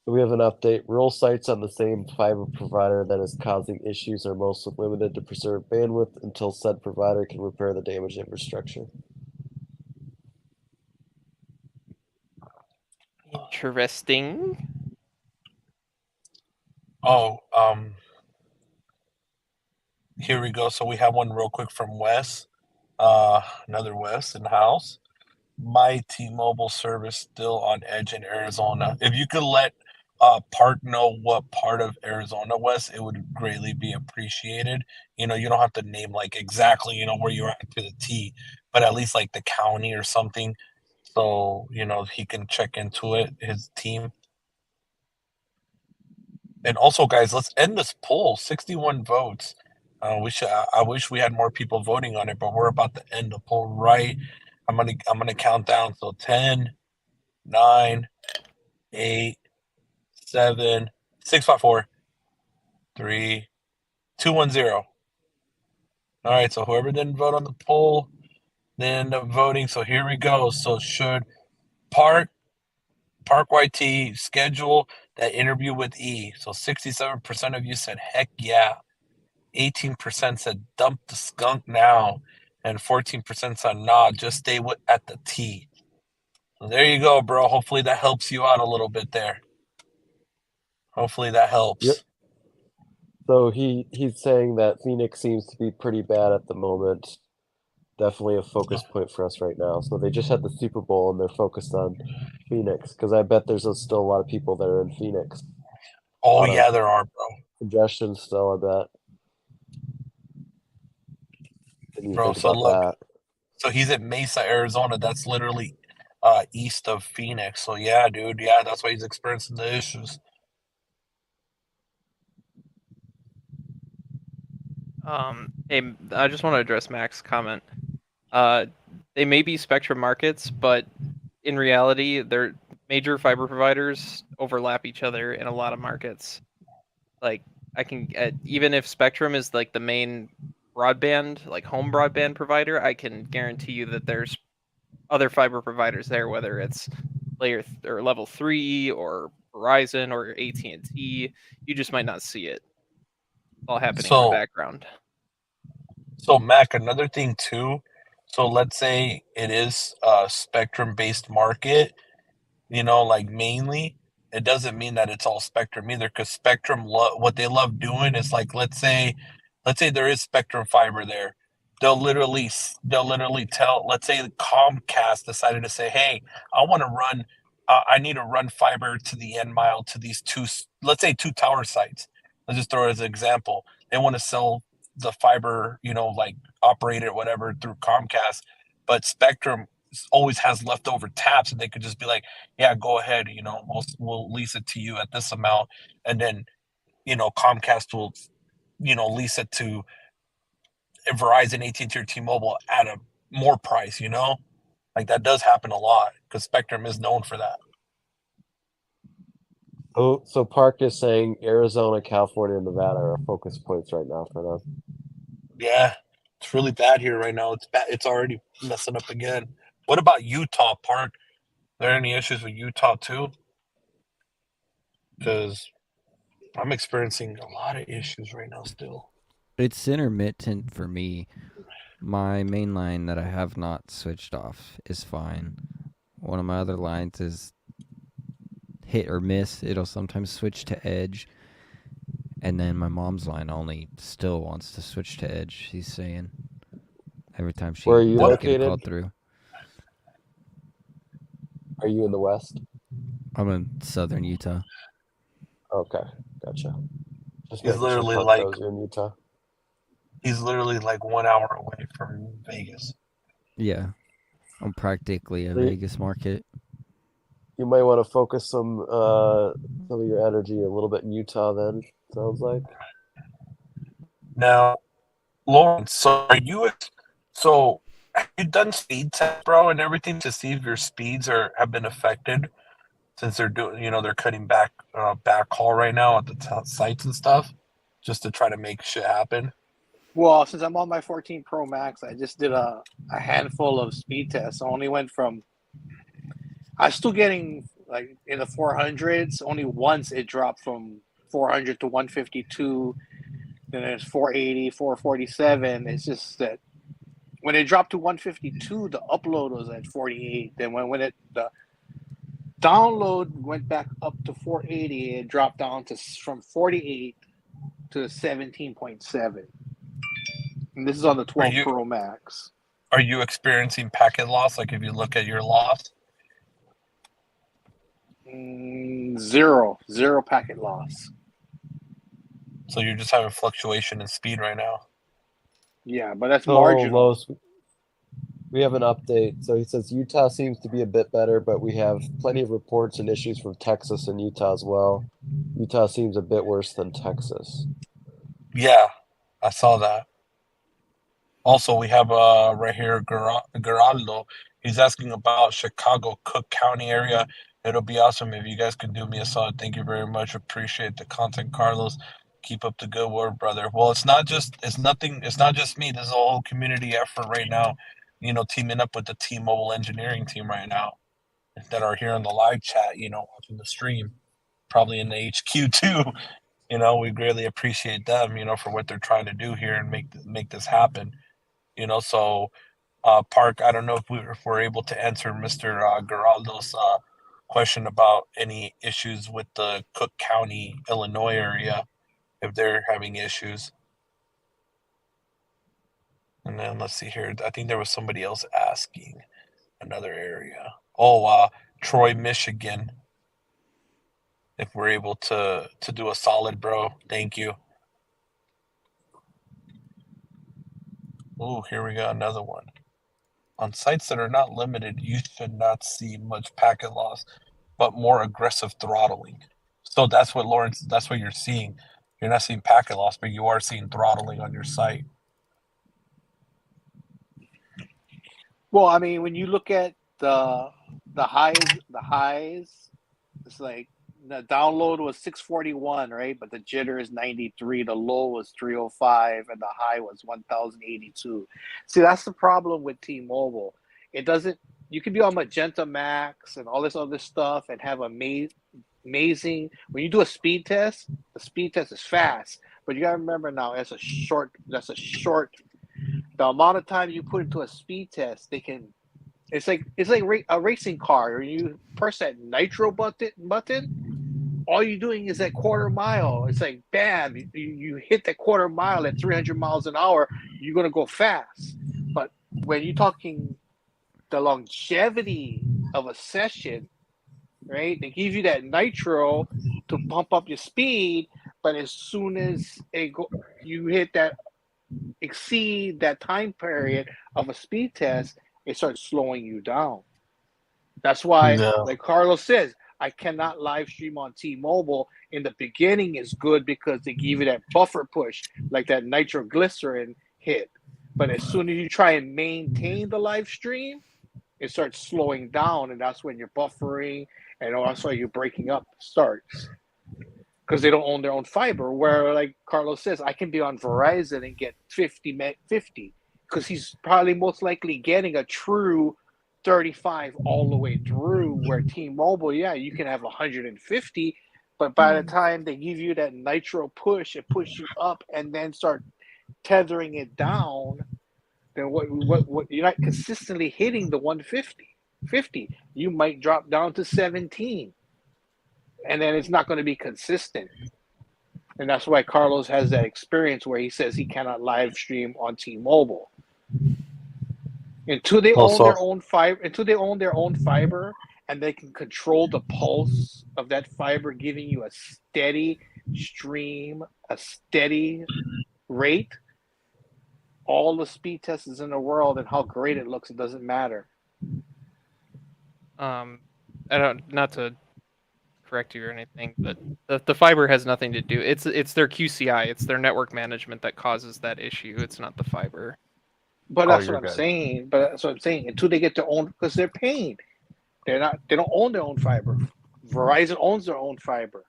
So we have an update. Rural sites on the same fiber provider that is causing issues are mostly limited to preserve bandwidth until said provider can repair the damaged infrastructure. Interesting. Here we go. So we have one real quick from Wes. Another Wes in the house. My T-Mobile service still on edge in Arizona. If you could let Park know what part of Arizona, Wes, it would greatly be appreciated. You don't have to name like exactly, where you're at to the T, but at least like the county or something. So, he can check into it, his team. And also, guys, let's end this poll. 61 votes. I wish we had more people voting on it, but we're about to end the poll right. I'm gonna count down. So 10, 9, 8, 7, 6, 5, 4, 3, 2, 1, 0. All right. So whoever didn't vote on the poll, then end up voting. So here we go. So should Park Park YT, schedule that interview with E. So 67% of you said heck yeah. 18% said dump the skunk now. And 14% said nah, just stay at the T. So there you go, bro. Hopefully that helps you out a little bit there. Hopefully that helps. Yep. So he's saying that Phoenix seems to be pretty bad at the moment. Definitely a focus point for us right now. So they just had the Super Bowl and they're focused on Phoenix because I bet there's still a lot of people that are in Phoenix. Oh yeah, there are, bro. Congestion still, I bet. Didn't even Bro, think so about look, that. so he's in Mesa, Arizona. That's literally east of Phoenix. So yeah, dude, yeah, that's why he's experiencing the issues. Hey, I just want to address Mac's comment. They may be Spectrum markets, but in reality, their major fiber providers overlap each other in a lot of markets. Like, I can even if Spectrum is like the main broadband, like home broadband provider, I can guarantee you that there's other fiber providers there, whether it's or level 3 or Verizon or AT&T. You just might not see it. It's all happening in the background. So Mac, another thing too. So let's say it is a Spectrum-based market, like mainly. It doesn't mean that it's all Spectrum either, because Spectrum, what they love doing is like, let's say there is Spectrum fiber there. They'll literally tell, let's say Comcast decided to say, hey, I need to run fiber to the end mile to these let's say two tower sites. Let's just throw it as an example. They want to sell the fiber, like operate it, whatever, through Comcast, but Spectrum always has leftover taps, and they could just be like, yeah, go ahead, we'll lease it to you at this amount, and then Comcast will lease it to Verizon, AT&T, or T-Mobile at a more price. Like that does happen a lot because Spectrum is known for that. Oh, so Park is saying Arizona, California, and Nevada are focus points right now for them. Yeah, it's really bad here right now. It's bad. It's already messing up again. What about Utah, Park? Are there any issues with Utah too? Because I'm experiencing a lot of issues right now still. It's intermittent for me. My main line that I have not switched off is fine. One of my other lines is hit or miss. It'll sometimes switch to edge. And then my mom's line only still wants to switch to edge, she's saying. Every time she Where are you does get located? called through. Are you in the West? I'm in southern Utah. Okay, gotcha. Just He's making literally Park like knows you're in Utah. He's literally like 1 hour away from Vegas. Yeah. I'm practically a Vegas market. You might want to focus some of your energy a little bit in Utah then, sounds like. Now, Lawrence, so have you done speed test, bro, and everything to see if your speeds have been affected since they're doing, they're cutting back backhaul right now at the sites and stuff, just to try to make shit happen? Well, since I'm on my 14 Pro Max, I just did a handful of speed tests. I only went from, I was still getting like in the 400s. Only once it dropped from 400 to 152. Then it's 480, 447. It's just that when it dropped to 152, the upload was at 48. Then when the download went back up to 480, it dropped down from 48 to 17.7. And this is on the 12 Pro Max. Are you experiencing packet loss? Like if you look at your loss? Zero packet loss. So you're just having fluctuation in speed right now. Yeah, but that's marginal. Lois, we have an update. So he says Utah seems to be a bit better, but we have plenty of reports and issues from Texas and Utah as well. Utah seems a bit worse than Texas. Yeah, I saw that. Also, we have right here Geraldo. He's asking about Chicago, Cook County area. It'll be awesome if you guys can do me a solid. Thank you very much. Appreciate the content, Carlos. Keep up the good work, brother. Well, it's not just me. This is a whole community effort right now. Teaming up with the T-Mobile engineering team right now. that are here in the live chat, watching the stream, probably in the HQ too. We greatly appreciate them, for what they're trying to do here and make this happen. So Park, I don't know if we're able to answer Mr. Geraldo's question about any issues with the Cook County, Illinois area, if they're having issues. And then let's see here. I think there was somebody else asking another area. Oh, Troy, Michigan. If we're able to do a solid, bro. Thank you. Oh, here we got another one. On sites that are not limited, you should not see much packet loss, but more aggressive throttling. So that's what you're seeing. You're not seeing packet loss, but you are seeing throttling on your site. Well, I mean, when you look at the highs, it's like the download was 641, right? But the jitter is 93, the low was 305, and the high was 1082. See, that's the problem with T-Mobile. It doesn't. You can be on Magenta Max and all this other stuff and have amazing. When you do a speed test, the speed test is fast, but you gotta remember now that's a short. The amount of time you put into a speed test, it's like a racing car. When you press that Nitro button, all you're doing is that quarter mile. It's like bam, you hit that quarter mile at 300 miles an hour, you're gonna go fast. But when you're talking the longevity of a session, right? They give you that Nitro to pump up your speed, but as soon as you hit that, exceed that time period of a speed test, it starts slowing you down. That's why, like Carlos says, I cannot live stream on T-Mobile. In the beginning is good because they give you that buffer push, like that nitroglycerin hit. But as soon as you try and maintain the live stream, it starts slowing down, and that's when you're buffering, and that's why you're breaking up starts. Because they don't own their own fiber, where, like Carlos says, I can be on Verizon and get 50, because he's probably most likely getting a true 35 all the way through, where T-Mobile, you can have 150, but by the time they give you that Nitro push, it push you up and then start tethering it down, then what you're not consistently hitting the 150. You might drop down to 17. And then it's not going to be consistent. And that's why Carlos has that experience where he says he cannot live stream on T-Mobile. Until they own their own fiber, and they can control the pulse of that fiber, giving you a steady stream, a steady rate, all the speed tests in the world and how great it looks, it doesn't matter. Not to correct you or anything, but the fiber has nothing to do. It's their QCI, it's their network management that causes that issue. It's not the fiber. But that's what I'm saying. Until they get their own, because they're paying. They don't own their own fiber. Verizon owns their own fiber,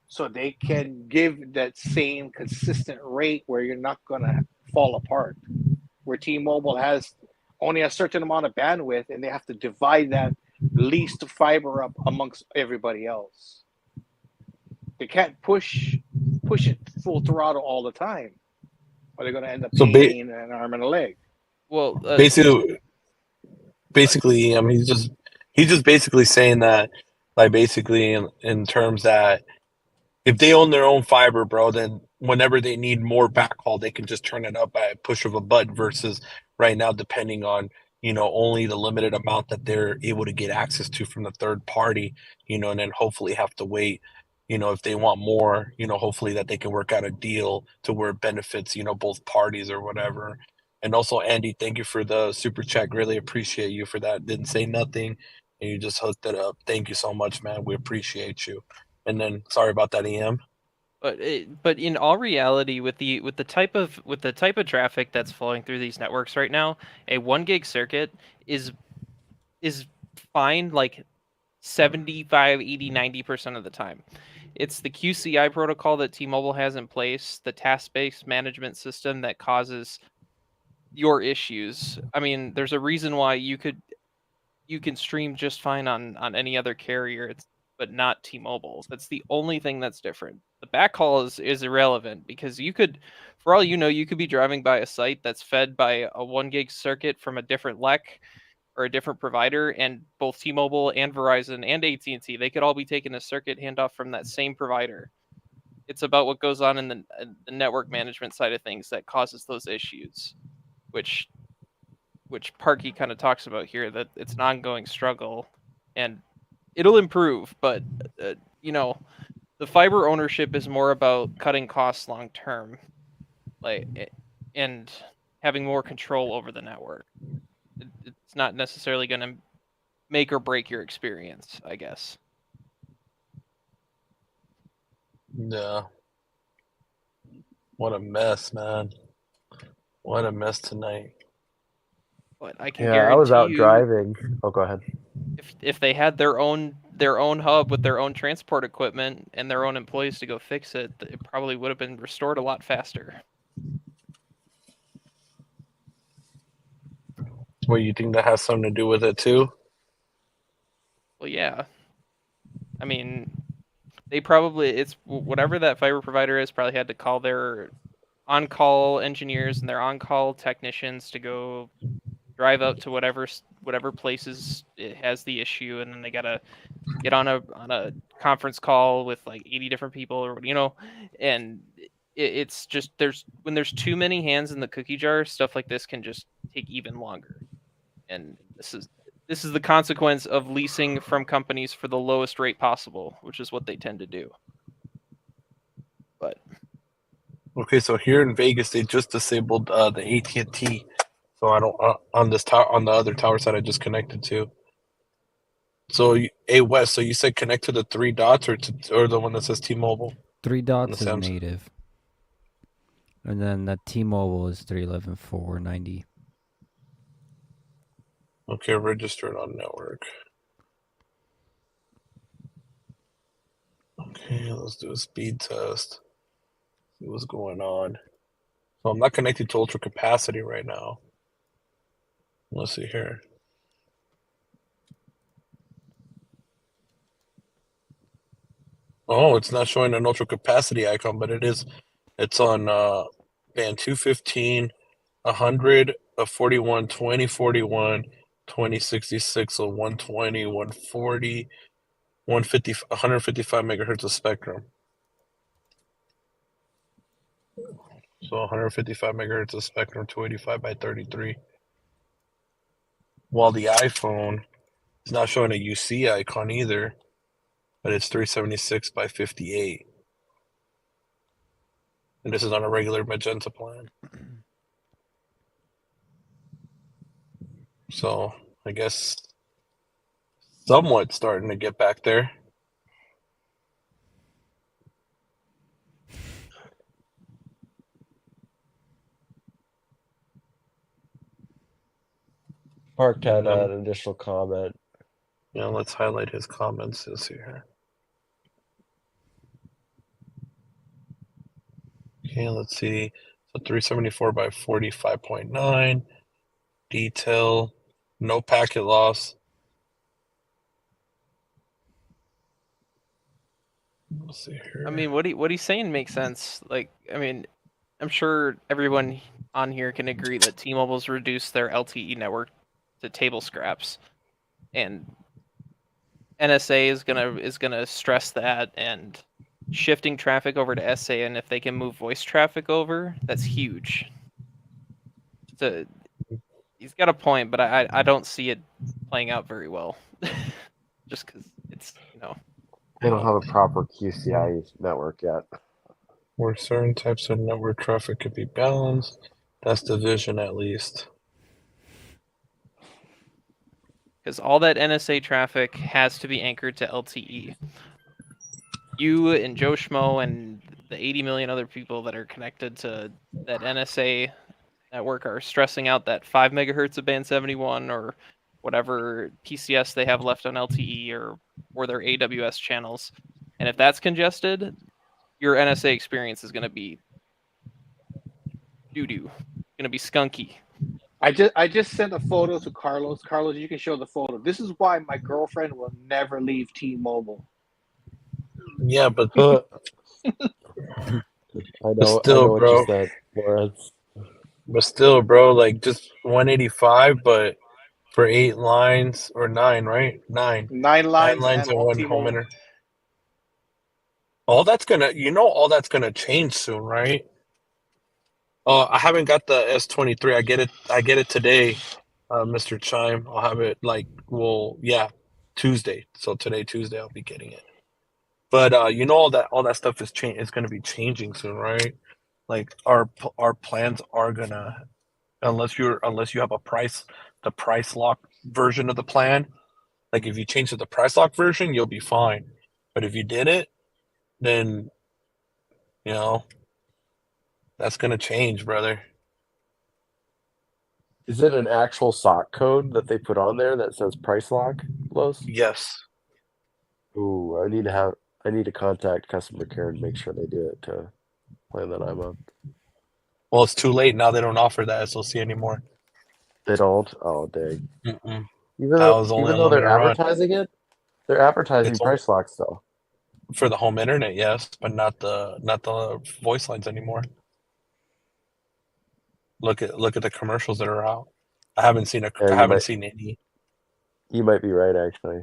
so they can give that same consistent rate where you're not gonna fall apart. Where T-Mobile has only a certain amount of bandwidth, and they have to divide that leased fiber up amongst everybody else. They can't push it full throttle all the time, or they're going to end up paying an arm and a leg. Well, basically, I mean, he's just basically saying that, like, basically in terms that if they own their own fiber, bro, then whenever they need more backhaul, they can just turn it up by a push of a button. Versus right now, depending on only the limited amount that they're able to get access to from the third party, and then hopefully have to wait, if they want more, hopefully that they can work out a deal to where it benefits, both parties or whatever. And also, Andy, thank you for the super chat. Really appreciate you for that. Didn't say nothing, and you just hooked it up. Thank you so much, man. We appreciate you. And then, sorry about that, EM. But in all reality, with the type of traffic that's flowing through these networks right now, a 1 gig circuit is fine, like 75, 80, 90% of the time. It's the QCI protocol that T-Mobile has in place, the task-based management system, that causes your issues. I mean, there's a reason why you could you can stream just fine on any other carrier, but not T-Mobile. That's the only thing that's different. The backhaul is irrelevant because you could, for all you know, you could be driving by a site that's fed by a 1 gig circuit from a different LEC or a different provider, and both T-Mobile and Verizon and AT&T, they could all be taking a circuit handoff from that same provider. It's about what goes on in the network management side of things that causes those issues, which Parky kind of talks about here, that it's an ongoing struggle, and it'll improve, but the fiber ownership is more about cutting costs long term, and having more control over the network. It's not necessarily going to make or break your experience, I guess. Yeah. What a mess, man. What a mess tonight. But I can Yeah, guarantee I was out you, driving. Oh, go ahead. If they had their own hub with their own transport equipment and their own employees to go fix it, it probably would have been restored a lot faster. What, you think that has something to do with it too? Well, yeah. I mean, it's whatever that fiber provider is, probably had to call their on-call engineers and their on-call technicians to go drive out to whatever places it has the issue, and then they gotta get on a conference call with like 80 different people, or and it's just when there's too many hands in the cookie jar, stuff like this can just take even longer. And this is the consequence of leasing from companies for the lowest rate possible, which is what they tend to do. But Okay, so here in Vegas, they just disabled the AT&T. So I don't on this tower, on the other tower side I just connected to. So Wes, so you said connect to the 3 dots or the one that says T-Mobile? 3 dots is Samsung. native. And then that T-Mobile is 311.490. Okay, registered on network. Okay, let's do a speed test. See what's going on. So I'm not connected to ultra capacity right now. Let's see here. Oh, it's not showing an ultra capacity icon, but it is. It's on band 215, 100, 41, 20, 41, 20, 66, so 120, 140, 150, 155 megahertz of spectrum. So 155 megahertz of spectrum, 285 by 33. While the iPhone is not showing a UC icon either, but it's 376 by 58. And this is on a regular magenta plan. So I guess somewhat starting to get back there. Park had an additional comment. Yeah, let's highlight his comments. Let's see here. Okay, let's see. So 374 by 45.9. Detail. No packet loss. Let's see here. I mean, what he's saying makes sense. Like, I mean, I'm sure everyone on here can agree that T-Mobile's reduced their LTE network to table scraps, and NSA is gonna stress that, and shifting traffic over to SA, and if they can move voice traffic over, that's huge. So he's got a point, but I don't see it playing out very well. Just because it's They don't have a proper QCI network yet. Where certain types of network traffic could be balanced. That's the vision, at least. Because all that NSA traffic has to be anchored to LTE. You and Joe Schmo and the 80 million other people that are connected to that NSA network are stressing out that 5 megahertz of band 71 or whatever PCS they have left on LTE or their AWS channels. And if that's congested, your NSA experience is going to be doo-doo. Going to be skunky. I just sent a photo to Carlos. Carlos, you can show the photo. This is why my girlfriend will never leave T-Mobile. Yeah, but I but know still, what you bro. said, Lawrence. But still, bro, like just 185, but for 8 lines or 9, right? 9. 9 9 lines lines and and all one home T-Mobile. enter. All that's gonna change soon, right? Oh, I haven't got the S23. I get it today, Mr. Chime. I'll have it Tuesday. So today, Tuesday, I'll be getting it. But all that stuff is gonna be changing soon, right? Like our plans are gonna, unless you have the price lock version of the plan. Like if you change to the price lock version, you'll be fine. But if you did it, then that's gonna change, brother. Is it an actual sock code that they put on there that says price lock, Los? Yes. Ooh, I need to contact customer care and make sure they do it to plan that I'm on. Well, it's too late now. They don't offer that SoC anymore. They don't? Oh, dang. Mm-mm. Even That was only a though they're limited run. advertising it, they're advertising It's price locks though. For the home internet, yes, but not the voice lines anymore. Look at the commercials that are out. I haven't seen any. You might be right, actually.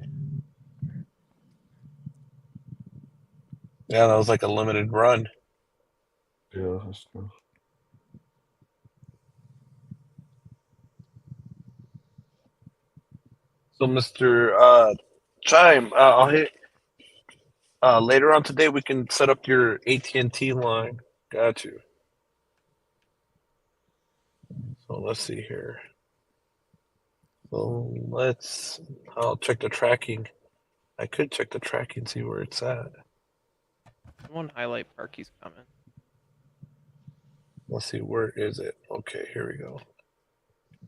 Yeah, that was like a limited run. Yeah, that's true. So, Mr. Chime, I'll hit later on today. We can set up your AT&T line. Got you. So let's see here. So I'll check the tracking. I could check the tracking, see where it's at. Someone highlight Parky's comment. Let's see, where is it? Okay, here we go.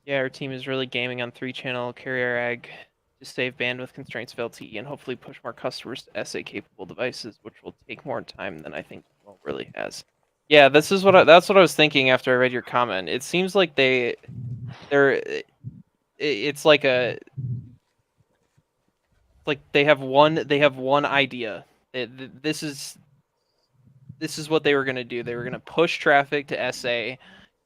Yeah, our team is really gaming on 3-channel carrier ag to save bandwidth constraints of LTE and hopefully push more customers to SA-capable devices, which will take more time than I think T-Mobile really has. Yeah, that's what I was thinking after I read your comment. It seems like it's like they have one idea. This is what they were going to do. They were going to push traffic to SA,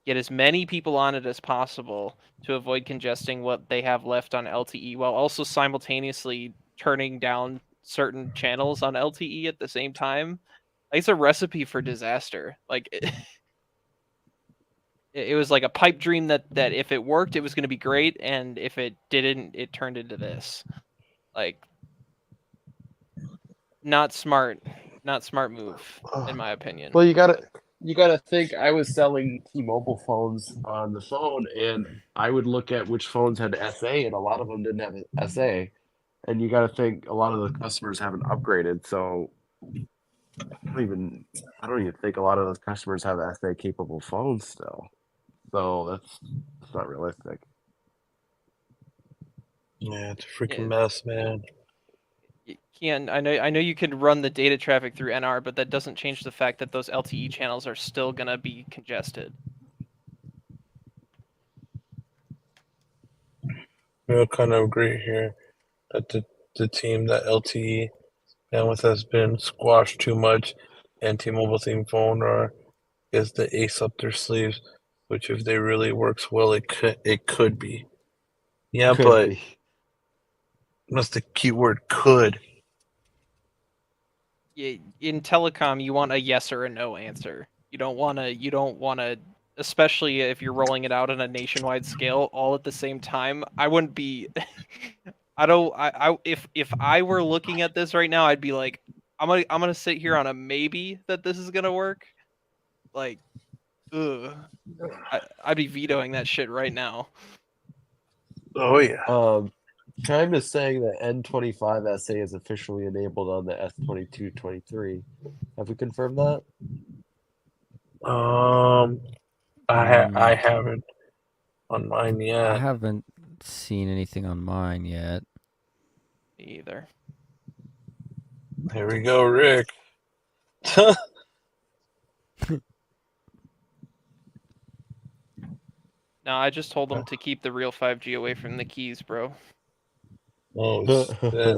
get as many people on it as possible to avoid congesting what they have left on LTE, while also simultaneously turning down certain channels on LTE at the same time. It's a recipe for disaster. Like it was like a pipe dream that if it worked, it was going to be great, and if it didn't, it turned into this. Like, not smart move, in my opinion. Well, you gotta think. I was selling T-Mobile phones on the phone, and I would look at which phones had SA, and a lot of them didn't have SA. And you gotta think a lot of the customers haven't upgraded, so I don't even think a lot of those customers have SA capable phones still. So that's not realistic. Yeah, it's a freaking mess, man. I know you can run the data traffic through NR, but that doesn't change the fact that those LTE channels are still gonna be congested. We'll kind of agree here that the team that LTE bandwidth has been squashed too much, and T-Mobile theme phone is the ace up their sleeves, which if they really works well, it could be. Yeah, but that's the key word, could. In telecom, you want a yes or a no answer. You don't want to, especially if you're rolling it out on a nationwide scale all at the same time. I wouldn't be. If I were looking at this right now, I'd be like, I'm gonna sit here on a maybe that this is gonna work. Like, ugh. I'd be vetoing that shit right now. Oh yeah. Chime is saying that N25 SA is officially enabled on the S22-23. Have we confirmed that? I haven't on mine yet. I haven't seen anything on mine yet. Me either. Here we go, Rick. No, I just told them to keep the real 5G away from the keys, bro. Oh shit.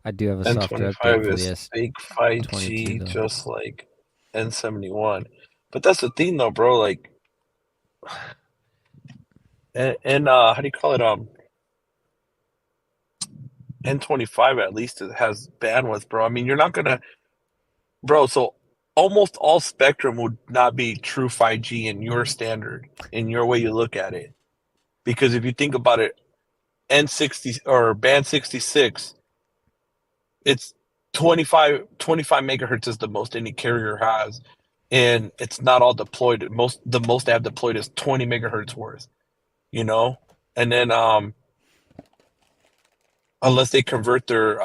I do have a software update N25 for the is fake S22 5G, though. just like N71. But that's the thing, though, bro. Like, and how do you call it? N25 at least it has bandwidth, bro. I mean, you're not gonna, bro. So almost all spectrum would not be true 5G in your standard, in your way you look at it. Because if you think about it, N60 or band 66, it's 25 megahertz is the most any carrier has, and it's not all deployed. The most they have deployed is 20 megahertz worth, you know. And then unless they convert the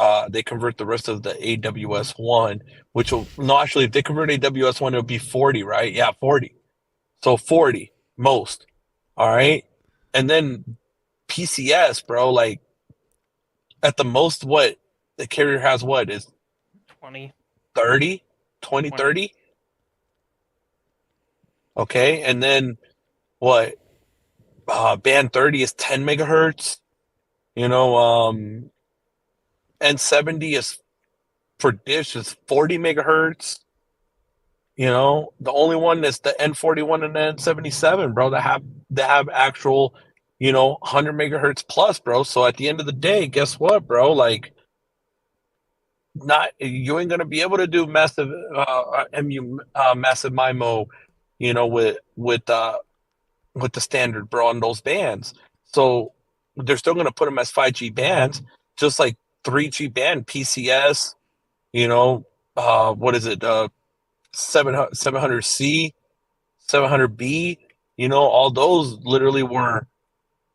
rest of the AWS1, which will no, actually if they convert AWS1 it'll be 40, right? Yeah, 40. So 40 most. All right. And then PCS, bro, like at the most what the carrier has what is 20. 30, 20, 30. Okay. And then what? Band 30 is 10 megahertz. You know, N70 is for dish is 40 megahertz. You know, the only one is the N41 and the N77, bro, that have actual, 100 megahertz plus, bro. So at the end of the day, guess what, bro? Like, you ain't gonna be able to do massive massive MIMO, with the standard, bro, on those bands. So they're still gonna put them as 5G bands, just like 3G band PCS. What is it? 700C, 700B. All those literally were,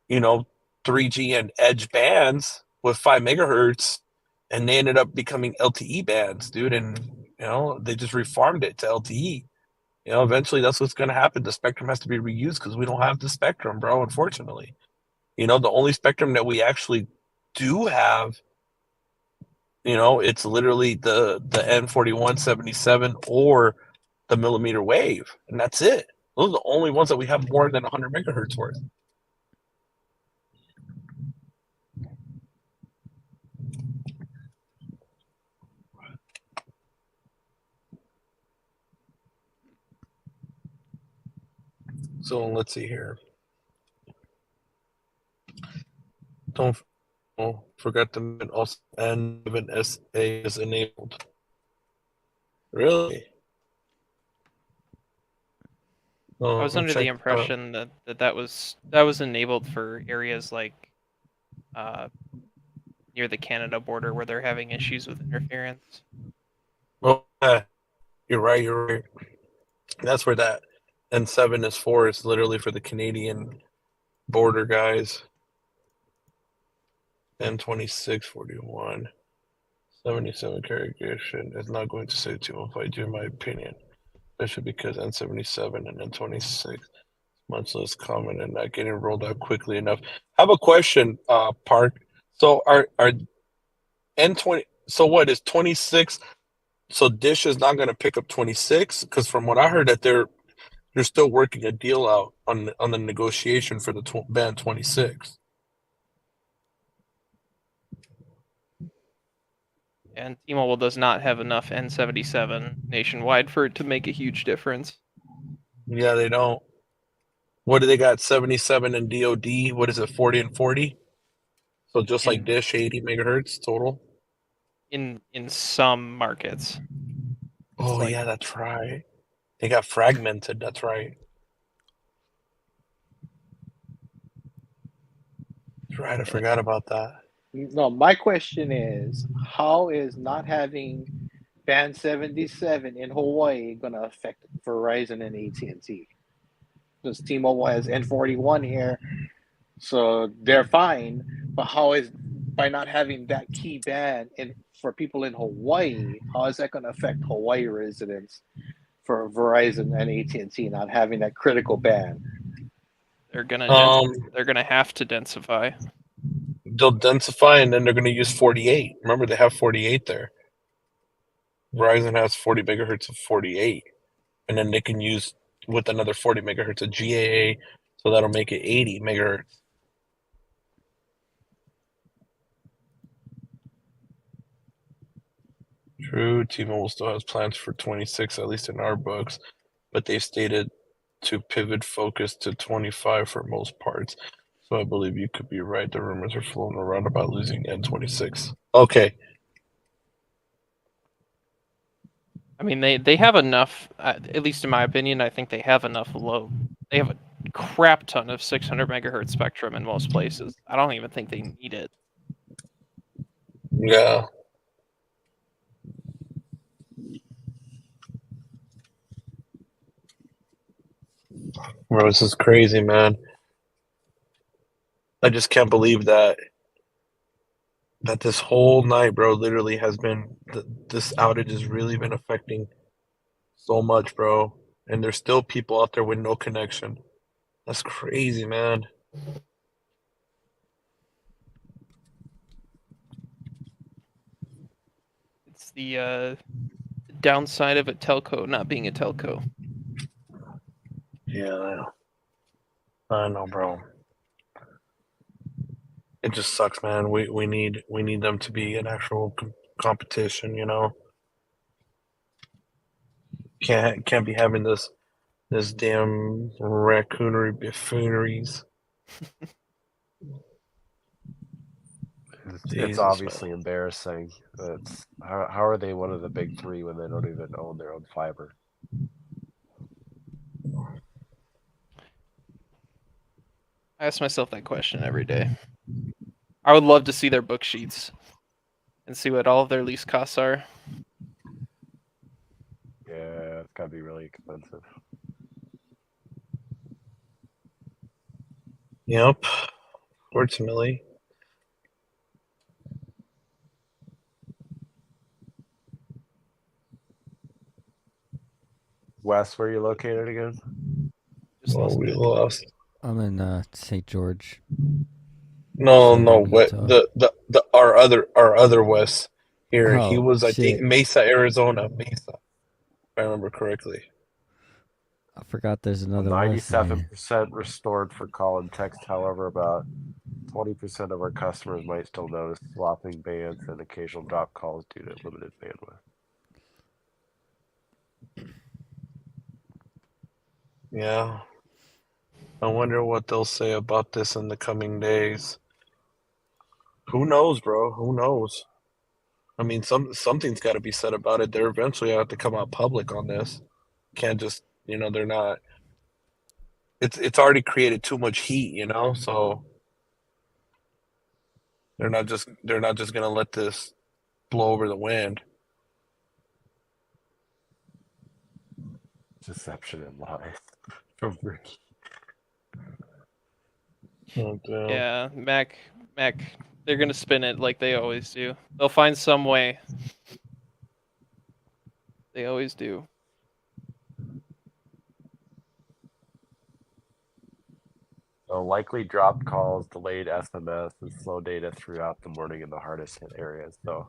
3G and edge bands with 5 megahertz, and they ended up becoming LTE bands, dude. And they just refarmed it to LTE. Eventually that's what's going to happen. The spectrum has to be reused because we don't have the spectrum, bro. Unfortunately, the only spectrum that we actually do have, it's literally the N4177 or the millimeter wave, and that's it. Those are the only ones that we have more than 100 megahertz worth. So let's see here. Don't forget to also N7SA is enabled. Really? I was under the impression that was enabled for areas like near the Canada border where they're having issues with interference. Oh, yeah. You're right. That's where that N7 is for. It's literally for the Canadian border guys. N2641. 77 carrier is not going to save 215G in my opinion. Especially because N77 and N26 much less common and not getting rolled out quickly enough. I have a question, Park. So are N20? So what is 26? So Dish is not going to pick up 26 because from what I heard that they're still working a deal out on the negotiation for the band 26. And T-Mobile does not have enough N77 nationwide for it to make a huge difference. Yeah, they don't. What do they got? 77 and DoD. What is it? 40 and 40. So just like Dish, 80 megahertz total. In some markets. Oh yeah, that's right. They got fragmented. That's right. That's right. I forgot about that. No, my question is, how is not having band 77 in Hawaii going to affect Verizon and AT&T? Because T-Mobile has N41 here, so they're fine. But how is, by not having that key band for people in Hawaii, how is that going to affect Hawaii residents for Verizon and AT&T not having that critical band? They're gonna have to densify. They'll densify and then they're going to use 48. Remember, they have 48 there. Verizon has 40 megahertz of 48, and then they can use with another 40 megahertz of GAA, so that'll make it 80 megahertz. True, T-Mobile still has plans for 26, at least in our books, but they've stated to pivot focus to 25 for most parts. So I believe you could be right. The rumors are floating around about losing N26. Okay. I mean, they have enough, at least in my opinion, I think they have enough low. They have a crap ton of 600 megahertz spectrum in most places. I don't even think they need it. Yeah. Bro, this is crazy, man. I just can't believe that this whole night, bro, literally has been this outage has really been affecting so much, bro. And there's still people out there with no connection. That's crazy, man. It's the downside of a telco not being a telco. Yeah, I know, bro. It just sucks, man. We need them to be an actual competition, you know. Can't be having this damn raccoonery buffooneries. It's obviously embarrassing. It's how are they one of the big three when they don't even own their own fiber? I ask myself that question every day. I would love to see their book sheets and see what all of their lease costs are. Yeah, it's gotta be really expensive. Yep. Fortunately. Wes, where are you located again? Well, we lost. I'm in St. George. No, Utah. the our other Wes here. He Oh, was, I think, shit. Mesa, Arizona. Mesa, if I remember correctly. I forgot there's another Wes in here. 97% restored for call and text. However, about 20% of our customers might still notice swapping bands and occasional drop calls due to limited bandwidth. Yeah. I wonder what they'll say about this in the coming days. Who knows, bro? Who knows? I mean, something's got to be said about it. They're eventually have to come out public on this. Can't just, they're not. It's already created too much heat, so they're not just gonna let this blow over the wind. Deception and lies from Ricky. Oh, damn. Yeah, Mac, they're gonna spin it like they always do. They'll find some way. They always do. So likely dropped calls, delayed SMS, and slow data throughout the morning in the hardest hit areas. So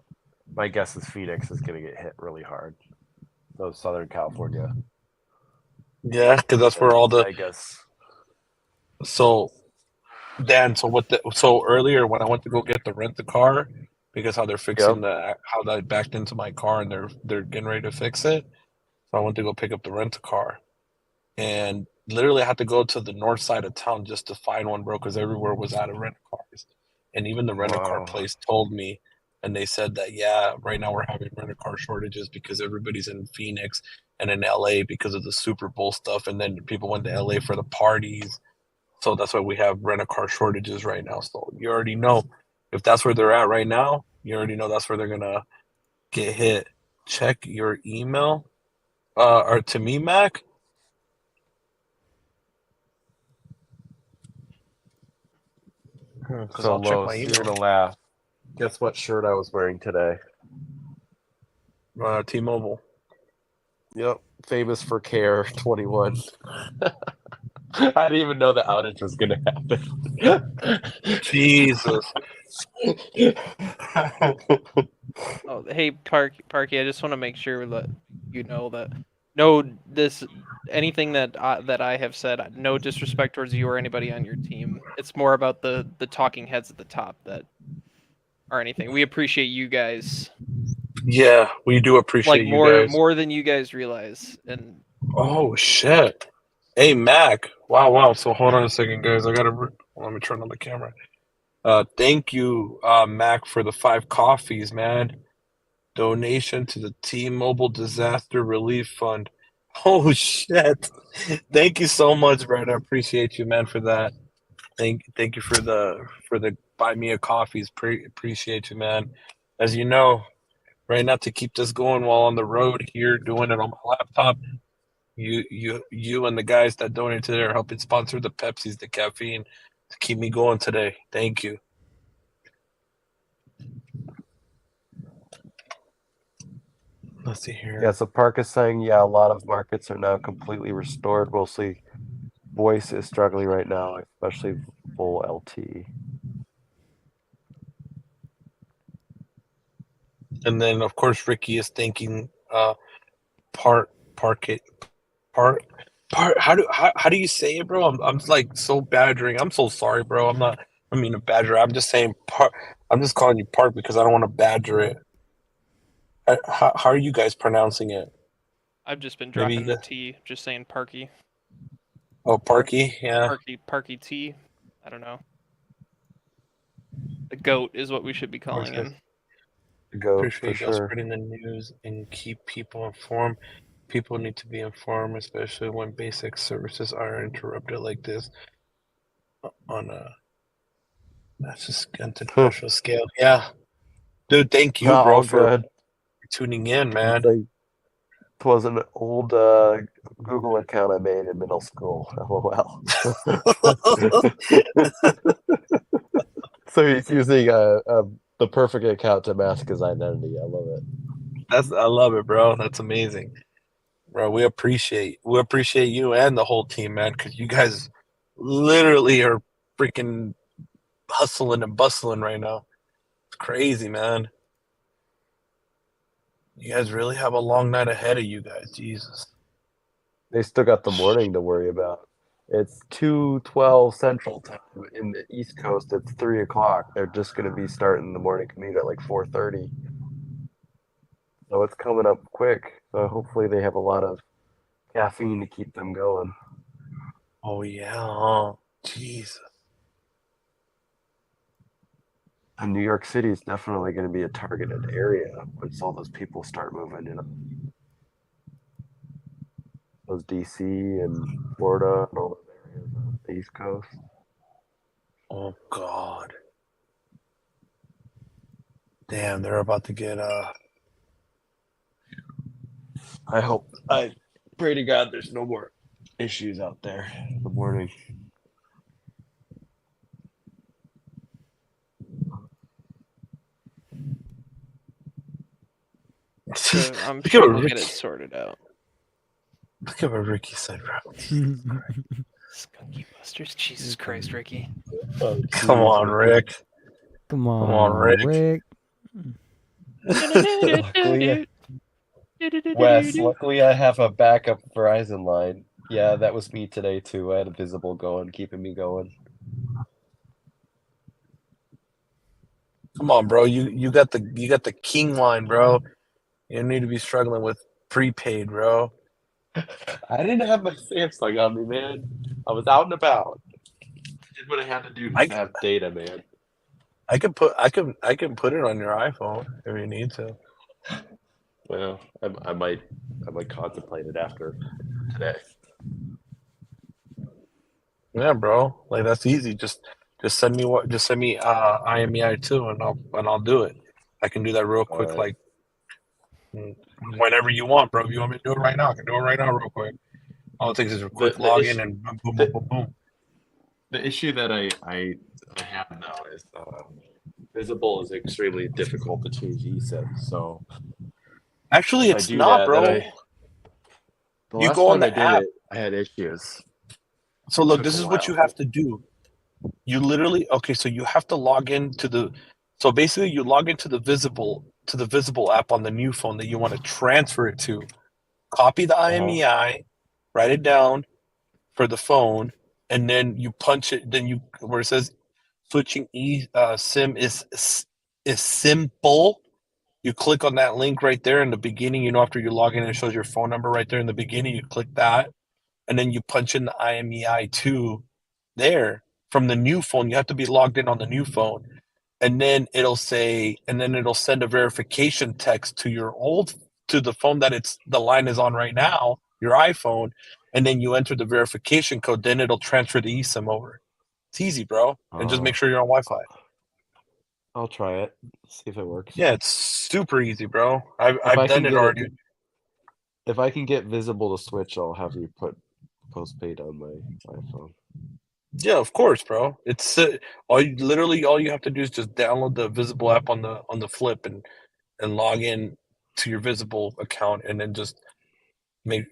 my guess is Phoenix is going to get hit really hard. So Southern California. Yeah, because that's where all the. I guess. So, Dan. So earlier when I went to go get the rent a car, because how they're fixing how I backed into my car and they're getting ready to fix it. So I went to go pick up the rent a car, and literally I had to go to the north side of town just to find one, bro, because everywhere was out of rent cars. And even the rent a car place told me, and they said that, yeah, right now we're having rent a car shortages because everybody's in Phoenix and in LA because of the Super Bowl stuff. And then people went to LA for the parties. So that's why we have rent a car shortages right now. So you already know if that's where they're at right now, you already know that's where they're going to get hit. Check your email. Or to me, Mac. So Los, you're gonna laugh. Guess what shirt I was wearing today? T-Mobile. Yep, famous for care 21. I didn't even know the outage was gonna happen. Jesus. Oh, hey, Parky, I just want to make sure that you know that anything that I have said, no disrespect towards you or anybody on your team. It's more about the talking heads at the top that are anything. We appreciate you guys. Yeah, we do appreciate Like you guys. more than you guys realize. And Oh shit! Hey Mac. Wow. So hold on a second, guys. Let me turn on the camera. Thank you, Mac, for the 5 coffees, man. Donation to the T-Mobile Disaster Relief Fund. Oh shit! Thank you so much, Brad. I appreciate you, man, for that. Thank you for the buy me a coffees. Appreciate you, man. As you know, right now to keep this going while on the road here, doing it on my laptop. You and the guys that donated today are helping sponsor the Pepsis, the caffeine, to keep me going today. Thank you. Let's see here. Yeah, so Park is saying, yeah, a lot of markets are now completely restored. Mostly voice is struggling right now, especially full LT. And then, of course, Ricky is thanking How do you say it, bro? I'm like so badgering. I'm so sorry, bro. I mean a badger. I'm just saying Park. I'm just calling you Park because I don't want to badger it. How are you guys pronouncing it? I've just been dropping the T, just saying Parky. Oh, Parky, yeah. Parky T. I don't know. The goat is what we should be calling him. The goat, Appreciate for y'all sure. spreading the news and keep people informed. People need to be informed, especially when basic services are interrupted like this on a international scale. Yeah, dude. Thank you, bro, All for good. tuning in, man. It was an old Google account I made in middle school. LOL. So he's using the perfect account to mask his identity. I love it. I love it, bro. That's amazing, bro. We appreciate you and the whole team, man, because you guys literally are freaking hustling and bustling right now. It's crazy, man. You guys really have a long night ahead of you guys. Jesus. They still got the morning to worry about. It's 2:12 Central Time. In the East Coast, it's 3 o'clock. They're just going to be starting the morning commute at like 4:30. So it's coming up quick. So hopefully they have a lot of caffeine to keep them going. Oh yeah. Jesus. And New York City is definitely going to be a targeted area once all those people start moving, you know. Those DC and Florida and all those areas on the East Coast. Oh God. Damn, they're about to get I pray to God there's no more issues out there in the morning. So I'm sure we'll get it sorted out. Look at what Ricky said, bro. Skunky Busters. Jesus Christ, Ricky. Oh, come on, Rick. Come on, Rick. Luckily I have a backup Verizon line. Yeah, that was me today too. I had a visible going, keeping me going. Come on, bro. You got the king line, bro. You need to be struggling with prepaid, bro. I didn't have my Samsung on me, man. I was out and about. I did what I had to do to have data, man. I can put it on your iPhone if you need to. Well, I might contemplate it after today. Yeah, bro. Like that's easy. Just send me IMEI too, and I'll do it. I can do that real quick, like whenever you want, bro. If you want me to do it right now, I can do it right now, real quick. All it takes is a quick login and boom, boom, boom, boom. The issue that I have now is Visible is extremely difficult to change eSIM. So actually, it's not, bro. You go on the app. I had issues. So look, this is what you have to do. You literally so you have to log into the. So basically, you log into the Visible to the Visible app on the new phone that you want to transfer it to. Copy the IMEI, write it down for the phone, and then you punch it. Then you where it says switching SIM is simple. You click on that link right there in the beginning. You know, after you log in, it shows your phone number right there in the beginning. You click that, and then you punch in the IMEI 2 there from the new phone. You have to be logged in on the new phone, and then it'll send a verification text to the phone that the line is on right now, your iPhone, and then you enter the verification code. Then it'll transfer the eSIM over. It's easy, bro, and just make sure you're on Wi-Fi. I'll try it. See if it works. Yeah, it's super easy, bro. I've done it already. If I can get Visible to switch, I'll have you put postpaid on my iPhone. Yeah, of course, bro. It's all you have to do is just download the Visible app on the Flip and log in to your Visible account, and then just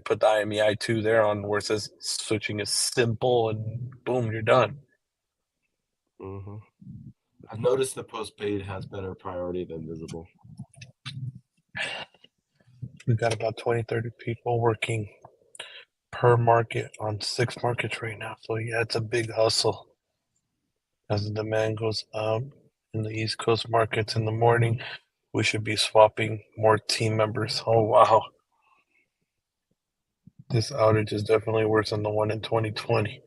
put the IMEI 2 there on where it says switching is simple, and boom, you're done. Mm-hmm. I've noticed the postpaid has better priority than Visible. We've got about 20, 30 people working per market on 6 markets right now. So yeah, it's a big hustle. As the demand goes up in the East Coast markets in the morning, we should be swapping more team members. Oh, wow. This outage is definitely worse than the one in 2020.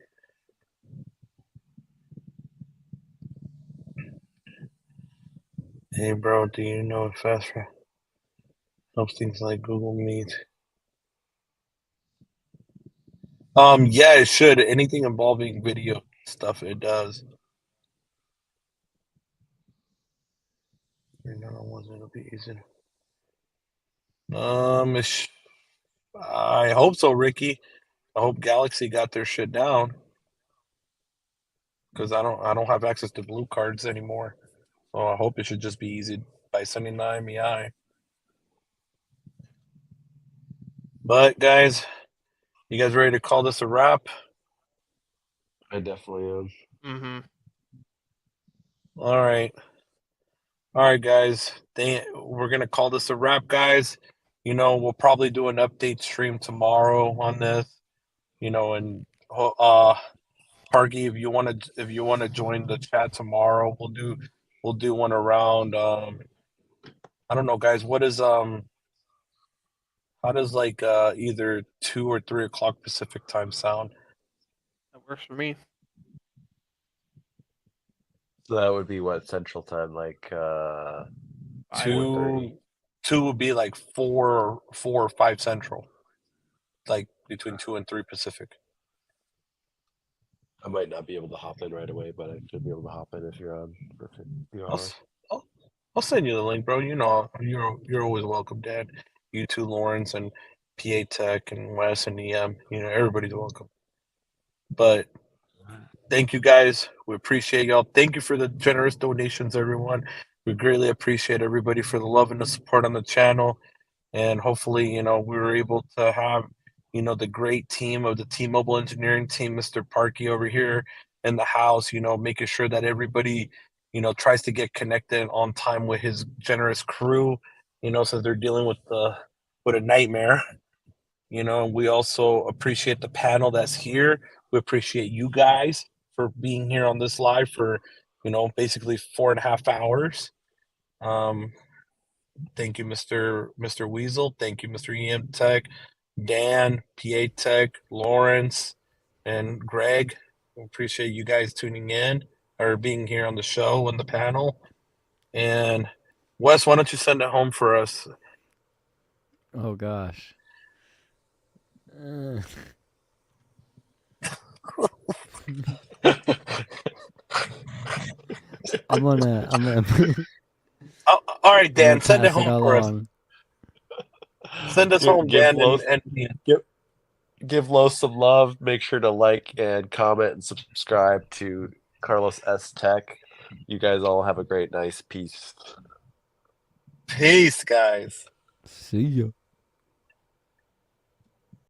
Hey, bro, do you know if faster helps things like Google Meet? Yeah, it should. Anything involving video stuff, it does. It'll be easy. I hope so, Ricky. I hope Galaxy got their shit down, because I don't have access to blue cards anymore. So I hope it should just be easy by sending the IMEI. But guys, you guys ready to call this a wrap? I definitely am. Mm-hmm. All right, guys. We're gonna call this a wrap, guys. We'll probably do an update stream tomorrow on this. And Parky, if you want to join the chat tomorrow, we'll do one around. I don't know, guys. What is how does either 2 or 3 o'clock Pacific time sound? That works for me. So that would be what Central Time, like 4:30. 2 would be like 4 or 5 Central, like between 2 and 3 Pacific. I might not be able to hop in right away, but I should be able to hop in if you're on for a few hours. I'll send you the link, bro. You're always welcome, Dad. You too, Lawrence and KoTEch and Wes and EM. Everybody's welcome. But thank you, guys. We appreciate y'all. Thank you for the generous donations, everyone. We greatly appreciate everybody for the love and the support on the channel. And hopefully, we were able to have, the great team of the T-Mobile engineering team, Mr. Parky over here in the house, making sure that everybody, tries to get connected on time with his generous crew, so they're dealing with a nightmare. We also appreciate the panel that's here. We appreciate you guys for being here on this live for, basically 4.5 hours. Thank you, Mr. Weasel. Thank you, Mr. EM Tech, Dan, PA Tech, Lawrence, and Greg. We appreciate you guys tuning in or being here on the show and the panel. And Wes, why don't you send it home for us? Oh gosh. I'm gonna all right, Dan, send it home for us. Send us home, Dan, and give Los some love. Make sure to like and comment and subscribe to Carlos S. Tech. You guys all have a great, nice peace. Peace, guys. See ya.